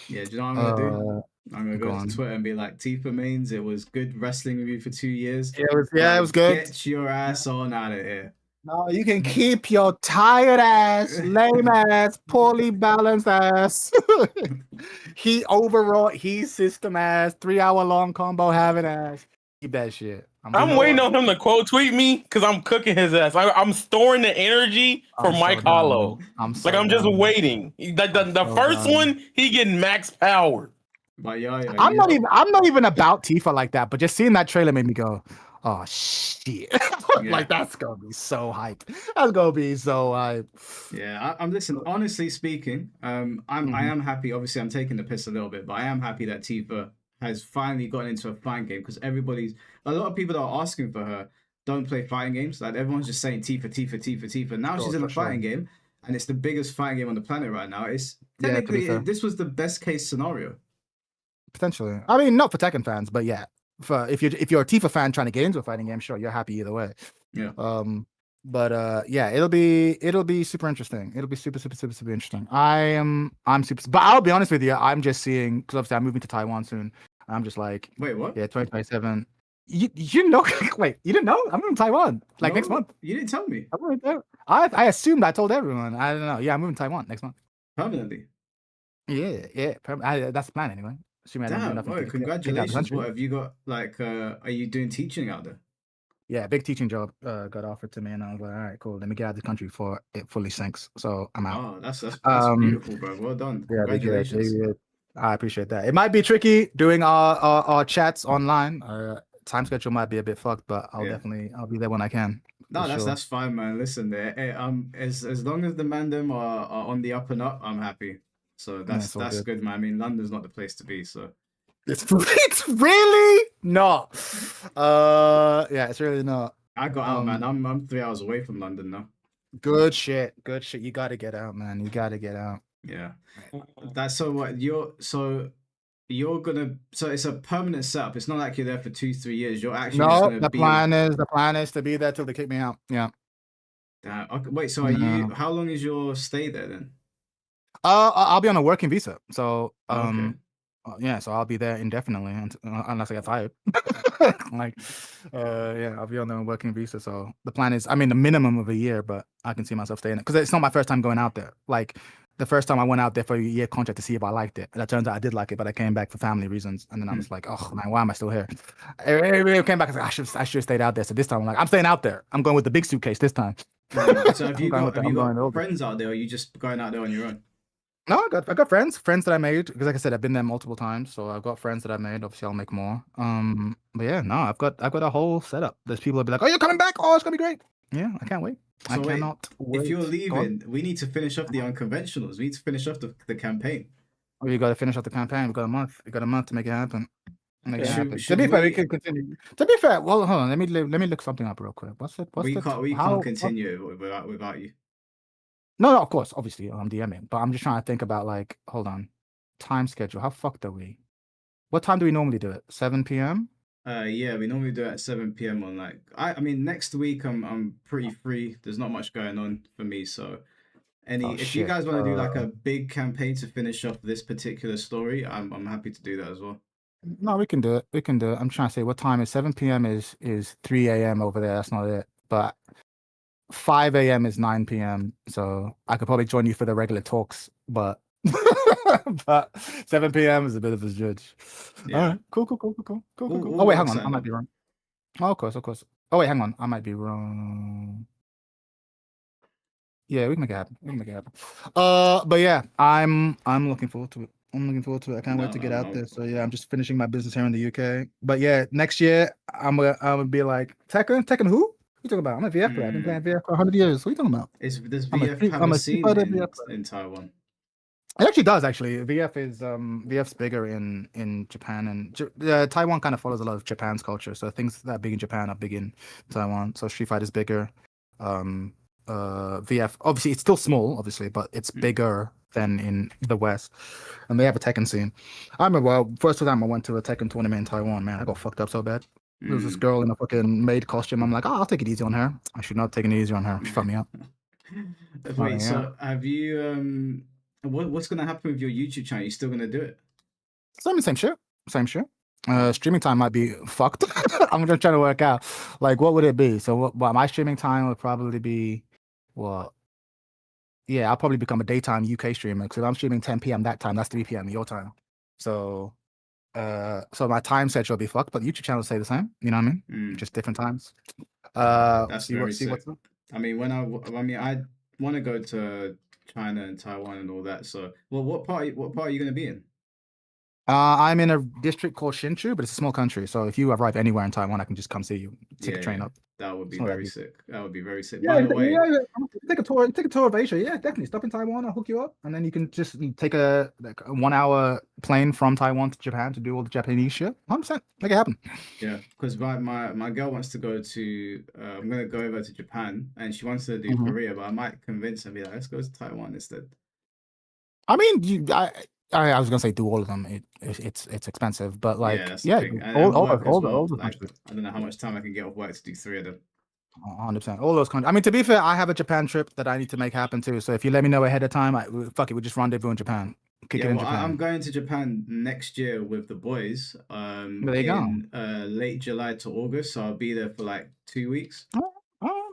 Yeah, do you know what I'm gonna do? I'm gonna go to Twitter and be like, Tifa mains, it was good wrestling with you for 2 years. It was good. Get your ass on out of here. No, you can keep your tired ass, lame ass, poorly balanced ass, heat system ass, 3-hour long combo having ass. Keep that shit. I'm waiting on him to quote tweet me because I'm cooking his ass. I'm storing the energy for Mike Hollow. I'm just waiting. The first one, he getting max power. But I'm not even about Tifa like that, but just seeing that trailer made me go, oh shit. Like that's gonna be so hype. That's gonna be so hype. Yeah, I'm listen, honestly speaking, I am happy. Obviously I'm taking the piss a little bit, but I am happy that Tifa has finally gotten into a fighting game because a lot of people that are asking for her don't play fighting games. Like everyone's just saying Tifa. Now she's in a fighting game, and it's the biggest fighting game on the planet right now. It's technically this was the best case scenario. Potentially, I mean, not for Tekken fans, but yeah, for if you're a Tifa fan trying to get into a fighting game, sure, you're happy either way. Yeah. But yeah, it'll be super interesting. It'll be super interesting. I'm super, but I'll be honest with you, I'm just seeing because obviously I'm moving to Taiwan soon. I'm just like, wait, what? Yeah, 2027. You know? Wait, you didn't know? I'm moving to Taiwan next month. You didn't tell me. I assumed I told everyone. I don't know. Yeah, I'm moving to Taiwan next month. Permanently. Yeah. That's the plan anyway. Damn, congratulations. What have you got? Like, are you doing teaching out there? Yeah, big teaching job got offered to me, and I was like, all right, cool. Let me get out of the country before it fully sinks. So I'm out. Oh, that's beautiful, bro. Well done. Yeah, congratulations. I appreciate that. It might be tricky doing our chats online. Time schedule might be a bit fucked, but I'll be there when I can. No, that's fine, man. Listen, as long as the mandem are on the up and up, I'm happy. So that's good, man. I mean, London's not the place to be, so. It's really not. Yeah, it's really not. I got out, man. I'm 3 hours away from London now. Good shit. You got to get out, man. You got to get out. Yeah. That's so what you're gonna. So it's a permanent setup. It's not like you're there for 2-3 years. You're actually just gonna the plan is to be there till they kick me out. Yeah. Okay, wait. So are you? How long is your stay there then? I'll be on a working visa. So Okay. yeah, so I'll be there indefinitely unless I get fired. Yeah, I'll be on a working visa. So the plan is, I mean, the minimum of a year, but I can see myself staying because it's not my first time going out there. Like the first time I went out there for a year contract to see if I liked it, and it turns out I did like it, but I came back for family reasons, and then I was like, oh man, why am I still here? I came back. I was like, I should have stayed out there. So this time I'm like, I'm staying out there. I'm going with the big suitcase this time. So have you got friends out there, or are you just going out there on your own? No, I got friends that I made because, like I said, I've been there multiple times. So I've got friends that I made. Obviously, I'll make more. But yeah, no, I've got a whole setup. There's people that be like, "Oh, you're coming back? Oh, it's gonna be great." Yeah, I can't wait. So wait, cannot wait. if you're Go on. leaving, we need to finish off the unconventionals. We need to finish off the campaign. We got to finish off the campaign. We got a month. We got a month to make it happen. Make it happen. Should To be fair, we we- can continue. To be fair, well, hold on. Let me look something up real quick. What's We the can't continue without you. No, of course, obviously, I'm DMing, but I'm just trying to think about like, hold on, time schedule. How fucked are we? What time do we normally do it? 7 p.m. Yeah, we normally do it at 7 p.m. on like I mean next week I'm pretty free. There's not much going on for me, so if you shit. guys want to do like a big campaign to finish off this particular story, I'm happy to do that as well. No, we can do it. We can do it. I'm trying to say what time is 7 p.m. is 3 a.m. over there. That's not it. But 5 a.m. is 9 p.m. So I could probably join you for the regular talks, but 7 p.m. is a bit of a judge. Yeah. All right, cool. We'll Oh wait, work hang on, I something might out. be wrong. Oh, of course. Oh wait, hang on, I might be wrong. Yeah, we can make it happen. But yeah, I'm looking forward to it. I can't wait to get out there. So yeah, I'm just finishing my business here in the UK. But yeah, next year I'm gonna be like Tekken who? What you talking about? I'm a VF player. I've been playing VF for 100 years. What are you talking about? Does I'm a VF street- have I'm a a street scene fighter in, VF player. in Taiwan? It actually does. Actually, VF's bigger in Japan, and Taiwan kind of follows a lot of Japan's culture. So things that are big in Japan are big in Taiwan. So Street Fighter is bigger. VF obviously it's still small, obviously, but it's bigger than in the West, and they have a Tekken scene. I remember first time I went to a Tekken tournament in Taiwan. Man, I got fucked up so bad. There was this girl in a fucking maid costume. I'm like, I'll take it easy on her. I should not take it easy on her. She fucked me up. Wait, yeah. so have you what's gonna happen with your YouTube channel? You still gonna do it? Same shit. Streaming time might be fucked. I'm just trying to work out, like, what would it be? So what my streaming time would probably be, well, yeah, I'll probably become a daytime UK streamer because if I'm streaming 10 p.m. that time, that's 3 p.m. your time. So my time schedule will be fucked, but the YouTube channel will stay the same. You know what I mean? Just different times. That's see very what's sick. up. I mean, I want to go to China and Taiwan and all that. So, well, what part are you gonna be in? I'm in a district called Hsinchu, but it's a small country. So if you arrive anywhere in Taiwan, I can just come see you. Take a train up. That would be Oh, very sick. That would be very sick. Yeah, By the way, take a tour of Asia. Yeah, definitely. Stop in Taiwan. I'll hook you up, and then you can just take a 1 hour plane from Taiwan to Japan to do all the Japanese shit. 100%. Make it happen. yeah, because my girl wants to go to. I'm gonna go over to Japan, and she wants to do Korea, but I might convince her and be like, let's go to Taiwan instead. I mean, I was gonna say do all of them. It's expensive, but like Yeah, that's the yeah, thing. And all work as well. the Like, countries. I don't know how much time I can get off work to do 3 of them. 100%. All those countries. I mean, to be fair, I have a Japan trip that I need to make happen too. So if you let me know ahead of time, fuck it, we just rendezvous in Japan. Kick it in Japan. I'm going to Japan next year with the boys. There you go. In late July to August, so I'll be there for like 2 weeks.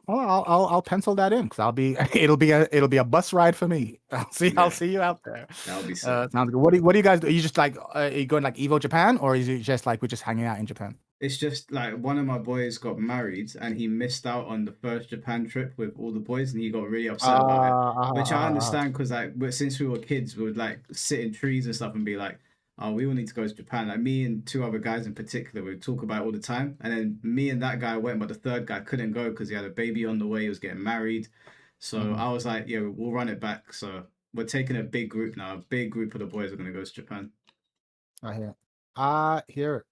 Well, I'll pencil that in because it'll be a bus ride for me. I'll see you out there. That'll be sick. Sounds good. What do you guys do? Are you just like are you going like Evo Japan, or is it just like we're just hanging out in Japan? It's just like one of my boys got married and he missed out on the first Japan trip with all the boys and he got really upset about it. Which I understand because like since we were kids, we would like sit in trees and stuff and be like, oh, we all need to go to Japan. Like me and 2 other guys in particular, we would talk about it all the time. And then me and that guy went, but the third guy couldn't go because he had a baby on the way. He was getting married. So I was like, yeah, we'll run it back. So we're taking a big group now. A big group of the boys are going to go to Japan. I hear it.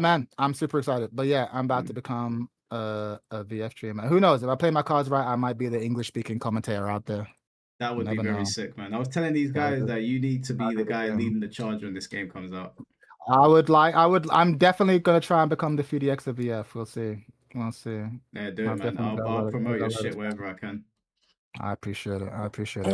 Man, I'm super excited. But yeah, I'm about to become a VF streamer. Who knows? If I play my cards right, I might be the English-speaking commentator out there. That would be very sick, man. I was telling these guys that you need to be the guy leading the charge when this game comes out. I'm definitely gonna try and become the FUDX of VF. We'll see. Yeah, do it, man. I'll promote your shit wherever I can. I appreciate it.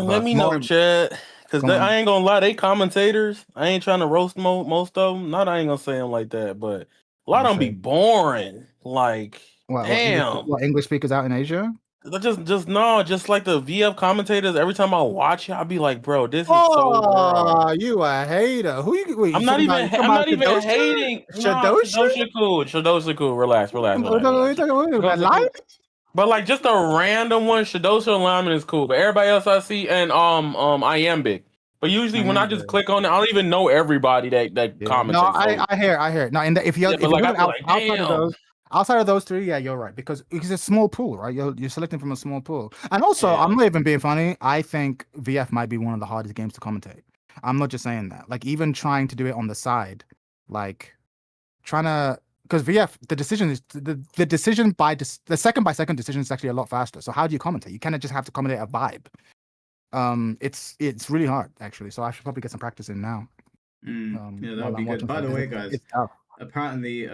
Let me know, Chad. Because I ain't gonna lie, they commentators. I ain't trying to roast most of them. Not I ain't gonna say them like that, but a lot of them be boring. Like, damn. What English speakers out in Asia? Just like the VF commentators. Every time I watch it, I'll be like, bro, this is so bro. You a hater. Who you wait, I'm not even hating. Shadosha cool. Relax. But like just a random one, Shadosha alignment is cool. But everybody else I see and Iambic. But usually when I just click on it, I don't even know everybody that commentates. No, I hear. No, and if you're outside of those, Outside of those three, yeah, you're right because it's a small pool, right? You're selecting from a small pool, and also I'm not even being funny. I think VF might be one of the hardest games to commentate. I'm not just saying that. Like even trying to do it on the side, like trying to because VF the decision is the decision by the second by second decision is actually a lot faster. So how do you commentate? You kind of just have to commentate a vibe. It's really hard actually. So I should probably get some practice in now. Yeah, that would be good. By the way, guys, apparently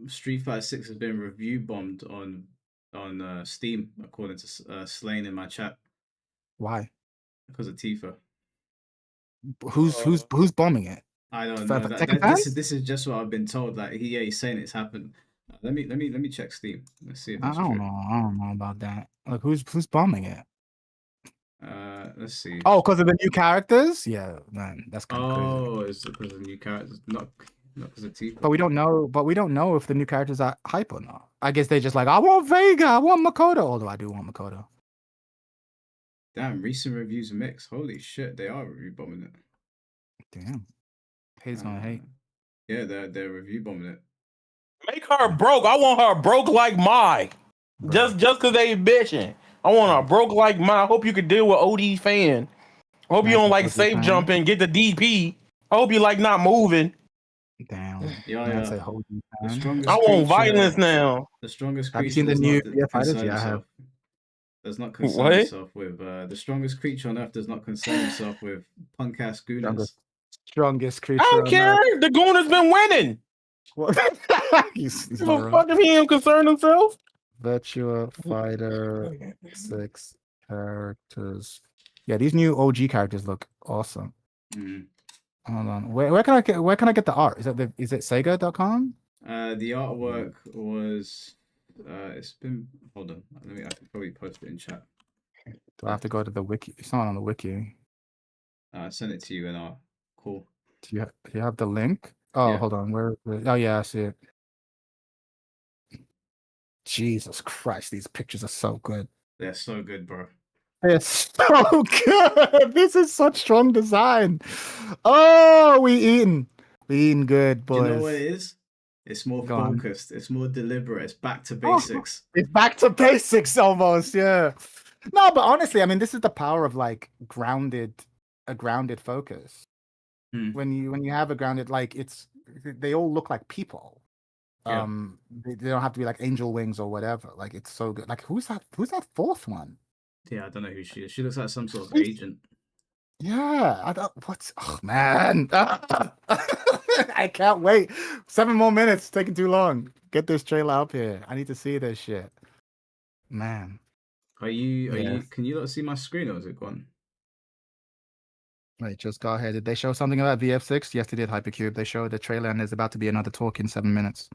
Street Fighter 6 has been review bombed on Steam, according to Slane in my chat. Why? Because of Tifa. Who's bombing it? I don't know. This is just what I've been told. Like he's saying it's happened. Let me check Steam. Let's see if that's true. I don't know about that. Like who's bombing it? Let's see. Oh, because of the new characters? Yeah, man, that's kind of crazy. Oh, it's because of the new characters, not because of Tifa. But we don't know if the new characters are hype or not. I guess they're just like, I want Vega, I want Makoto. Although I do want Makoto. Damn, recent reviews mixed. Holy shit, they are review bombing it. Damn. Hate's gonna hate. Yeah, they're review bombing it. Make her broke. I want her broke like Mai. Just because they bitching. I want her broke like Mai. I hope you could deal with OD fan. I hope you don't like safe jumping, get the DP. I hope you like not moving. Damn. Yeah. I want violence now. The strongest creature. Have you seen the new fighters? Yeah, I have. Does not concern himself with the strongest creature on earth. Does not concern himself with punk ass gooners. Strongest creature. I don't care. The Gooner's been winning. What? he's the fuck if he don't concern himself? Virtua Fighter 6 characters. Yeah, these new OG characters look awesome. Hold on. Where can I get the art? Is it Sega.com? The artwork was it's been hold on. I can probably post it in chat. Do I have to go to the wiki? It's not on the wiki. Send it to you in our call. Do you have the link? Oh, Yeah. hold on. Where? Oh yeah, I see it. Jesus Christ, these pictures are so good. They're so good, bro. They're so good. This is such strong design. Oh, we eating good, boys. Do you know what it is? It's more focused. It's more deliberate. It's back to basics. It's back to basics almost, yeah. No, but honestly, I mean, this is the power of like a grounded focus. When you have a grounded, like they all look like people. Yeah. They don't have to be like angel wings or whatever. Like it's so good. Like who's that fourth one? Yeah, I don't know who she is. She looks like some sort of agent. Yeah, oh man. I can't wait. 7 more minutes, taking too long. Get this trailer up here. I need to see this shit. Man. Are you can you not see my screen or is it gone? Wait, just go ahead. Did they show something about VF6? Yes, they did, Hypercube. They showed the trailer and there's about to be another talk in 7 minutes.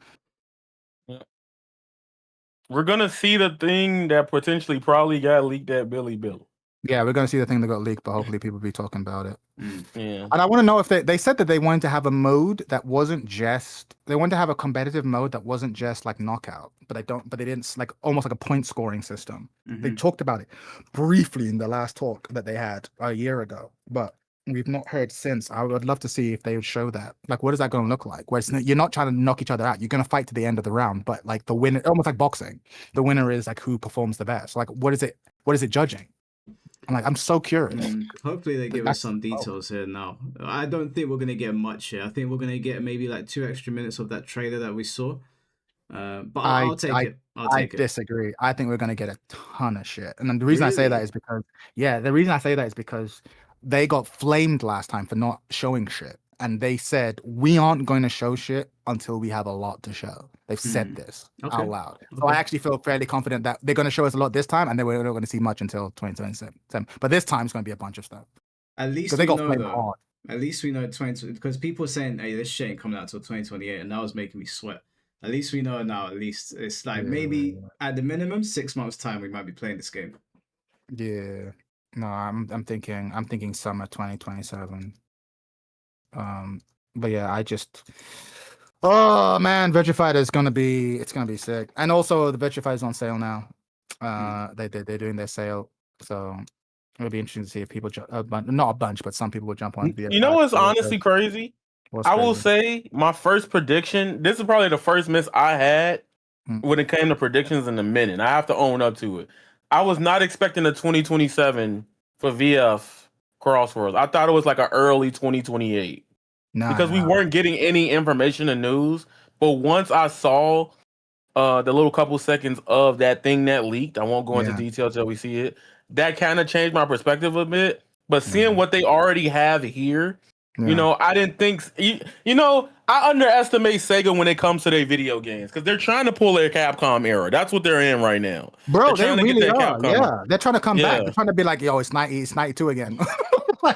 We're gonna see the thing that potentially probably got leaked at Billy Bill. Yeah, we're going to see the thing that got leaked, but hopefully people will be talking about it. Yeah. And I want to know if they said that they wanted to have a mode that wasn't just, they wanted to have a competitive mode that wasn't just like knockout, but they didn't, like almost like a point scoring system. They talked about it briefly in the last talk that they had a year ago, but we've not heard since. I would love to see if they would show that. Like, what is that going to look like? Where you're not trying to knock each other out. You're going to fight to the end of the round, but like the winner, almost like boxing, the winner is like who performs the best. Like, what is it judging? I'm so curious. Hopefully they give us some details here now. I don't think we're going to get much here. I think we're going to get maybe like 2 extra minutes of that trailer that we saw. But I'll take it. I disagree. I think we're going to get a ton of shit. And then the reason I say that is because they got flamed last time for not showing shit. And they said, we aren't going to show shit until we have a lot to show. They've said this out loud. So I actually feel fairly confident that they're going to show us a lot this time, and then we're not going to see much until 2027. But this time it's going to be a bunch of stuff. At least they we got know, flamed though. hard. At least we know 20, because people are saying, hey, this shit ain't coming out until 2028, and that was making me sweat. At least we know now, at least it's like maybe at the minimum 6 months time we might be playing this game. Yeah. No, I'm thinking summer 2027. But yeah, oh man, Virtua Fighter is gonna be sick. And also the Virtua Fighter is on sale now. They're doing their sale, so it'll be interesting to see if people not a bunch, but some people will jump on. You know what's honestly crazy? I will say my first prediction. This is probably the first miss I had. when it came to predictions in a minute. I have to own up to it. I was not expecting a 2027 for VF Crosswords. I thought it was like an early 2028 because we weren't getting any information and news. But once I saw the little couple seconds of that thing that leaked, I won't go into detail till we see it. That kind of changed my perspective a bit. But seeing what they already have here, you know, I didn't think. You know, I underestimate Sega when it comes to their video games because they're trying to pull their Capcom era. That's what they're in right now, bro. They trying to get really that are. Capcom. Yeah, they're trying to come back. They're trying to be like, yo, it's 92 again.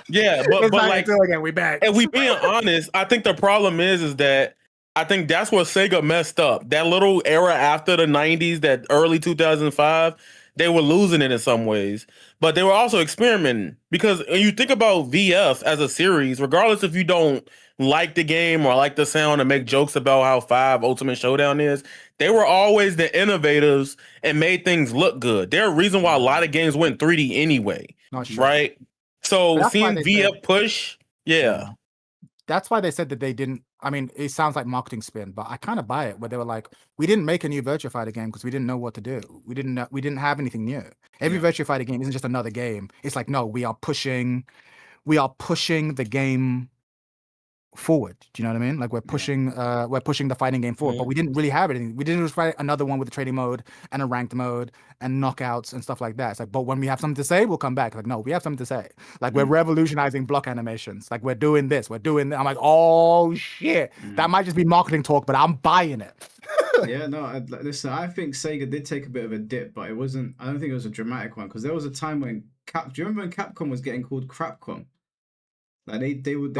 Yeah, but like, again, we back. And we being honest, I think the problem is that I think that's where Sega messed up. That little era after the 90s, that early 2005, they were losing it in some ways. But they were also experimenting because when you think about VF as a series, regardless if you don't like the game or like the sound and make jokes about how 5 Ultimate Showdown is, they were always the innovators and made things look good. They're a reason why a lot of games went 3D anyway, right? So seeing VF push, that's why they said that they didn't. I mean, it sounds like marketing spin, but I kind of buy it. Where they were like, "We didn't make a new Virtua Fighter game because we didn't know what to do. We didn't have anything new. Every Virtua Fighter game isn't just another game. It's like, no, we are pushing the game forward. Do you know what I mean? Like we're pushing the fighting game forward, but we didn't really have anything. We didn't just write another one with a trading mode and a ranked mode and knockouts and stuff like that. It's like, but when we have something to say, we'll come back. Like, no, we have something to say. Like we're revolutionizing block animations. Like we're doing this, we're doing that. I'm like, oh shit, that might just be marketing talk, but I'm buying it. Yeah, no, listen, I think Sega did take a bit of a dip, but it wasn't. I don't think it was a dramatic one because there was a time when do you remember when Capcom was getting called Crapcom? Like they weren't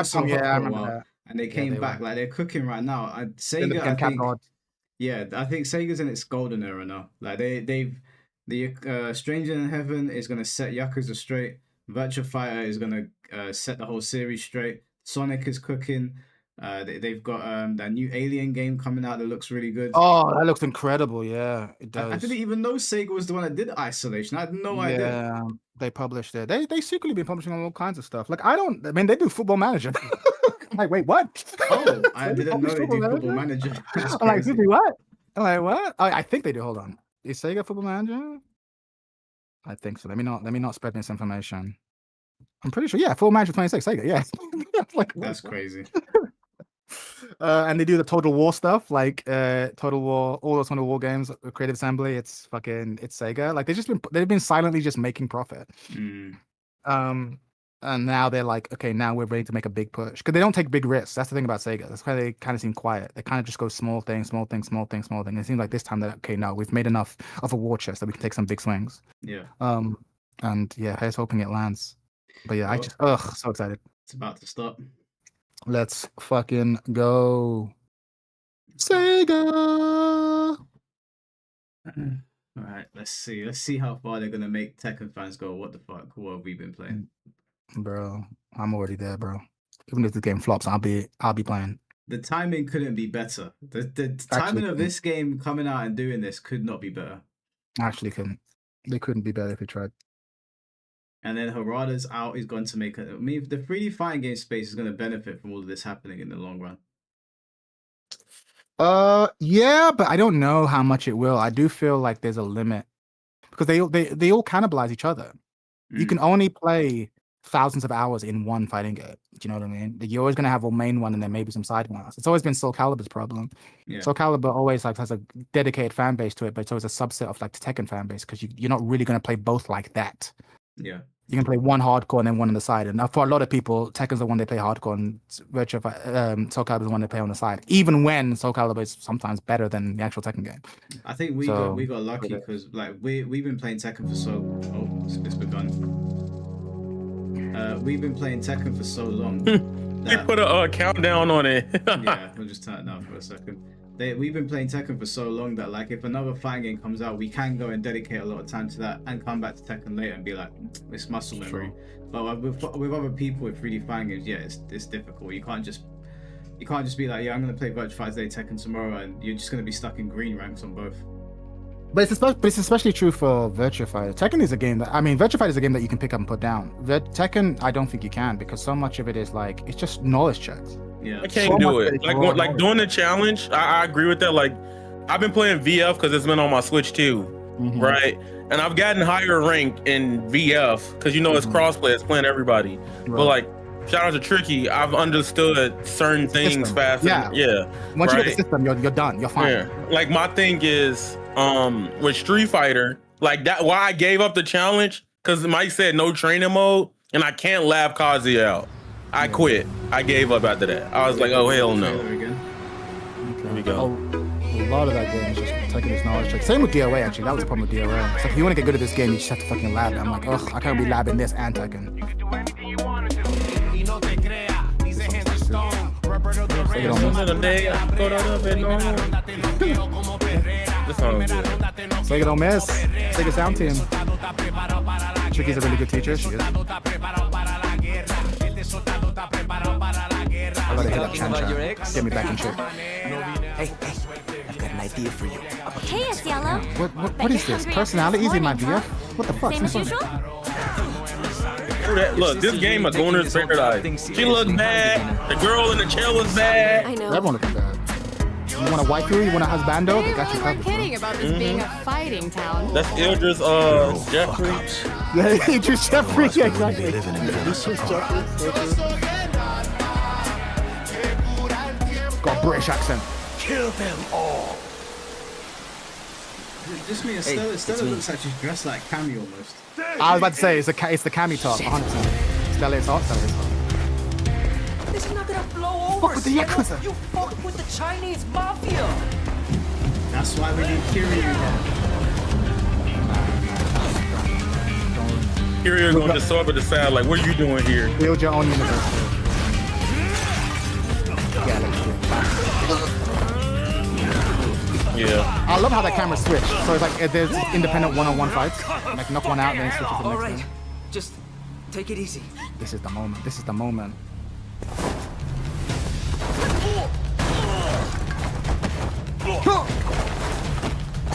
so hot for a while, and they came back. Like they're cooking right now. Sega, I think Sega's in its golden era now. Like the Stranger in Heaven is gonna set Yakuza straight. Virtua Fighter is gonna set the whole series straight. Sonic is cooking. They've got that new Alien game coming out that looks really good. Oh, that looks incredible. Yeah, it does. I didn't even know Sega was the one that did Isolation. I had no idea. Yeah, they published it. They secretly been publishing all kinds of stuff. Like I mean, they do Football Manager. I'm like, wait, what? Oh, I didn't know they do Football Manager. I'm like, excuse me, what? I'm like, what? Oh, I think they do. Hold on. Is Sega Football Manager? I think so. Let me not spread misinformation. I'm pretty sure. Yeah, Football Manager 26. Sega. Yeah. Like, that's crazy. And they do the Total War stuff, like Total War, all those Total War games, Creative Assembly. It's Sega. Like they've been silently just making profit. And now they're like, okay, now we're ready to make a big push because they don't take big risks. That's the thing about Sega. That's why they kind of seem quiet. They kind of just go small thing. It seems like this time that okay, no, we've made enough of a war chest that we can take some big swings. Yeah. And yeah, here's hoping it lands. But yeah, so excited. It's about to stop. Let's fucking go. Sega! All right, let's see how far they're gonna make Tekken fans go. What the fuck? What have we been playing? Bro, I'm already there, bro. Even if the game flops, I'll be playing. The timing couldn't be better. The timing of this game coming out and doing this could not be better. Actually couldn't. They couldn't be better if they tried. And then Harada's out. He's going to make it. I mean, the 3D fighting game space is going to benefit from all of this happening in the long run. Yeah, but I don't know how much it will. I do feel like there's a limit because they all cannibalize each other. You can only play thousands of hours in one fighting game. Do you know what I mean? You're always going to have a main one and then maybe some side ones. It's always been Soul Calibur's problem. Yeah. Soul Calibur always like has a dedicated fan base to it, but it's always a subset of like the Tekken fan base because you're not really going to play both like that. Yeah. You can play one hardcore and then one on the side. And for a lot of people, Tekken's the one they play hardcore and Soul Calibur is the one they play on the side. Even when Soul Calibur is sometimes better than the actual Tekken game. I think we got lucky because like we've been playing Tekken for it's begun. We've been playing Tekken for so long. They put a countdown on it. Yeah, we'll just turn it down for a second. We've been playing Tekken for so long that like if another fighting game comes out, we can go and dedicate a lot of time to that and come back to Tekken later and be like, it's muscle memory. Sure. But with other people with 3D fighting games, yeah, it's difficult. You can't just be like, yeah, I'm gonna play Virtua Fighter today, Tekken tomorrow, and you're just gonna be stuck in green ranks on both. But it's especially true for Virtua Fighter. Tekken is a game Virtua Fighter is a game that you can pick up and put down. Tekken, I don't think you can because so much of it is like it's just knowledge checks. Yeah, I can't do it. Like doing the challenge, I agree with that. Like I've been playing VF because it's been on my Switch too, right? And I've gotten higher rank in VF because you know it's crossplay, it's playing everybody. Right. But like, shout out to Tricky, I've understood certain things faster. Yeah. Once you get the system, you're done. You're fine. Yeah. Like my thing is, with Street Fighter, like that. Why I gave up the challenge because Mike said no training mode, and I can't lab Kazuya out. I quit. I gave up after that. I was like, oh hell no. Here we go. A lot of that game is just taking his knowledge check. Same with DOA actually. That was the problem with DOA. It's like if you want to get good at this game, you just have to fucking lab it. I'm like, ugh, I can't be labbing this and Tekken. Sega don't miss. Sega sound team. Tricky's a really good teacher. She is. I gotta hit up Chan. Get me back in shape. Hey, I've got an idea for you. Hey, it's Yellow. What is this? Personalities in my VF? What the fuck? Same as usual? Look, this game of Goner's Paradise. She looks bad. The girl in the chair looks bad. I know. Everyone looks bad. You want a waifu? You want a husbando? They got you We covered. weren't kidding about this being a fighting town. That's Idris Jeffrey. Yeah, Idris Jeffrey. Yeah, exactly. Idris Jeffrey. Got a British accent. Kill them all. Just me, Stella looks like she's dressed like Cammy almost. I was about to say, it's the Cammy top, 100%. Stella is hot, Stella is hot. This is not gonna blow over. Fuck with the Yakuza. You fuck with the Chinese mafia. That's why we need Kiryu here. Kiryu going to just up at the side like, what are you doing here? Build your own universe. Yeah. I love how that camera switched. So it's like there's independent one-on-one fights. Like knock one out, then it switches to the next one. Just take it easy. This is the moment. This is the moment.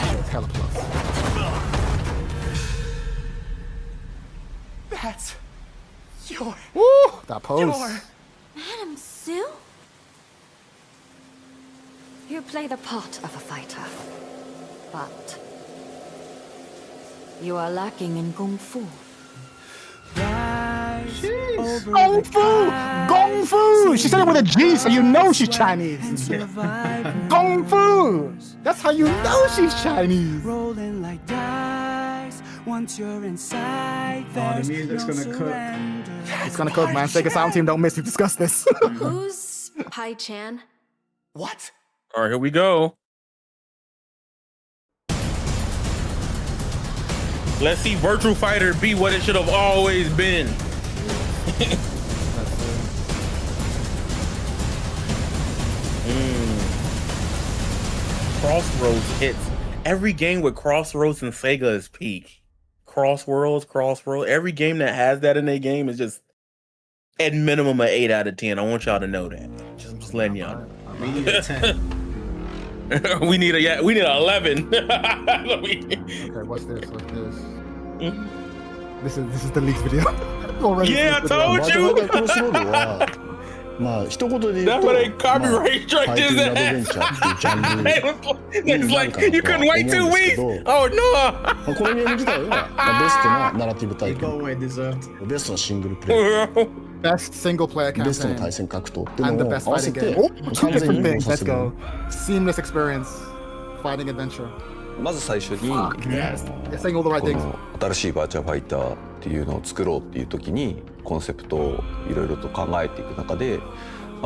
It's hella close. That's your. Woo! That pose. Madam Sue? You play the part of a fighter, but you are lacking in Kung Fu. Kung Fu! Kung Fu! She said it with a G, so you know she's Chinese. Kung Fu! That's how you know she's Chinese. Rolling like dice. Once you're inside, the music's gonna cook. It's gonna cook, man. Sega Sound Team, don't miss. We discussed this. Who's Pai Chan? What? All right, here we go. Let's see Virtual Fighter be what it should have always been. Crossroads hits. Every game with Crossroads and Sega is peak. Crossroads. Every game that has that in their game is just at minimum an 8 out of 10. I want y'all to know that. Just letting y'all know. We need a 10. we need an 11. Okay, what's this? This is the leaked video. Already yeah, I told you. That's why they copyright struck his ass. It's like you couldn't wait 2 weeks. Oh no. このゲーム自体はベストなナラティブ体験、ベストなシングルプレイ、 Best single player ベストな campaign 対戦格闘っていう and the のを best 合わ fighting せ game. て Oh, two 完全 different に融合 things. さ Let's せる。 go. Seamless experience. Fighting adventure. まず最初に Yes. You're saying all the right こ things. の新しいバーチャルファイターっていうのを作ろうっていう時にコンセプトをいろいろと考えていく中で、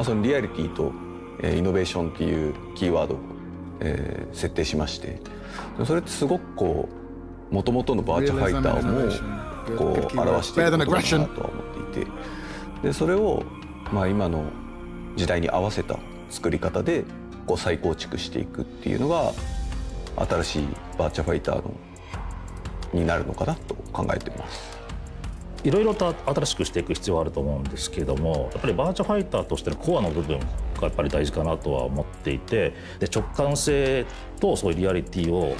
そのリアリティとイノベーションっていうキーワードを設定しまして、それってすごくこう元々のバーチャルファイターもこう表していることだなとは思っていて、でそれを今の時代に合わせた作り方でこう再構築していくっていうのが新しいバーチャルファイターになるのかなと考えています。いろいろと新しくしていく必要はあると思うんですけども、やっぱりバーチャルファイターとしてのコアの部分がやっぱり大事かなとは思っていて、で直感性とそういうリアリティを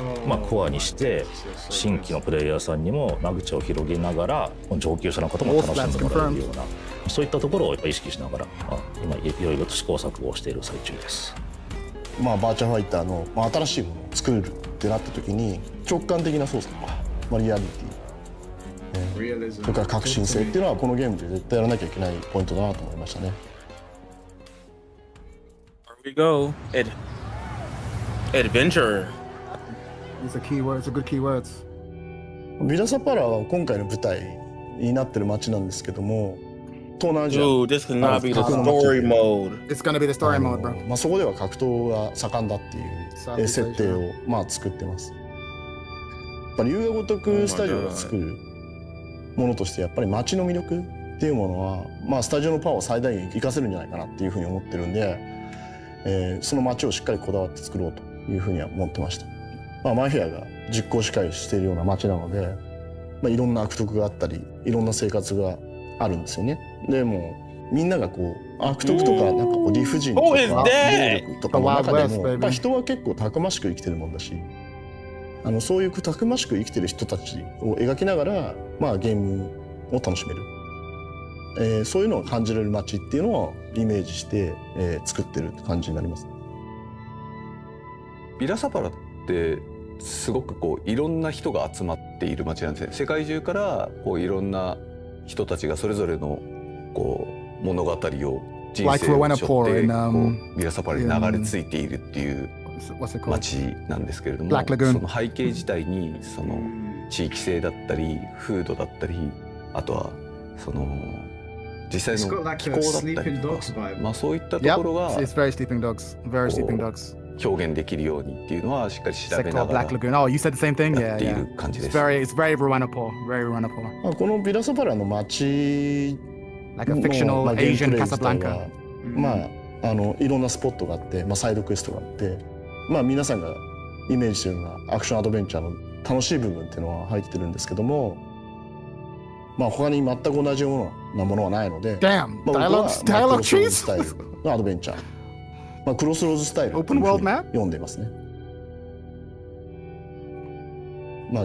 コアにして新規のプレイヤーさんにも間口を広げながら上級者の方も楽しんでもらえるような、そういったところをやっぱ意識しながら今いろいろと試行錯誤をしている最中です。バーチャファイターの、新しいものを作るってなった時に直感的な操作とか、リアリティ、それから革新性っていうのはこのゲームで絶対やらなきゃいけないポイントだなと思いましたね。Here we go. Adventure. These are keywords, are good keywords. ビラサパラは今回の舞台になってる街なんですけども、東南アジア。Dude, this could not be the story mode. It's gonna be the story mode, bro. そこでは格闘が盛んだっていう設定を作ってます。やっぱり龍が如くスタジオが作るものとしてやっぱり街の魅力っていうものは、スタジオのパワーを最大限活かせるんじゃないかなっていうふうに思ってるんで、その街をしっかりこだわって作ろうというふうには思ってました。マフィアが実行支配しているような街なので、いろんな悪徳があったりいろんな生活があるんですよね。でもみんながこう悪徳とか理不尽とか暴力とかの中でもやっぱ人は結構たくましく生きてるもんだし、そういうたくましく生きてる人たちを描きながら、ゲームを楽しめる、そういうのを感じられる街っていうのをイメージして、作ってる感じになります。ビラサパラってすごくいろんな人が集まっている街なんですね。世界中からいろんな人たちがそれぞれの物語を人生を背負ってビラサパラに流れ着いているっていう街なんですけれども、その背景自体にその地域性だったり風土だったり、あとはその実際の気候だったりとか、そういったところが表現できるようにっていうのはしっかり調べながらやっている感じです。It's very runnable, very runnable. このビラサパラの街のゲームプレイ自体はいろんなスポットがあって、サイドクエストがあって、皆さんがイメージしてるようなアクションアドベンチャーの楽しい部分っていうのは入ってるんですけども、他に全く同じようなものはないので、僕はクロスローズスタイルのアドベンチャー、クロスローズスタイルっていうふうに読んでますね。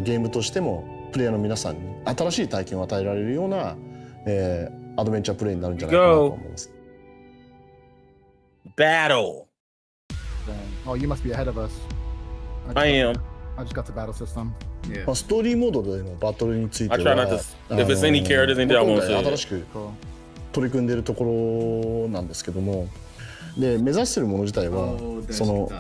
ゲームとしてもプレイヤーの皆さんに新しい体験を与えられるような、アドベンチャープレイになるんじゃないかなと思います。Battle. Oh, you must be ahead of us. I am. I just got the battle system. ストーリーモードでのバトルについては、if it's any characters in there, I won't say it. 新しく取り組んでいるところなんですけども、で目指しているもの自体はその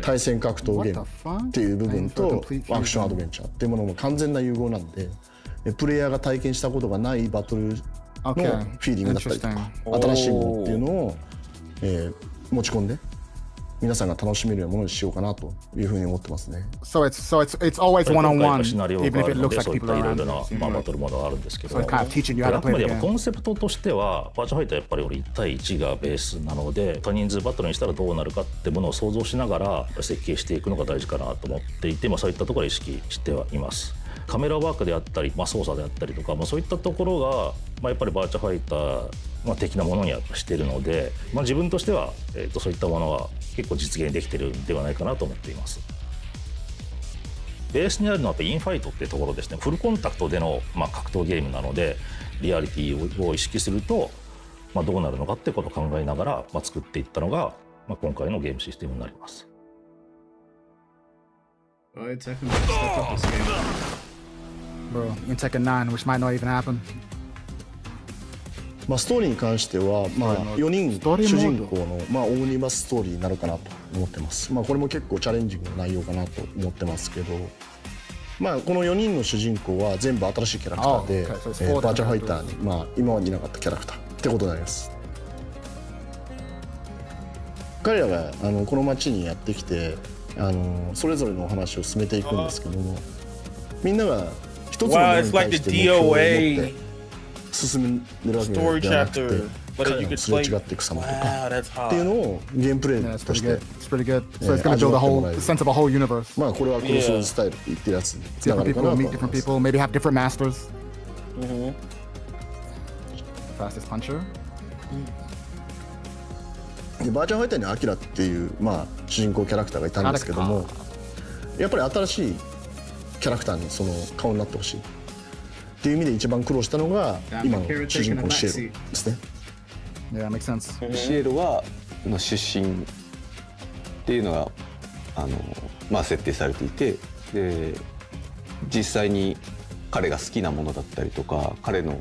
対戦格闘ゲームっていう部分とアクションアドベンチャーっていうものの完全な融合なんで、プレイヤーが体験したことがないバトルのフィーリングだったりとか、新しいものっていうのを、持ち込んで皆さんが楽しめるようなものにしようかなというふうに思ってますね。So it's always one-on-one, シナリオがあるので、そういったいろいろなバトルモードがあるんですけど、あくまでコンセプトとしてはバーチャファイターやっぱり1対1がベースなので、多人数バトルにしたらどうなるかってものを想像しながら設計していくのが大事かなと思っていて、そういったところを意識してはいます。カメラワークであったり、操作であったりとか、そういったところが、やっぱりバーチャファイター的なものにはしているので、自分としては、そういったものは結構実現できているんではないかなと思っています。ベースにあるのはやっぱりインファイトっていうところですね。フルコンタクトでの、格闘ゲームなので、リアリティを意識すると、どうなるのかってことを考えながら、作っていったのが、今回のゲームシステムになります。Bro, in Tekken 9, which might not even happen. ストーリーに関しては、4人主人公の、オムニバスストーリーになるかなと思ってます。これも結構チャレンジングな内容かなと思ってますけど、この4人の主人公は全部新しいキャラクターで、バーチャファイターに、今までいなかったキャラクターってことになります。彼らがこの街にやってきて、それぞれのお話を進めていくんですけども、みんなが一つのものに対して目標を持って進んでるわけではなくて、彼らのすれ違っていく様とかっていうのをゲームプレイとして味わってもらえる。これはクロスローズスタイルって言ってるやつにつながるかなと思います。Maybe have different masters. Fastest puncher. でバーチャファイターにアキラっていう、主人公キャラクターがいたんですけども、やっぱり新しいキャラクターにその顔になってほしいっていう意味で一番苦労したのが今の主人公のシエロですね。Yeah, makes sense. シエロはの出身っていうのが設定されていて、で実際に彼が好きなものだったりとか、彼の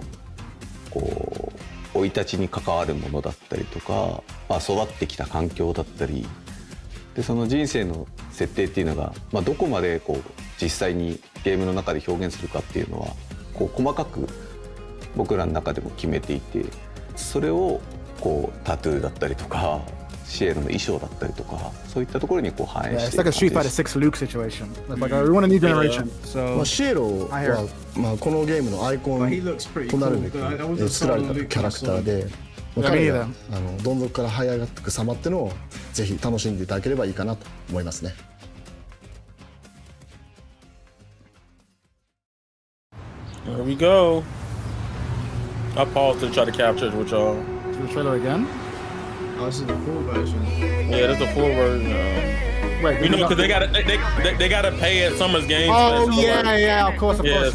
こう生い立ちに関わるものだったりとか、育ってきた環境だったりで、その人生の設定っていうのが、どこまでこう実際にゲームの中で表現するかっていうのはこう細かく僕らの中でも決めていて、それをこうタトゥーだったりとかシエロの衣装だったりとか、そういったところにこう反映している。It's like a Street Fighter 6 Luke situation. It's like we want a new generation. So シエロはこのゲームのアイコンとなるべく作られたキャラクターで、彼がどん底から這い上がっていく様っていうのをぜひ楽しんでいただければいいかなと思いますね。Here we go. I paused to try to capture it with y'all. The trailer again? Oh, this is the full version. Yeah, this is the full version. Wait, you know, because they gotta pay at Summer's Games. Oh yeah, of course, yeah.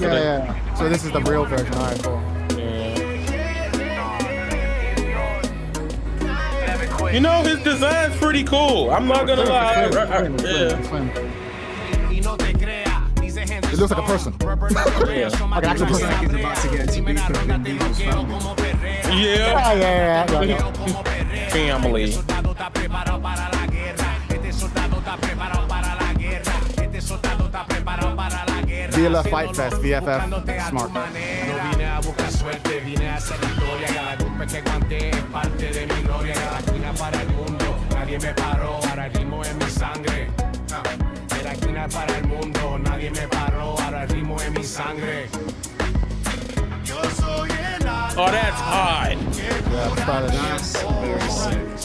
So this is the real version. All right, cool. Yeah. You know, his design's pretty cool. I'm not gonna lie. It looks like a person. Like an actual person. He's about to get into beef with Vin Diesel's family. Yeah. Family. VLF Fight Fest, VFF, smart. No vine a buscar suerte, vine a hacer historia. Cada golpe que aguanté es parte de mi gloria. Cada esquina para el mundo, nadie me paró. Ahora el ritmo en mi sangre. De la esquina para el mundo, nadie me paró. Ahora el ritmo en mi sangre. Oh, that's hot. Yeah, stylish. Very sick.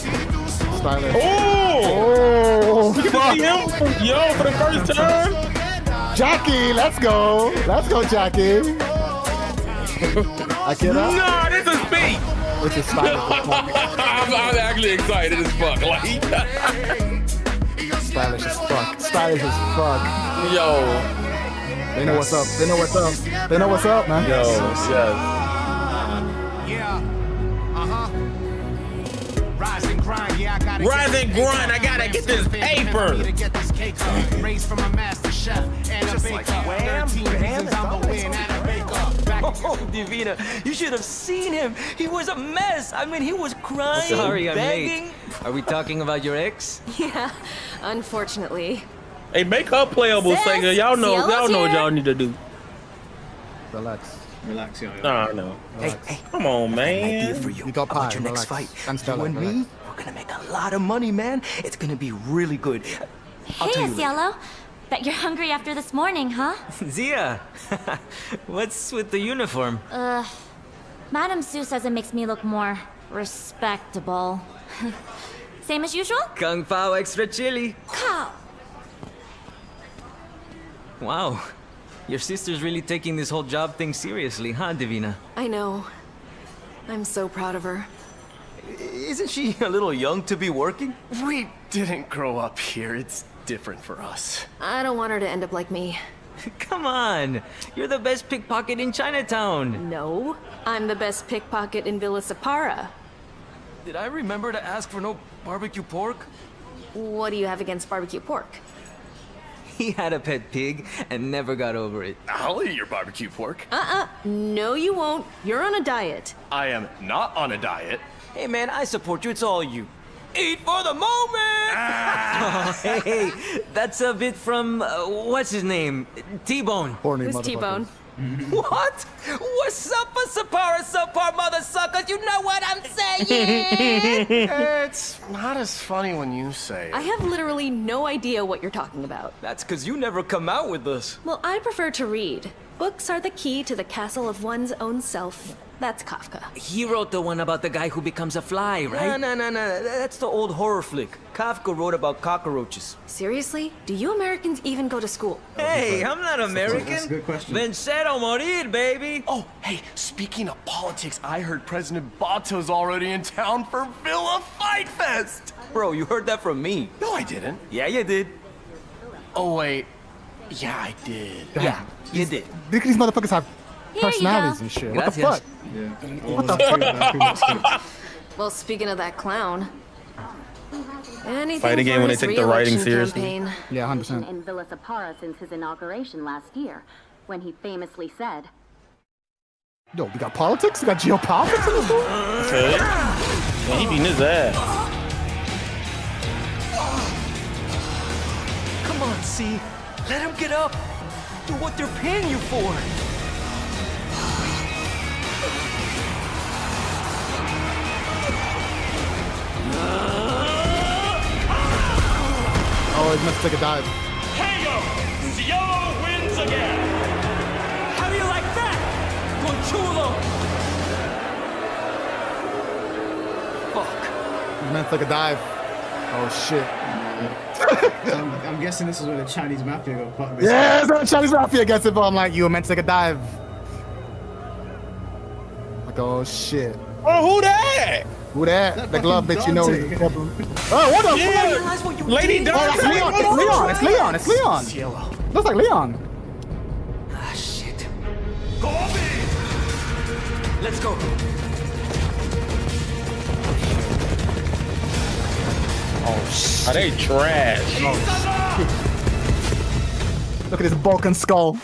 Stylish. Oh! You see him? Yo, for the first time? Jackie, let's go. Let's go, Jackie. Nah, this is me. This is stylish. I'm actually excited as fuck. Like, stylish as fuck. Stylish as fuck. Yo. They know what's up. They know what's up. They know what's up, man. Yo, yes. Rise and grind, yeah, I gotta get this paper. Raised from a master chef and a baker. 13 reasons I'm a win and a baker. Oh, Divina, you should have seen him. He was a mess. I mean, he was crying, Sorry, I'm begging. late. Are we talking about your ex? Yeah, unfortunately. Hey, make her playable, Sega. Y'all know what y'all need to do. Relax. Relax, yo. Nah, no. Hey, come on, man. Idea for you. You got About pie. your next Relax. fight. And Stella, You and me, we're gonna make a lot of money, man. It's gonna be really good. I'll tell Hey, you later. Cielo. Bet you're hungry after this morning, huh? Zia, what's with the uniform? Madame Sue says it makes me look more respectable. Same as usual? Kung Pao extra chili. Cow. Wow, your sister's really taking this whole job thing seriously, huh, Divina? I know. I'm so proud of her. Isn't she a little young to be working? We didn't grow up here. It's different for us. I don't want her to end up like me. Come on, you're the best pickpocket in Chinatown. No, I'm the best pickpocket in Villa Sapara. Did I remember to ask for no barbecue pork? What do you have against barbecue pork? He had a pet pig and never got over it. I'll eat your barbecue pork. No, you won't. You're on a diet. I am not on a diet. Hey man, I support you, it's all you. Eat for the moment! Oh, hey, that's a bit from, what's his name? T-Bone. Who's T-Bone? What? What's up, Sapara subpar mother suckers? You know what I'm saying? It's not as funny when you say it. I have literally no idea what you're talking about. That's because you never come out with us. Well, I prefer to read. Books are the key to the castle of one's own self. That's Kafka. He wrote the one about the guy who becomes a fly, right? No. That's the old horror flick. Kafka wrote about cockroaches. Seriously? Do you Americans even go to school? Hey, I'm not American. That's a good question. Vencero morir, baby. Oh, hey, speaking of politics, I heard President Bato's already in town for Villa Fight Fest. Bro, you heard that from me. No, I didn't. Yeah, you did. Oh, wait. Yeah, I did. Yeah, you did. Look at these motherfuckers have you personalities go. and shit. Gracias. What the fuck? Yeah. What the fuck? Well, speaking of that clown, Anything Fighting game for when they his take the writing re-election seriously. campaign. Yeah, 100%. In Villa Sapara since his inauguration last year, when he famously said, Yo, we got politics? We got geopolitics in this dude? Okay. Man, he beating his ass. Come on, C. Let him get up. Do what they're paying you for. Oh, he's meant to take a dive. Tango! Cielo wins again! How do you like that? Conchulo! Fuck. He's meant to take a dive. Oh, shit. So I'm guessing this is where the Chinese mafia got part of this. Yeah, it's the Chinese mafia gets involved. I'm like, you were meant to take a dive. Like, oh, shit. Oh, who that? Who that? The glove bitch, you know. Is the problem. Oh, what the fuck? Lady Oh, that's Leon. It's Leon. It's Leon. It's Leon. Cielo. Looks like Leon. Ah, shit. Let's go. Oh, shit. Are they trash? Look at this Balkan skull.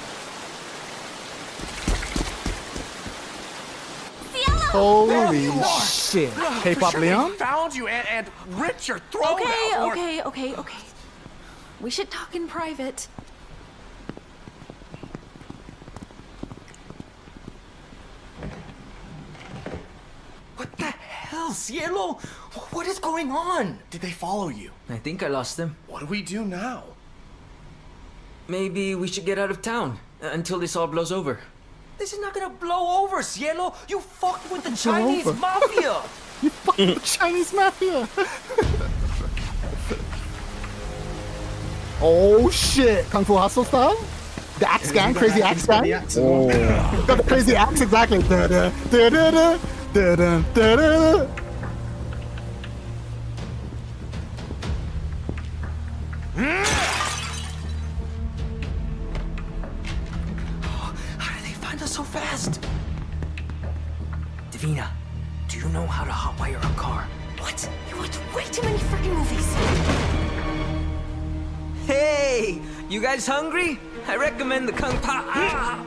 Holy shit. K-pop Leon? Found you and ripped your throat out. Okay. We should talk in private. What the hell, Cielo? What is going on? Did they follow you? I think I lost them. What do we do now? Maybe we should get out of town until this all blows over. This is not gonna blow over, Cielo. You fucked with the Chinese mafia. You fucked with the Chinese mafia. Oh shit! Kung Fu Hustle style? The axe gang, crazy axe gang? Oh. Got the crazy axe exactly. Da-da, da-da-da, da-da, da-da. How did they find us so fast? Davina, do you know how to hotwire a car? What? You watch way too many freaking movies. Hey, you guys hungry? I recommend the Kung Pa.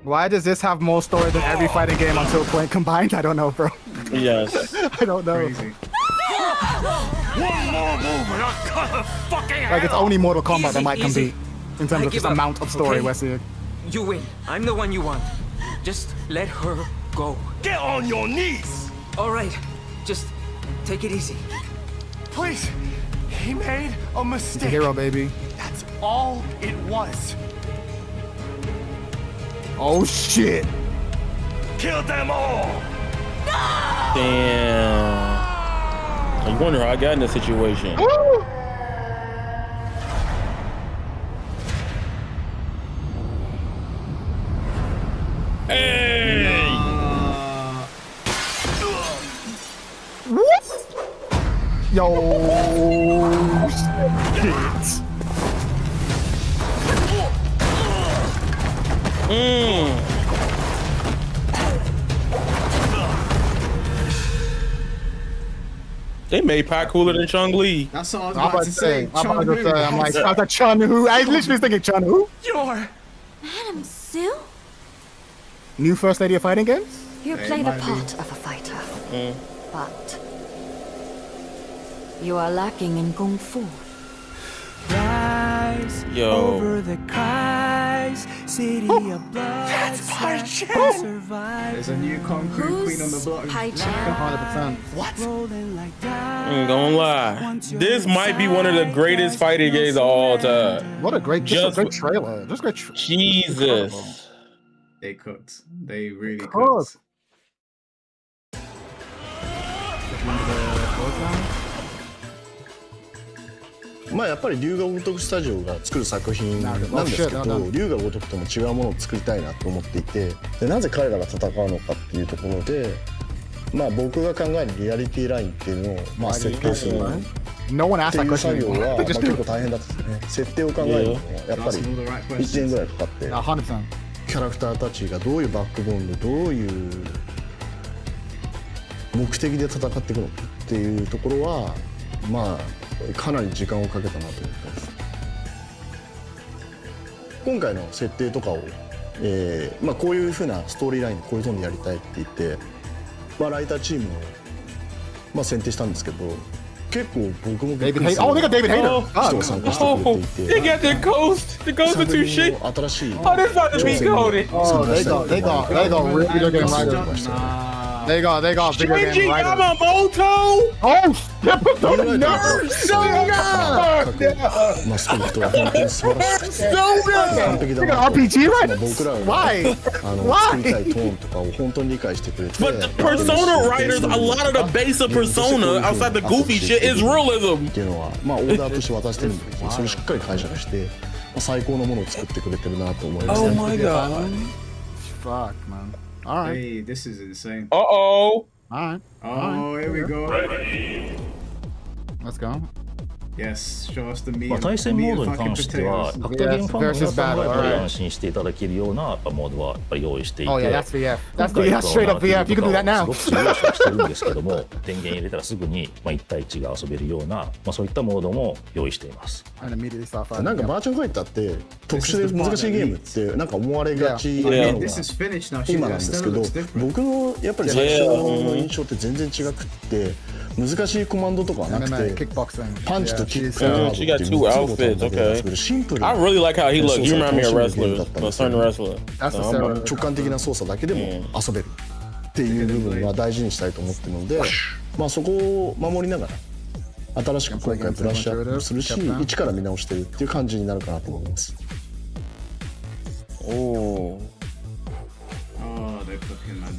Why does this have more story than every fighting game until point combined? I don't know, bro. Yes. I don't know. Crazy. One more move and I'll cut her fucking Like it's only Mortal Kombat that might Easy. compete in terms I of give just up, amount of story okay? we're seeing. You win. I'm the one you want. Just let her go. Get on your knees! All right. Just take it easy. Please! He made a He's mistake. a hero, baby. That's all it was. Oh shit! Kill them all! Damn. I wonder how I got in this situation. Hey! What? Yo, shit. They made Pat cooler than Chung Li. That's what I was I'm about about to say. I'm like, I was like, Chun Hu. I literally was thinking Chun Hu. You're... Madam Sue? New first lady of fighting games? You It play the might be. part of a fighter, but you are lacking in kung fu. Rise Yo. over the cries, city of blood. That's Pai Survive. There's a new concrete queen on the block. Pai Chan? 100%. What? Rolling like I ain't gonna lie. This might be one of the greatest fighting games of all time. What a great, Just- great trailer. Just great. Jesus. They cooked. They really Of course. cooked. Remember the foreground? まあやっぱり龍が如くスタジオが作る作品なんですけど、龍が如くとも違うものを作りたいなと思っていて、でなぜ彼らが戦うのかっていうところで、まあ僕が考えるリアリティラインっていうのをまあ設定する No one っ asked て that いう question 作業は、 anymore. まあ、結構大変だったですね。設定を考えるのもやっぱり1年ぐらいかかって、 100%. キャラクターたちがどういうバックボーンでどういう目的で戦っていくのかっていうところは、まあかなり時間をかけたなと思ってます。今回の設定とかを、まあ、こういうふうなストーリーラインでこういうふうにやりたいって言って、まあ、ライターチームを、まあ、選定したんですけど、結構僕もびっくりする人が参加してくれていて、 They got the ghost to shit. 新しい Oh, this about to be goated. They got real video game writers. They got video game Shinji writers. Yamamoto. Oh, nerd. So good. まあスクリプトは本当に素晴らしくて So 完璧だ good. な RPG まあ writers. 僕らが Why? 作りたいトーンとかを本当に理解してくれて But the Persona writers, a lot of the base of Persona outside the goofy shit is realism. っていうのはまあオーダーとして渡してるんですけど、それをしっかり解釈して、まあ、最高のものを作ってくれてるなと思いますね。 Oh my god. Fuck, man. All right. Hey, this is insane. Uh-oh. All right. Oh, here we go. Let's go. Yes, show us the meat. まあ、対戦モードに関しては、格闘ゲームファンの皆さんがやっぱり安心していただけるようなモードはやっぱり用意していて、 Oh yeah, that's VF. That's straight up VF. You can do that now. すごく重要視してるんですけども、電源入れたらすぐに1対1が遊べるような、まあ、そういったモードも用意しています。なんかバーチャルファイターって特殊で難しいゲームってなんか思われがちなのが今なんですけど、僕のやっぱり最初の印象って全然違くって、難しいコマンドとかはなくて、パンチとキックと She got two outfits. Okay. I really like how he look. You remind me of wrestlers, a certain wrestler. 直感的な操作だけでも遊べるっていう部分は大事にしたいと思ってるので、まあそこを守りながら新しく今回ブラッシュアップするし、一から見直してるっていう感じになるかなと思います。Oh. Oh, they're cooking, man.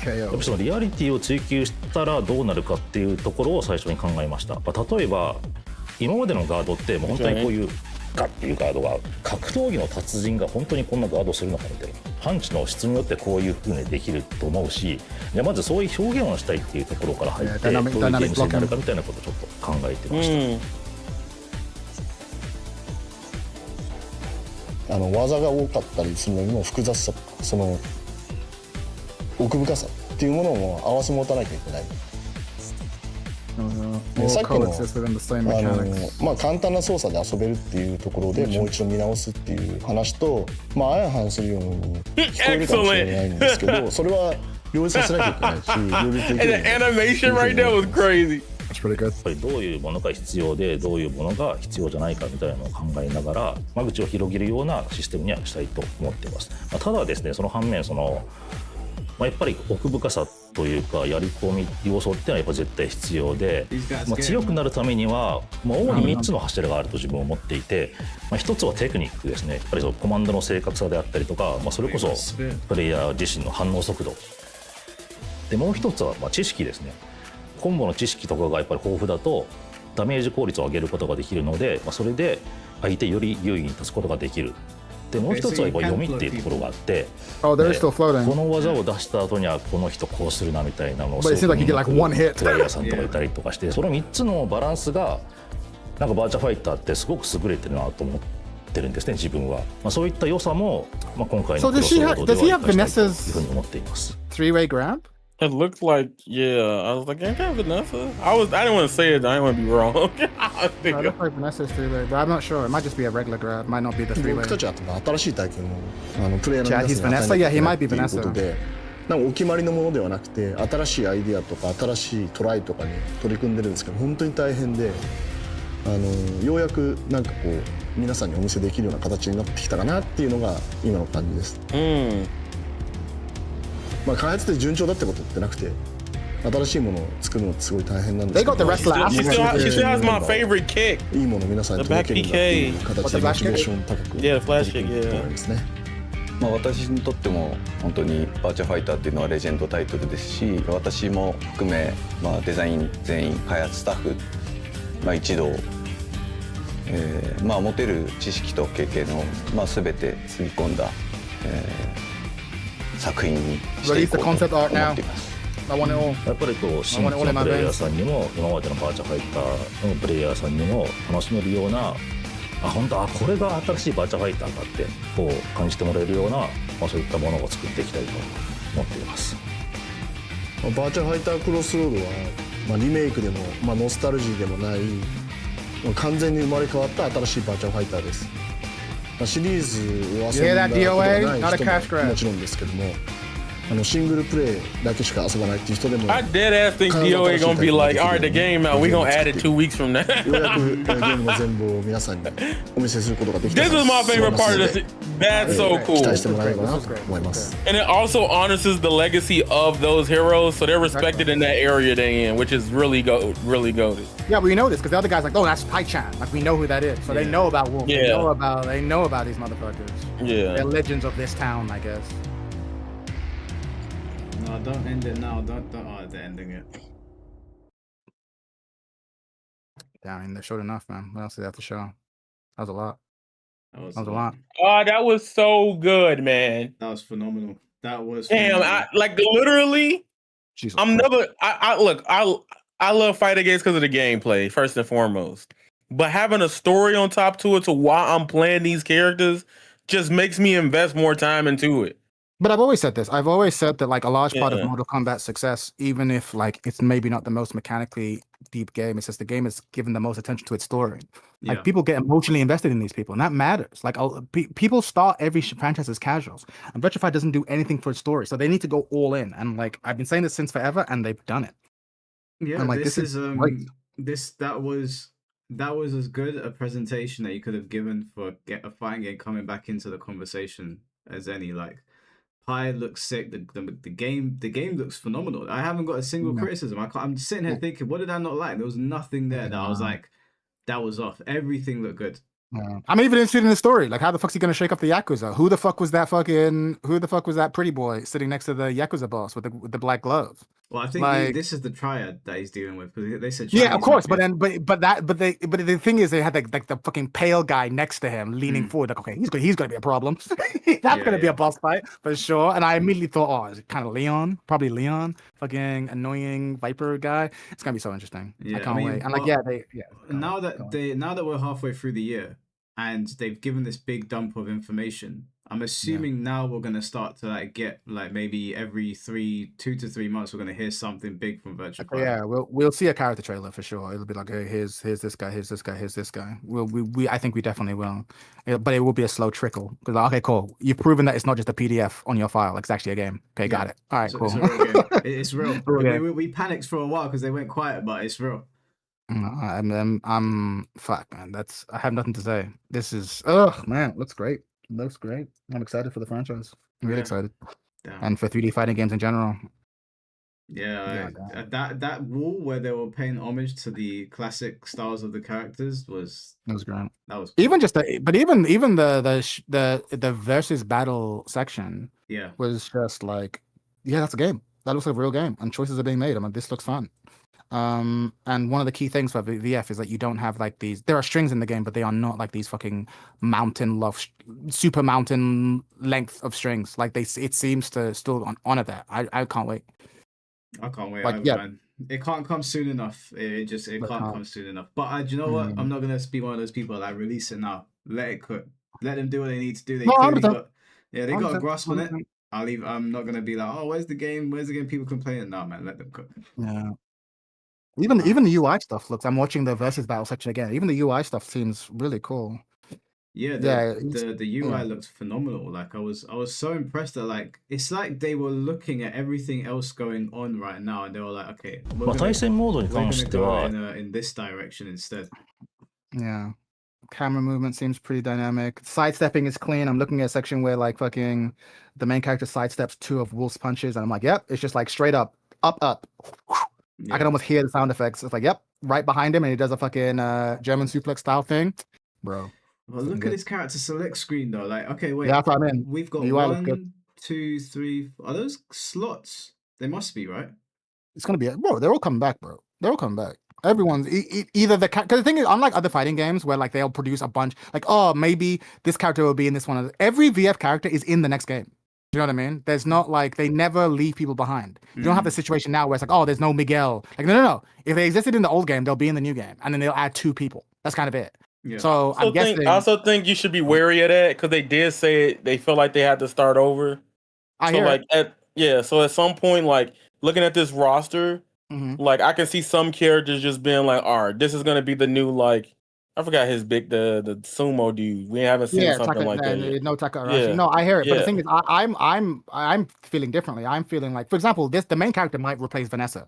やっぱりそのリアリティを追求したらどうなるかっていうところを最初に考えました。まあ、例えば今までのガードってもう本当にこういうガッっていうガードが格闘技の達人が本当にこんなガードするのかみたいな、パンチの質によってこういう風にできると思うし、じゃあまずそういう表現をしたいっていうところから入ってどういうゲーム性になるかみたいなことをちょっと考えてました。技が多かったりするのにも複雑さ、その奥深さっていうものを合わせ持たなきゃいけない。さっきのまあ簡単な操作で遊べるっていうところでもう一度見直すっていう話と、まあ相反するように聞こえるかもしれないんですけど、それは両立させなきゃいけないし、両立できる。animation right there was crazy. やっぱりどういうものが必要でどういうものが必要じゃないかみたいなのを考えながら間口を広げるようなシステムにはしたいと思っています。まあ、ただですね、その反面まあ、やっぱり奥深さというかやり込み要素っていうのはやっぱ絶対必要で、まあ、強くなるためには、まあ、主に3つの柱があると自分は思っていて、まあ、1つはテクニックですね。やっぱりそのコマンドの正確さであったりとか、まあ、それこそプレイヤー自身の反応速度で、もう1つはまあ知識ですね。コンボの知識とかがやっぱり豊富だとダメージ効率を上げることができるので、まあ、それで相手より優位に立つことができる。でもう一つは読みっていうところがあって、この技を出した後にはこの人こうするなみたいなのをプレイヤーさんとかいたりとかして、その3つのバランスがなんかバーチャファイターってすごく優れてるなと思ってるんですね、自分は。まあ、そういった良さも、まあ、今回のクロスロードでは生かしたいというふうに思っています。Three-way grab? It looked like, yeah. I was like, ain't that Vanessa? I didn't want to say it. I didn't want to be wrong. I look like Vanessa's three-way, but I'm not sure. It might just be a regular grab. It might not be the three-way. 僕たちは新しい体験をプレイヤーの皆さんに与えなきゃいけないっていうことで、なんかお決まりのものではなくて、新しいアイディアとか新しいトライとかに取り組んでるんですけど、本当に大変で、ようやくなんかこう皆さんにお見せできるような形になってきたかなっていうのが今の感じです。まあ開発で順調だってことってなくて、新しいものを作るのってすごい大変なんですけど、いいものを皆さんに届けるんだっていう形でモチベーション高く取り組むと思いますね。まあ私にとっても本当にバーチャファイターっていうのはレジェンドタイトルですし、私も含め、まあ、デザイン全員開発スタッフ、まあ、一同、まあ持てる知識と経験を、まあ、全てつぎ込んだ、作品にしていこうと思っています。I want it all. やっぱりこう新規のプレイヤーさんにも今までのバーチャファイターのプレイヤーさんにも楽しめるような本当これが新しいバーチャファイターだってこう感じてもらえるような、そういったものを作っていきたいと思っています。バーチャファイタークロスロードは、リメイクでも、ノスタルジーでもない完全に生まれ変わった新しいバーチャファイターです。シリーズを遊んだことがない人ももちろんですけども、シングルプレイだけしか遊ばないっていう人でも I dead ass think DOA gonna be like, alright, the game out, we gonna add it 2 weeks from now. ようやくゲームの全貌を皆さんにお見せすることができた This is my favorite part of this. That's so cool. 期待してもらえればなと思います。 And it also honors the legacy of those heroes, so they're respected in that area they're in, which is really goated. Yeah, we know this because the other guy's like, oh, that's Pai-chan. Like we know who that is, so they know about Wolf. Yeah. They know about these motherfuckers. Yeah. They're legends of this town, I guess. No, don't end it now. Don't. Oh, they're ending it. Yeah, I mean, they're short enough, man. What else do they have to show? That was a lot. That was a lot. Oh, that was so good, man. That was phenomenal. That was damn. phenomenal. Literally. Jesus I'm never. I love fighting games because of the gameplay first and foremost, but having a story on top to it, to why I'm playing these characters, just makes me invest more time into it. But I've always said this. I've always said that like a large part of Mortal Kombat's success, even if like it's maybe not the most mechanically deep game, it's just the game is given the most attention to its story. Like people get emotionally invested in these people, and that matters. Like people start every franchise as casuals, and Virtua Fighter doesn't do anything for its story, so they need to go all in. And like I've been saying this since forever, and they've done it. Yeah, and, like, this is great. that was as good a presentation that you could have given for a fighting game coming back into the conversation as any. Like Pi looks sick. The game looks phenomenal. I haven't got a single criticism. I'm sitting here thinking, what did I not like? There was nothing there that I was like, that was off. Everything looked good. I'm even interested in the story. Like, how the fuck's he gonna shake up the Yakuza? Who the fuck was that pretty boy sitting next to the Yakuza boss with the black glove? Well, I think like, this is the triad that he's dealing with because they said yeah, of course. Mafia. But the thing is, they had the fucking pale guy next to him leaning forward. Like, okay, he's gonna be a problem. That's gonna be a boss fight for sure. And I immediately thought, oh, is it kind of Leon? Probably Leon, fucking annoying Viper guy. It's gonna be so interesting. Yeah, I can't wait. And like, now that we're halfway through the year and they've given this big dump of information, I'm assuming now we're gonna start to like get like maybe every 2 to 3 months we're gonna hear something big from Virtua Fighter. Yeah, we'll see a character trailer for sure. It'll be like, hey, here's this guy, here's this guy, here's this guy. I think we definitely will, but it will be a slow trickle because okay, cool. You've proven that it's not just a PDF on your file; like, it's actually a game. Okay, got it. All right, cool. It's a real game. It's real. We panicked for a while because they went quiet, but it's real. I'm fuck, man. I have nothing to say. This is man, looks great. Looks great. I'm excited for the franchise. I'm really excited. Damn. And for 3D fighting games in general. That wall where they were paying homage to the classic styles of the characters was great. That was cool. Even the versus battle section was just like, yeah, that's a game. That looks like a real game, and choices are being made. I'm like, this looks fun. And one of the key things for VF is that you don't have like these. There are strings in the game, but they are not like these fucking super mountain length of strings. Like it seems to still honor that. I can't wait. I can't wait. But, man. It can't come soon enough. It can't come soon enough. But do you know what? I'm not gonna be one of those people that release it now. Let it cook. Let them do what they need to do. They got a grasp on it. I'm not gonna be like, oh, where's the game? Where's the game? People complaining. No, man, let them cook. Yeah. Even the UI stuff looks. I'm watching the versus battle section again. Even the UI stuff seems really cool. Yeah, the UI looks phenomenal. Like I was so impressed that like it's like they were looking at everything else going on right now, and they were like, okay, we're gonna go in this direction instead. Yeah, camera movement seems pretty dynamic. Sidestepping is clean. I'm looking at a section where like fucking the main character sidesteps 2 of Wolf's punches, and I'm like, yep, it's just like straight up. I can almost hear the sound effects. It's like, yep, right behind him, and he does a fucking German suplex style thing, bro. Well, look at this character select screen though. Like, okay, wait. Yeah, that's what I mean. We've got 1, 2, 3. Are those slots? They must be, right? It's gonna be, bro. They're all coming back, bro. They're all coming back. Everyone's either because the thing is, unlike other fighting games where like they'll produce a bunch, like, oh, maybe this character will be in this one. Every VF character is in the next game. Do you know what I mean? There's not like they never leave people behind. You don't have the situation now where it's like, oh, there's no Miguel. Like, no. If they existed in the old game, they'll be in the new game, and then they'll add 2 people. That's kind of it. Yeah. So I'm guessing. I also think you should be wary of that because they did say they feel like they had to start over. So at some point, like looking at this roster, like I can see some characters just being like, all right, this is gonna be the new like. I forgot his the sumo dude. We haven't seen something like that yet. No Taka Arashi. No, I hear it. But the thing is, I'm feeling differently. I'm feeling like, for example, the main character might replace Vanessa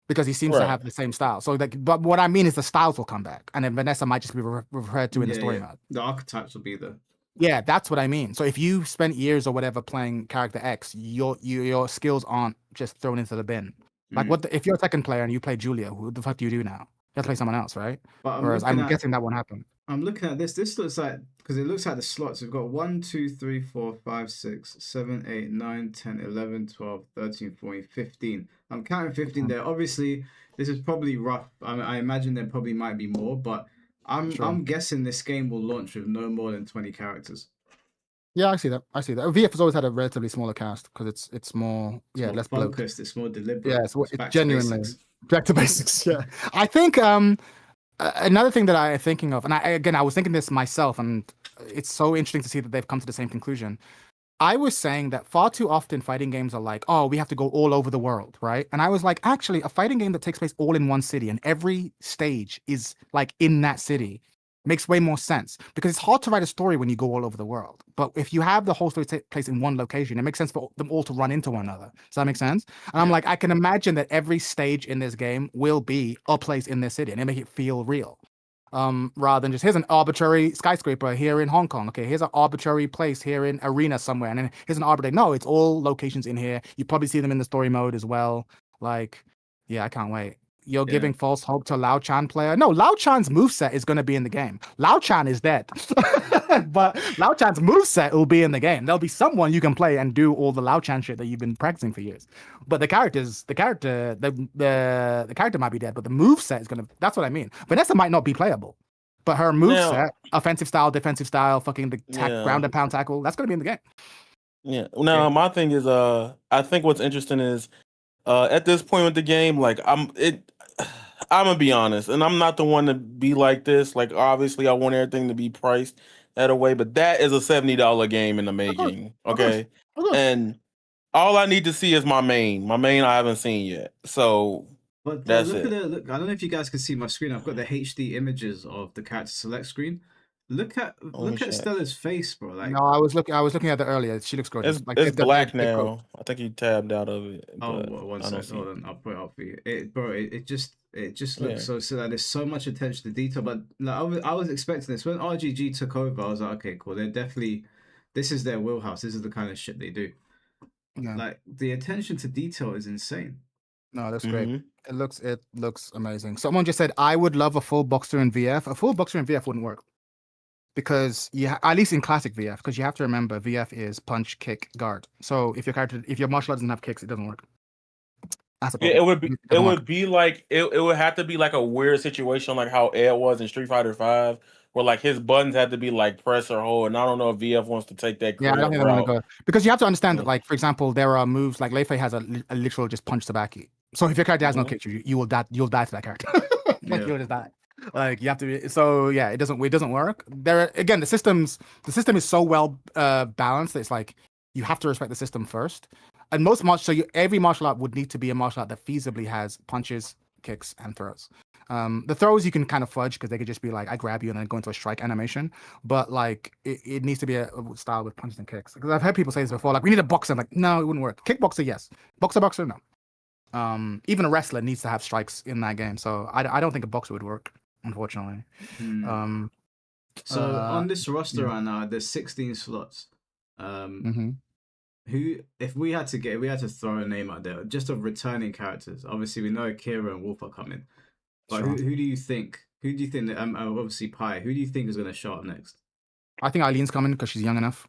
because he seems to have the same style. So, but what I mean is the styles will come back, and then Vanessa might just be referred to in the story mode. The archetypes will be there. Yeah, that's what I mean. So if you spent years or whatever playing character X, your skills aren't just thrown into the bin. Like if you're a second player and you play Julia, who the fuck do you do now? You have to play someone else, right? Whereas I'm guessing that won't happen. I'm looking at this. This looks like, because it looks like the slots. We've got 1, 2, 3, 4, 5, 6, 7, 8, 9, 10, 11, 12, 13, 14, 15. I'm counting 15 there. Obviously, this is probably rough. I imagine there probably might be more, but I'm guessing this game will launch with no more than 20 characters. Yeah, I see that. VF has always had a relatively smaller cast because it's more less focused. It's more deliberate. Yeah, it's genuinely back to basics. Yeah, I think another thing that I'm thinking of, and I was thinking this myself, and it's so interesting to see that they've come to the same conclusion. I was saying that far too often fighting games are like, oh, we have to go all over the world, right? And I was like, actually, a fighting game that takes place all in one city and every stage is like in that city makes way more sense, because it's hard to write a story when you go all over the world. But if you have the whole story take place in one location, it makes sense for them all to run into one another. Does that make sense? And I'm like, I can imagine that every stage in this game will be a place in this city, and they make it feel real. Rather than just, here's an arbitrary skyscraper here in Hong Kong. Okay, here's an arbitrary place here in Arena somewhere, and then here's an arbitrary. No, it's all locations in here. You probably see them in the story mode as well. Like, yeah, I can't wait. You're giving false hope to Lao Chan player. No, Lao Chan's moveset is going to be in the game. Lao Chan is dead. But Lao Chan's moveset will be in the game. There'll be someone you can play and do all the Lao Chan shit that you've been practicing for years. But the character might be dead, but the moveset is going to, that's what I mean. Vanessa might not be playable, but her moveset, offensive style, defensive style, fucking the ground and pound tackle, that's going to be in the game. Yeah. Now, my thing is, I think what's interesting is, at this point with the game, like I'm gonna be honest, and I'm not the one to be like this. Like, obviously, I want everything to be priced that way, but that is a $70 game in the making. Okay, and all I need to see is my main. My main I haven't seen yet, so but that's look it. Look, I don't know if you guys can see my screen. I've got the HD images of the character select screen. Look at Stella's face, bro. Like, no, I was looking at it earlier. She looks gorgeous. It's black now. I think he tabbed out of it. One second. Hold on, I'll put it up for you. It just looks so silly. There's so much attention to detail, but like, I was expecting this when RGG took over. I was like, okay, cool. They're definitely, this is their wheelhouse. This is the kind of shit they do. Yeah. Like, the attention to detail is insane. No, that's great. It looks amazing. Someone just said, I would love a full boxer in VF. A full boxer in VF wouldn't work. Because at least in classic VF, because you have to remember VF is punch, kick, guard. So if your martial art doesn't have kicks, it doesn't work. It would be like it would have to be like a weird situation like how Ed was in Street Fighter V, where like his buttons had to be like press or hold. And I don't know if VF wants to take that. Yeah, I don't think they want to go, because you have to understand that, like, for example, there are moves like Lei Fei has a literal just punch Sabaki. So if your character has no kicks, you'll die to that character. You'll just die. Like, you have to. So yeah, it doesn't work. The system is so well balanced that it's like you have to respect the system first. And every martial art would need to be a martial art that feasibly has punches, kicks, and throws. The throws you can kind of fudge because they could just be like, I grab you and then go into a strike animation. But like, it needs to be a style with punches and kicks. Because I've heard people say this before, like, we need a boxer. I'm like, no, it wouldn't work. Kickboxer, yes. Boxer, no. Even a wrestler needs to have strikes in that game. So I don't think a boxer would work, unfortunately. So on this roster right now, there's 16 slots. Who, if we had to throw a name out there, just of returning characters. Obviously, we know Akira and Wolf are coming, but who do you think? Who do you think that? Obviously, Pi. Who do you think is going to show up next? I think Eileen's coming because she's young enough.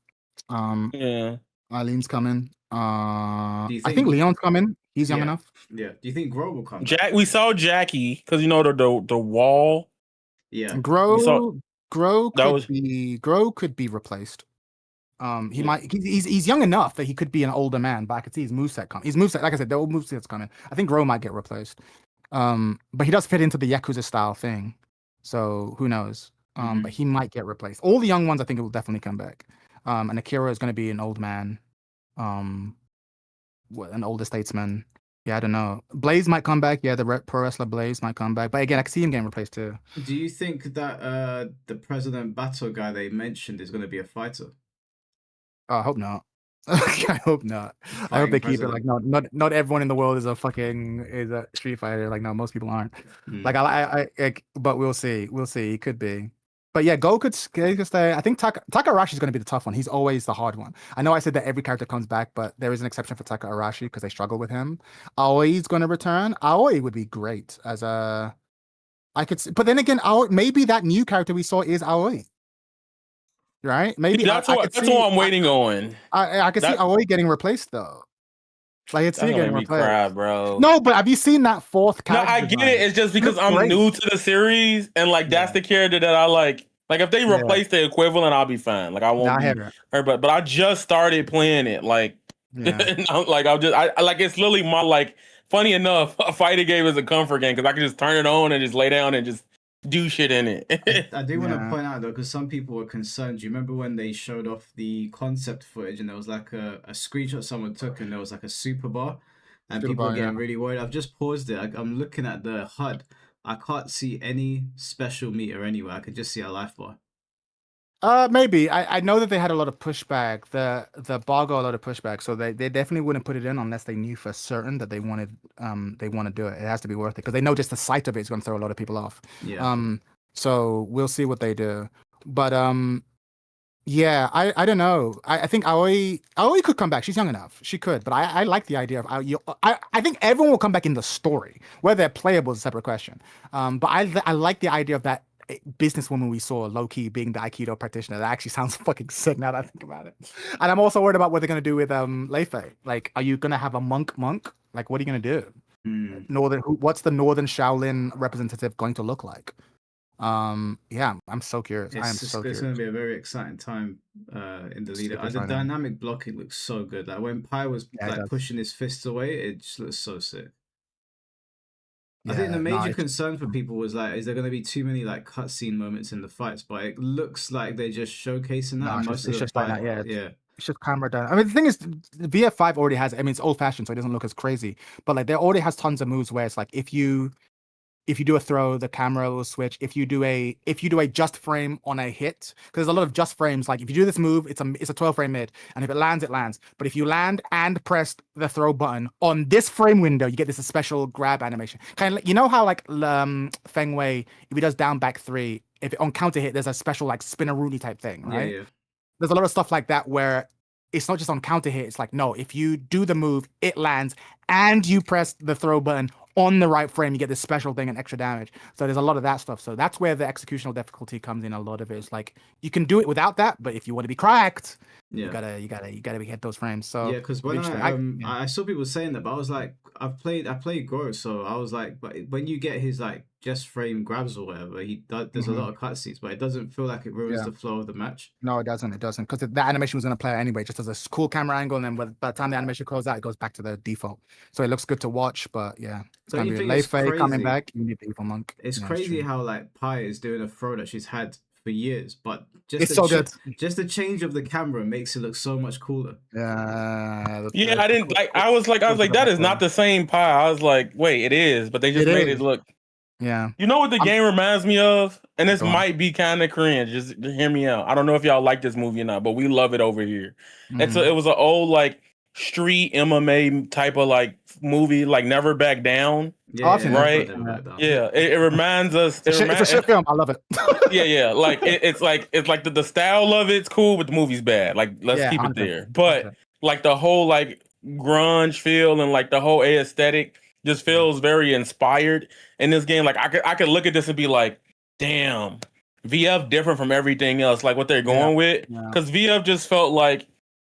Eileen's coming. I think Leon's coming. He's young enough. Yeah. Do you think Gro will come? We saw Jackie because the wall. Yeah. Gro could be replaced. He might. He's young enough that he could be an older man, but I could see his moveset coming. His moveset, like I said, the old moveset's coming. I think Ro might get replaced. But he does fit into the Yakuza style thing, so who knows? But he might get replaced. All the young ones, I think, will definitely come back. And Akira is going to be an old man, an older statesman. Yeah, I don't know. Blaze might come back. Yeah, the pro wrestler Blaze might come back. But again, I can see him getting replaced too. Do you think that the President Bato guy they mentioned is going to be a fighter? I hope not. I hope not. I hope they keep it like not everyone in the world is a Street Fighter. Like no, most people aren't. Like but we'll see. We'll see. It could be. But yeah, Go could stay. I think Taka-Arashi is going to be the tough one. He's always the hard one. I know I said that every character comes back, but there is an exception for Taka-Arashi because they struggle with him. Aoi's going to return. Aoi would be great as a. I could, but then again, maybe that new character we saw is Aoi. Right? Maybe that's what I'm waiting on. I could see Aoi getting replaced though. Like it's getting replaced, cry, bro. No, but have you seen that fourth character? No, I get it. It's just because I'm new to the series, and like that's the character that I like. Like if they replace the equivalent, I'll be fine. Like I won't be hurt. But I just started playing it. Like, I like it's literally my like. Funny enough, a fighting game is a comfort game because I can just turn it on and just lay down and just do shit in it. I do want to point out though, because some people were concerned. Do you remember when they showed off the concept footage and there was like a screenshot someone took and there was like a super bar and people were getting really worried? I've just paused it. I'm looking at the HUD. I can't see any special meter anywhere. I could just see a life bar. Maybe. I know that they had a lot of pushback. The bar got a lot of pushback, so they definitely wouldn't put it in unless they knew for certain that they want to do it. It has to be worth it because they know just the sight of it is going to throw a lot of people off. Yeah. So we'll see what they do. But yeah, I don't know. I think Aoi could come back. She's young enough. She could. But I like the idea of I think everyone will come back in the story. Whether they're playable is a separate question. But I like the idea of that businesswoman we saw low-key being the Aikido practitioner. That actually sounds fucking sick now that I think about it. And I'm also worried about what they're gonna do with Lei Fei. Like, are you gonna have a monk? Like, what are you gonna do? What's the Northern Shaolin representative going to look like? Yeah, I'm so curious. It's going to be a very exciting time in the leader. The dynamic blocking looks so good. Like when Pai was pushing his fists away, it just looks so sick. I think the major concern for people was like, is there going to be too many like cutscene moments in the fights? But it looks like they're just showcasing that. It's just camera down. I mean, the thing is, VF5 already has. I mean, it's old fashioned, so it doesn't look as crazy. But like, there already has tons of moves where it's like, if you do a throw, the camera will switch. If you do a just frame on a hit, because there's a lot of just frames. Like if you do this move, it's a 12 frame mid, and if it lands, it lands. But if you land and press the throw button on this frame window, you get this special grab animation. Kind of, you know how like Feng Wei, if he does down back 3, if on counter hit, there's a special like spinneroonie type thing, right? Yeah. There's a lot of stuff like that where it's not just on counter hit. It's like, no, if you do the move, it lands, and you press the throw button on the right frame, you get this special thing and extra damage. So there's a lot of that stuff. So that's where the executional difficulty comes in. A lot of it is like you can do it without that, but if you want to be cracked, you gotta hit those frames. So yeah, because when I saw people saying that, but I was like, I played Goro, so I was like, but when you get his like just frame grabs or whatever, there's a lot of cutscenes, but it doesn't feel like it ruins the flow of the match. No, it doesn't, because the animation was going to play anyway, just as a cool camera angle, and then by the time the animation closes out, it goes back to the default. So it looks good to watch, but yeah, it's going to be Lei Fei coming back. You need the evil monk. It's crazy how like Pai is doing a throw that she's had for years, but just the change of the camera makes it look so much cooler. Yeah, I didn't like. I was like, that is not the same Pai. I was like, wait, it is, but they just made it look. Yeah. You know what the game reminds me of? And this might be kind of cringe. Just hear me out. I don't know if y'all like this movie or not, but we love it over here. It was an old like street MMA type of like movie, like Never Back Down. Right? Yeah. It reminds us. It's a shit film. I love it. yeah. Like it's like the style of it's cool, but the movie's bad. Like let's keep it there. But like the whole like grunge feel and like the whole aesthetic just feels very inspired in this game. Like I could look at this and be like, damn, VF different from everything else, like what they're going with. Because VF just felt like,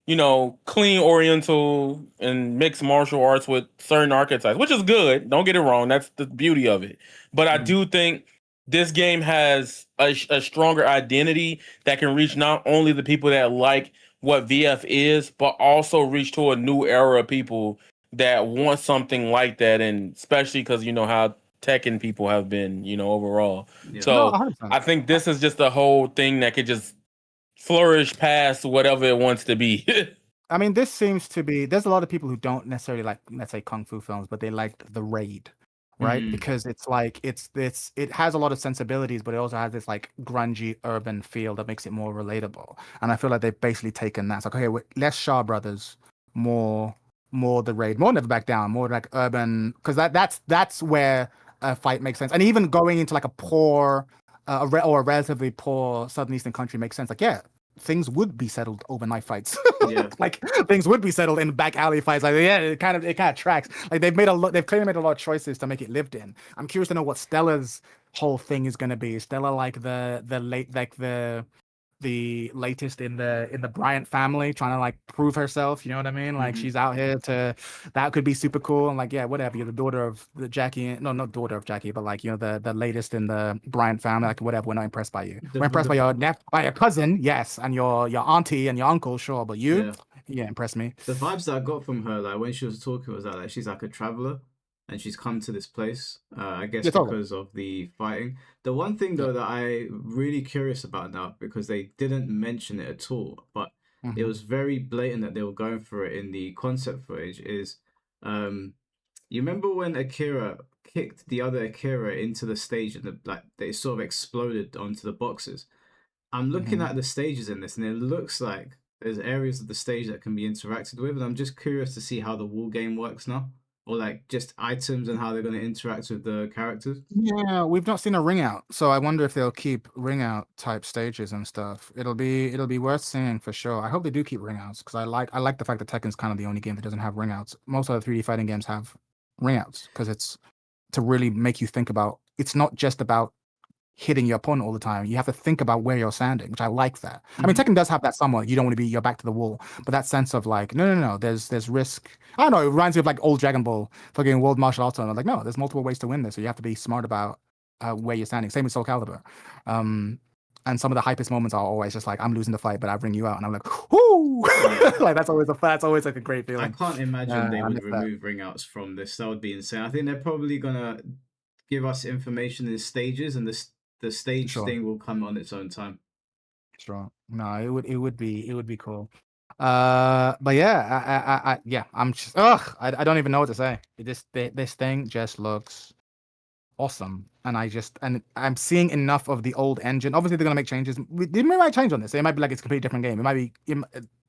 you know, clean Oriental and mixed martial arts with certain archetypes, which is good. Don't get it wrong. That's the beauty of it. But I do think this game has a stronger identity that can reach not only the people that like what VF is, but also reach to a new era of people that want something like that, and especially because you know how Tekken people have been, you know, overall. Yeah. No, So 100%. I think this is just a whole thing that could just flourish past whatever it wants to be. I mean, this seems to be. There's a lot of people who don't necessarily like, let's say, kung fu films, but they liked The Raid, right? Mhm. Because it's like it has a lot of sensibilities, but it also has this like grungy urban feel that makes it more relatable. And I feel like they've basically taken that. It's like, okay, less Shaw Brothers, more The Raid, more Never Back Down, more like urban, because that's where a fight makes sense. And even going into like a poor or a relatively poor southern eastern country makes sense. Like, yeah, things would be settled over knife fights. Yeah. Like things would be settled in back alley fights. Like, yeah, it kind of tracks. Like they've clearly made a lot of choices to make it lived in. I'm curious to know what Stella's whole thing is going to be. Is Stella like the latest in the Bryant family, trying to like prove herself, you know what I mean? Like she's out here that could be super cool. And like, yeah, whatever, you're the daughter of the Jackie, no, not daughter of Jackie, but like, you know, the latest in the Bryant family, like whatever, we're not impressed by you. We're impressed by your cousin, yes, and your auntie and your uncle, sure, but you, yeah, impress me. The vibes that I got from her, like when she was talking, was that like she's like a traveler and she's come to this place, I guess Yeah, totally. because of the fighting. The one thing though that I really curious about now, because they didn't mention it at all, but it was very blatant that they were going for it in the concept footage, is you remember when Akira kicked the other Akira into the stage and like they sort of exploded onto the boxes? I'm looking at the stages in this, and it looks like there's areas of the stage that can be interacted with, and I'm just curious to see how the wall game works now, or like just items and how they're going to interact with the characters. Yeah, we've not seen a ring out, so I wonder if they'll keep ring out type stages and stuff. It'll be worth seeing for sure. I hope they do keep ring outs, because I like the fact that Tekken's kind of the only game that doesn't have ring outs. Most other 3D fighting games have ring outs because it's to really make you think about. It's not just about hitting your opponent all the time. You have to think about where you're standing, which I like that. I mean, Tekken does have that somewhat. You don't want to be your back to the wall, but that sense of like, no. There's risk. I don't know. It reminds me of like old Dragon Ball, fucking World Martial Arts. And I'm like, no, there's multiple ways to win this, so you have to be smart about where you're standing. Same with Soul Calibur. And some of the hypest moments are always just like, I'm losing the fight, but I bring you out, and I'm like, whoo! Like that's always like a great feeling. I can't imagine they I would miss that. remove ring outs from this. That would be insane. I think they're probably gonna give us information in stages, and the stage Sure. thing will come on its own time. Sure. No, it would be cool. But yeah, I'm just I don't even know what to say. This thing just looks awesome, and I'm seeing enough of the old engine. Obviously, they're gonna make changes. They might change on this. It might be like it's a completely different game.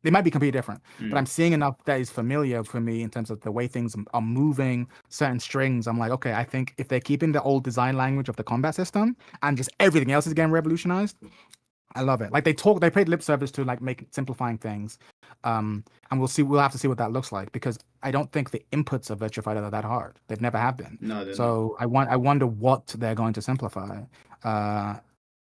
They might be completely different. But I'm seeing enough that is familiar for me in terms of the way things are moving, certain strings. I'm like, okay, I think if they're keeping the old design language of the combat system and just everything else is getting revolutionized, I love it. Like they paid lip service to like simplifying things. And we'll have to see what that looks like, because I don't think the inputs of Virtua Fighter are that hard. They've never have been. No, they're So I wonder what they're going to simplify.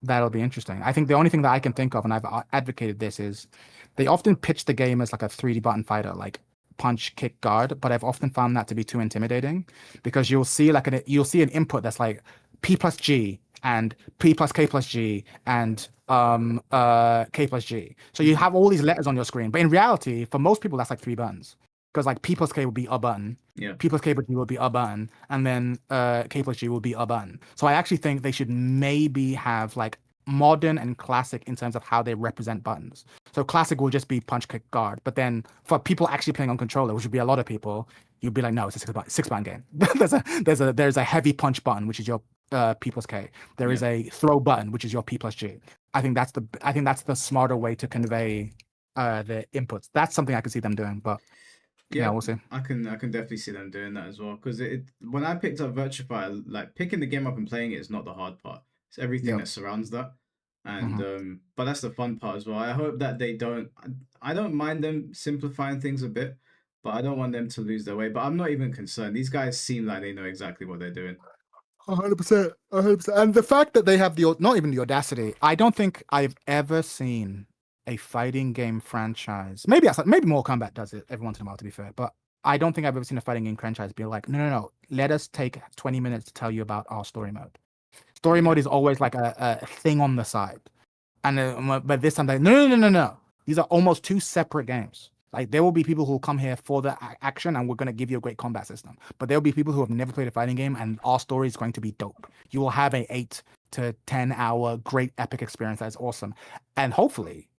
That'll be interesting. I think the only thing that I can think of, and I've advocated this, is they often pitch the game as like a 3D button fighter, like punch, kick, guard, but I've often found that to be too intimidating, because you'll see an input that's like P plus G and P plus K plus G and K plus G. So you have all these letters on your screen, but in reality, for most people, that's like 3 buttons, because like P plus K would be a button, Yeah. P plus K plus G will be a button, and then K plus G will be a button. So I actually think they should maybe have like modern and classic in terms of how they represent buttons. So classic will just be punch, kick, guard, but then for people actually playing on controller, which would be a lot of people, you'd be like, no, it's a six button game. there's a heavy punch button, which is your P plus K. There is a throw button, which is your P plus G. I think that's the smarter way to convey the inputs. That's something I could see them doing, but yeah, we'll see. I can definitely see them doing that as well, because when I picked up Virtua Fighter, like picking the game up and playing it is not the hard part. It's everything that surrounds that, and but that's the fun part as well. I hope that they don't. I don't mind them simplifying things a bit, but I don't want them to lose their way. But I'm not even concerned. These guys seem like they know exactly what they're doing. 100%, 100%. And the fact that they have not even the audacity. I don't think I've ever seen a fighting game franchise. Maybe Mortal Kombat does it every once in a while, to be fair. But I don't think I've ever seen a fighting game franchise be like, no. Let us take 20 minutes to tell you about our story mode. Story mode is always like a thing on the side. And but this time, no. These are almost two separate games. Like there will be people who will come here for the action, and we're going to give you a great combat system. But there will be people who have never played a fighting game, and our story is going to be dope. You will have a 8 to 10 hour great epic experience that's awesome, and hopefully,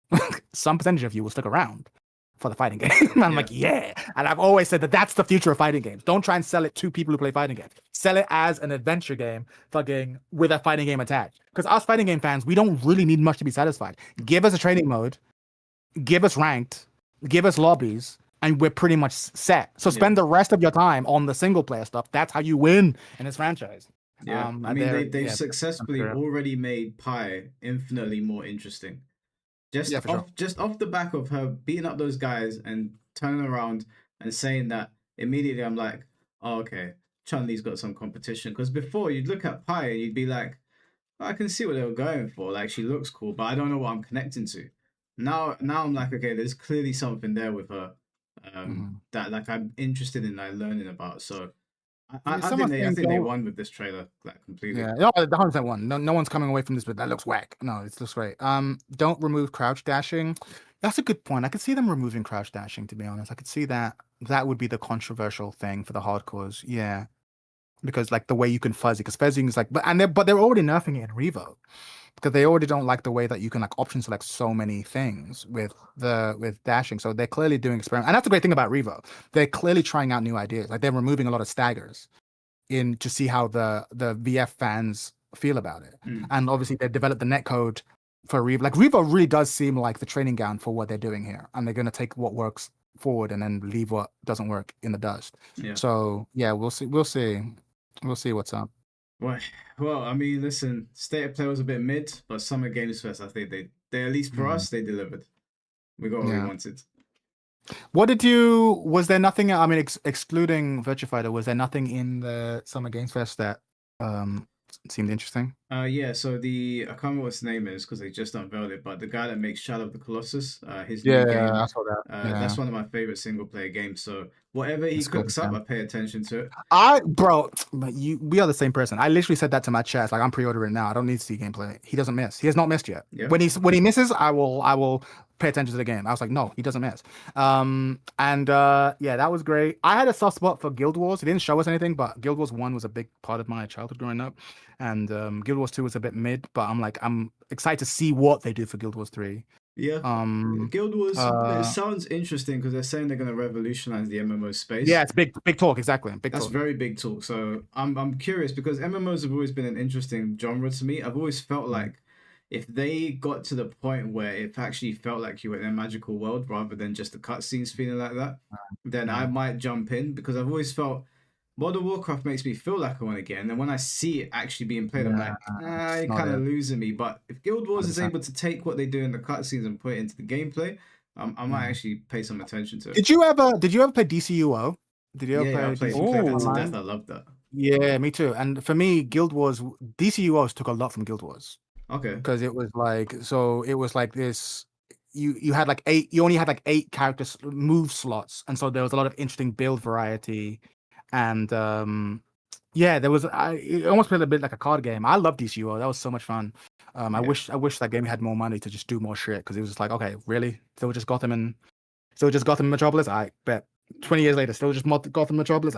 some percentage of you will stick around for the fighting game. And I'm like, yeah. And I've always said that that's the future of fighting games. Don't try and sell it to people who play fighting games. Sell it as an adventure game, fucking with a fighting game attached. Because us fighting game fans, we don't really need much to be satisfied. Give us a training mode, give us ranked, give us lobbies, and we're pretty much set. So spend the rest of your time on the single player stuff. That's how you win in this franchise. Yeah, I mean, they've successfully already made Pi infinitely more interesting. Just off the back of her beating up those guys and turning around and saying that, immediately I'm like, oh, okay, Chun-Li's got some competition. Because before, you'd look at Pi and you'd be like, oh, I can see what they were going for. Like, she looks cool, but I don't know what I'm connecting to. Now I'm like, okay, there's clearly something there with her that like I'm interested in like learning about. So I think they won with this trailer like completely. Yeah, no, 100% won. No one's coming away from this, but that looks whack. No, it looks great. Don't remove crouch dashing. That's a good point. I could see them removing crouch dashing. To be honest, I could see that would be the controversial thing for the hardcores. Yeah, because like the way you can fuzzy, because fuzzing is like, but they're already nerfing it in Revo. Because they already don't like the way that you can like option select so many things with dashing. So they're clearly doing experiments. And that's the great thing about Revo. They're clearly trying out new ideas. Like they're removing a lot of staggers to see how the VF fans feel about it. And obviously they developed the netcode for Revo. Like Revo really does seem like the training ground for what they're doing here. And they're gonna take what works forward and then leave what doesn't work in the dust. Yeah. So yeah, we'll see what's up. Well, I mean, listen, State of Play was a bit mid, but Summer Games Fest, I think they at least for us, they delivered. We got what we wanted. Was there nothing, I mean, excluding Virtua Fighter, was there nothing in the Summer Games Fest that seemed interesting? Yeah, so I can't remember what his name is because they just unveiled it, but the guy that makes Shadow of the Colossus, his new game, I saw that. That's one of my favorite single player games. So whatever he cooks up, I pay attention to it. We are the same person. I literally said that to my chat. Like I'm pre-ordering now. I don't need to see gameplay. He doesn't miss. He has not missed yet. Yeah. When he misses, I will pay attention to the game. I was like, no, he doesn't miss. Yeah, that was great. I had a soft spot for Guild Wars. He didn't show us anything, but Guild Wars 1 was a big part of my childhood growing up. And Guild Wars 2 was a bit mid, but I'm excited to see what they do for Guild Wars 3. Yeah. Guild Wars, it sounds interesting because they're saying they're going to revolutionize the MMO space. Yeah, it's big talk, exactly. That's very big talk. So I'm curious because MMOs have always been an interesting genre to me. I've always felt like if they got to the point where it actually felt like you were in a magical world rather than just the cutscenes feeling like that, then I might jump in because I've always felt World of Warcraft makes me feel like I want to get in. And when I see it actually being played, I'm like, you're kind of losing me. But if Guild Wars is able to take what they do in the cutscenes and put it into the gameplay, I might actually pay some attention to it. Did you ever play DCUO? Did you ever play that to death? I love that. Yeah, me too. And for me, Guild Wars, DCUOs took a lot from Guild Wars. Okay. Because it was like this. You had like 8. You only had like 8 characters move slots, and so there was a lot of interesting build variety. And there was. It almost played a bit like a card game. I love DCUO. That was so much fun. I wish that game had more money to just do more shit because it was just like, okay, really? Still just Gotham Metropolis? I bet. 20 years later, still just Gotham Metropolis?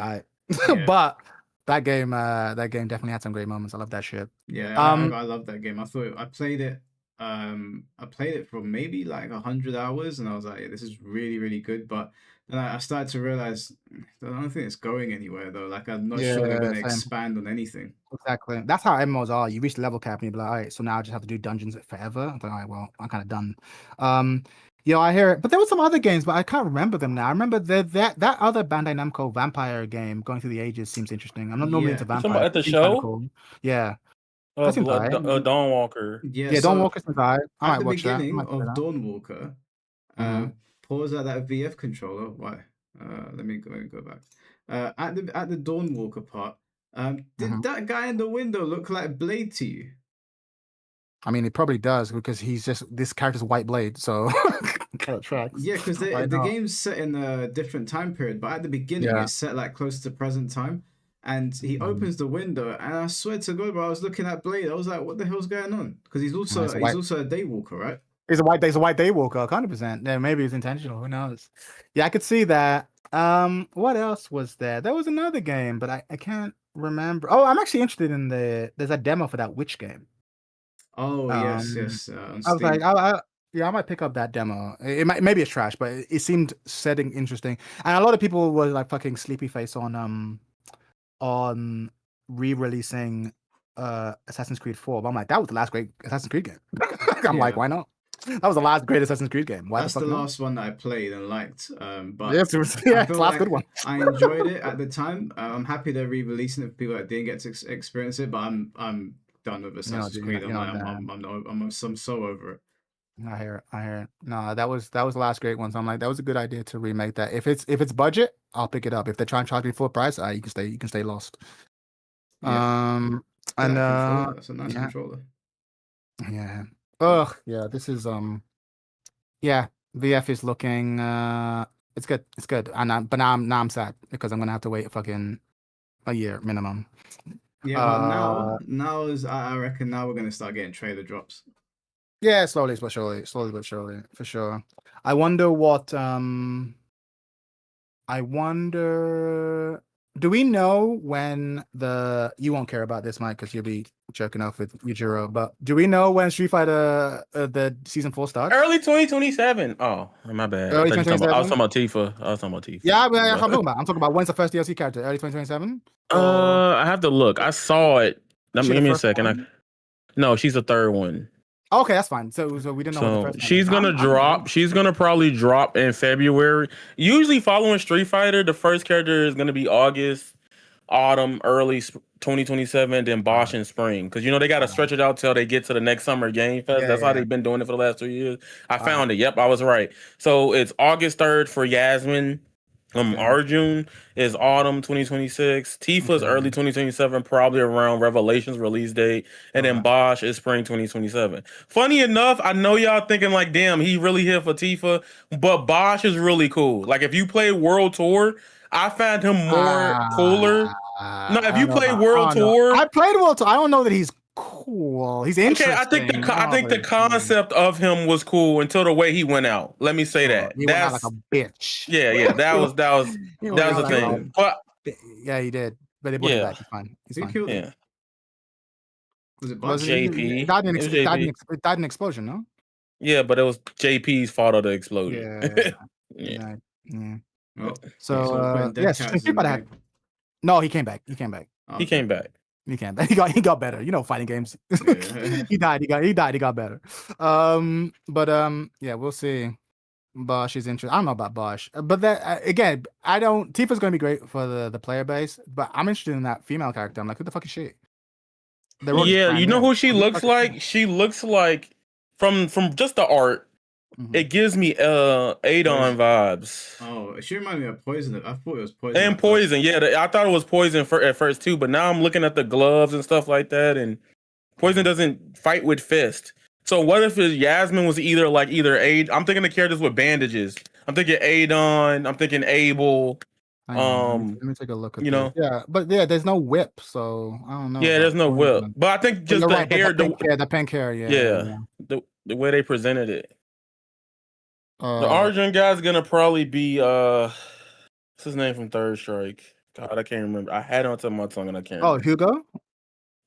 But that game definitely had some great moments. I love that shit. Yeah, I love that game. I played it. I played it for maybe like 100 hours, and I was like, yeah, this is really, really good. But then I started to realize I don't think it's going anywhere though. Like I'm not sure they're going to expand on anything. Exactly. That's how MMOs are. You reach the level cap and you're like, all right, so now I just have to do dungeons forever. I'm like, all right, well, I'm kind of done. I hear it. But there were some other games, but I can't remember them now. I remember that other Bandai Namco vampire game, Going Through the Ages, seems interesting. I'm not normally into vampire. At the show? Cool. Yeah. Dawnwalker. Yeah, Dawnwalker's I might watch that. At the beginning of Dawnwalker, pause at that VF controller. Why? Let me go back. At the Dawnwalker part, did that guy in the window look like Blade to you? I mean, it probably does because this character's White Blade, so kind of tracks. Yeah, because the game's set in a different time period, but at the beginning it's set like close to present time, and he opens the window, and I swear to God, bro, I was looking at Blade. I was like, what the hell's going on? Because he's also a Daywalker, right? He's a white daywalker, 100%. Yeah, maybe it's intentional. Who knows? Yeah, I could see that. What else was there? There was another game, but I can't remember. Oh, I'm actually interested in there's a demo for that witch game. Oh yes, on I was like, Steam. yeah, I might pick up that demo. Maybe it's trash, but it seemed setting interesting. And a lot of people were like fucking sleepy face on re-releasing Assassin's Creed 4. But I'm like, that was the last great Assassin's Creed game. I'm like, why not? That was the last great Assassin's Creed game. Why That's the the fuck not? last one that I played and liked. But Yes, it was- I yeah, feel last like good one. I enjoyed it at the time. I'm happy they're re-releasing it for people that didn't get to experience it. But I'm done with Assassin's Creed. I'm so over it. I hear it. No, that was the last great one. So I'm like, that was a good idea to remake that. If it's budget, I'll pick it up. If they're trying to charge me full price, you can stay lost. Yeah. And That's a nice yeah. controller. Yeah. Ugh. Yeah. This is Yeah. VF is looking. It's good. It's good. And but now I'm sad because I'm gonna have to wait fucking a year minimum. Yeah, but now is I reckon now we're gonna start getting trailer drops. Yeah, slowly but surely, for sure. I wonder what. I wonder. Do we know when you won't care about this, Mike, because you'll be jerking off with Yujiro, but do we know when Street Fighter the season 4 starts? Early 2027. Oh, my bad. Early I was 2027? talking about Tifa. Yeah, I'm talking about when's the first DLC character? Early 2027? I have to look. I saw it. She Give the me a first second. one? No, she's the third one. Okay, that's fine. So we didn't know what the So first one she's is. gonna drop. She's gonna probably drop in February. Usually, following Street Fighter, the first character is gonna be August, autumn, early 2027, then Bosch in spring. Because they gotta stretch it out till they get to the next summer game fest. That's how they've been doing it for the last 3 years. I found it. Yep, I was right. So it's August 3rd for Yasmin. Arjun is autumn 2026. Tifa's early 2027, probably around Revelations release date, and then Bosch is spring 2027. Funny enough, I know y'all thinking like, damn, he really here for Tifa, but Bosch is really cool. Like if you play World Tour, I found him more cooler. No, if you play World Tour, I played World Tour. I don't know that he's cool. He's interesting. Okay, I think the concept of him was cool until the way he went out. Let me say that. He went out like a bitch. Yeah, that was the thing. But yeah, he did. But it wasn't that. He's fine. He's fine. Killed him? Was it JP? It died in an explosion, no? Yeah, but it was JP's fault of the explosion. Yeah. Oh, so no, he came back. He came back. He came back. He got better. Fighting games. He died. He got better. Yeah, we'll see. Bosch is interesting. I don't know about Bosch, but that again, Tifa's going to be great for the player base, but I'm interested in that female character. I'm like, who the fuck is she? Yeah, you know who she looks like? She looks like from just the art. It gives me Adon vibes. Oh, she reminded me of Poison. I thought it was Poison. And Poison, yeah. I thought it was Poison at first too, but now I'm looking at the gloves and stuff like that, and Poison doesn't fight with fist. So what if Yasmin was either I'm thinking the characters with bandages. I'm thinking Adon. I'm thinking Abel. Let me take a look at this. Yeah, but there's no whip, so I don't know. Yeah, there's no whip, but I think just the hair, the pink hair, yeah. The way they presented it. The Arjun guy's gonna probably be what's his name from Third Strike? God, I can't remember. I had it on tip of my tongue and I can't. Oh, Hugo.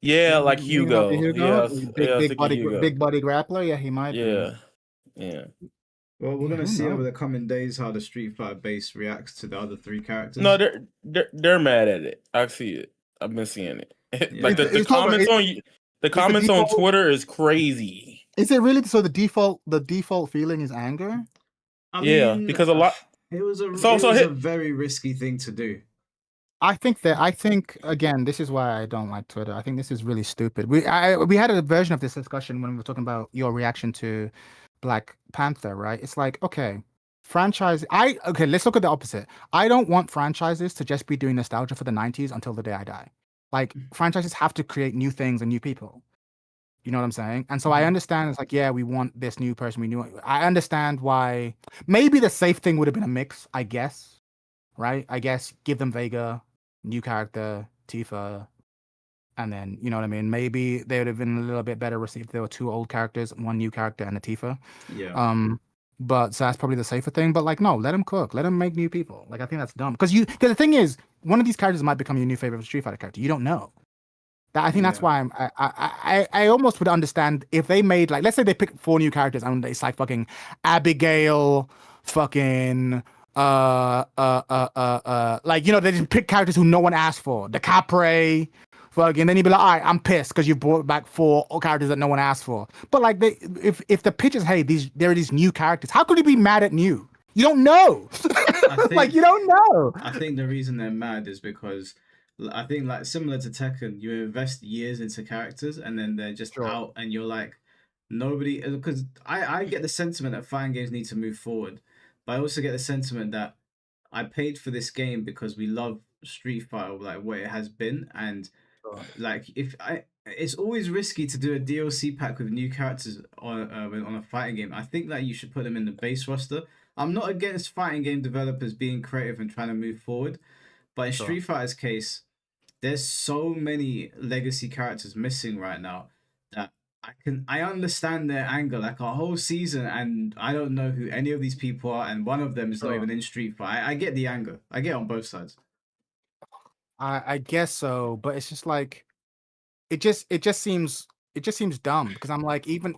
Yeah, like Hugo. Big body grappler. Yeah, he might. Yeah. Well, we're gonna see over the coming days how the Street Fighter base reacts to the other three characters. No, they're mad at it. I see it. I've been seeing it. Like the comments on Twitter is crazy. Is it really? So the default feeling is anger? I mean, because a lot. It was a very risky thing to do. I think again, this is why I don't like Twitter. I think this is really stupid. We had a version of this discussion when we were talking about your reaction to Black Panther, right? It's like, okay, let's look at the opposite. I don't want franchises to just be doing nostalgia for the 90s until the day I die. Like franchises have to create new things and new people. You know what I'm saying? And so I understand it's like, yeah, we want this new person. I understand why. Maybe the safe thing would have been a mix, I guess. Right? I guess give them Vega, new character, Tifa, And then, you know what I mean? Maybe they would have been a little bit better received if there were 2 old characters, 1 new character, and a Tifa. Yeah. But so that's probably the safer thing. But like, no, let them cook. Let them make new people. Like, I think that's dumb. Because the thing is, one of these characters might become your new favorite Street Fighter character. You don't know. I think that's why I almost would understand if they made, like, let's say they pick 4 new characters and it's like fucking Abigail, fucking like, you know, they just pick characters who no one asked for. The Capre, fucking, then you'd be like, all right, I'm pissed because you brought back 4 characters that no one asked for. But like, if the pitch is, hey, there are these new characters, how could you be mad at new? You don't know. Like, you don't know. I think the reason they're mad is because I think, like, similar to Tekken, you invest years into characters and then they're just out, and you're like, nobody. Because I get the sentiment that fighting games need to move forward, but I also get the sentiment that I paid for this game because we love Street Fighter, like what it has been, and like it's always risky to do a DLC pack with new characters on a fighting game. I think that you should put them in the base roster. I'm not against fighting game developers being creative and trying to move forward, but in Street Fighter's case, there's so many legacy characters missing right now that I understand their anger. Like, a whole season and I don't know who any of these people are, and one of them is not even in Street Fighter. I get the anger. I get it on both sides. I guess so, but it's just like, it just seems dumb, because I'm like, even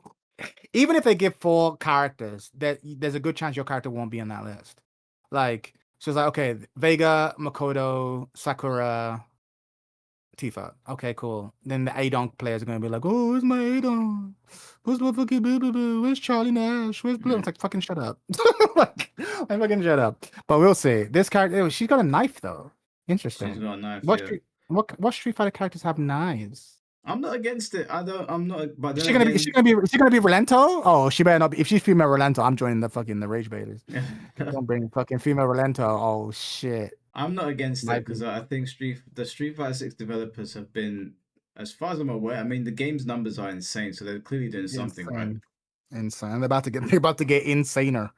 if they give 4 characters, there's a good chance your character won't be on that list. Like, so it's like, okay, Vega, Makoto, Sakura, Tifa. Okay, cool. Then the Adon players are gonna be like, oh, where's my Adon? Where's my fucking boo? Where's Charlie Nash? Where's Blue? It's like, fucking shut up. Like, fucking shut up. But we'll see. This character, she's got a knife though. Interesting. She's got a knife. What Street Fighter characters have knives? I'm not against it. I'm not. But Is she gonna be Rolento? Oh, she better not be. If she's female Rolento, I'm joining the Rage Baiters. Don't bring fucking female Rolento. Oh shit. I'm not against it because I think the Street Fighter 6 developers have been, as far as I'm aware, I mean, the game's numbers are insane, so they're clearly doing something right. Insane. They're about to get insaner.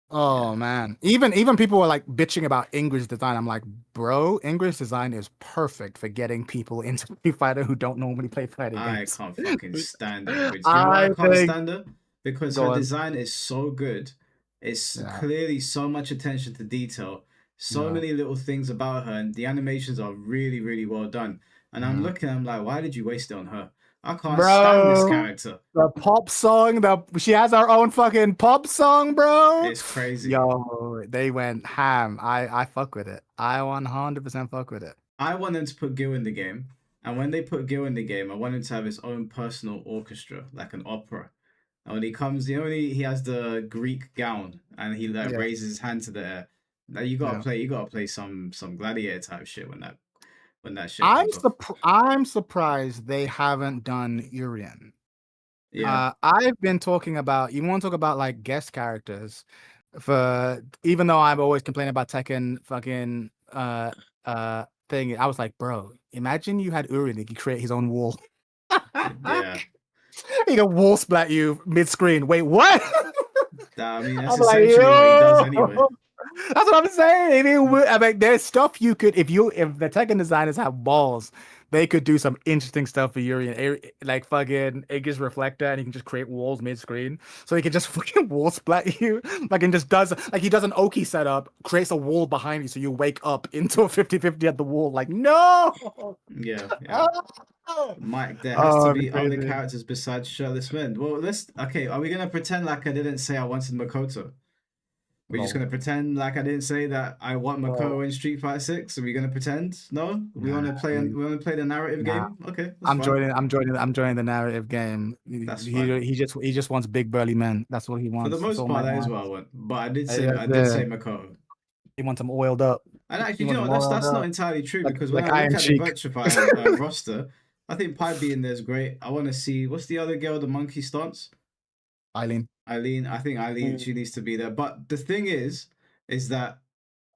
Oh man. Even people were like bitching about Ingrid's design. I'm like, bro, Ingrid's design is perfect for getting people into Street Fighter who don't normally play fighting games. I can't fucking stand Ingrid. Do you know why I can't stand her? Because her design is so good. It's clearly so much attention to detail. So many little things about her, and the animations are really, really well done. And I'm looking, I'm like, why did you waste it on her? I can't stand this character. The pop song, she has her own fucking pop song, bro. It's crazy. Yo, they went ham. I fuck with it. I 100% fuck with it. I want them to put Gil in the game, and when they put Gil in the game, I want him to have his own personal orchestra, like an opera. And when he comes, he has the Greek gown, and he raises his hand to the air. Now you gotta play some gladiator type shit when that shit. I'm surprised they haven't done Urien. Yeah. I've been talking about, you want to talk about like guest characters, for even though I've always complained about Tekken fucking thing. I was like, bro, imagine you had Urien, he could create his own wall. Yeah. He can wall splat you mid screen. Wait, what? I mean, that's essentially what he does anyway. That's what I'm saying. I mean, there's stuff you could, if the Tekken designers have balls, they could do some interesting stuff for Urien, like fucking Aegis Reflector, and he can just create walls mid-screen, so he can just fucking wall splat you, like, and just does, like, he does an Oki setup, creates a wall behind you, so you wake up into a 50-50 at the wall, like, no! Yeah. Mike, there has to be other characters besides Shirtless Men. Well, are we gonna pretend like I didn't say I wanted Makoto? We're just gonna pretend like I didn't say that I want Makoto in Street Fighter 6. Are we gonna pretend? No, we want to play. We want to play the narrative game. Okay, I'm joining the narrative game. He just wants big burly men. That's what he wants. For the most part, that is what I want. But I did say Makoto. He wants them oiled up. And actually, that's not entirely true, because when I look at the Virtuify roster, I think Pipe being there is great. I want to see, what's the other girl, the monkey stance? Eileen. I think Eileen, she needs to be there. But the thing is that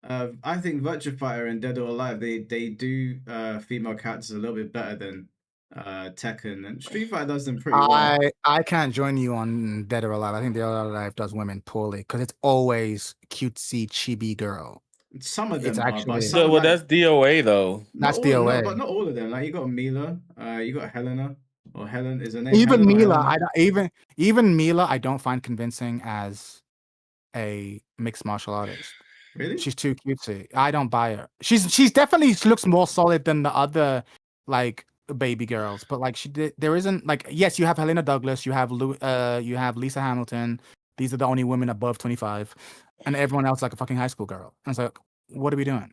I think Virtua Fighter and Dead or Alive, they do female characters a little bit better than Tekken, and Street Fighter does them pretty well. I can't join you on Dead or Alive. I think Dead or Alive does women poorly, because it's always cutesy chibi girl. Some of It's them are, but actually some Well, like that's DOA though. not that's all, no, DOA. but not all of them. Like you got Mila, you got Helena or Helen. Is her name Even Helen or Mila, Helena? I don't, even Mila, I don't find convincing as a mixed martial artist. Really? She's too cutesy. I don't buy her. She's definitely, she looks more solid than the other like baby girls, but like there isn't like, yes, you have Helena Douglas, you have you have Lisa Hamilton. These are the only women above 25, and everyone else like a fucking high school girl. And it's like, what are we doing?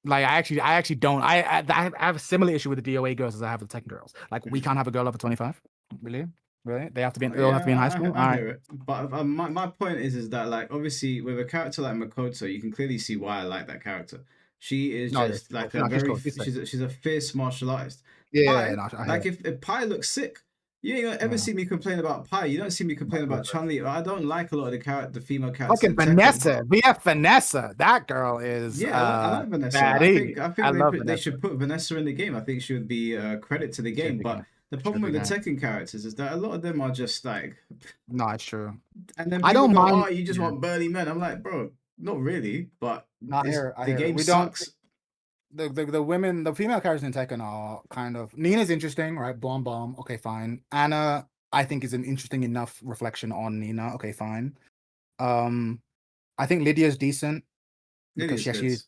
Like I actually don't. I have a similar issue with the DOA girls as I have with the Tekken girls. Like we can't have a girl over 25. Really? Really? They have to be. They all have to be in high school. All I right. hear it. But my point is that like obviously with a character like Makoto, you can clearly see why I like that character. She is No, just like no, a very she's she's a fierce martial artist. yeah. Pi, No, I like hear it. if Pi looks sick, you ain't gonna ever see me complain about Pi. You don't see me complain about Chun-Li. I don't like a lot of the female characters. Fucking in Tekken, Vanessa. but- We have Vanessa. That girl is. Yeah, I like Vanessa. baddie. I think love they Vanessa. should put Vanessa in the game. I think she would be a credit to the game. be But good. the problem with the good. Tekken characters is that a lot of them are just like, No, it's true. and then I people don't go, mind- "Oh, you just want burly men." I'm like, bro, not really. But Not it's- here. I the hear it. game We don't- sucks. The women, the female characters in Tekken are kind of. Nina's interesting, right? Bomb. Okay, fine. Anna, I think, is an interesting enough reflection on Nina. Okay, fine. I think Lydia's decent because Lydia's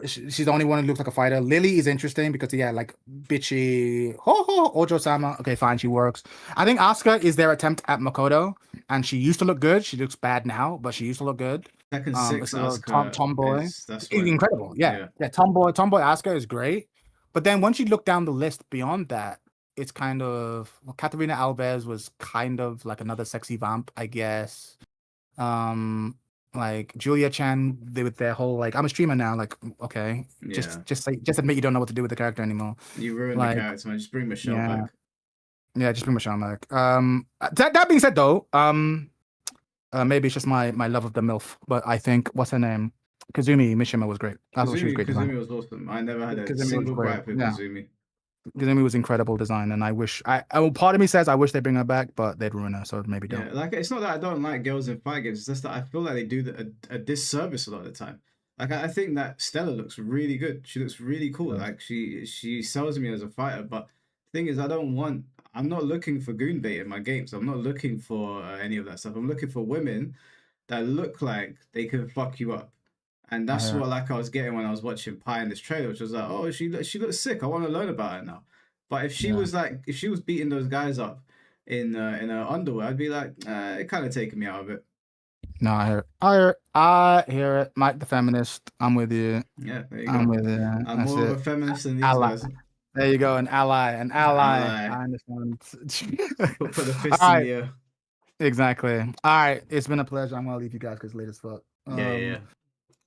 she's the only one who looks like a fighter. Lily is interesting because like bitchy Ojo-sama. Okay, fine, she works. I think Asuka is their attempt at Makoto, and she used to look good. She looks bad now, but she used to look good. Tekken 6 it's a little Asuka tomboy. that's He's incredible. Yeah. Tomboy Asuka is great. But then once you look down the list beyond that, it's kind of Katarina Alves was kind of like another sexy vamp, I guess. Like Julia Chan, with their whole like, I'm a streamer now. Like, okay, just admit you don't know what to do with the character anymore. You ruined the character, man. Just bring Michelle back. Yeah, just bring Michelle back. That being said, though, maybe it's just my love of the MILF, but I think what's her name, Kazumi Mishima was great. I thought she was great. Kazumi was awesome. I never had a Kazumi single was great. gripe with Yeah. Kazumi. Kazumi was incredible design, and I wish part of me says I wish they bring her back, but they'd ruin her, so maybe don't. Yeah, like it's not that I don't like girls in fight games. It's just that I feel like they do a disservice a lot of the time. Like I think that Stella looks really good. She looks really cool. Like she sells me as a fighter. But the thing is, I'm not looking for goon bait in my games. I'm not looking for any of that stuff. I'm looking for women that look like they can fuck you up. And that's what like I was getting when I was watching Pi in this trailer, which was like, oh, she looks sick. I want to learn about her now. But if she was beating those guys up in her underwear, I'd be like, it kind of taking me out of it. No, I hear it. Mike the feminist, I'm with you. Yeah, there you I'm go. with you. I'm more of a feminist than these ally. guys. There you go, an ally. I understand. Put the fist All in right. the air. Exactly. All right, it's been a pleasure. I'm gonna leave you guys because late as fuck. Yeah.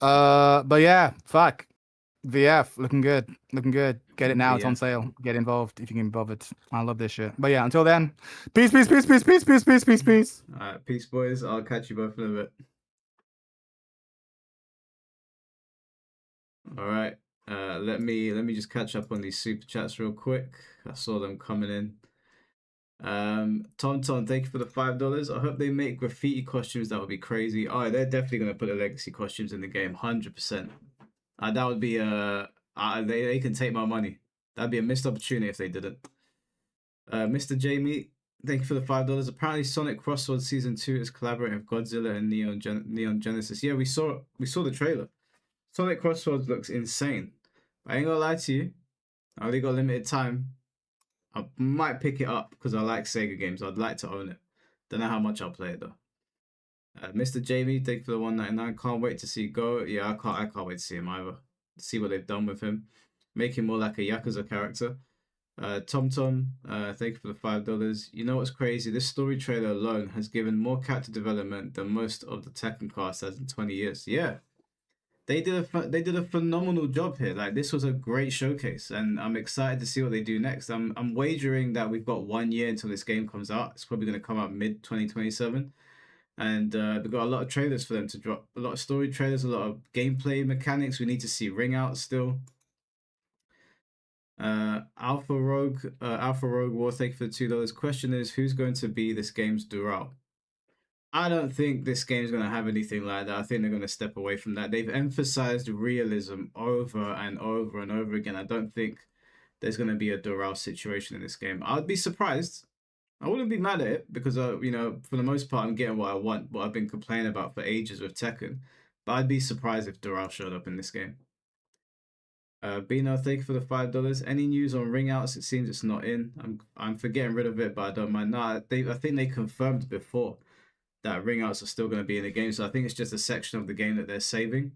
But yeah, fuck. VF, looking good. Get it now. It's on VF. sale. Get involved if you can be bothered. I love this shit. But yeah, until then, peace. All right, peace, boys. I'll catch you both in a bit. All right. Let me just catch up on these super chats real quick. I saw them coming in. Tom, thank you for the $5. I hope they make graffiti costumes. That would be crazy. Oh, they're definitely gonna put the legacy costumes in the game, 100%. That would be they can take my money. That'd be a missed opportunity if they didn't. Mr. Jamie, thank you for the $5. Apparently, Sonic Crossroads Season 2 is collaborating with Godzilla and Neon Genesis. Yeah, we saw the trailer. Sonic Crossroads looks insane. I ain't gonna lie to you. I only got limited time. I might pick it up because I like Sega games. I'd like to own it. Don't know how much I'll play it though. Mr. Jamie, thank you for the $1.99. Can't wait to see Go. Yeah, I can't wait to see him either. See what they've done with him. Make him more like a Yakuza character. Tom, thank you for the $5. You know what's crazy? This story trailer alone has given more character development than most of the Tekken cast has in 20 years. Yeah. They did a phenomenal job here. Like this was a great showcase, and I'm excited to see what they do next. I'm wagering that we've got 1 year until this game comes out. It's probably going to come out mid 2027, and we've got a lot of trailers for them to drop. A lot of story trailers, a lot of gameplay mechanics. We need to see Ring Out still. Alpha Rogue War. Thank you for the $2. Question is, who's going to be this game's Dural? I don't think this game's going to have anything like that. I think they're going to step away from that. They've emphasized realism over and over and over again. I don't think there's going to be a Doral situation in this game. I'd be surprised. I wouldn't be mad at it because, you know, for the most part, I'm getting what I want, what I've been complaining about for ages with Tekken. But I'd be surprised if Doral showed up in this game. Bino, thank you for the $5. Any news on ring outs? It seems it's not in. I'm for getting rid of it, but I don't mind. Nah, I think they confirmed before that ring outs are still going to be in the game, so I think it's just a section of the game that they're saving.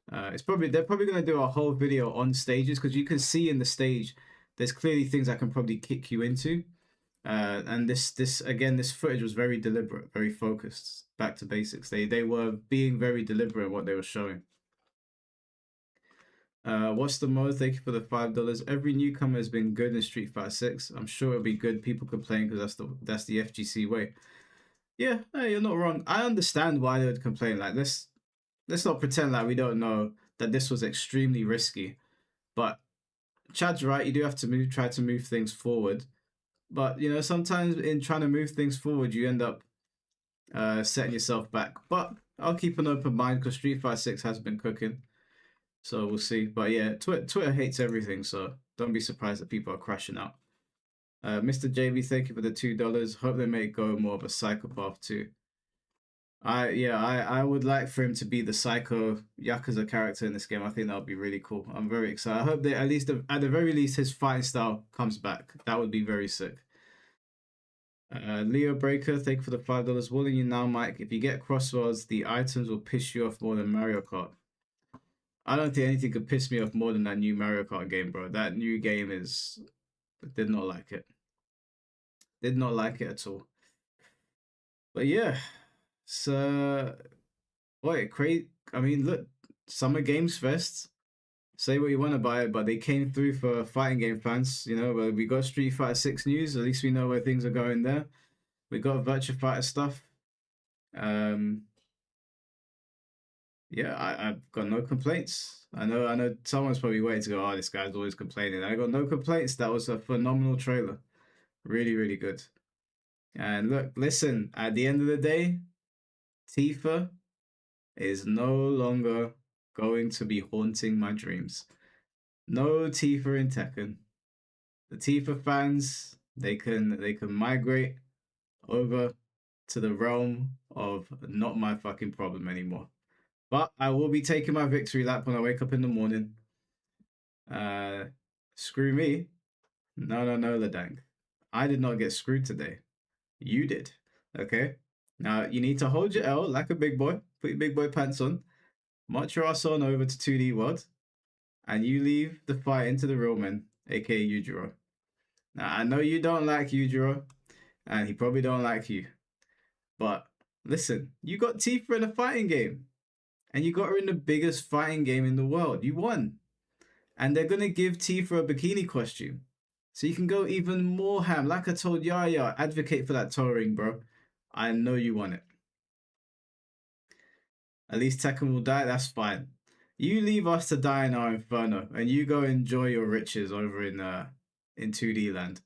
They're probably going to do a whole video on stages because you can see in the stage there's clearly things I can probably kick you into. And this footage was very deliberate, very focused, back to basics. They were being very deliberate in what they were showing. What's the mode? Thank you for the $5. Every newcomer has been good in Street Fighter 6. I'm sure it'll be good. People complain because that's the FGC way. Yeah, hey, you're not wrong. I understand why they would complain. Like, let's not pretend like we don't know that this was extremely risky. But Chad's right. You do have to try to move things forward. But you know, sometimes in trying to move things forward, you end up setting yourself back. But I'll keep an open mind because Street Fighter 6 has been cooking. So we'll see. But yeah, Twitter hates everything, so don't be surprised that people are crashing out. Mr. JB, thank you for the $2. Hope they make Go more of a psychopath too. I would like for him to be the psycho Yakuza character in this game. I think that would be really cool. I'm very excited. I hope that at the very least his fighting style comes back. That would be very sick. Leo Breaker, thank you for the $5. Warning you now, Mike. If you get crosswords, the items will piss you off more than Mario Kart. I don't think anything could piss me off more than that new Mario Kart game, bro. That new game did not like it. Did not like it at all. But yeah, so crazy. I mean, look, Summer Games Fest. Say what you want about it, but they came through for fighting game fans. You know, we got Street Fighter 6 news. At least we know where things are going there. We got Virtua Fighter stuff. Yeah, I've got no complaints. I know someone's probably waiting to go, oh, this guy's always complaining. I got no complaints. That was a phenomenal trailer. Really, really good. And look, listen, at the end of the day, Tifa is no longer going to be haunting my dreams. No Tifa in Tekken. The Tifa fans, they can migrate over to the realm of not my fucking problem anymore. But I will be taking my victory lap when I wake up in the morning. Screw me. No, Ladang. I did not get screwed today. You did. Okay? Now, you need to hold your L like a big boy. Put your big boy pants on. March your ass on over to 2D World. And you leave the fight into the real men, aka Yujiro. Now, I know you don't like Yujiro. And he probably don't like you. But, listen. You got Tifa in a fighting game. And you got her in the biggest fighting game in the world. You won. And they're going to give Tifa a bikini costume. So you can go even more ham. Like I told Yaya, advocate for that toe ring, bro. I know you want it. At least Tekken will die. That's fine. You leave us to die in our inferno. And you go enjoy your riches over in 2D land.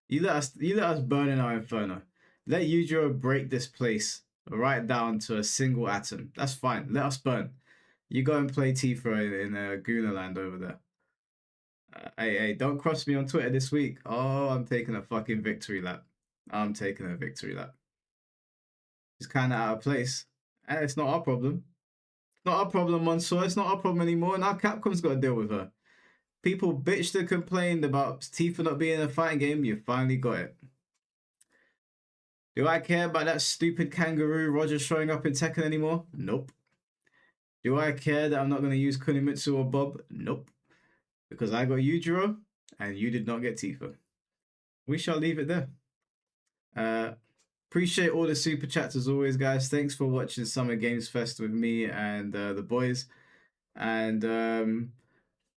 You let us burn in our inferno. Let Yujiro break this place right down to a single atom. That's fine. Let us burn. You go and play Tifa in Guna land over there. Hey, don't cross me on Twitter this week. Oh, I'm taking a fucking victory lap. I'm taking a victory lap. It's kind of out of place. And it's not our problem. It's not our problem, Mansoor. It's not our problem anymore. Now Capcom's got to deal with her. People bitched and complained about Tifa not being in a fighting game. You finally got it. Do I care about that stupid kangaroo Roger showing up in Tekken anymore? Nope. Do I care that I'm not going to use Kunimitsu or Bob? Nope. Because I got Yujiro, and you did not get Tifa. We shall leave it there. Appreciate all the super chats as always, guys. Thanks for watching Summer Games Fest with me and the boys. And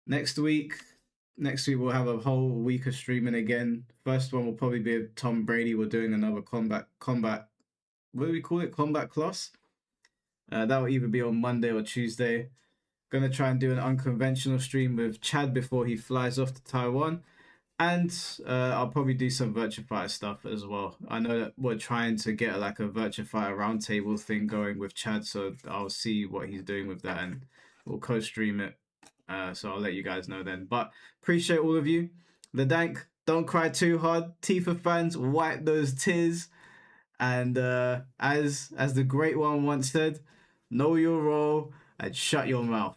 next week we'll have a whole week of streaming again. First one will probably be Tom Brady. We're doing another combat. What do we call it? Combat class. That will either be on Monday or Tuesday. Gonna try and do an unconventional stream with Chad before he flies off to Taiwan. And I'll probably do some Virtua Fighter stuff as well. I know that we're trying to get like a Virtua Fighter roundtable thing going with Chad, so I'll see what he's doing with that, and we'll co-stream it. So I'll let you guys know then. But appreciate all of you. The Dank, don't cry too hard. Tifa fans, wipe those tears. And as the great one once said, know your role and shut your mouth.